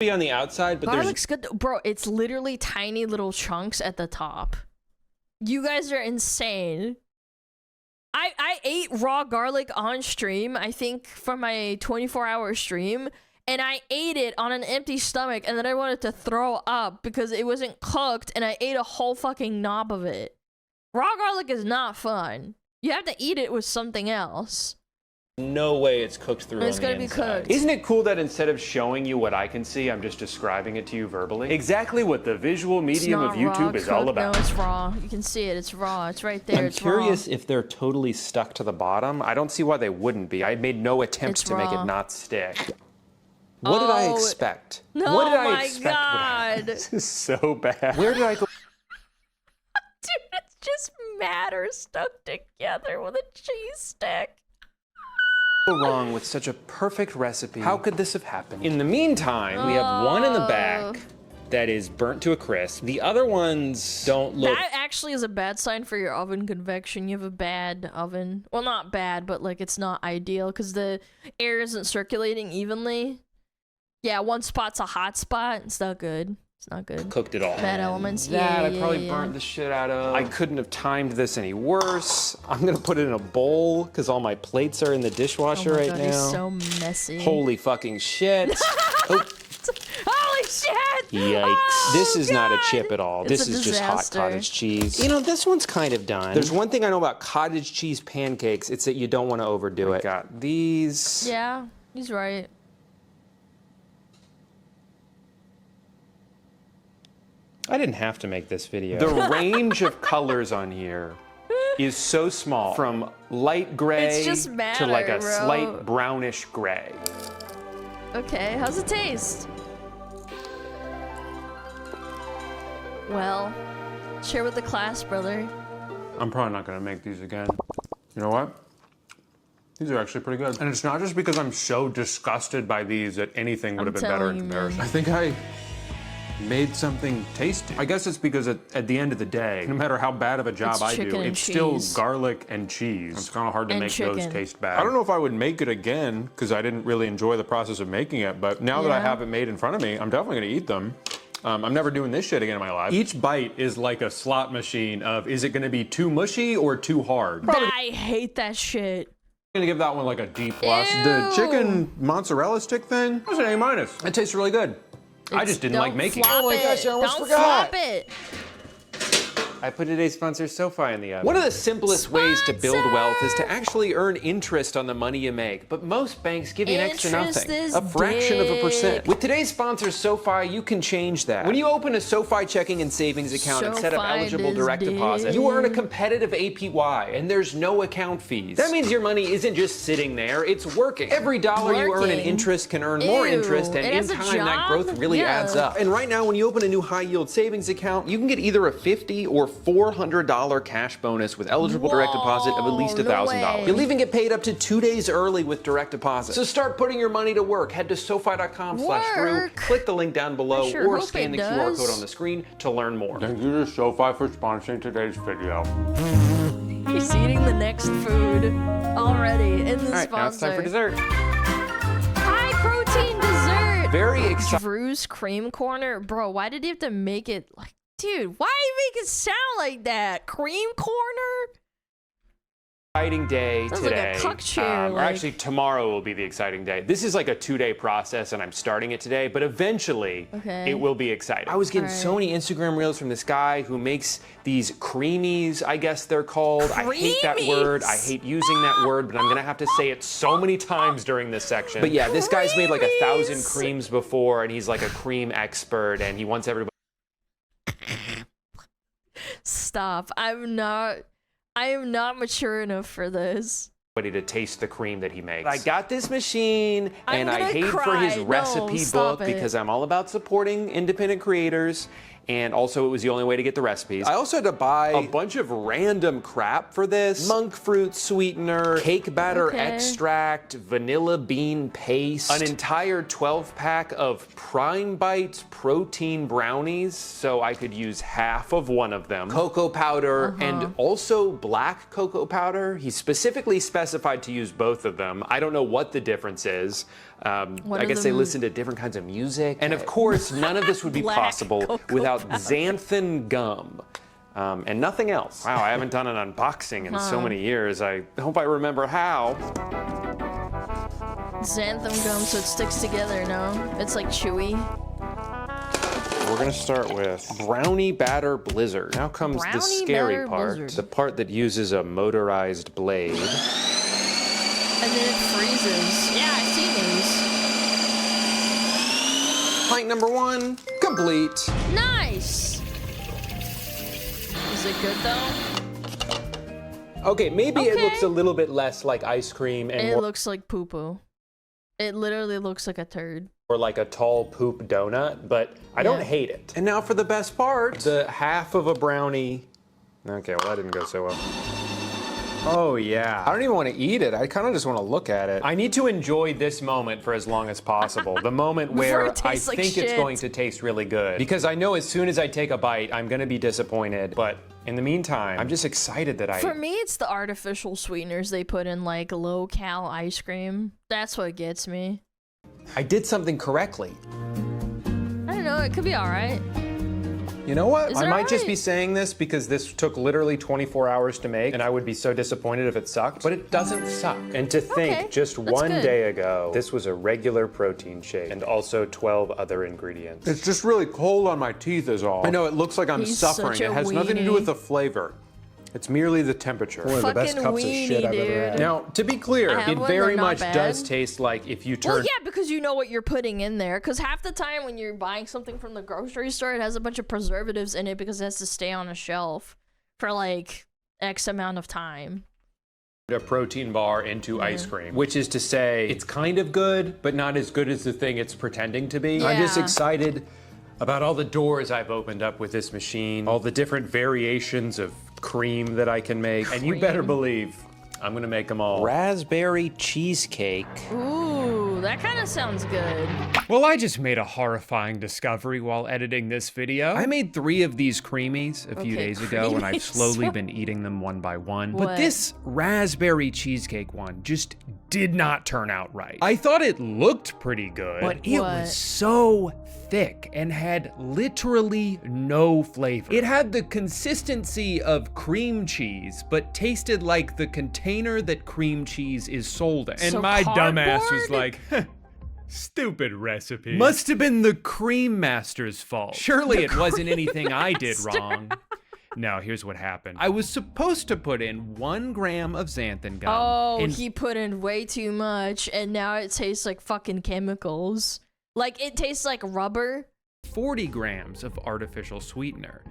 Be on the outside, but garlic's good, bro. It's literally tiny little chunks at the top. You guys are insane. I ate raw garlic on stream, I think, for my 24-hour stream. And I ate it on an empty stomach, and then I wanted to throw up because it wasn't cooked, and I ate a whole fucking knob of it. Raw garlic is not fun. You have to eat it with something else. No way it's cooked through. It's gonna be cooked. Isn't it cool that instead of showing you what I can see, I'm just describing it to you verbally? Exactly what the visual medium of YouTube is all about. No, it's raw. You can see it. It's raw. It's right there. I'm it's curious raw. if they're totally stuck to the bottom. I don't see why they wouldn't be. I made no attempts to make it not stick. What did I expect? No, what did I my expect God. This is so bad. Where did I go? Dude, it's just matter stuck together with a cheese stick. Wrong with such a perfect recipe? How could this have happened? In the meantime, we have one in the back that is burnt to a crisp. The other ones don't look... That actually is a bad sign for your oven convection. You have a bad oven. Well, not bad, but like it's not ideal because the air isn't circulating evenly. Yeah, one spot's a hot spot. It's not good. It's not good. Cooked it all. Bad elements. That yeah, I probably burnt the shit out of. I couldn't have timed this any worse. I'm gonna put it in a bowl because all my plates are in the dishwasher right now. It's so messy. Holy fucking shit. Holy shit! Yikes. Oh, this is not a chip at all. This is just hot cottage cheese. You know, this one's kind of done. There's one thing I know about cottage cheese pancakes. It's that you don't want to overdo it. Got these. Yeah, he's right. I didn't have to make this video. The range of colors on here is so small. From light gray to like a slight brownish gray. Okay, how's it taste? Well, share with the class, brother. I'm probably not gonna make these again. You know what? These are actually pretty good. And it's not just because I'm so disgusted by these that anything would have been better in comparison. I think I made something tasty. I guess it's because at the end of the day, no matter how bad of a job I do, it's still garlic and cheese. It's kind of hard to make those taste bad. I don't know if I would make it again because I didn't really enjoy the process of making it, but now that I have it made in front of me, I'm definitely gonna eat them. I'm never doing this shit again in my life. Each bite is like a slot machine of, is it gonna be too mushy or too hard? I hate that shit. I'm gonna give that one like a D+. The chicken mozzarella stick thing, that's an A-. It tastes really good. I just didn't like making it. Oh my gosh, I almost forgot. Flop it. I put today's sponsor SoFi in the oven. One of the simplest ways to build wealth is to actually earn interest on the money you make, but most banks give you an extra nothing, a fraction of a percent. With today's sponsor SoFi, you can change that. When you open a SoFi checking and savings account and set up eligible direct deposit, you earn a competitive APY, and there's no account fees. That means your money isn't just sitting there, it's working. Every dollar you earn in interest can earn more interest, and in time that growth really adds up. And right now, when you open a new high-yield savings account, you can get either a $50 or $400 cash bonus with eligible direct deposit of at least $1,000. You'll even get paid up to 2 days early with direct deposit. So start putting your money to work. Head to SoFi.com/Drew, click the link down below, or scan the QR code on the screen to learn more. Thank you to SoFi for sponsoring today's video. He's eating the next food already in the sponsor. All right, now it's time for dessert. High protein dessert. Very exciting. Drew's cream corner. Bro, why did he have to make it like, dude, why make it sound like that? Cream corner? Exciting day today. Like a cuck chair, or actually, tomorrow will be the exciting day. This is like a 2-day process, and I'm starting it today, but eventually it will be exciting. I was getting so many Instagram reels from this guy who makes these creamies, I guess they're called. I hate that word. I hate using that word, but I'm going to have to say it so many times during this section. But yeah, this guy's made like 1,000 creams before, and he's like a cream expert, and he wants everybody. Stop. I am not mature enough for this. To taste the cream that he makes. I got this machine, and I paid for his recipe book because I'm all about supporting independent creators. And also, it was the only way to get the recipes. I also had to buy a bunch of random crap for this. Monk fruit sweetener, cake batter extract, vanilla bean paste, an entire 12-pack of Prime Bites protein brownies, so I could use half of one of them, cocoa powder, and also black cocoa powder. He specifically specified to use both of them. I don't know what the difference is. I guess they listen to different kinds of music. And of course, none of this would be possible without xanthan gum. And nothing else. Wow, I haven't done an unboxing in so many years. I hope I remember how. Xanthan gum so it sticks together, no? It's like chewy. We're gonna start with brownie batter blizzard. Now comes the scary part, the part that uses a motorized blade. And then it freezes. Yeah, I've seen these. Plank number 1, complete. Nice. Is it good though? Okay, maybe it looks a little bit less like ice cream and it looks like poo-poo. It literally looks like a turd. Or like a tall poop donut, but I don't hate it. And now for the best part, the half of a brownie. Okay, well that didn't go so well. Oh yeah. I don't even want to eat it. I kind of just want to look at it. I need to enjoy this moment for as long as possible. The moment where I think it's going to taste really good. Because I know as soon as I take a bite, I'm going to be disappointed. But in the meantime, I'm just excited that For me, it's the artificial sweeteners they put in like low-cal ice cream. That's what gets me. I did something correctly. I don't know. It could be all right. You know what? I might just be saying this because this took literally 24 hours to make, and I would be so disappointed if it sucked, but it doesn't suck. And to think, just one day ago, this was a regular protein shake, and also 12 other ingredients. It's just really cold on my teeth is all. I know, it looks like I'm suffering. It has nothing to do with the flavor. It's merely the temperature. One of the best cups of shit I've ever had. Now, to be clear, it very much does taste like if you turn... Well, yeah, because you know what you're putting in there. Because half the time when you're buying something from the grocery store, it has a bunch of preservatives in it because it has to stay on a shelf for like X amount of time. A protein bar into ice cream, which is to say it's kind of good, but not as good as the thing it's pretending to be. Yeah. I'm just excited about all the doors I've opened up with this machine, all the different variations of cream that I can make, and you better believe I'm gonna make them all. Raspberry cheesecake. Ooh, Ooh, that kind of sounds good. Well, I just made a horrifying discovery while editing this video. I made 3 of these creamies a few days ago, and I've slowly been eating them one by one. But this raspberry cheesecake one just did not turn out right. I thought it looked pretty good, but it was so thick and had literally no flavor. It had the consistency of cream cheese, but tasted like the container that cream cheese is sold in. And my dumbass was like, stupid recipe. Must have been the cream master's fault. Surely it wasn't anything I did wrong. No, here's what happened. I was supposed to put in 1 gram of xanthan gum. Oh, he put in way too much, and now it tastes like fucking chemicals. Like, it tastes like rubber. 40 grams of artificial sweetener.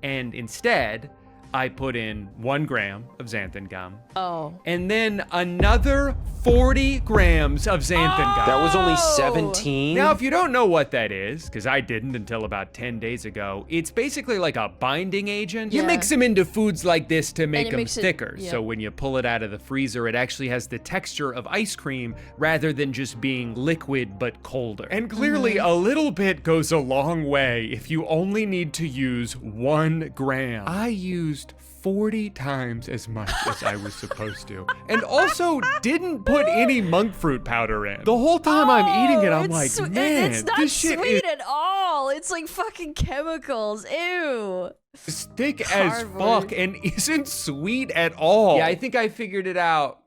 And instead, I put in 1 gram of xanthan gum. Oh. And then another 40 grams of xanthan gum. That was only 17? Now, if you don't know what that is, because I didn't until about 10 days ago, it's basically like a binding agent. You mix them into foods like this to make them thicker. So when you pull it out of the freezer, it actually has the texture of ice cream rather than just being liquid but colder. And clearly a little bit goes a long way if you only need to use 1 gram. I used 40 times as much as I was supposed to. And also didn't put any monk fruit powder in. The whole time I'm eating it, I'm like, man, it's not this shit sweet at all. It's like fucking chemicals. Ew. is thick as fuck and isn't sweet at all. Yeah, I think I figured it out.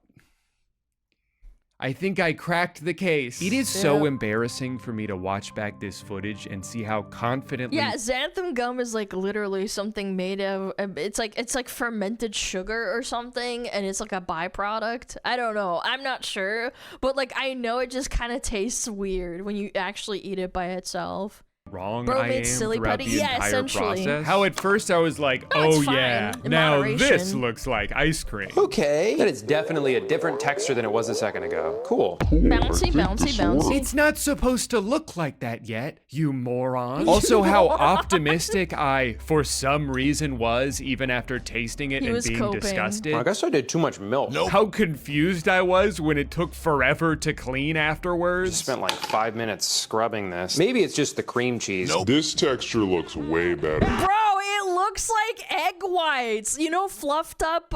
I think I cracked the case. It is so embarrassing for me to watch back this footage and see how confidently— Yeah, xanthan gum is like literally something made of, it's like fermented sugar or something, and it's like a byproduct. I don't know. I'm not sure, but like I know it just kind of tastes weird when you actually eat it by itself. Wrong Bro I made am silly throughout putty. the Yeah, entire essentially. process. How at first I was like, oh yeah, in now moderation. this looks like ice cream. Okay. That is definitely a different texture than it was a second ago. Cool. Bouncy, bouncy, bouncy. It's not supposed to look like that yet, you moron. Also, how optimistic I, for some reason, was even after tasting it and being disgusted. I guess I did too much milk. Nope. How confused I was when it took forever to clean afterwards. Just spent like 5 minutes scrubbing this. Maybe it's just the cream cheese. Nope. This texture looks way better. Bro, it looks like egg whites. You know, fluffed up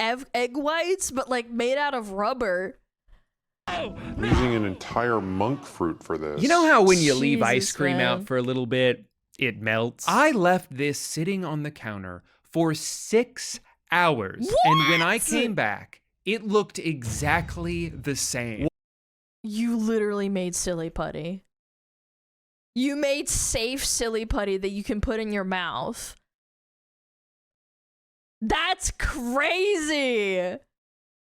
egg whites, but like made out of rubber. I'm using an entire monk fruit for this. You know how when you leave ice cream out for a little bit, it melts? I left this sitting on the counter for 6 hours. What? And when I came back, it looked exactly the same. You literally made silly putty. You made safe silly putty that you can put in your mouth. That's crazy.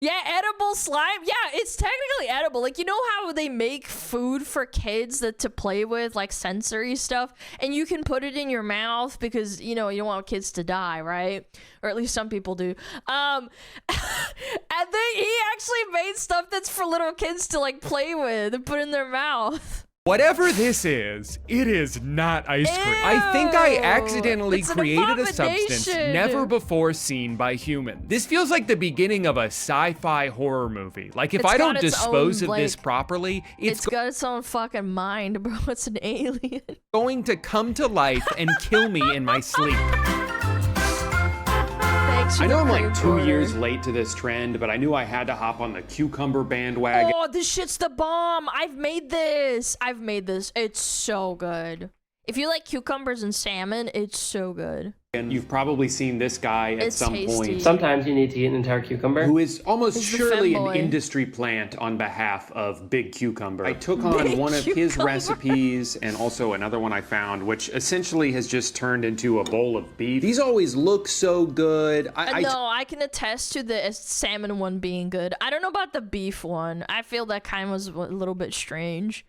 Yeah, edible slime. Yeah, it's technically edible. Like, you know how they make food for kids to play with, like sensory stuff, and you can put it in your mouth because, you know, you don't want kids to die, right? Or at least some people do. And then he actually made stuff that's for little kids to like play with and put in their mouth. Whatever this is, it is not ice cream. I think I accidentally created a substance never before seen by humans. This feels like the beginning of a sci-fi horror movie. Like if I don't dispose of this properly, it's got its own fucking mind, bro. It's an alien. Going to come to life and kill me in my sleep. I know I'm like 2 years late to this trend, but I knew I had to hop on the cucumber bandwagon. Oh, this shit's the bomb. I've made this. It's so good. If you like cucumbers and salmon, it's so good. And you've probably seen this guy at some point. Sometimes you need to eat an entire cucumber. Who is almost surely an industry plant on behalf of Big Cucumber. I took on one of his recipes and also another one I found, which essentially has just turned into a bowl of beef. These always look so good. No, I can attest to the salmon one being good. I don't know about the beef one. I feel that kind was a little bit strange.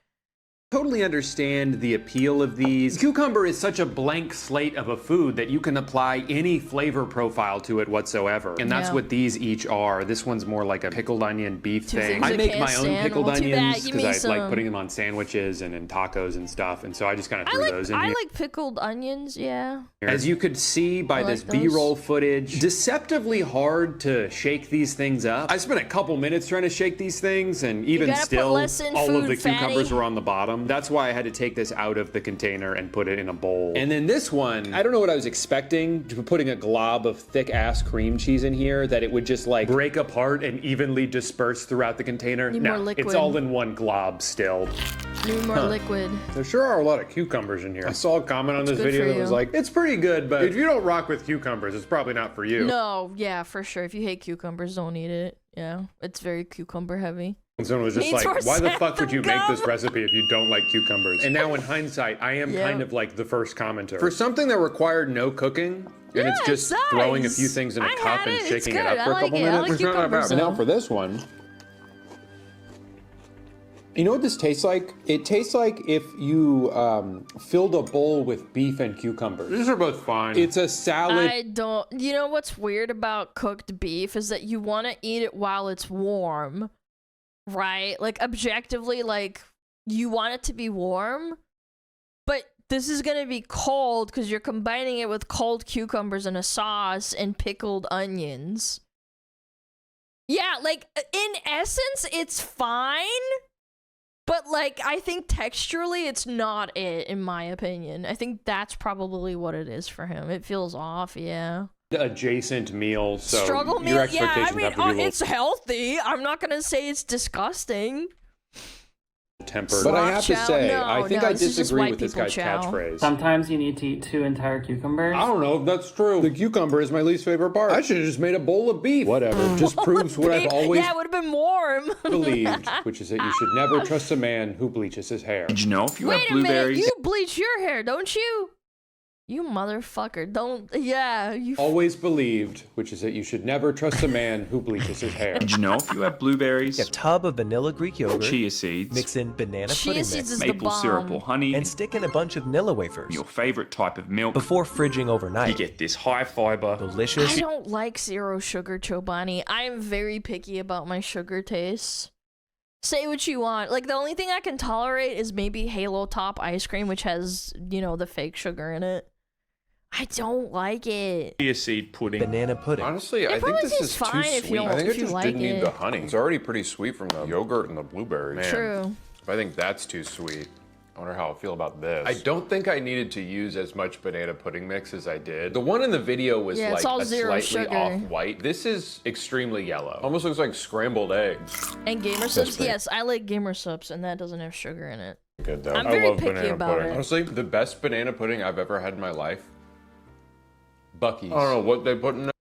Totally understand the appeal of these. Cucumber is such a blank slate of a food that you can apply any flavor profile to it whatsoever. And that's what these each are. This one's more like a pickled onion beef thing. I make my own pickled onions because I like putting them on sandwiches and in tacos and stuff. And so I just kind of threw those in here. I like pickled onions, yeah. As you could see by this B-roll footage, deceptively hard to shake these things up. I spent a couple minutes trying to shake these things, and even still, all of the cucumbers were on the bottom. That's why I had to take this out of the container and put it in a bowl. And then this one, I don't know what I was expecting, putting a glob of thick-ass cream cheese in here, that it would just like break apart and evenly disperse throughout the container. No, it's all in one glob still. Need more liquid. There sure are a lot of cucumbers in here. I saw a comment on this video that was like, it's pretty good, but if you don't rock with cucumbers, it's probably not for you. No, yeah, for sure. If you hate cucumbers, don't eat it. Yeah, it's very cucumber heavy. And someone was just like, why the fuck would you make this recipe if you don't like cucumbers? And now in hindsight, I am kind of like the first commenter. For something that required no cooking, and it's just throwing a few things in a cup and shaking it up for a couple minutes, it's not that bad. And now for this one, you know what this tastes like? It tastes like if you filled a bowl with beef and cucumbers. These are both fine. It's a salad. You know what's weird about cooked beef is that you want to eat it while it's warm. Right? Like, objectively, like, you want it to be warm, but this is gonna be cold because you're combining it with cold cucumbers and a sauce and pickled onions. Yeah, like, in essence, it's fine, but, like, I think texturally it's not it, in my opinion. I think that's probably what it is for him. It feels off, yeah. Adjacent meal, so struggle meal, your expectations have to be it's healthy. I'm not gonna say it's disgusting. Tempered. But I have to say, I think I disagree with this guy's catchphrase. Sometimes you need to eat 2 entire cucumbers. I don't know if that's true. The cucumber is my least favorite part. I should have just made a bowl of beef. Whatever. Just proves what I've always it would have been warm. believed, which is that you should never trust a man who bleaches his hair. Did you know if you have Wait a blueberries? minute, you bleach your hair, don't you? You motherfucker, don't, you always believed, which is that you should never trust a man who bleaches his hair. Did you know if you have blueberries? A tub of vanilla Greek yogurt, chia seeds, mix in banana pudding mix, maple syrup or honey, and stick in a bunch of Nilla wafers. Your favorite type of milk. Before fridging overnight. You get this high fiber, delicious. I don't like zero sugar Chobani. I am very picky about my sugar tastes. Say what you want. Like, the only thing I can tolerate is maybe Halo Top ice cream, which has, you know, the fake sugar in it. I don't like it. Chia seed pudding. Banana pudding. Honestly, I think this is too sweet. I think it just didn't need the honey. It's already pretty sweet from the yogurt and the blueberries. Man, true. I think that's too sweet. I wonder how I feel about this. I don't think I needed to use as much banana pudding mix as I did. The one in the video was like a slightly off-white. This is extremely yellow. Almost looks like scrambled eggs. And Gamer Subs? Yes, I like Gamer Subs, and that doesn't have sugar in it. Good though. I'm very picky about it. Honestly, the best banana pudding I've ever had in my life, Buc-ee's. I don't know what they put in it.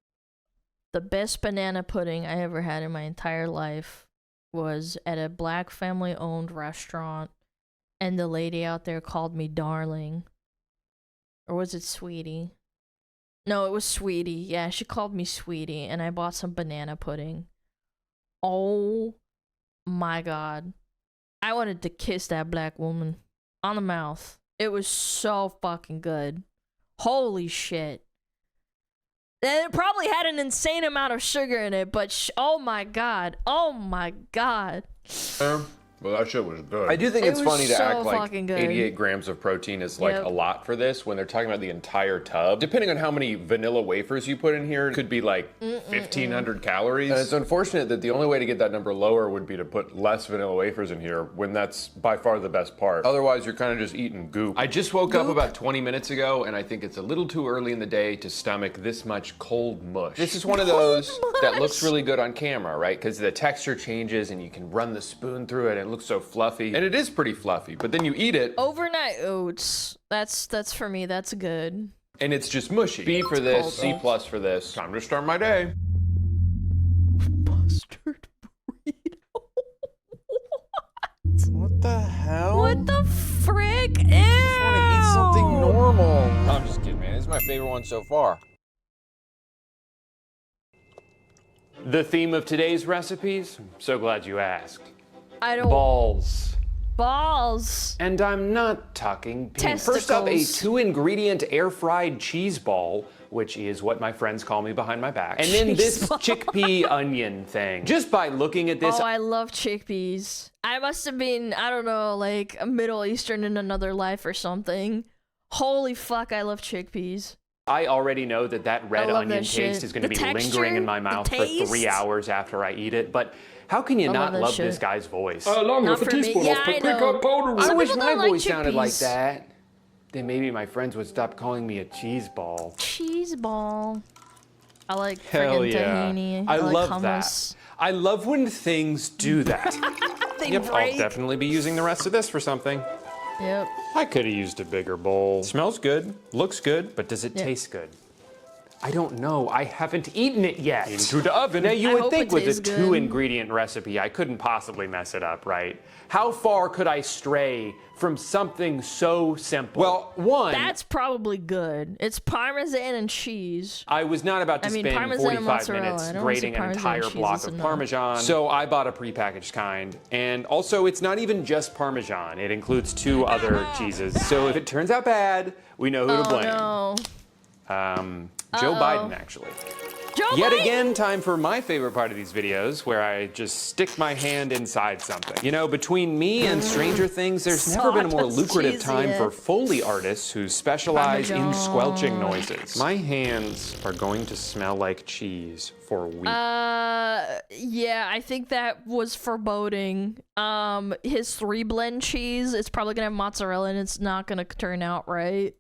The best banana pudding I ever had in my entire life was at a black family-owned restaurant, and the lady out there called me darling. Or was it sweetie? No, it was sweetie. Yeah, she called me sweetie, and I bought some banana pudding. Oh my god. I wanted to kiss that black woman on the mouth. It was so fucking good. Holy shit. And it probably had an insane amount of sugar in it, but oh my god. Oh my god. Well, that shit was good. I do think it's funny to act like 88 grams of protein is like a lot for this when they're talking about the entire tub. Depending on how many vanilla wafers you put in here, it could be like 1,500 calories. And it's unfortunate that the only way to get that number lower would be to put less vanilla wafers in here when that's by far the best part. Otherwise, you're kind of just eating goop. I just woke up about 20 minutes ago, and I think it's a little too early in the day to stomach this much cold mush. This is one of those that looks really good on camera, right? Because the texture changes and you can run the spoon through it and looks so fluffy, and it is pretty fluffy, but then you eat it. Overnight oats, that's for me, that's good. And it's just mushy. B for this, C plus for this. Time to start my day. Mustard burrito. What the hell? What the frick? Ew! I just want to eat something normal. No, I'm just kidding, man. This is my favorite one so far. The theme of today's recipes? I'm so glad you asked. I don't... Balls. Balls. And I'm not talking penis. Testicles. First up, a 2-ingredient air-fried cheese ball, which is what my friends call me behind my back. And then this chickpea onion thing. Just by looking at this... Oh, I love chickpeas. I must have been, I don't know, like a Middle Eastern in another life or something. Holy fuck, I love chickpeas. I already know that red onion taste is going to be lingering in my mouth for 3 hours after I eat it, but how can you not love this guy's voice? Along with a teaspoon of paprika powder. I wish my voice sounded like that. Then maybe my friends would stop calling me a cheese ball. Cheese ball. I like friggin' tahini. I like love hummus. that. I love when things do that. Yep, I'll definitely be using the rest of this for something. Yep. I could have used a bigger bowl. Smells good, looks good, but does it taste good? I don't know. I haven't eaten it yet. Into the oven. Now, you would think with a 2-ingredient recipe, I couldn't possibly mess it up, right? How far could I stray from something so simple? Well, one... That's probably good. It's Parmesan and cheese. I was not about to spend 45 minutes grating an entire block of Parmesan, so I bought a prepackaged kind. And also, it's not even just Parmesan. It includes 2 other cheeses. So if it turns out bad, we know who to blame. No. Joe Biden, actually. Yet again, time for my favorite part of these videos, where I just stick my hand inside something. You know, between me and Stranger Things, there's never been a more lucrative time for Foley artists who specialize in squelching noises. My hands are going to smell like cheese for weeks. Yeah, I think that was foreboding. His 3-blend cheese, it's probably gonna have mozzarella and it's not gonna turn out right.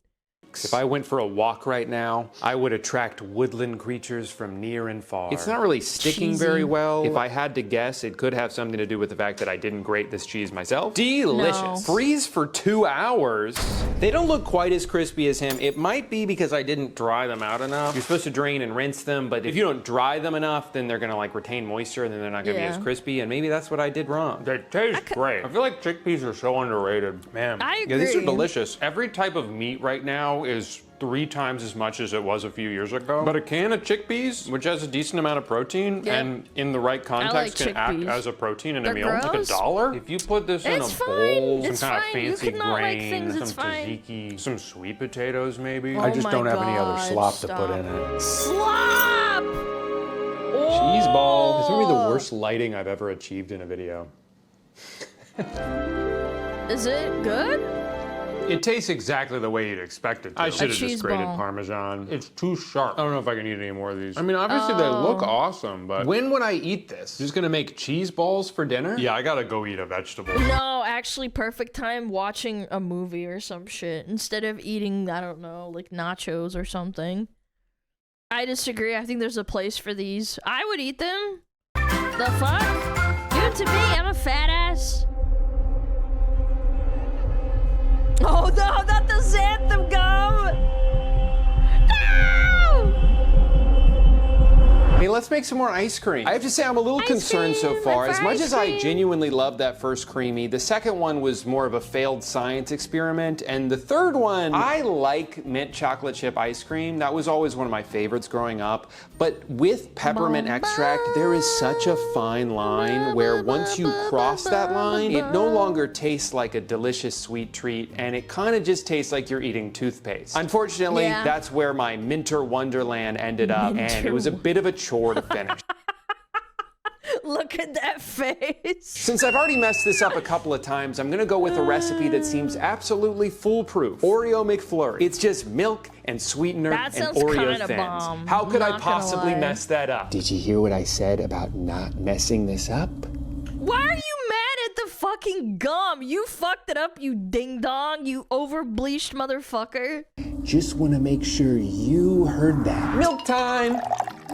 If I went for a walk right now, I would attract woodland creatures from near and far. It's not really sticking very well. If I had to guess, it could have something to do with the fact that I didn't grate this cheese myself. Delicious. No. Freeze for 2 hours. They don't look quite as crispy as him. It might be because I didn't dry them out enough. You're supposed to drain and rinse them, but if you don't dry them enough, then they're gonna like retain moisture and then they're not gonna be as crispy, and maybe that's what I did wrong. They taste great. I feel like chickpeas are so underrated. Man. I agree. Yeah, these are delicious. Every type of meat right now is 3 times as much as it was a few years ago. But a can of chickpeas, which has a decent amount of protein, and in the right context can act as a protein in a meal, like $1. If you put this in a bowl, some kind of fancy grain, some tzatziki, some sweet potatoes maybe. I just don't have any other slop to put in it. Slop! Cheese ball. This would be the worst lighting I've ever achieved in a video. Is it good? It tastes exactly the way you'd expect it to. I should have just grated Parmesan. It's too sharp. I don't know if I can eat any more of these. I mean, obviously they look awesome, but when would I eat this? Just gonna make cheese balls for dinner? Yeah, I gotta go eat a vegetable. No, actually perfect time watching a movie or some shit instead of eating, I don't know, like nachos or something. I disagree. I think there's a place for these. I would eat them. The fuck? Give it to me. I'm a fat ass. Oh no, not the xanthan gum! No! Hey, let's make some more ice cream. I have to say I'm a little concerned so far. As much as I genuinely loved that first creamy, the second one was more of a failed science experiment, and the third one, I like mint chocolate chip ice cream. That was always one of my favorites growing up. But with peppermint extract, there is such a fine line where once you cross that line, it no longer tastes like a delicious sweet treat, and it kind of just tastes like you're eating toothpaste. Unfortunately, that's where my Minter Wonderland ended up, and it was a bit of a chore to finish. Look at that face. Since I've already messed this up a couple of times, I'm gonna go with a recipe that seems absolutely foolproof. Oreo McFlurry. It's just milk and sweetener and Oreo thins. Bomb. How could I possibly mess that up? Did you hear what I said about not messing this up? Why are you mad at the fucking gum? You fucked it up, you ding-dong, you over-bleached motherfucker. Just want to make sure you heard that. Milk time!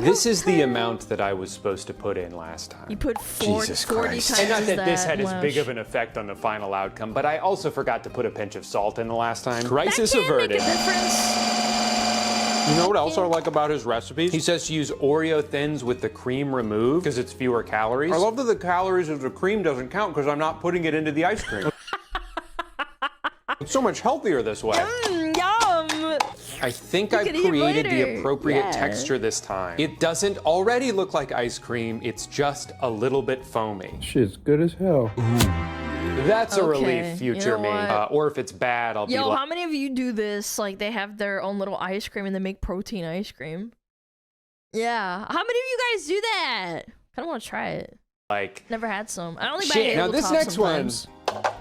This is the amount that I was supposed to put in last time. You put 40 times And not that this had as as big of an effect on the final outcome, but I also forgot to put a pinch of salt in the last time. Crisis averted. Make a difference. You know what else I like about his recipes? He says to use Oreo thins with the cream removed because it's fewer calories. I love that the calories of the cream doesn't count because I'm not putting it into the ice cream. It's so much healthier this way. Yum! I think I've created the appropriate texture this time. It doesn't already look like ice cream, it's just a little bit foamy. Shit's good as hell. That's a relief, future you know me. Or if it's bad, I'll be like... Yo, how many of you do this? Like, they have their own little ice cream and they make protein ice cream. Yeah. How many of you guys do that? I kind of want to try it. Like... Never had some. I only buy Shit. Now, Tabletop this next sometimes. one...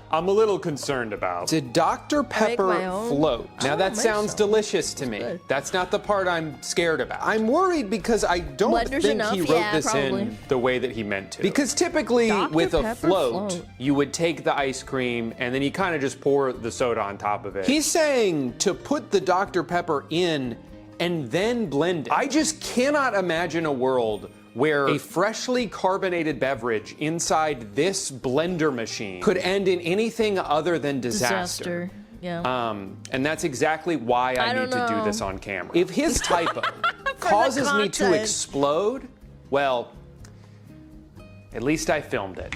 I'm a little concerned about. It's a Dr. Pepper float. Now that sounds delicious to me. That's not the part I'm scared about. I'm worried because I don't think he wrote this in the way that he meant to. Because typically with a float, you would take the ice cream and then you kind of just pour the soda on top of it. He's saying to put the Dr. Pepper in and then blend it. I just cannot imagine a world where a freshly carbonated beverage inside this blender machine could end in anything other than disaster. Yeah. And that's exactly why I need to do this on camera. If his typo causes me to explode, well, at least I filmed it.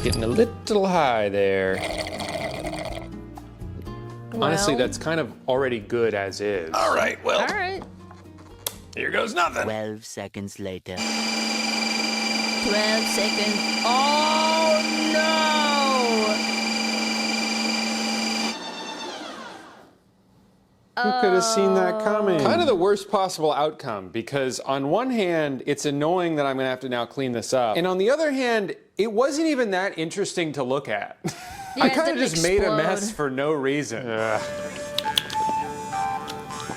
Getting a little high there. Well, honestly, that's kind of already good as is. All right, well. All right. Here goes nothing. 12 seconds later. 12 seconds. Oh, no! Who could have seen that coming? Kind of the worst possible outcome, because on one hand, it's annoying that I'm gonna have to now clean this up. And on the other hand, it wasn't even that interesting to look at. Yeah, I kind of just made a mess for no reason.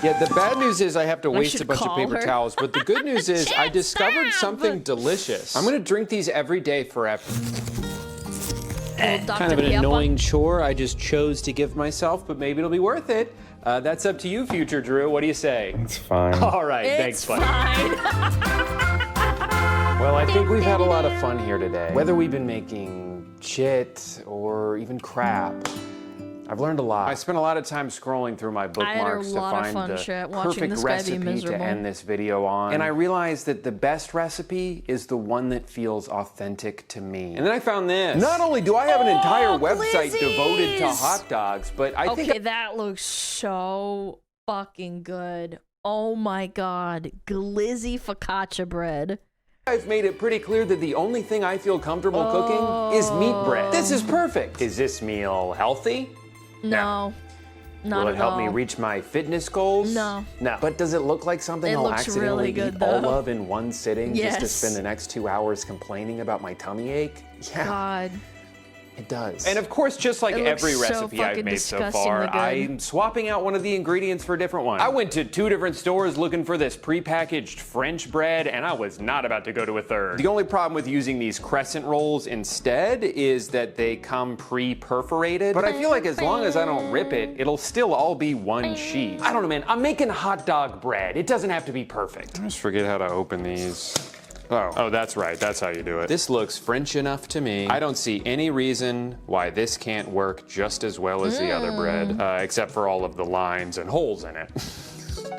Yeah, the bad news is I have to waste a bunch of paper towels, but the good news is I discovered something delicious. I'm gonna drink these every day forever. Kind of an annoying chore I just chose to give myself, but maybe it'll be worth it. That's up to you, future Drew. What do you say? It's fine. All right, thanks, buddy. Well, I think we've had a lot of fun here today. Whether we've been making shit or even crap, I've learned a lot. I spent a lot of time scrolling through my bookmarks to find the perfect recipe to end this video on. And I realized that the best recipe is the one that feels authentic to me. And then I found this. Not only do I have an entire website devoted to hot dogs, but I think... Okay, that looks so fucking good. Oh my god. Glizzy focaccia bread. I've made it pretty clear that the only thing I feel comfortable cooking is meat bread. This is perfect. Is this meal healthy? No, not at all. Will it help me reach my fitness goals? No. No. But does it look like something I'll accidentally eat all of in one sitting just to spend the next 2 hours complaining about my tummy ache? Yeah. God. It does. And of course, just like every recipe I've made so far, I'm swapping out one of the ingredients for a different one. I went to 2 different stores looking for this prepackaged French bread, and I was not about to go to a third. The only problem with using these crescent rolls instead is that they come pre-perforated, but I feel like as long as I don't rip it, it'll still all be one sheet. I don't know, man. I'm making hot dog bread. It doesn't have to be perfect. I just forget how to open these. Oh, that's right. That's how you do it. This looks French enough to me. I don't see any reason why this can't work just as well as the other bread, except for all of the lines and holes in it.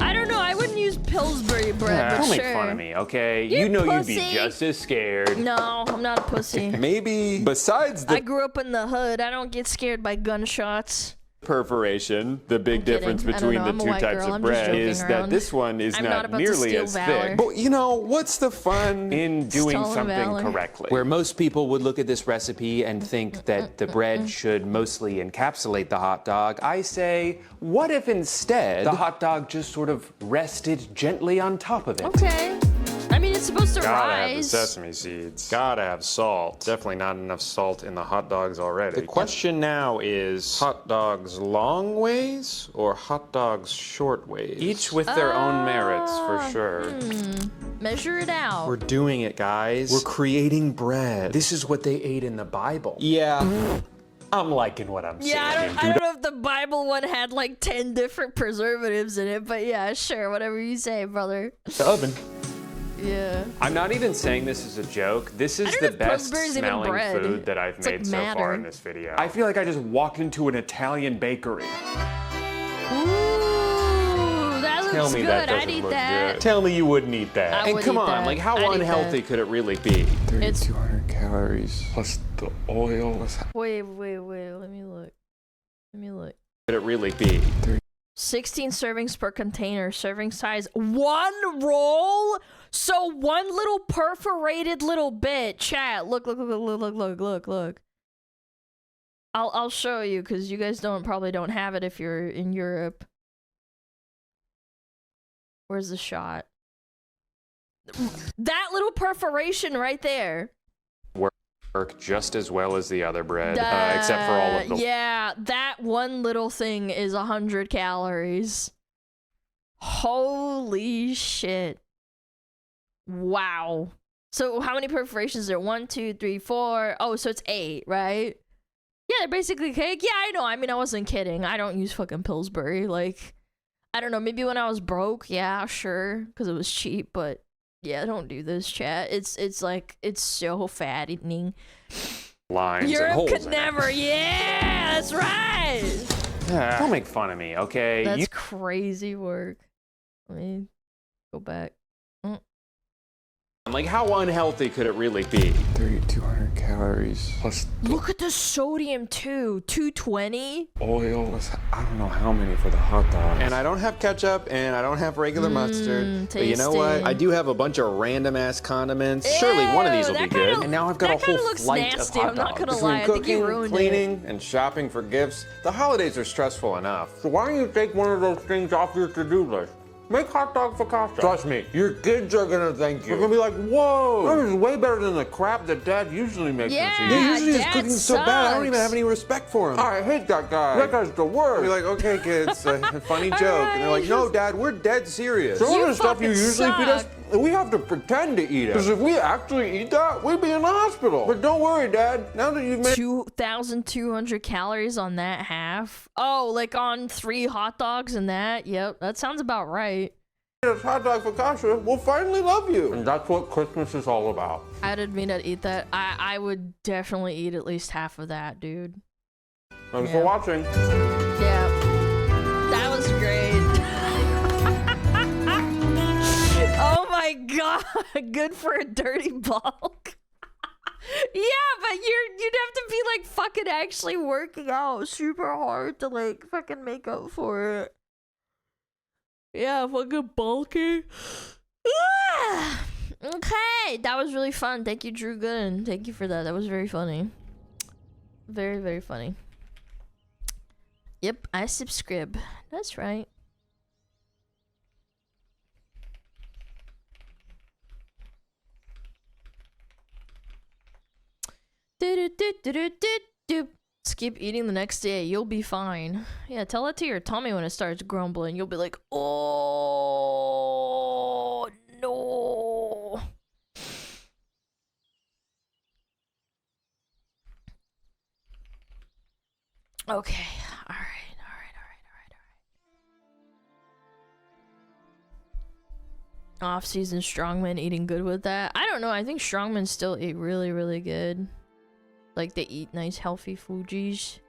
I don't know. I wouldn't use Pillsbury bread, but don't make fun of me, okay? You know you'd be just as scared. No, I'm not a pussy. Maybe besides the... I grew up in the hood. I don't get scared by gunshots. Perforation, the big difference between the 2 types of bread is that this one is not nearly as thick. But you know, what's the fun in doing something correctly? Where most people would look at this recipe and think that the bread should mostly encapsulate the hot dog, I say, what if instead the hot dog just sort of rested gently on top of it? Okay. I mean, it's supposed to Gotta rise. have the sesame seeds. Gotta have salt. Definitely not enough salt in the hot dogs already. The question now is hot dogs long ways or hot dogs short ways? Each with their own merits, for sure. Measure it out. We're doing it, guys. We're creating bread. This is what they ate in the Bible. Yeah. I'm liking what I'm seeing. Yeah, I don't know if the Bible one had like 10 different preservatives in it, but yeah, sure, whatever you say, brother. The oven. Yeah. I'm not even saying this as a joke. This is the best smelling food that I've made so far in this video. I feel like I just walked into an Italian bakery. Ooh, that looks good. I'd eat that. Good. Tell me you wouldn't eat that. And come on, like how unhealthy could it really be? 3,200 calories plus the oil. Wait, let me look. Could it really be? 16 servings per container, serving size 1 roll. So 1 little perforated little bit. Chat, look. I'll show you because you guys probably don't have it if you're in Europe. Where's the shot? That little perforation right there. Work just as well as the other bread, except for all of the. Yeah, that one little thing is 100 calories. Holy shit. Wow. So how many perforations are there? 1, 2, 3, 4. Oh, so it's 8, right? Yeah, they're basically cake. Yeah, I know. I mean, I wasn't kidding. I don't use fucking Pillsbury. Like, I don't know. Maybe when I was broke, yeah, sure, because it was cheap. But yeah, don't do this, chat. It's like it's so fattening. Lines Europe and holes could never. Yeah, that's right. Don't make fun of me, okay? That's crazy work. Let me go back. Like, how unhealthy could it really be? 3,200 calories plus. Look at the sodium too. 220. Oil. I don't know how many for the hot dogs. And I don't have ketchup, and I don't have regular mustard. But you know what? I do have a bunch of random ass condiments. Ew, surely one of these will be good. And now I've got a whole looks flight nasty, of hot I'm not dogs. gonna lie. I think you Cooking, ruined cleaning, and shopping for gifts, the holidays are stressful enough. So why don't you take one of those things off your to-do list? Make hot dog focaccia. Trust me, your kids are gonna thank you. They're gonna be like, whoa, this is way better than the crap that Dad usually makes us eat. Yeah, usually his cooking's so bad, I don't even have any respect for him. I hate that guy. That guy's the worst. Be like, okay, kids, a funny joke. And they're like, no, Dad, we're dead serious. Some of the stuff you usually feed us, we have to pretend to eat it. Because if we actually eat that, we'd be in the hospital. But don't worry, Dad. Now that you've made 2,200 calories on that half. Oh, like on 3 hot dogs and that. Yep, that sounds about right. It's hot dog focaccia, we'll finally love you. And that's what Christmas is all about. I didn't mean to eat that. I would definitely eat at least half of that, dude. Thanks for watching. Yeah. That was great. Oh my god. Good for a dirty bulk. Yeah, but you'd have to be like fucking actually working out super hard to like fucking make up for it. Yeah, fucking bulky. Okay, that was really fun. Thank you, Drew Gooden. Thank you for that. That was very funny. Very, very funny. Yep, I subscribe. That's right. Just keep eating the next day. You'll be fine. Yeah, tell that to your tummy when it starts grumbling. You'll be like, oh, no. Okay. All right. Off-season strongmen eating good with that. I don't know. I think strongmen still eat really, really good. Like they eat nice healthy foodies.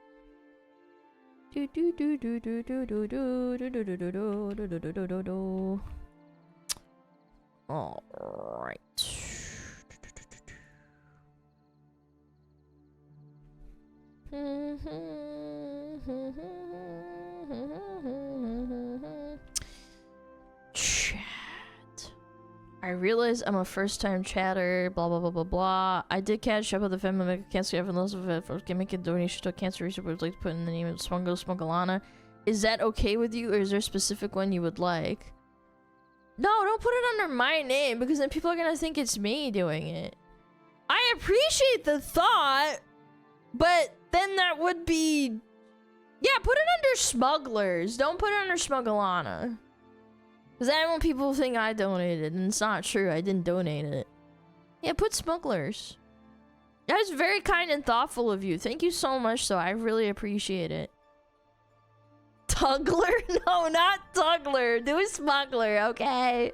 All right. Chat. I realize I'm a first-time chatter, blah blah blah blah blah. I did catch up with the family cancer evidence of it for make a donation to cancer research, but I'd like to put in the name of SmugAlana. Is that okay with you, or is there a specific one you would like? No, don't put it under my name, because then people are gonna think it's me doing it. I appreciate the thought, but then that would be... Yeah, put it under Smugglers. Don't put it under SmugAlana. Because then when people think I donated, and it's not true, I didn't donate it. Yeah, put Smugglers. That is very kind and thoughtful of you. Thank you so much, though. I really appreciate it. Tuggler? No, not Tuggler. Do a Smuggler, okay?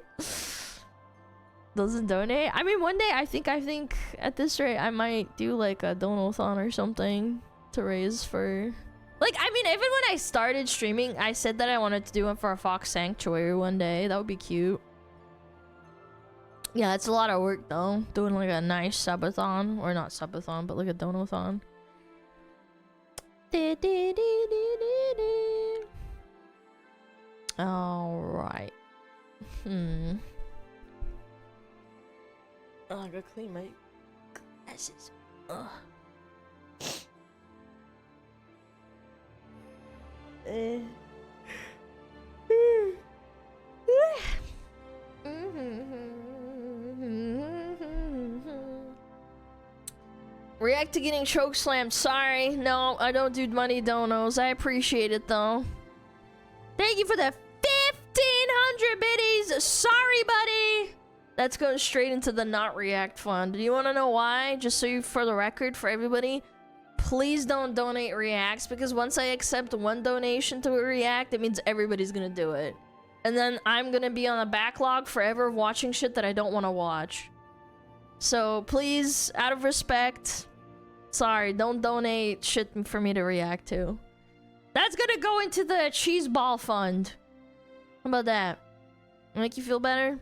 Doesn't donate? I mean, one day, I think at this rate, I might do like a donathon or something to raise for... Like, I mean, even when I started streaming, I said that I wanted to do one for a Fox Sanctuary one day. That would be cute. Yeah, it's a lot of work, though. Doing, like, a nice subathon. Or not subathon, but, like, a donathon. Alright. Oh, I gotta clean my glasses. Ugh. React to getting chokeslammed. Sorry. No, I don't do money donos. I appreciate it, though. Thank you for the 1,500 biddies. Sorry, buddy. That's going straight into the not react fund. Do you want to know why? Just so you, for the record, for everybody, please don't donate reacts, because once I accept one donation to a react, it means everybody's going to do it. And then I'm going to be on a backlog forever of watching shit that I don't want to watch. So please, out of respect, sorry, don't donate shit for me to react to. That's gonna go into the cheese ball fund. How about that? Make you feel better?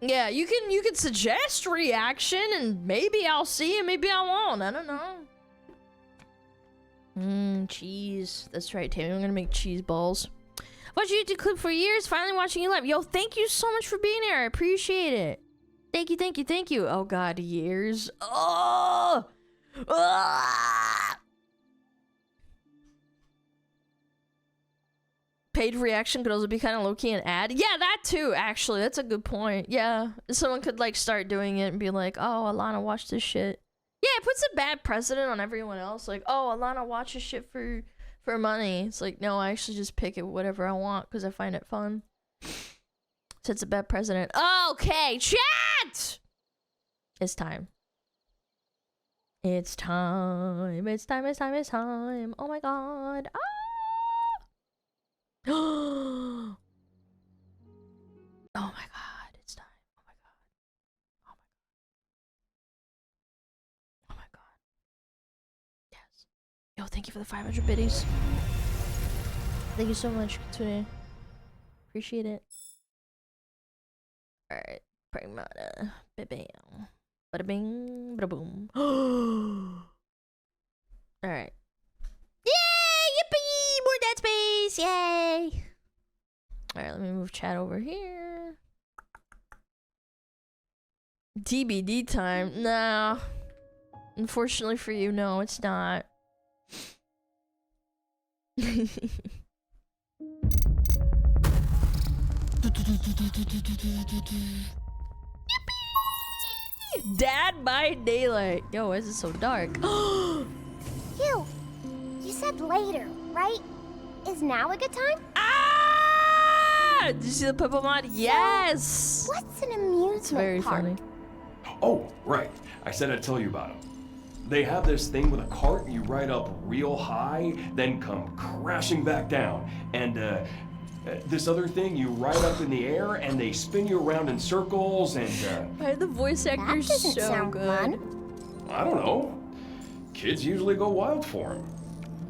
Yeah, you can suggest reaction and maybe I'll see it, maybe I won't. I don't know. Cheese. That's right, Tammy. I'm gonna make cheese balls. Watched your YouTube clip for years, finally watching you live. Yo, thank you so much for being here. I appreciate it. Thank you, thank you, thank you. Oh god, years. Oh! Ah! Paid reaction could also be kind of low-key an ad. Yeah, that too, actually. That's a good point. Yeah. Someone could like start doing it and be like, oh, Alana, watch this shit. Yeah, it puts a bad precedent on everyone else. Like, oh, Alana watches shit for money. It's like, no, I actually just pick it whatever I want because I find it fun. Sets a bad precedent. Okay, chat! It's time. It's time. It's time, it's time, it's time. Oh my god. Ah! Oh my god, it's time. Oh my god. Oh my god. Oh my god. Yes. Yo, thank you for the 500 biddies. Thank you so much, Kitsune. Appreciate it. Alright. Pragmata. Ba-bam. Bada bing. Bada boom. Alright. Yay! Yippee! More Dead Space! Yay! Alright, let me move chat over here. TBD time? No. Unfortunately for you, no, it's not. Dad by daylight. Yo, why is it so dark? You said later, right? Is now a good time? Ah! Did you see the purple mod? Yes! What's an amusement It's very park? funny. Oh, right. I said I'd tell you about them. They have this thing with a cart, and you ride up real high, then come crashing back down. And this other thing, you ride up in the air, and they spin you around in circles, and Why are the voice actors so good? I don't know. Kids usually go wild for them.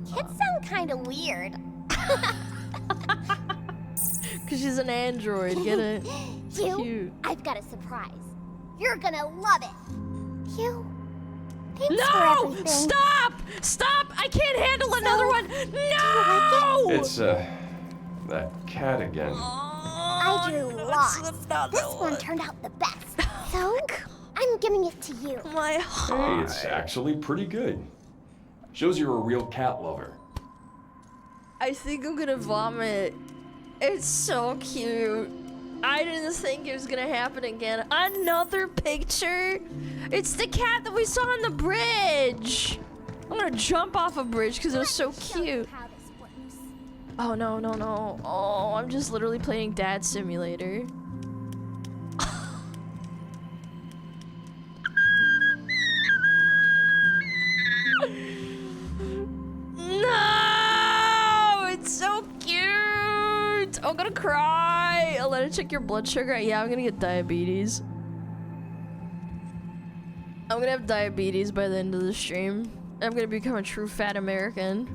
Kids sound kind of weird. Cause she's an android, get it? Cute. I've got a surprise. You're gonna love it. Thanks for No! everything. Stop! Stop! I can't handle another one! No! It's, that cat again. I drew lots. This one turned out the best. So, I'm giving it to you. My Hey, it's actually pretty good. Shows you're a real cat lover. I think I'm gonna vomit. It's so cute. I didn't think it was gonna happen again. Another picture? It's the cat that we saw on the bridge. I'm gonna jump off a bridge because it was so cute. Oh no, no, no. Oh, I'm just literally playing Dad Simulator. No! It's so cute! I'm gonna cry! I'll let it check your blood sugar. Yeah, I'm gonna get diabetes. I'm gonna have diabetes by the end of the stream. I'm gonna become a true fat American.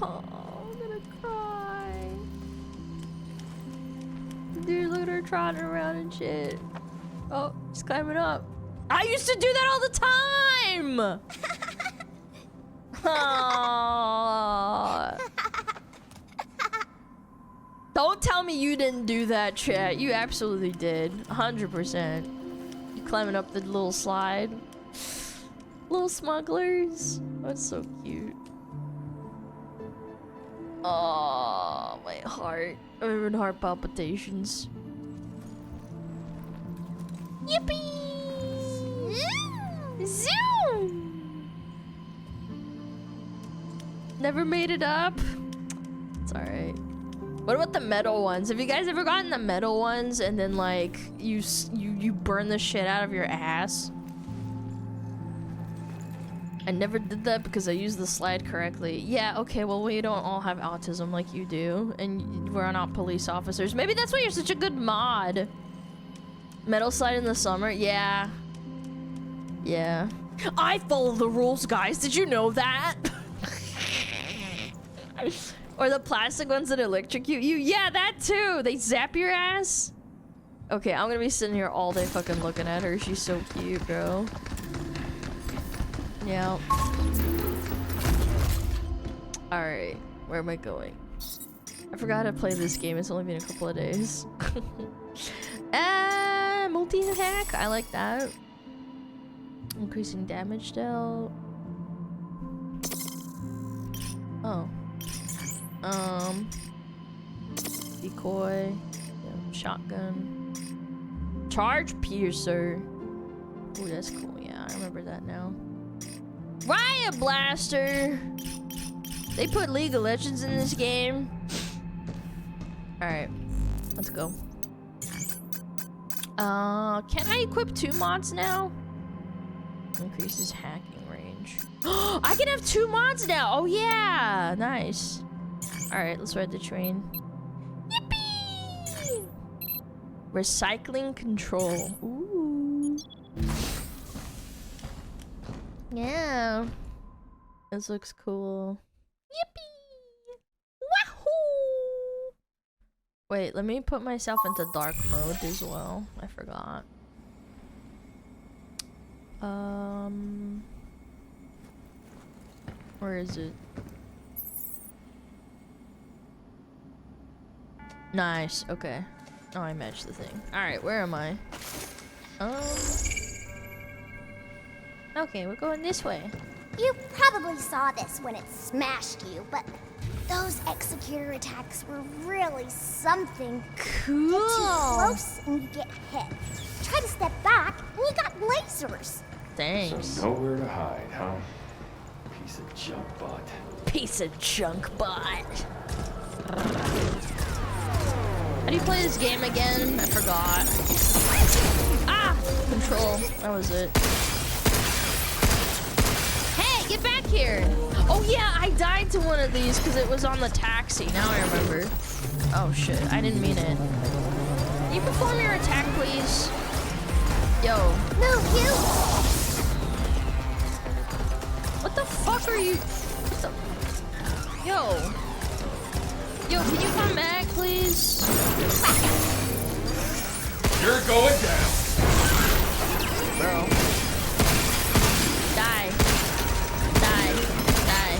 Oh, I'm gonna cry. Dude, look at her trotting around and shit. Oh, she's climbing up. I used to do that all the time! Aww. Don't tell me you didn't do that, chat. You absolutely did. 100%. You climbing up the little slide. little smugglers. That's so cute. Oh, my heart. I'm having heart palpitations. Yippee! Zoom! Never made it up. It's alright. What about the metal ones? Have you guys ever gotten the metal ones and then like you burn the shit out of your ass? I never did that because I used the slide correctly. Yeah, okay, well, we don't all have autism like you do, and we're not police officers. Maybe that's why you're such a good mod. Metal slide in the summer? Yeah. Yeah. I follow the rules, guys. Did you know that? Or the plastic ones that electrocute you? Yeah, that too! They zap your ass? Okay, I'm gonna be sitting here all day fucking looking at her. She's so cute, bro. Yeah. Alright, where am I going? I forgot how to play this game. It's only been a couple of days. Multi-attack. I like that. Increasing damage dealt. Oh. Decoy. Yeah, shotgun. Charge piercer. Ooh, that's cool. Yeah, I remember that now. Riot Blaster! They put League of Legends in this game. Alright, let's go. Can I equip 2 mods now? Increases hacking range. I can have 2 mods now! Oh yeah! Nice. Alright, let's ride the train. Yippee! Recycling control. Ooh. Yeah. This looks cool. Yippee! Wahoo! Wait, let me put myself into dark mode as well. I forgot. Where is it? Nice, okay. Oh, I matched the thing. Alright, where am I? Okay, we're going this way. You probably saw this when it smashed you, but those executor attacks were really something. Cool. You get too close and you get hit. Try to step back and you got lasers. Thanks. So nowhere to hide, huh? Piece of junk bot. Piece of junk bot. How do you play this game again? I forgot. Ah! Control. That was it. Hey, get back here! Oh yeah, I died to one of these because it was on the taxi. Now I remember. Oh shit, I didn't mean it. Can you perform your attack, please? Yo. No, you! What the fuck are you? What the? Yo. Yo, can you come back, please? You're going down. Bro. Die. Die. Die.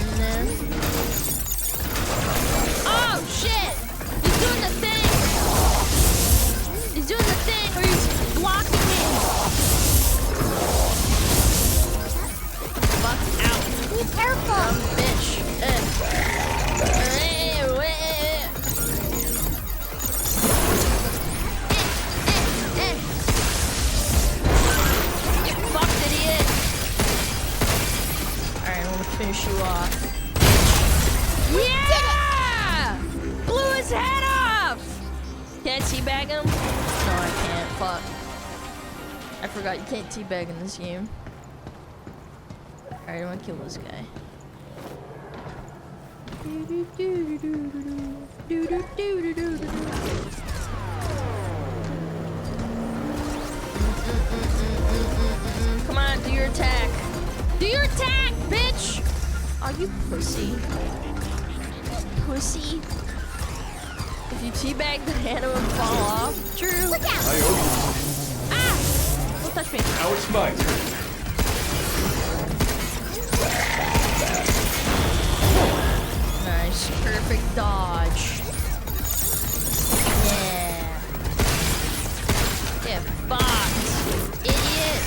And then... Oh, shit! He's doing the thing! He's doing the thing where he's blocking me! Fuck out. Be careful! Bitch. You fucked, idiot. Alright, I'm gonna finish you off. Yeah! Blew his head off! Can I teabag him? No, I can't. Fuck. I forgot you can't teabag in this game. Alright, I'm gonna kill this guy. Come on, do your attack. Do your attack, bitch! Oh, you pussy. Pussy. If you teabag the hand, it would fall off. True. Look out! Ah! Don't touch me. Now it's my turn. Nice. Perfect dodge. Yeah. Get fucked, idiot.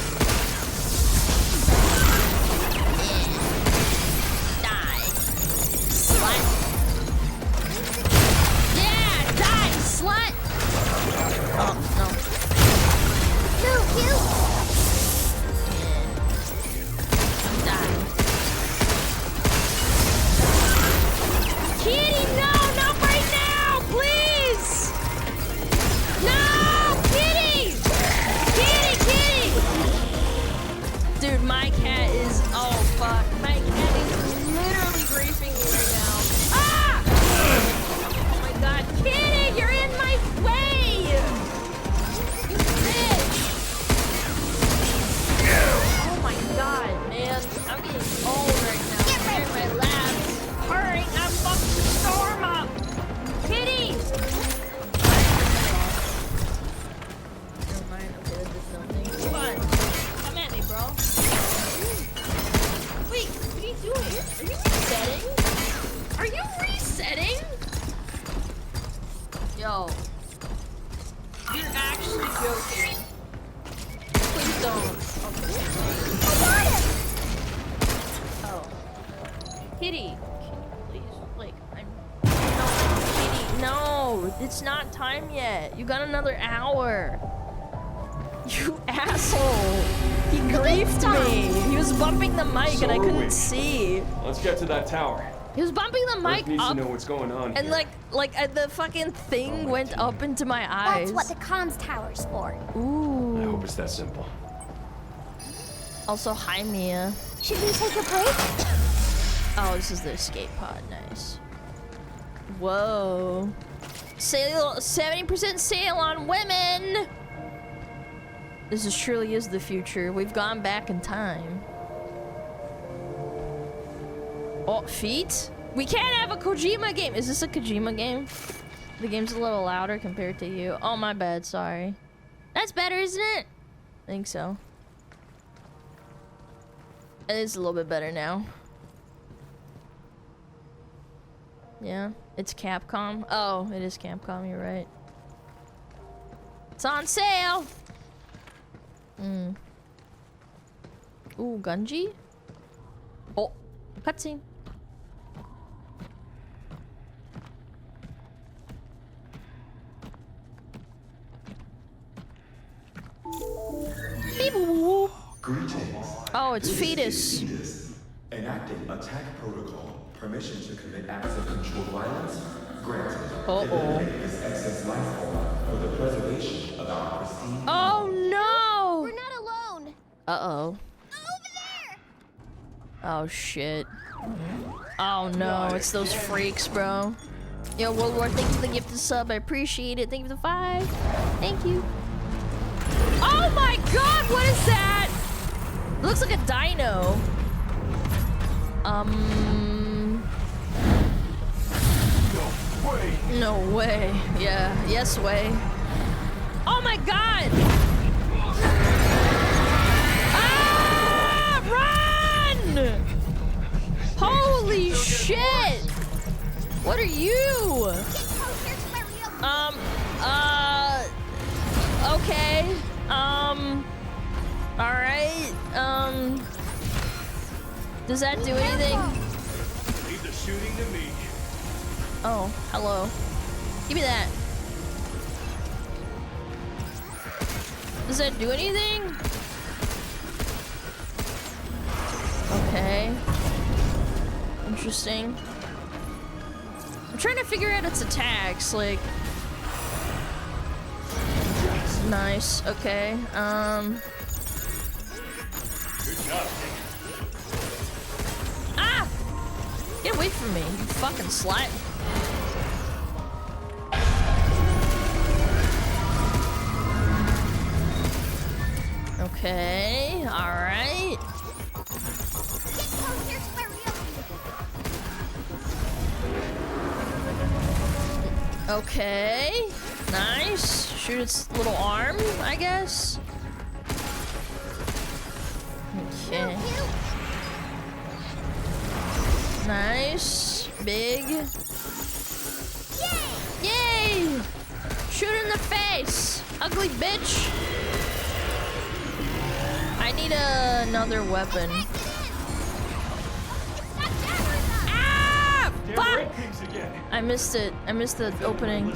No. You're actually joking. Please don't. Okay. Oh. Kitty. Please, like, no, Kitty, no. It's not time yet. You got another hour. You asshole. He griefed me. He was bumping the mic and I couldn't see. Let's get to that tower. He was bumping the mic needs up. To know what's going on and here. the fucking thing went up into my eyes. That's what the comms tower's for. Ooh. I hope it's that simple. Also, hi Mia. Should we take a break? Oh, this is the escape pod. Nice. Whoa. 70% sale on women. This truly is the future. We've gone back in time. Oh, feet? We can't have a Kojima game. Is this a Kojima game? The game's a little louder compared to you. Oh, my bad. Sorry. That's better, isn't it? I think so. It is a little bit better now. Yeah, it's Capcom. Oh, it is Capcom. You're right. It's on sale. Ooh, Gunji? Oh, cutscene. Beep boop. Greetings. Oh, it's Fetus. Enacting attack protocol. Permission to commit acts of controlled violence. Granted. Uh-oh. This excess life form for the preservation of our pristine. Oh no! We're not alone. Uh-oh. Over there. Oh shit. Oh no, it's those freaks, bro. Yo, World War, thank you for the gifted sub. I appreciate it. Thank you for the 5. Thank you. Oh my god, what is that? It looks like a dino. No way. Yeah, yes way. Oh my god! Ah! Run! Holy shit! What are you? Okay. Alright. Does that do anything? Leave the shooting to me. Oh, hello. Give me that. Does that do anything? Okay. Interesting. I'm trying to figure out its attacks, like... Nice, okay. Good job. Ah! Get away from me, you fucking slut. Okay, alright. Okay, nice. Shoot its little arm, I guess. Okay. Nice. Big. Yay! Shoot in the face, ugly bitch. I need another weapon. Ah! Fuck! I missed it. I missed the opening.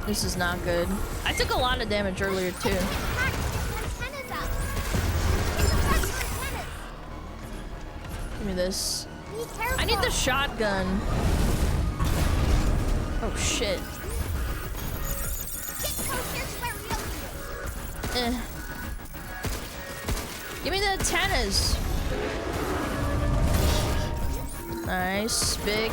This is not good. I took a lot of damage earlier too. Give me this. I need the shotgun. Oh shit. Give me the antennas. Nice. Big.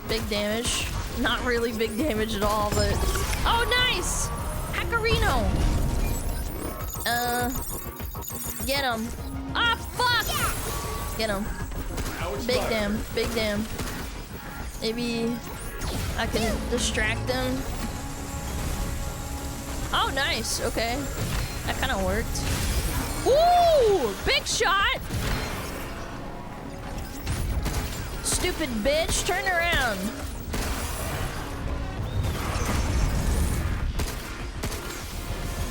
Big damage. Not really big damage at all, but... Oh, nice! Hakarino! Get him. Ah, fuck! Get him. Big damn. Big damn. Maybe I can distract them. Oh, nice. Okay. That kind of worked. Ooh! Big shot! stupid bitch. Turn around.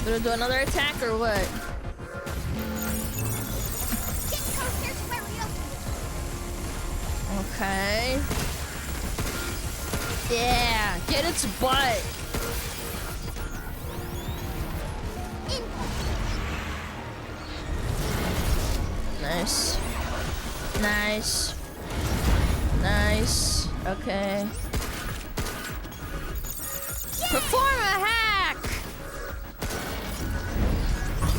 Gonna do another attack or what? Okay. Yeah, get its butt. Nice. Nice. Nice. Okay. Perform a hack!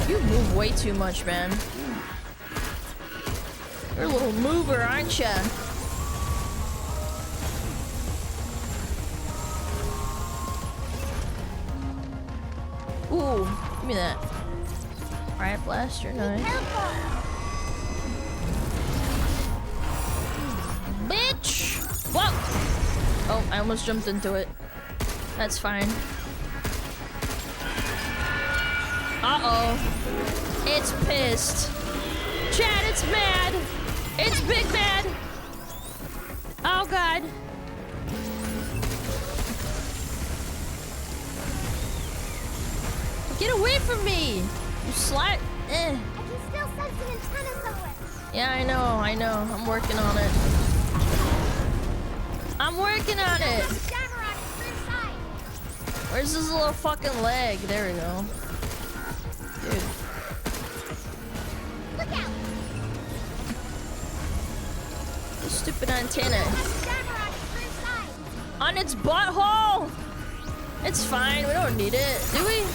You move way too much, man. You're a little mover, aren't ya? Ooh, give me that. Riot Blaster, nice. Bitch! Whoa! Oh, I almost jumped into it. That's fine. Uh-oh. It's pissed. Chad, it's mad! It's big mad! Oh, God. Get away from me! You slut! Eh. I can still sense an antenna somewhere. Yeah, I know. I'm working on it. I'm working on it! Where's this little fucking leg? There we go. Dude. Look out! The stupid antenna. On its butthole! It's fine, we don't need it, do we?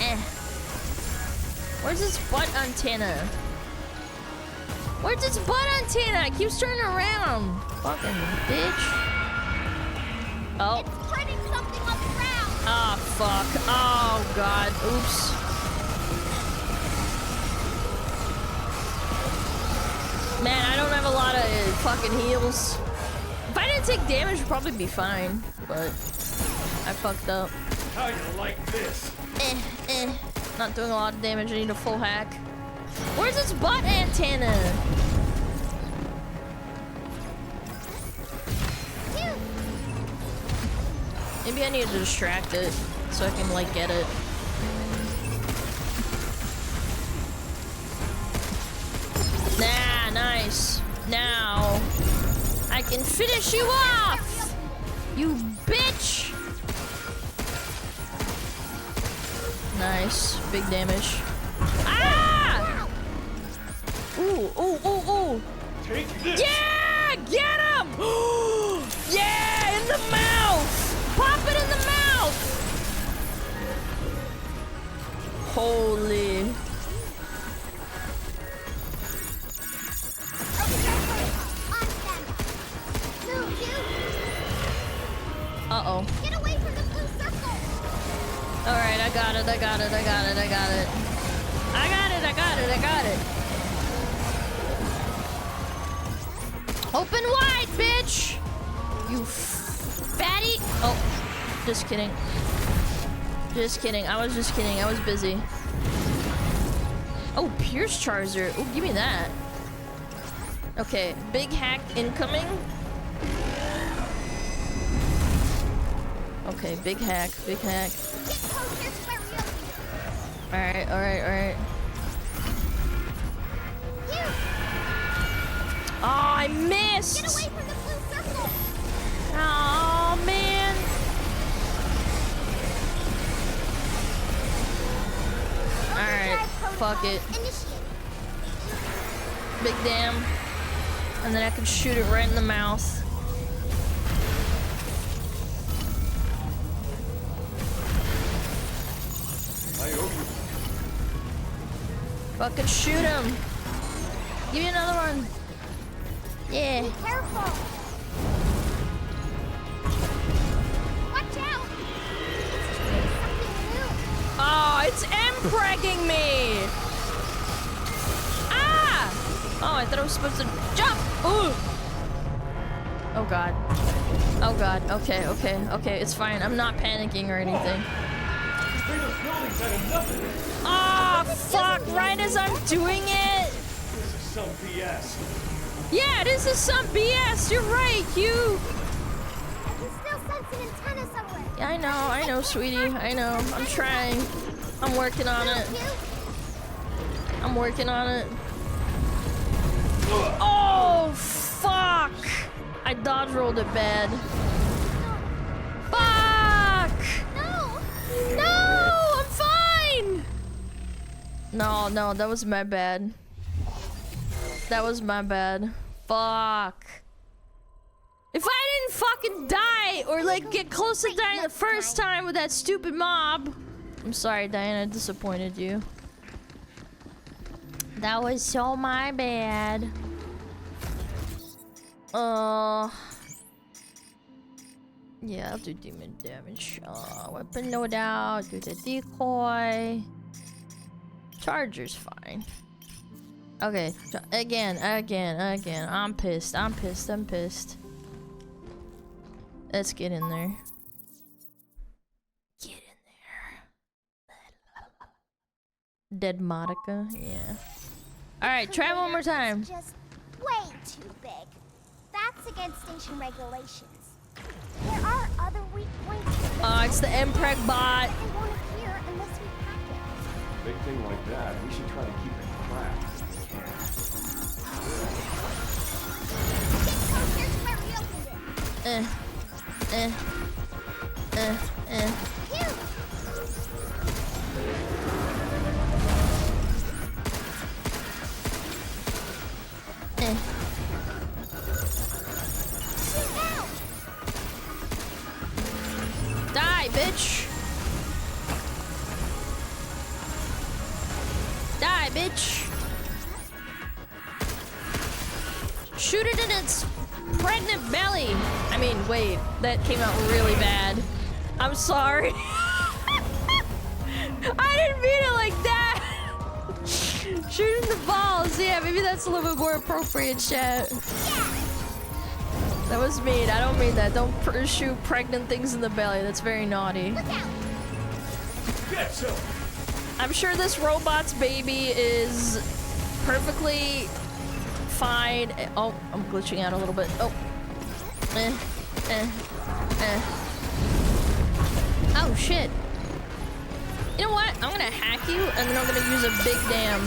Eh. Where's its butt antenna? Where's its butt antenna? It keeps turning around. Fucking bitch. Oh. It's putting something on the ground. Oh, fuck. Oh, God. Oops. Man, I don't have a lot of fucking heals. If I didn't take damage, I'd probably be fine. But I fucked up. How you like this? Not doing a lot of damage. I need a full hack. Where's its butt antenna? Maybe I need to distract it so I can, like, get it. Nah, nice. Now I can finish you off, you bitch. Nice, big damage. Ah! Ooh, ooh, ooh, ooh. Take this. Yeah, get him! Yeah, in the mouth. Pop it in the mouth. Holy. Uh-oh. Get away from the blue circle. Alright, I got it. Open wide, bitch! You fatty! Oh, just kidding. I was just kidding. I was busy. Oh, Pierce Charger. Oh, give me that. Okay, big hack incoming. Okay, big hack. Alright. Oh, I missed! Get away from the blue circle. Oh, man. Alright, fuck it. Big damn. And then I can shoot it right in the mouth. Fucking shoot him. Give me another one. Yeah. Be careful. Watch out. It's doing something new. Oh, it's M-pregging me. Ah! Oh, I thought I was supposed to jump. Ooh. Oh, God. Okay. It's fine. I'm not panicking or anything. Oh, fuck. Right as I'm doing it. some BS. Yeah, this is some BS. You're right, Hugh. I can still sense an antenna somewhere. Yeah, I know, sweetie. I know. I'm trying. I'm working on it. I'm working on it. Oh, fuck! I dodge rolled it bad. Fuck! No, I'm fine! No, that was my bad. That was my bad. Fuck. If I didn't fucking die or like get close to dying the first time with that stupid mob. I'm sorry, Diana, I disappointed you. That was so my bad. Yeah, I'll do demon damage. Weapon loadout, do the decoy. Charger's fine. Okay, again. I'm pissed. Let's get in there. Get in there. Dead Modica, yeah. Alright, try one more time. Just way too big. That's against station regulations. There are other weak points. It's the Mpreg bot. It won't appear unless we hack it. Big thing like that, we should try to keep it cracked. Here's where we opened it. Phew. Die, bitch! Die, bitch! Shoot it in its pregnant belly! I mean, wait, that came out really bad. I'm sorry. I didn't mean it like that! Shoot in the balls, yeah, maybe that's a little bit more appropriate, chat. That was mean. I don't mean that. Don't shoot pregnant things in the belly. That's very naughty. I'm sure this robot's baby is perfectly fine. Oh, I'm glitching out a little bit. Oh. Oh, shit. You know what? I'm gonna hack you, and then I'm gonna use a big damn.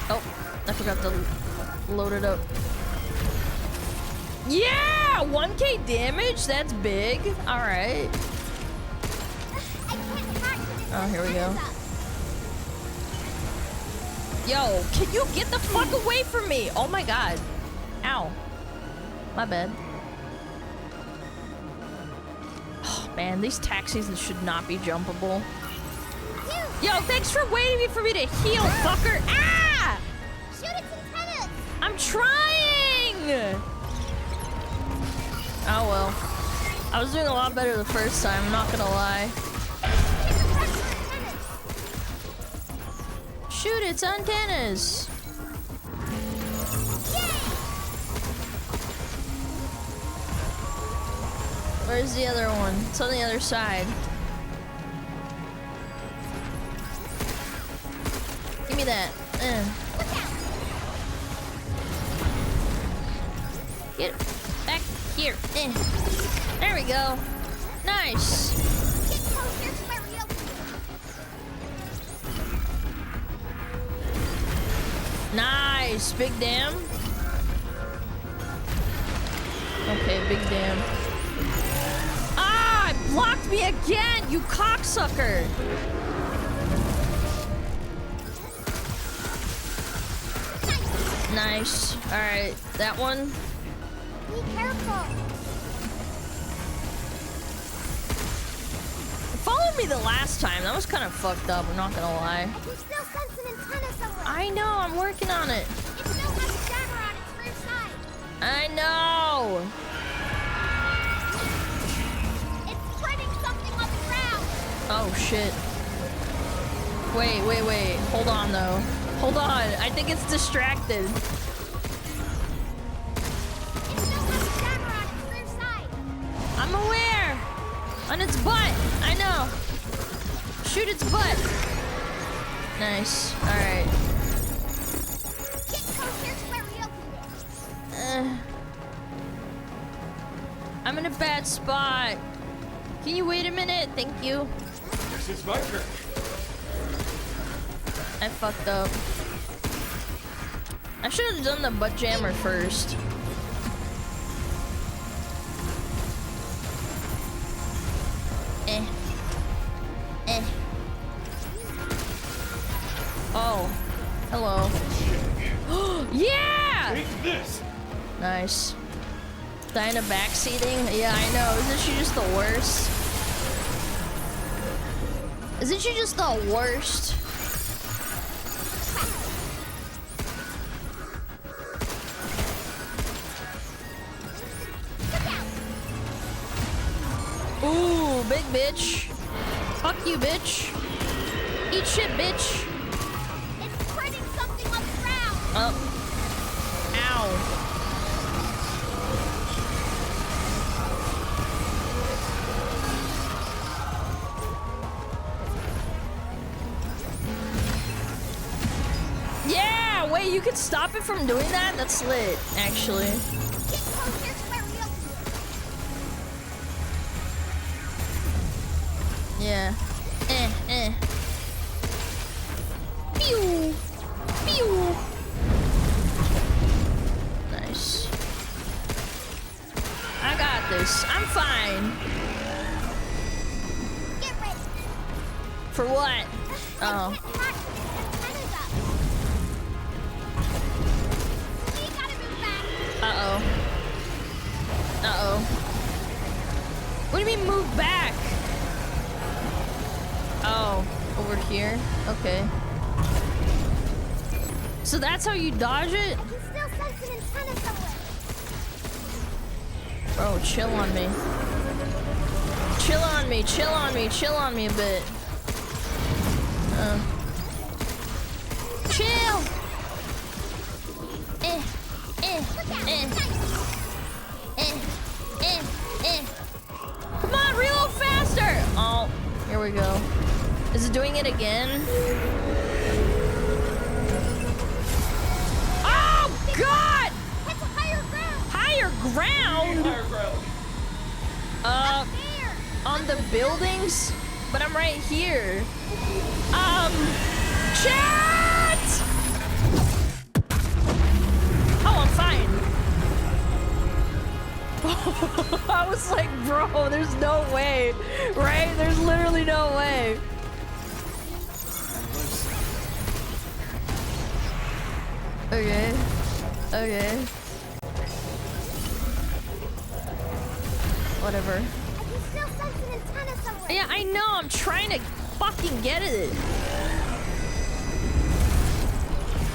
Oh, I forgot to load it up. Yeah! 1k damage? That's big. Alright. Oh, here we go. Yo, can you get the fuck away from me? Oh my god. Ow. My bad. Oh, man, these taxis should not be jumpable. Yo, thanks for waiting for me to heal, fucker. Ah! Shoot its antennas! I'm trying! Oh well. I was doing a lot better the first time, I'm not gonna lie. Shoot its antennas! Where's the other one? It's on the other side. Give me that. Get back here. There we go. Nice. Nice. Big dam. Okay, big dam. Ah! It blocked me again, you cocksucker. Nice. Alright, that one. Be careful. It followed me the last time. That was kind of fucked up, I'm not gonna lie. I can still sense an antenna somewhere. I know, I'm working on it. It still has a jammer on its rear side. I know. It's spreading something on the ground. Oh shit. Wait. Hold on though. Hold on. I think it's distracted. It still has a jammer on its rear side. I'm aware. On its butt. I know. Shoot its butt. Nice. Alright. I'm in a bad spot. Can you wait a minute? Thank you. Guess it's my turn. I fucked up. I should have done the butt jammer first. Oh, hello. Yeah! Take this! Nice. Dinah backseating? Yeah, I know. Isn't she just the worst? Isn't she just the worst? Ooh, big bitch. Fuck you, bitch. Eat shit, bitch. It's printing something on the ground. Oh. Ow. Yeah, wait, you could stop it from doing that? That's lit, actually. Yeah. Pew! Pew! Nice. I got this. I'm fine. Get ready. For what? Oh. Uh-oh. Uh-oh. What do you mean move back? Oh, over here? Okay. So that's how you dodge it? I can still sense an antenna somewhere. Bro, chill on me. Chill on me, chill on me, chill on me a bit. Chill! Come on, reload faster! Oh, here we go. Is it doing it again? Oh, God! It's higher ground. Higher ground? Higher ground. On the buildings? But I'm right here. Chat! Oh, I'm fine. I was like, bro, there's no way, right? There's literally no way. Okay. Okay. Whatever. I can still sense an antenna somewhere. Yeah, I know. I'm trying to fucking get it.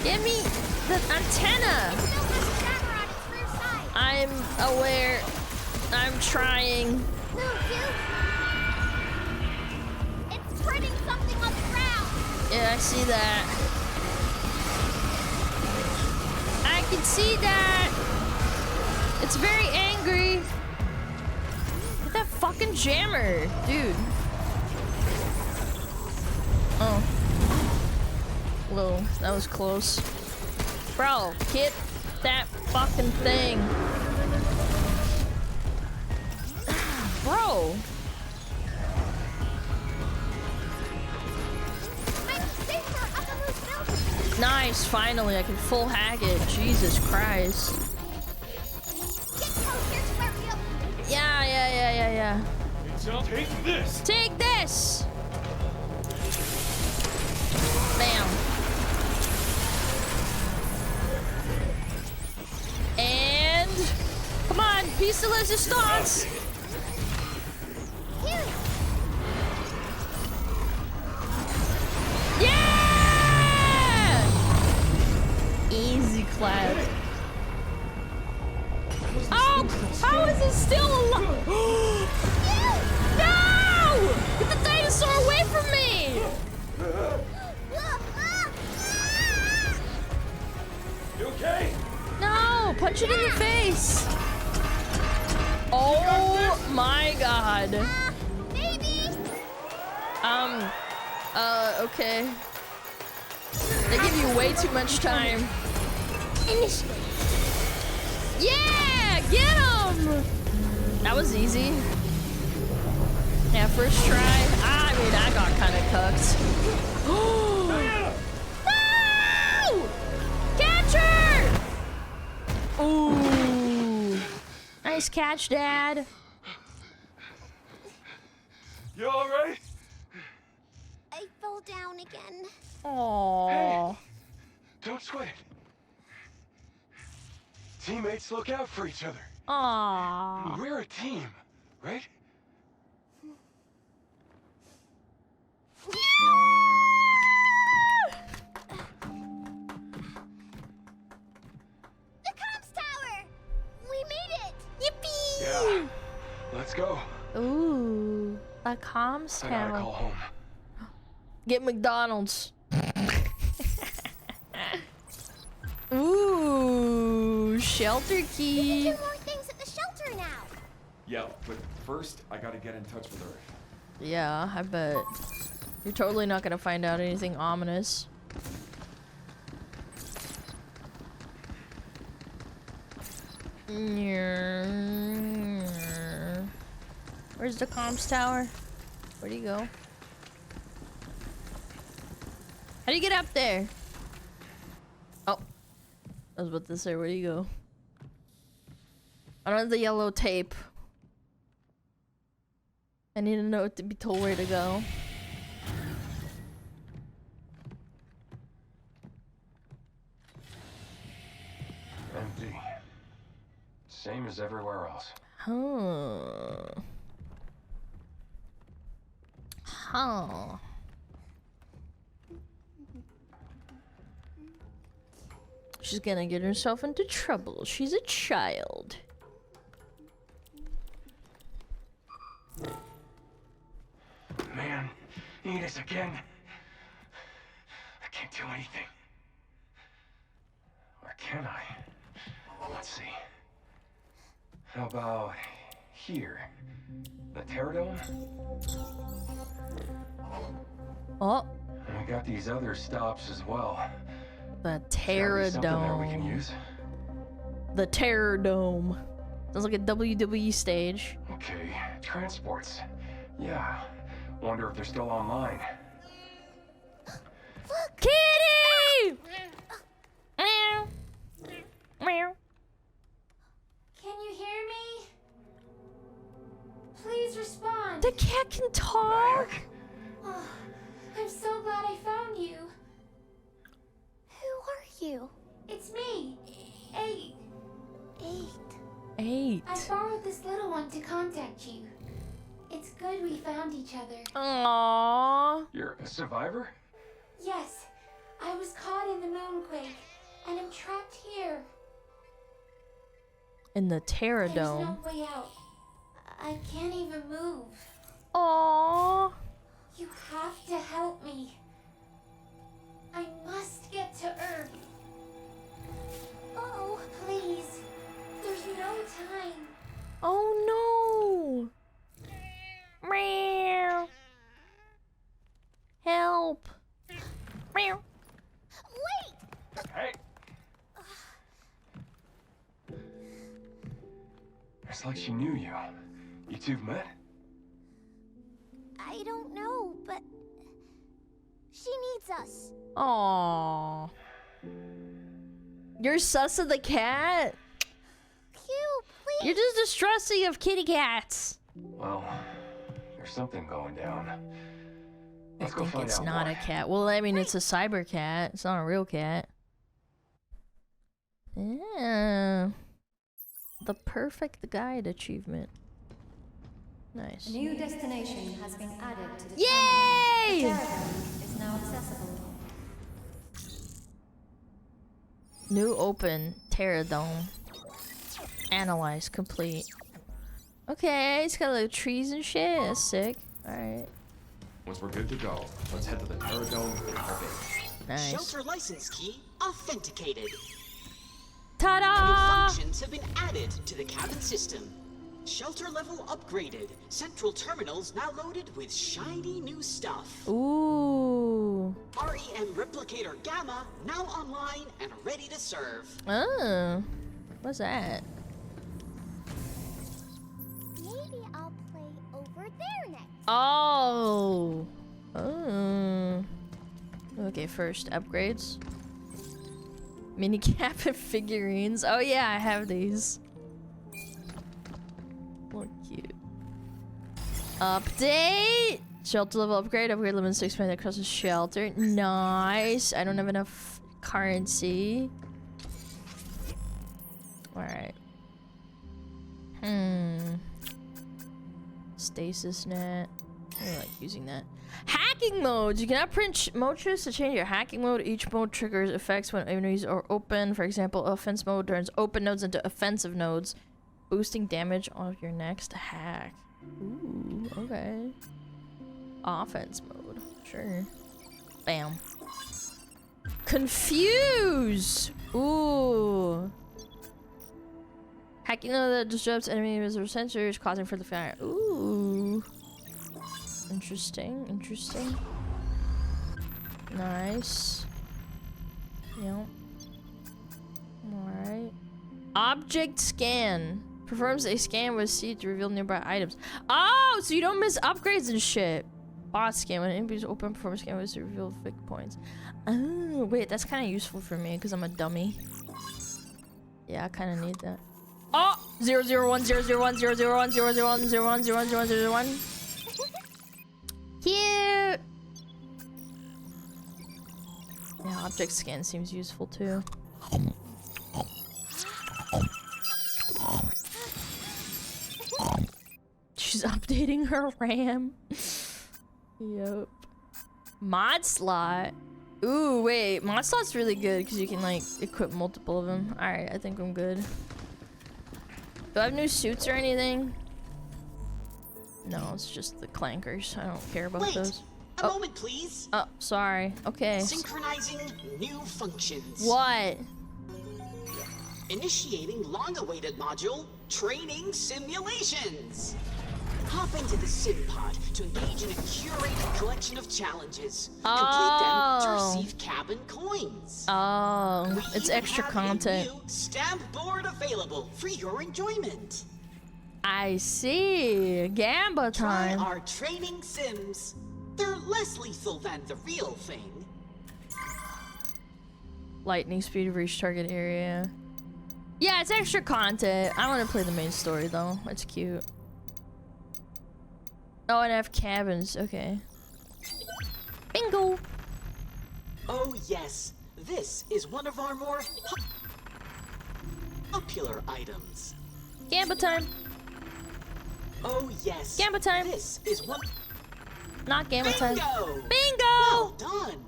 Give me the antenna. I'm aware. I'm trying. No, dude. It's printing something on the ground. Yeah, I see that. I can see that. It's very angry. Get that fucking jammer, dude. Oh. Whoa, that was close. Bro, get that fucking thing. Bro. Nice, finally, I can full hack it. Jesus Christ. Yeah. Take this. Take this. Bam. And come on, piece de resistance. Yeah! Easy clap. Oh, how is it still alive? No! Get the dinosaur away from me! You okay? No, punch it in the face. Oh my god. Maybe. Okay. They give you way too much time. Yeah, get him! That was easy. Yeah, first try. I mean, I got kind of cucked. No! Catch her! Ooh. Nice catch, Dad. You alright? I fell down again. Aww. Hey, don't sweat it. Teammates look out for each other. Aww. We're a team, right? The comms tower! We made it! Yippee! Yeah. Let's go. Ooh. The comms I gotta tower. call home. Get McDonald's. Ooh, shelter key. We can do more things at the shelter now. Yeah, but first I gotta get in touch with her. Yeah, I bet. You're totally not gonna find out anything ominous. Where's the comms tower? Where do you go? How do you get up there? Oh. I was about to say, where do you go? I don't have the yellow tape. I need to know to be told where to go. Empty. Same as everywhere else. Huh. Huh. She's gonna get herself into trouble. She's a child. Man, eat us again. I can't do anything. Or can I? Let's see. How about here? The Pterodome? Oh. And we got these other stops as well. The Something there we can Pterodome. use. The Pterodome. Sounds like a WWE stage. Okay, transports. Yeah. Wonder if they're still online. Kitty! Meow. Meow. Can you hear me? Please respond. The cat can talk. Oh, I'm so glad I found you. Who are you? It's me, 8. 8. I borrowed this little one to contact you. It's good we found each other. Aww. You're a survivor? Yes, I was caught in the moonquake, and I'm trapped here. In the There's Pterodome. no way out. I can't even move. Aww. You have to help me. I must get to Earth. Oh, please. There's no time. Oh no. Meow. Help. Meow. Wait! Hey! It's like she knew you. You two met? I don't know, but she needs us. Aww. You're sus of the cat? Q, please. You're just distrusting of kitty cats. Well, there's something going down. Let's I go think find it's out not more. a cat. Well, I mean, it's a cyber cat. It's not a real cat. Yeah. The perfect guide achievement. Nice. A new destination has been added to the Yay! timeline. The Pterodome is now accessible. New open Pterodome. Analyze complete. Okay, it's got like trees and shit. That's sick. Alright. Once we're good to go, let's head to the Pterodome and our base. Nice. Shelter license key authenticated. Ta-da! New functions have been added to the cabin system. Shelter level upgraded. Central terminals now loaded with shiny new stuff. Ooh. REM Replicator Gamma now online and ready to serve. Oh. What's that? Maybe I'll play over there next. Oh. Okay, first upgrades. Mini cap and figurines. Oh yeah, I have these. Look cute. Update. Shelter level upgrade. Upgrade limit 6 minutes across the shelter. Nice. I don't have enough currency. Alright. Stasis net. I like using that. Hacking modes. You cannot print mode choose to change your hacking mode. Each mode triggers effects when enemies are open. For example, offense mode turns open nodes into offensive nodes, boosting damage on your next hack. Ooh, okay. Offense mode. Sure. Bam. Confuse. Ooh. Hacking node that disrupts enemy reserve sensors, causing further fire. Ooh. Interesting, interesting. Nice. Yep. Alright. Object scan. Performs a scan with C to reveal nearby items. Oh, so you don't miss upgrades and shit. Boss scan. When enemies open, perform a scan with C to reveal fake points. Oh, wait, that's kind of useful for me because I'm a dummy. Yeah, I kind of need that. Oh! 001, 001, 001, 001, 001, 001, 001. Cute! Yeah, object scan seems useful too. She's updating her RAM. Yup. Mod slot. Ooh, wait. Mod slot's really good because you can like equip multiple of them. Alright, I think I'm good. Do I have new suits or anything? No, it's just the clankers. I don't care about those. A moment, please. Oh, sorry. Okay. Synchronizing new functions. What? Initiating long-awaited module, training simulations. Hop into the sim pod to engage in a curated collection of challenges. Complete them to receive cabin coins. Oh, it's extra content. A new stamp board available for your enjoyment. I see. Gamba time. Try our training sims. They're less lethal than the real thing. Lightning speed to reach target area. Yeah, it's extra content. I want to play the main story though. It's cute. Oh, and I have cabins. Okay. Bingo. Oh yes, this is one of our more popular items. Gamba time. Oh yes. Gamba time. This is one. Not Gamba time. Bingo! Bingo! Well done.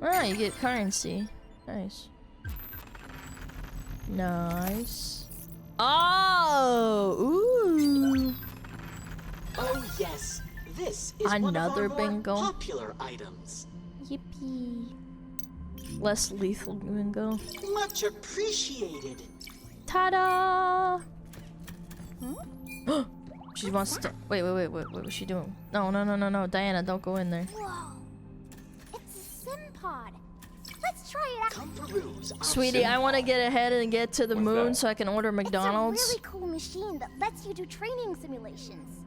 Ah, you get currency. Nice. Nice. Oh, ooh. Oh yes, this is another one of our bingo. more popular items. Yippee. Less lethal bingo. Much appreciated. Ta-da! Huh? She wants to. Wait, what was she doing? No, Diana, don't go in there. Whoa. It's a sim pod. Let's try it out. Sweetie, I want to get ahead and get to the moon so I can order McDonald's. It's a really cool machine that lets you do training simulations.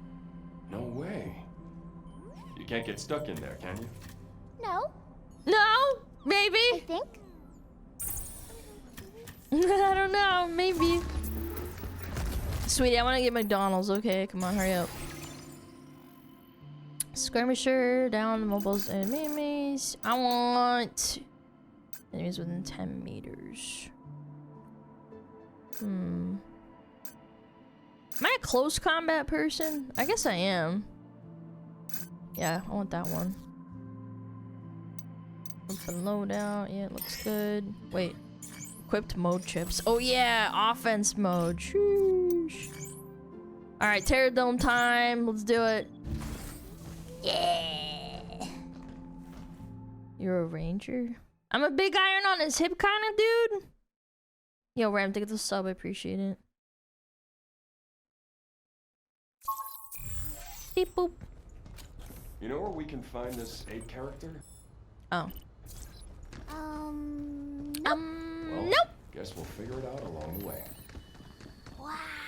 No way. You can't get stuck in there, can you? No. No? Maybe? I think. I don't know. Maybe. Sweetie, I want to get McDonald's. Okay, come on, hurry up. Skirmisher, down the mobiles and enemies. I want enemies within 10 meters. Am I a close combat person? I guess I am. Yeah, I want that one. Open loadout. Yeah, it looks good. Wait. Equipped mode chips. Oh yeah, offense mode. Sheesh. Alright, Terror Dome time. Let's do it. Yeah. You're a ranger? I'm a big iron on his hip kind of dude. Yo, Ram, take the sub. I appreciate it. Beep boop. You know where we can find this 8 character? Oh. Well, nope. Guess we'll figure it out along the way.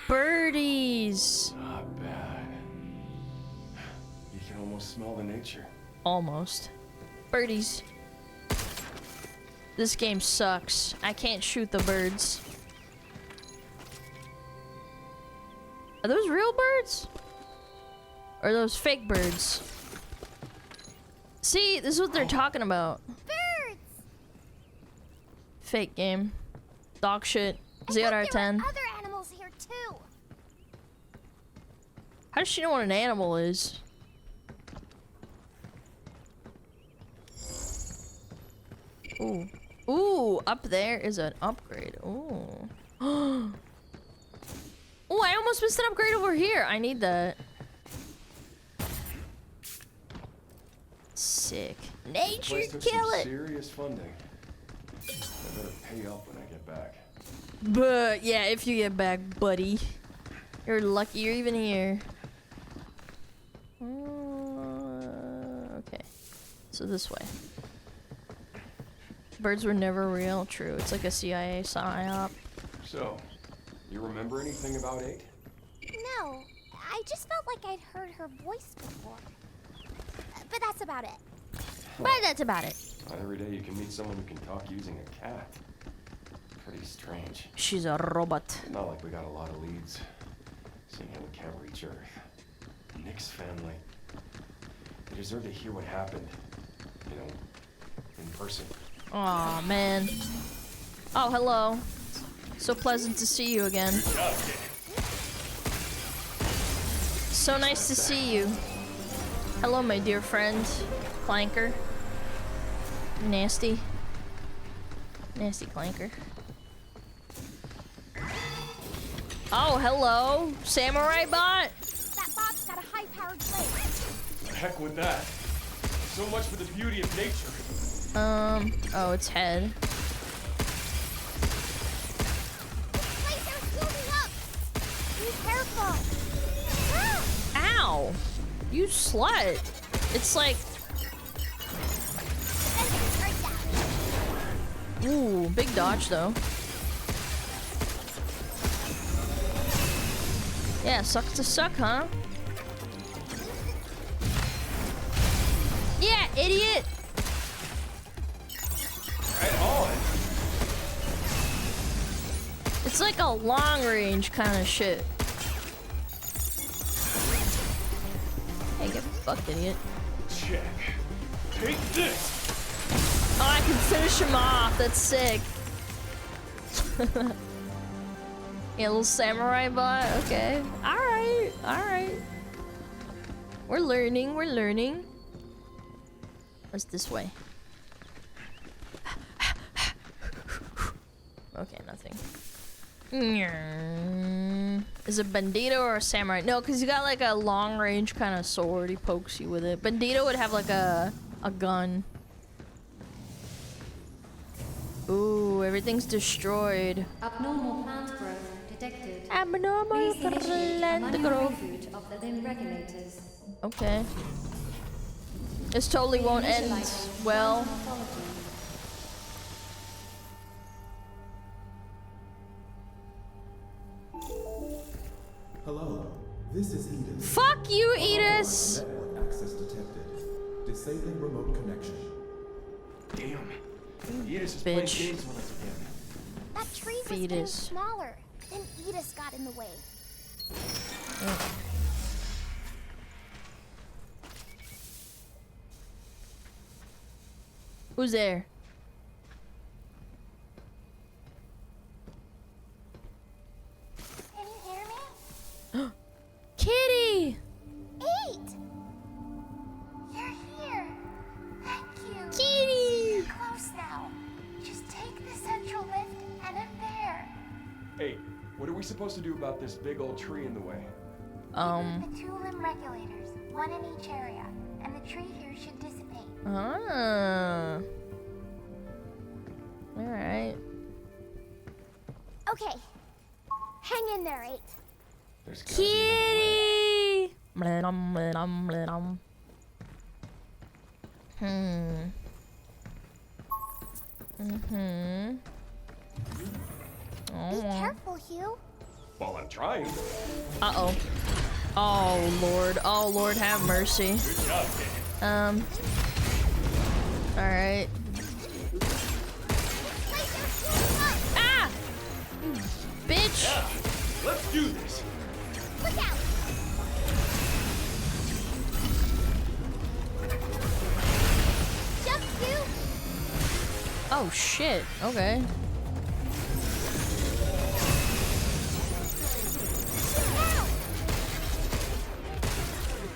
Birdies. Not bad. You can almost smell the nature. Almost. Birdies. This game sucks. I can't shoot the birds. Are those real birds? Or are those fake birds? See, this is what they're talking about. Birds! Fake game. Dog shit. 0 out of 10. There are other animals here too. How does she know what an animal is? Ooh. Ooh, up there is an upgrade. Ooh. Oh, I almost missed an upgrade over here. I need that. Sick. Nature kill it. Serious funding. I better pay up when I get back. But yeah, if you get back, buddy. You're lucky you're even here. Okay. So this way. Birds were never real. True. It's like a CIA psyop. So, you remember anything about 8? No, I just felt like I'd heard her voice before. But that's about it. Not every day you can meet someone who can talk using a cat. Pretty strange. She's a robot. Not like we got a lot of leads. Seeing how we can't reach Earth. Nick's family. They deserve to hear what happened. You know, in person. Aw, man. Oh, hello. So pleasant to see you again. So nice to see you. Hello, my dear friend. Clanker. Nasty. Nasty Clanker. Oh, hello. Samurai bot. That bot's got a high-powered blade. The heck with that. So much for the beauty of nature. Oh, it's head. Laser's building up. Be careful. Ow! You slut. It's like... Ooh, big dodge though. Yeah, suck to suck, huh? Yeah, idiot! Right on. It's like a long range kind of shit. Hey, get fucked, idiot. Check. Take this. Oh, I can finish him off. That's sick. Yeah, little samurai bot. Okay. Alright. Alright. We're learning. We're learning. What's this way? Okay, nothing. Is it Bandito or a samurai? No, because you got like a long range kind of sword. He pokes you with it. Bandito would have like a gun. Ooh, everything's destroyed. Abnormal plant growth detected. Abnormal plant growth. Of the limb regulators. Okay. This totally won't end well. Hello, this is Edith. Fuck you, Edith! Network access detected. Disabling remote connection. Damn. Edith is Bitch. playing games with us again. That tree was getting smaller. Then Edith got in the way. Who's there? Can you hear me? Kitty! 8! You're here. Thank you. Kitty! You're close now. Just take the central lift and I'm there. Hey, what are we supposed to do about this big old tree in the way? The 2 limb regulators, 1 in each area, and the tree here should dissipate. Ah. Alright. Okay. Hang in there, 8. There's Kitty! Be careful, Hugh. while I'm trying. Uh-oh. Oh, Lord, have mercy. Good job, Ken. Alright. Ah! Bitch! Yeah, let's do this. Look out! Jump, you! Oh, shit. Okay.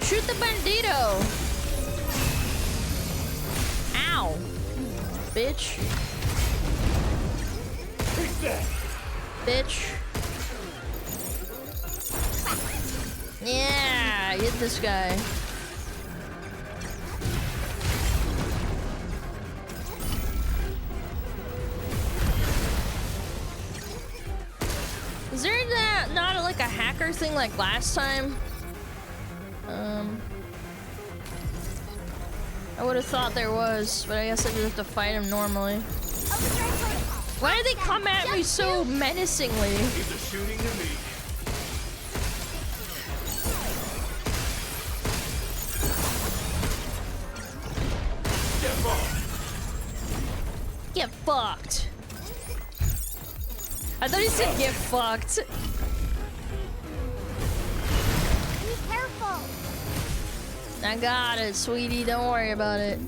Shoot the bandito! Ow! Bitch. Take that. Bitch. Yeah, get this guy. Is there not like a hacker thing like last time? I would have thought there was, but I guess I just have to fight him normally. Why do they come at me so menacingly? He's a shooting to me. Get fucked. I thought he said get fucked. Be careful. I got it, sweetie. Don't worry about it.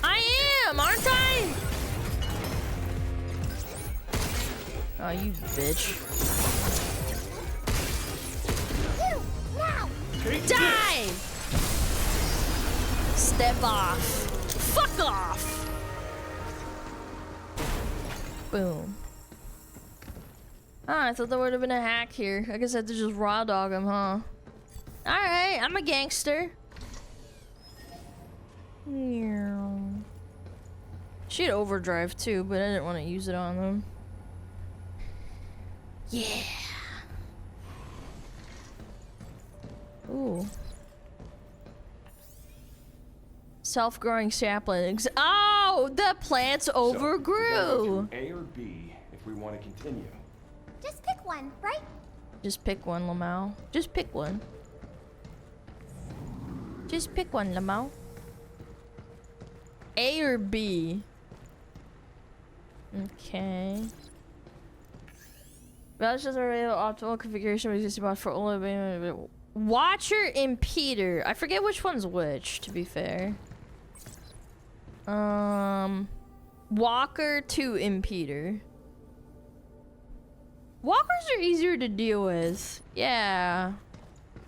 I am, aren't I? Oh, you bitch. Die! Step off. Fuck off. Boom. Ah, I thought there would have been a hack here. I guess I had to just raw dog him, huh? Alright, I'm a gangster. She had overdrive too, but I didn't want to use it on them. Yeah. Ooh. Self-growing saplings. Oh, the plants overgrew. A or B if we want to continue. Just pick one, right? Just pick one, Lamau. Just pick one. Just pick one, Lamau. A or B? Okay. That's just a real optimal configuration of existing mod for only Watcher Impeder. I forget which one's which, to be fair. Walker to Impeder. Walkers are easier to deal with. Yeah.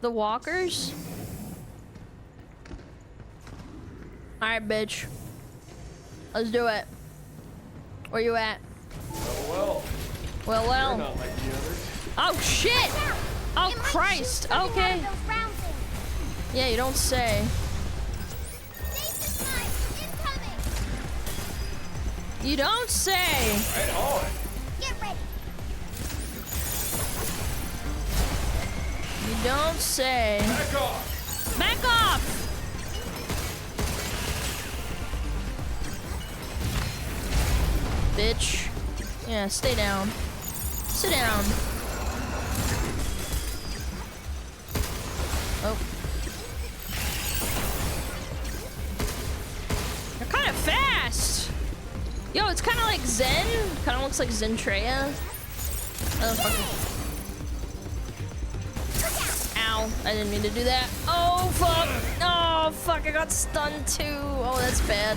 The walkers? Alright, bitch. Let's do it. Where you at? Well. Well. You're not like the others. Oh, shit! Oh, Christ. Okay. Yeah, you don't say. You don't say. Right on. Get ready. You don't say. Back off. Back off. Bitch. Yeah, stay down. Sit down. Oh. They're kind of fast. Yo, it's kind of like Zen. Kind of looks like Zentreya. Oh, fuck. Ow. I didn't mean to do that. Oh, fuck. Oh, fuck. I got stunned too. Oh, that's bad.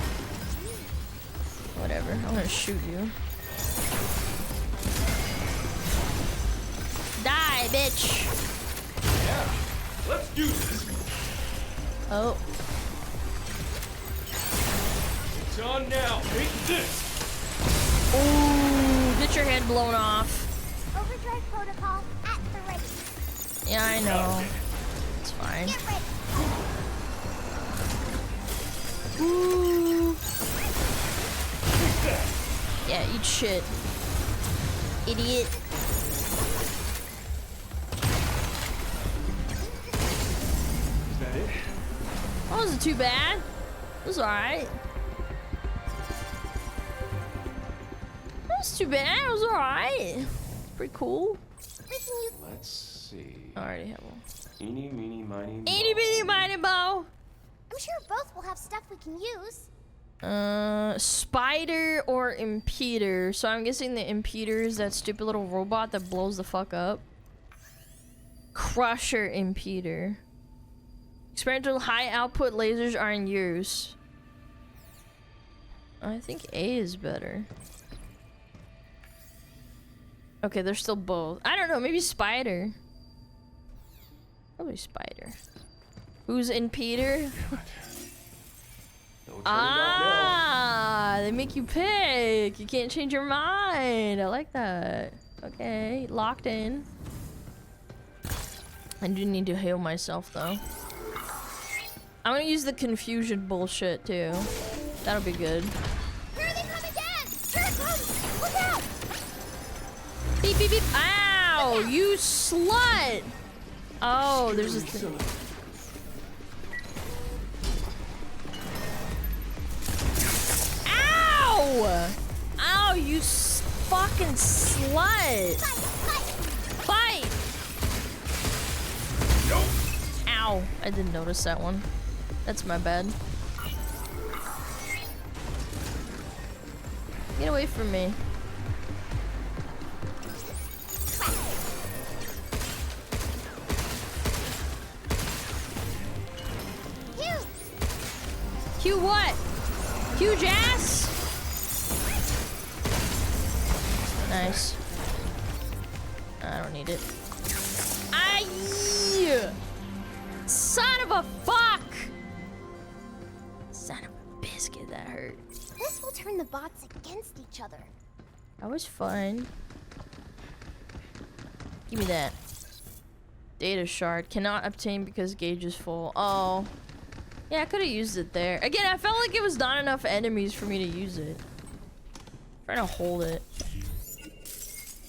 Whatever. I'm gonna shoot you. Die, bitch. Yeah. Let's do this. Oh. It's on now. Take this. Ooh, get your head blown off. Overdrive protocol at the ready. Yeah, I know. It's fine. Get ready. Ooh. Yeah, eat shit. Idiot. Is that it? That wasn't too bad. It was alright. That was too bad. It was alright. Pretty cool. Let's see. I already have one. Eeny, meeny, miny, moe. Eeny, meeny, miny, moe. I'm sure both will have stuff we can use. Spider or impeder. So I'm guessing the impeder is that stupid little robot that blows the fuck up. Crusher impeder. Experimental high output lasers are in use. I think A is better. Okay, they're still both. I don't know, maybe spider. Probably spider. Who's impeder? Ah, they make you pick. You can't change your mind. I like that. Okay, locked in. I do need to heal myself though. I'm gonna use the confusion bullshit too. That'll be good. Here they come again! Here it comes! Look out! Beep beep beep! Ow! You slut! Oh, there's a thing. Ow! Ow! You fucking slut! Fight! Ow! I didn't notice that one. That's my bad. Get away from me. Q what? Huge ass? Nice. I don't need it. Aye! Son of a fuck! Son of a biscuit, that hurt. This will turn the bots against each other. That was fun. Give me that. Data shard. Cannot obtain because gauge is full. Oh. Yeah, I could have used it there. Again, I felt like it was not enough enemies for me to use it. I'm trying to hold it.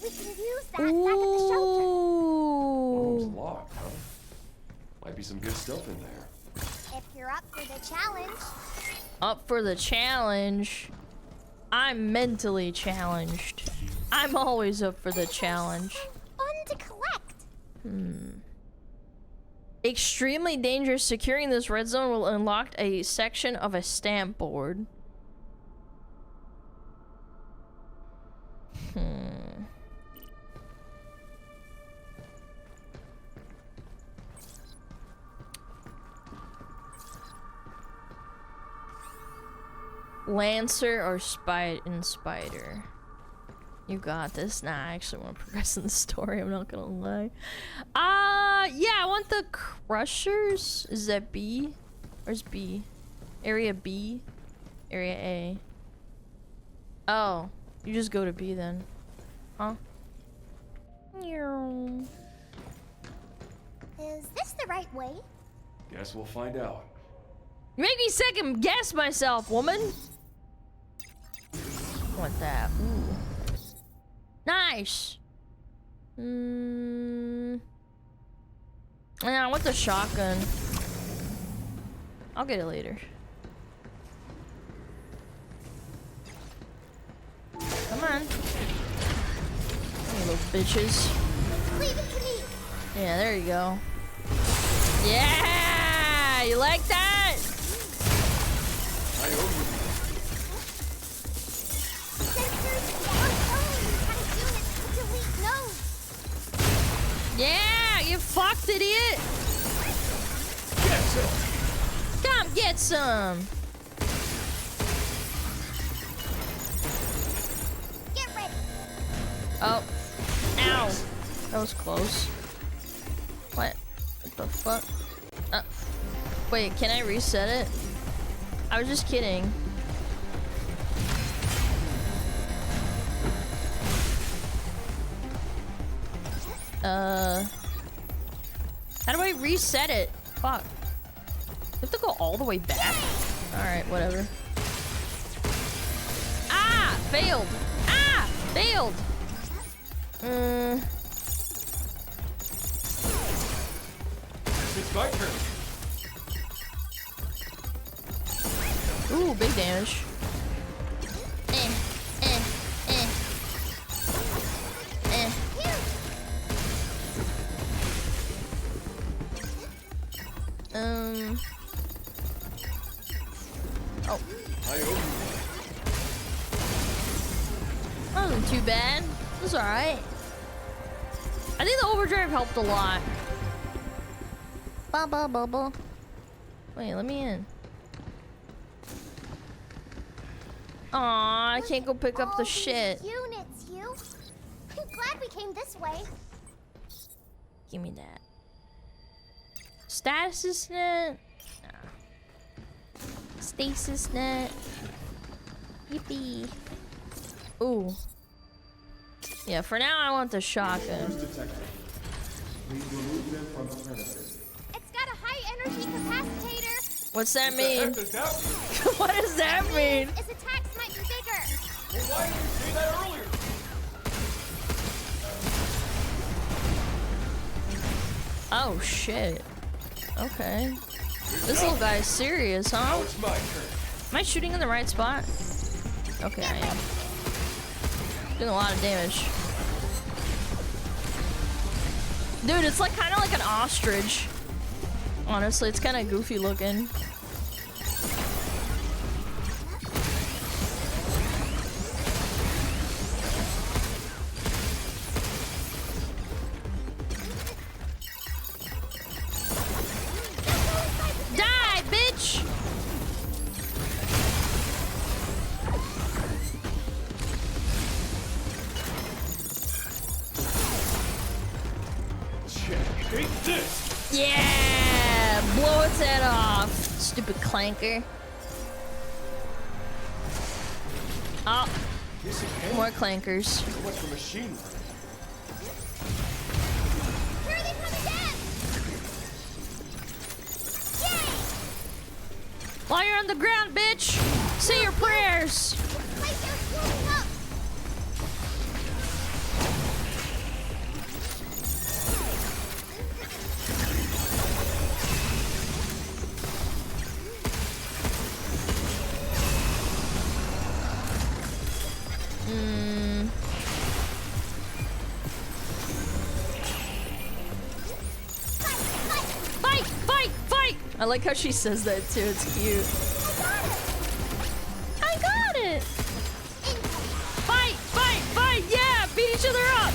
We can use that back at the shelter. Oh, it was locked, huh? Might be some good stuff in there. If you're up for the challenge. Up for the challenge? I'm mentally challenged. I'm always up for the challenge. Fun to collect. Extremely dangerous. Securing this red zone will unlock a section of a stamp board. Lancer or Spider? You got this. Nah, I actually want to progress in the story. I'm not gonna lie. Yeah, I want the crushers. Is that B? Where's B? Area B? Area A. Oh, you just go to B then. Huh? Is this the right way? Guess we'll find out. You make me second guess myself, woman. I want that. Ooh. Nice. Yeah, I want the shotgun. I'll get it later. Come on. You little bitches. Leave it to me. Yeah, there you go. Yeah! You like that? I owe you. Yeah, you fucked, idiot! Get some! Come get some! Get ready! Oh. Ow! That was close. What? What the fuck? Wait, can I reset it? I was just kidding. How do I reset it? Fuck. You have to go all the way back? Alright, whatever. Ah! Failed! Ah! Failed! It's my turn. Ooh, big damage. Oh. That wasn't too bad. It was alright. I think the overdrive helped a lot. Bubble. Wait, let me in. Aw, I can't go pick up the shit. Units, you. I'm glad we came this way. Give me that. Stasis net. Stasis net. Yippee. Ooh. Yeah, for now I want the shotgun. It's got a high energy capacitator. What's that mean? What does that mean? Its attacks might be bigger. Well, why didn't you say that earlier? Oh shit. Okay. This little guy is serious, huh? Now it's my turn. Am I shooting in the right spot? Okay, I am. Doing a lot of damage. Dude, it's like kind of like an ostrich. Honestly, it's kind of goofy looking. Die, bitch! Take this! Yeah! Blow its head off, stupid clanker. Oh, more clankers. So much for machine learning. Here they come again! Yay! While you're on the ground, bitch, say your prayers. Place your swooping up. Fight! I like how she says that too, it's cute. I got it! Fight! Yeah! Beat each other up!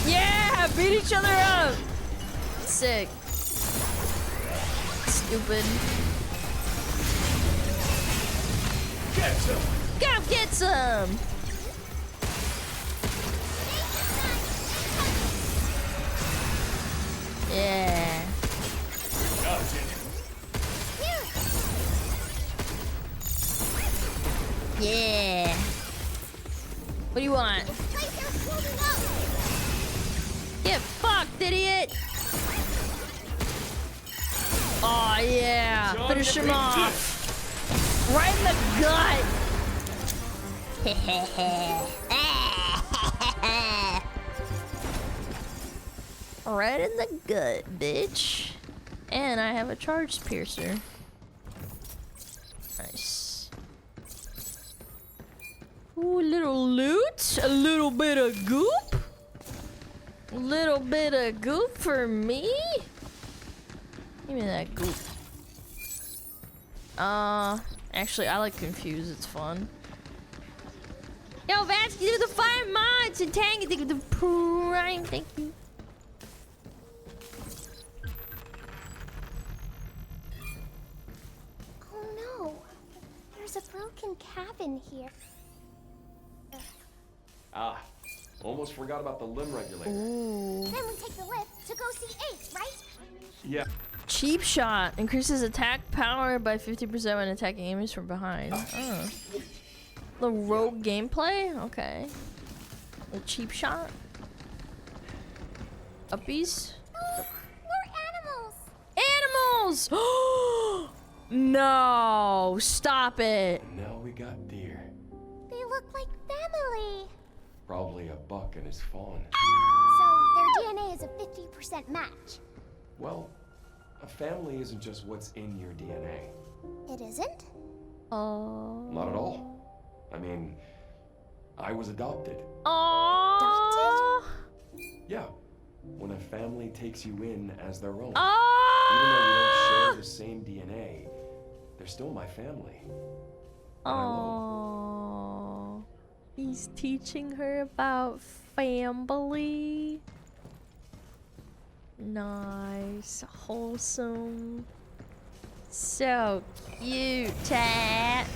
Yeah! Beat each other up! Sick. Stupid. Get some! Go get some! Yeah. Yeah. What do you want? Get fucked, idiot! Oh yeah, finish him off. Right in the gut. Right in the gut, bitch. And I have a charge piercer. Nice. Ooh, a little loot. A little bit of goop. A little bit of goop for me. Give me that goop. Actually, I like Confuse. It's fun. Yo, Vatsky, do the 5 mods and Tangy, think of the prime. Thank you. Oh no, there's a broken cabin here. Ah, almost forgot about the limb regulator. Ooh. Then we take the lift to go see Ace, right? Yeah. Cheap shot increases attack power by 50% when attacking enemies from behind. Oh. The rogue gameplay? Okay. A cheap shot? Uppies? Oh, more animals! Animals! No! Stop it! And now we got deer. They look like family. Probably a buck and his fawn. So, Your DNA is a 50% match. Well, a family isn't just what's in your DNA. It isn't? Oh. Not at all. I mean, I was adopted. Aww. Yeah. When a family takes you in as their own. Aww. Even though we don't share the same DNA, they're still my family. Aww. He's teaching her about family. Nice. Wholesome. So cute, Tat.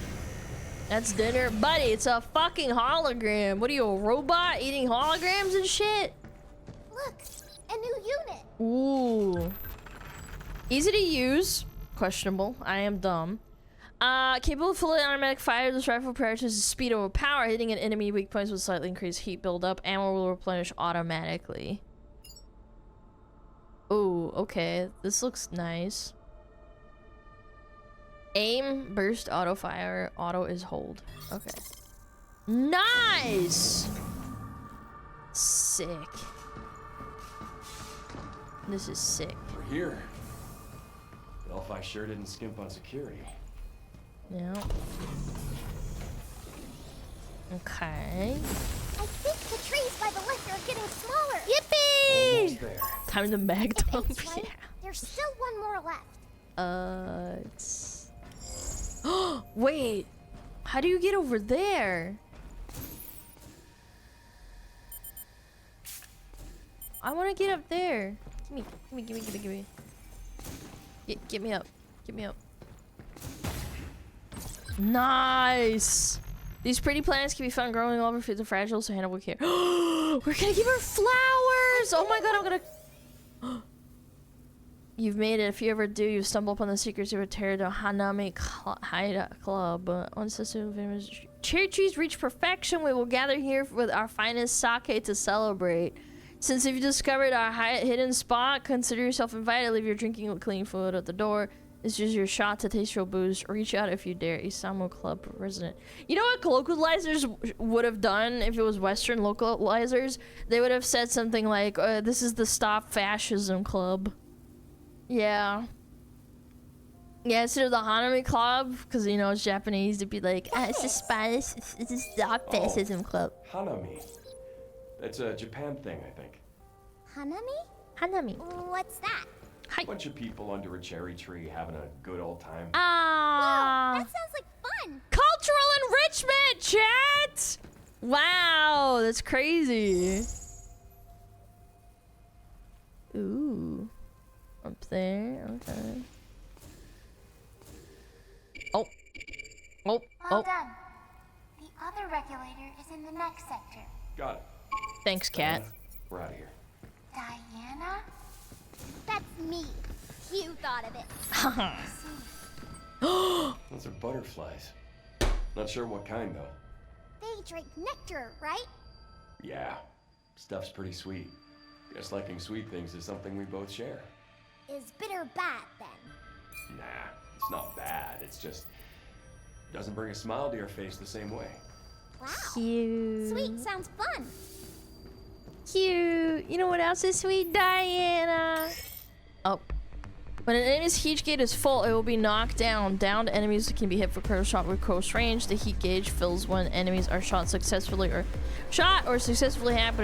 That's dinner. Buddy, it's a fucking hologram. What are you, a robot eating holograms and shit? Look, a new unit. Ooh. Easy to use. Questionable. I am dumb. Capable of fully automatic fire. This rifle prioritizes speed over power. Hitting an enemy weak points with slightly increased heat buildup. Ammo will replenish automatically. Ooh, okay. This looks nice. Aim, burst, auto fire, auto is hold. Okay. Nice! Sick. This is sick. We're here. Delphi sure didn't skimp on security. Yeah. Okay. I think the trees by the lift are getting smaller. Yippee! Almost there. Time to mag dump. Right? Yeah. There's still one more left. It's... Wait. How do you get over there? I want to get up there. Give me. Get me up. Get me up. Nice. These pretty plants can be found growing all over fields of fragile, so handle with care. We're gonna give her flowers. Oh my god, I'm gonna. You've made it. If you ever do, you stumble upon the secrets of a Terado Hanami Hideout Club. Once the famous cherry trees reach perfection, we will gather here with our finest sake to celebrate. Since if you discovered our hidden spot, consider yourself invited. Leave your drinking clean food at the door. This is your shot to taste your booze. Reach out if you dare. Isamu Club resident. You know what localizers would have done if it was Western localizers? They would have said something like, this is the Stop Fascism Club. Yeah. Yeah, instead of the Hanami Club, because you know it's Japanese, to be like, it's a Spanish, it's a Stop Fascism Club. Hanami. That's a Japan thing, I think. Hanami? Hanami. What's that? A bunch of people under a cherry tree having a good old time. Ah. Wow, that sounds like fun. Cultural enrichment, chat! Wow, that's crazy. Ooh. Up there, okay. Oh. Well done. The other regulator is in the next sector. Got it. Thanks, Cat. We're out of here. Diana? That's me. You thought of it. Those are butterflies. Not sure what kind, though. They drink nectar, right? Yeah. Stuff's pretty sweet. Guess liking sweet things is something we both share. Is bitter bad, then? Nah, it's not bad. It's just doesn't bring a smile to your face the same way. Wow. Cute. Sweet sounds fun. Cute. You know what else is sweet, Diana? Oh. When an enemy's heat gauge is full, it will be knocked down. Downed enemies can be hit for critical shot with close range. The heat gauge fills when enemies are shot successfully but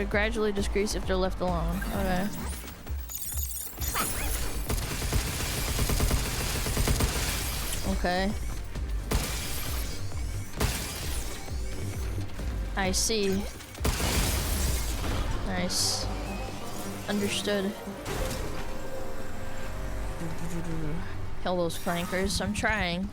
it gradually decreases if they're left alone. Okay. Okay. I see. Nice. Understood. Kill those flankers. I'm trying.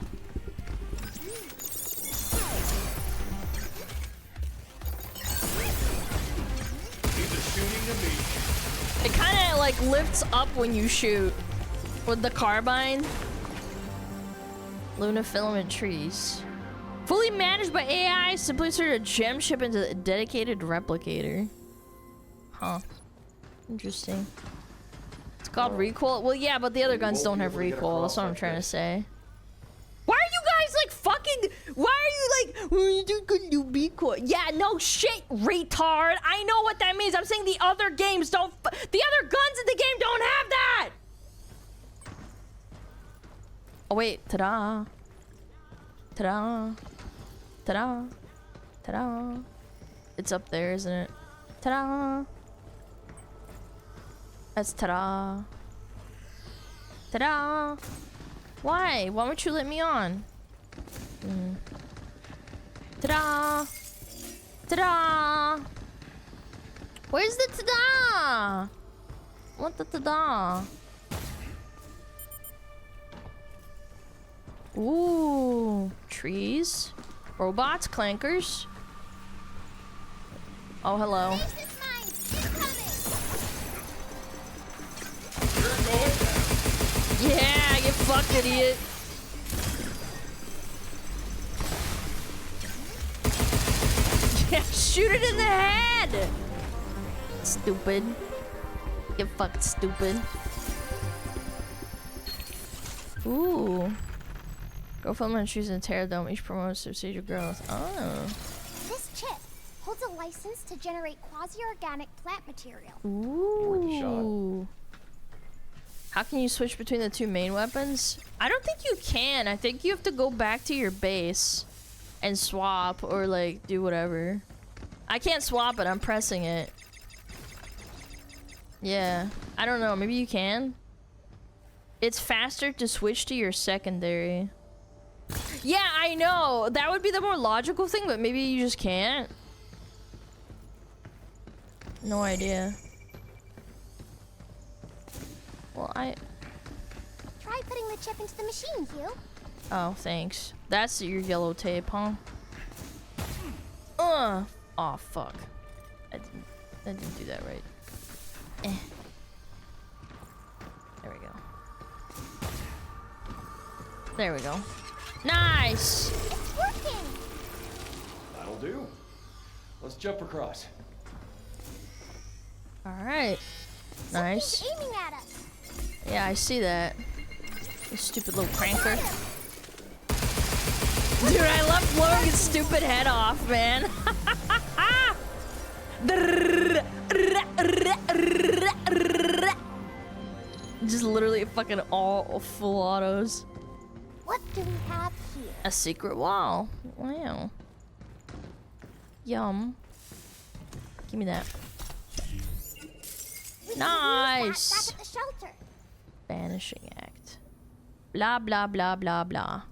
It kind of like lifts up when you shoot with the carbine. Luna filament trees. Fully managed by AI, simply insert a gem chip into a dedicated replicator. Huh. Interesting. It's called recoil. Well, yeah, but the other guns don't have recoil. That's what I'm trying to say. Why are you guys like fucking Why are you like, you be quiet? Yeah, no shit, retard. I know what that means. I'm saying the other games don't, the other guns in the game don't have that. Oh wait, ta-da. Ta-da. Ta-da. Ta-da. It's up there, isn't it? Ta-da. That's ta-da. Ta-da. Why? Why won't you let me on? Ta-da. Ta-da. Where's the ta-da? What the ta-da? Ooh. Trees. Robots. Clankers. Oh, hello. Yeah, you fucked, idiot. Yeah, shoot it in the head. Stupid. You fucked stupid. Ooh. Go film on trees in Terra Dome. Each promotes subsidiary growth. Oh. This chip holds a license to generate quasi-organic plant material. Ooh. How can you switch between the two main weapons? I don't think you can. I think you have to go back to your base and swap or like do whatever. I can't swap it. I'm pressing it. Yeah. I don't know. Maybe you can. It's faster to switch to your secondary. Yeah, I know. That would be the more logical thing, but maybe you just can't. No idea. Well, Try putting the chip into the machine, Hugh. Oh, thanks. That's your yellow tape, huh? Oh, fuck. I didn't do that right. There we go. There we go. Nice! It's working! That'll do. Let's jump across. Alright. Nice. Something's aiming at us. Yeah, I see that. You stupid little pranker. Dude, I love blowing his stupid head off, man. Just literally fucking all full autos. What do we have here? A secret wall. Wow. Yum. Give me that. Nice. Back at the shelter. Vanishing act. Blah blah blah blah blah.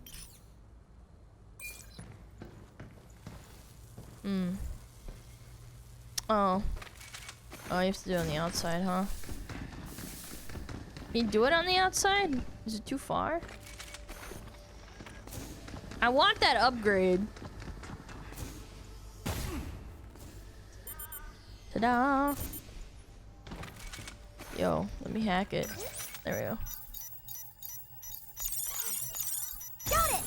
Oh. Oh, you have to do it on the outside, huh? Can you do it on the outside? Is it too far? I want that upgrade. Ta-da! Yo, let me hack it. There we go. Got it!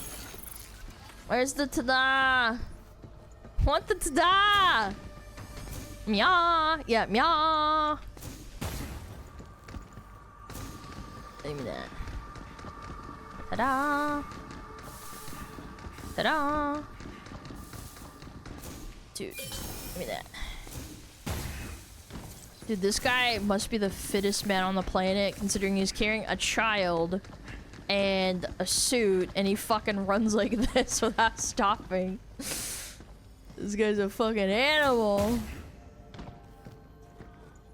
Where's the ta-da? Want the ta-da? Meow! Yeah, meow! Give me that. Ta-da! Ta-da! Dude, give me that. Dude, this guy must be the fittest man on the planet, considering he's carrying a child and a suit, and he fucking runs like this without stopping. This guy's a fucking animal.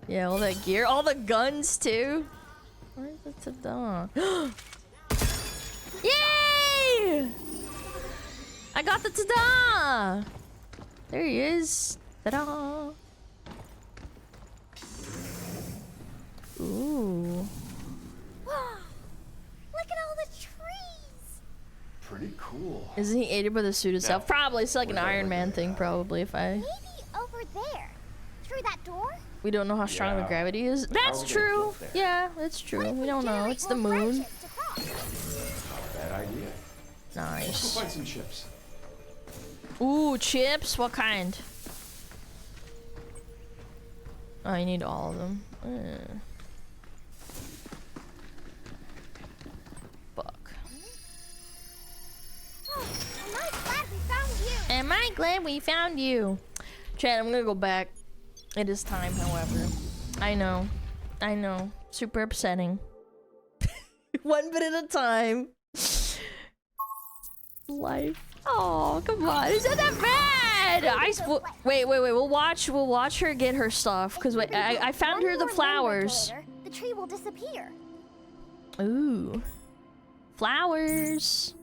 Yeah, all that gear, all the guns too. Where's the ta-da? Yay! I got the ta-da! There he is. Ta-da! Ooh. Wow! Look at all the trees! Pretty cool. Isn't he aided by the suit itself? Now, probably. It's like an Iron Man thing, probably, if I... Maybe over there. Through that door? We don't know how strong the gravity is. That's true. Yeah, that's true. We don't know. It's the moon. Bad idea. Nice. Let's go find some chips. Ooh, chips? What kind? Oh, you need all of them. Fuck. Oh, a nice battery we found you. Chat, I'm gonna go back. It is time, however. I know. Super upsetting. 1 bit at a time. Life. Oh, come on. It's not that bad. Wait. We'll watch her get her stuff. Cause wait, I found her the flowers. The tree will disappear. Ooh. Flowers.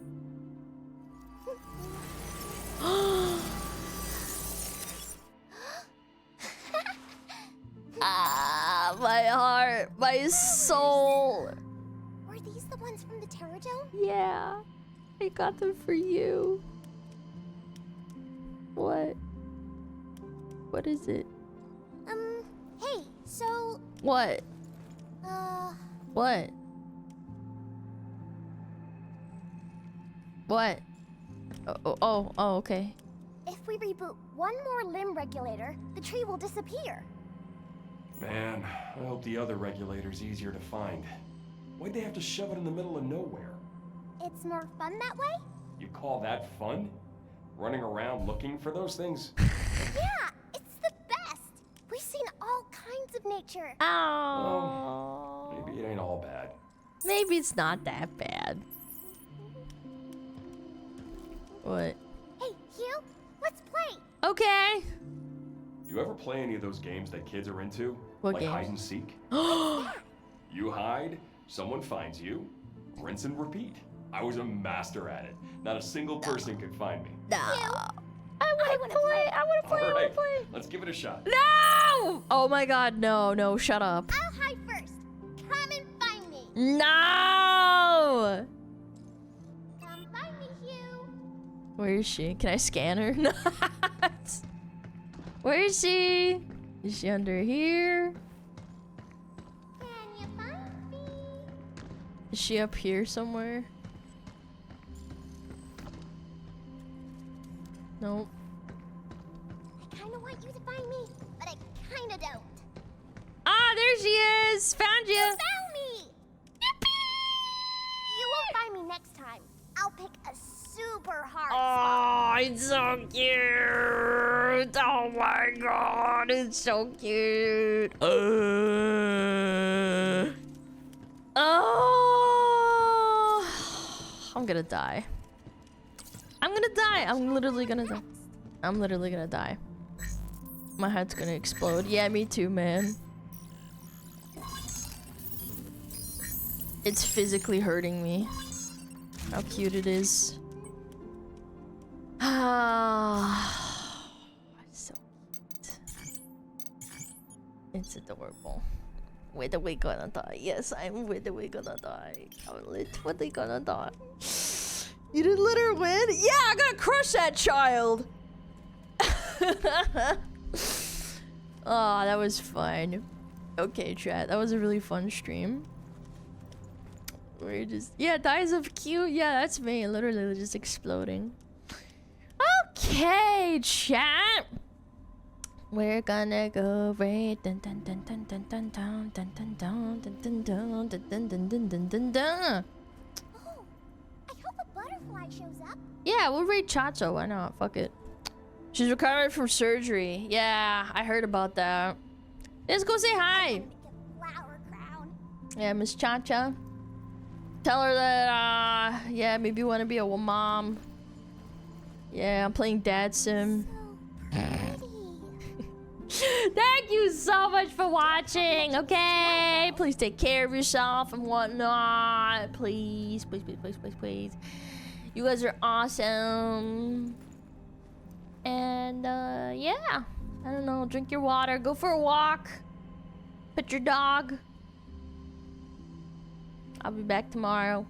Ah, my heart, my soul. Were these the ones from the Terror Dome? Yeah, I got them for you. What? What is it? Hey, so... What? What? What? Oh, okay. If we reboot one more limb regulator, the tree will disappear. Man, I hope the other regulator's easier to find. Why'd they have to shove it in the middle of nowhere? It's more fun that way? You call that fun? Running around looking for those things? Yeah, it's the best. We've seen all kinds of nature. Oh. Well, maybe it ain't all bad. Maybe it's not that bad. What? Hey, Hugh, let's play. Okay. You ever play any of those games that kids are into? What like games? hide and seek? You hide, someone finds you, rinse and repeat. I was a master at it. Not a single person could find me. No. I want to play. All right, let's give it a shot. No! Oh my god, no, shut up. I'll hide first. Come and find me. No! Come find me, Hugh. Where is she? Can I scan her? No. Where is she? Is she under here? Can you find me? Is she up here somewhere? Nope. I kind of want you to find me, but I kind of don't. Ah, there she is! Found you! You found me! Yippee! You won't find me next time. I'll pick a super hard spot. Oh, it's so cute! Oh my god, it's so cute! Oh! I'm gonna die. I'm literally gonna die. I'm literally gonna die. My head's gonna explode. Yeah, me too, man. It's physically hurting me. How cute it is. Ah, so cute. It's adorable. Whether we gonna die? Yes, I'm whether we gonna die. I'm literally gonna die. You didn't let her win? Yeah, I gotta crush that child. Oh, that was fun. Okay, chat. That was a really fun stream. We're just... Yeah, dies of cute. Yeah, that's me. Literally just exploding. Okay, chat. We're gonna go right. Dun dun dun dun dun dun dun dun dun dun dun dun dun dun dun dun dun dun dun. Oh, I hope a butterfly shows up. Yeah, we'll raid Chacho. Why not? Fuck it. She's recovering from surgery. Yeah, I heard about that. Let's go say hi. Flower crown. Yeah, Miss Chacha. Tell her that, yeah, maybe you want to be a mom. Yeah, I'm playing Dad Sim. Thank you so much for watching, okay? Please take care of yourself and whatnot. Please, please, please, please, please, please. You guys are awesome. And, yeah. I don't know, drink your water, go for a walk. Pet your dog. I'll be back tomorrow.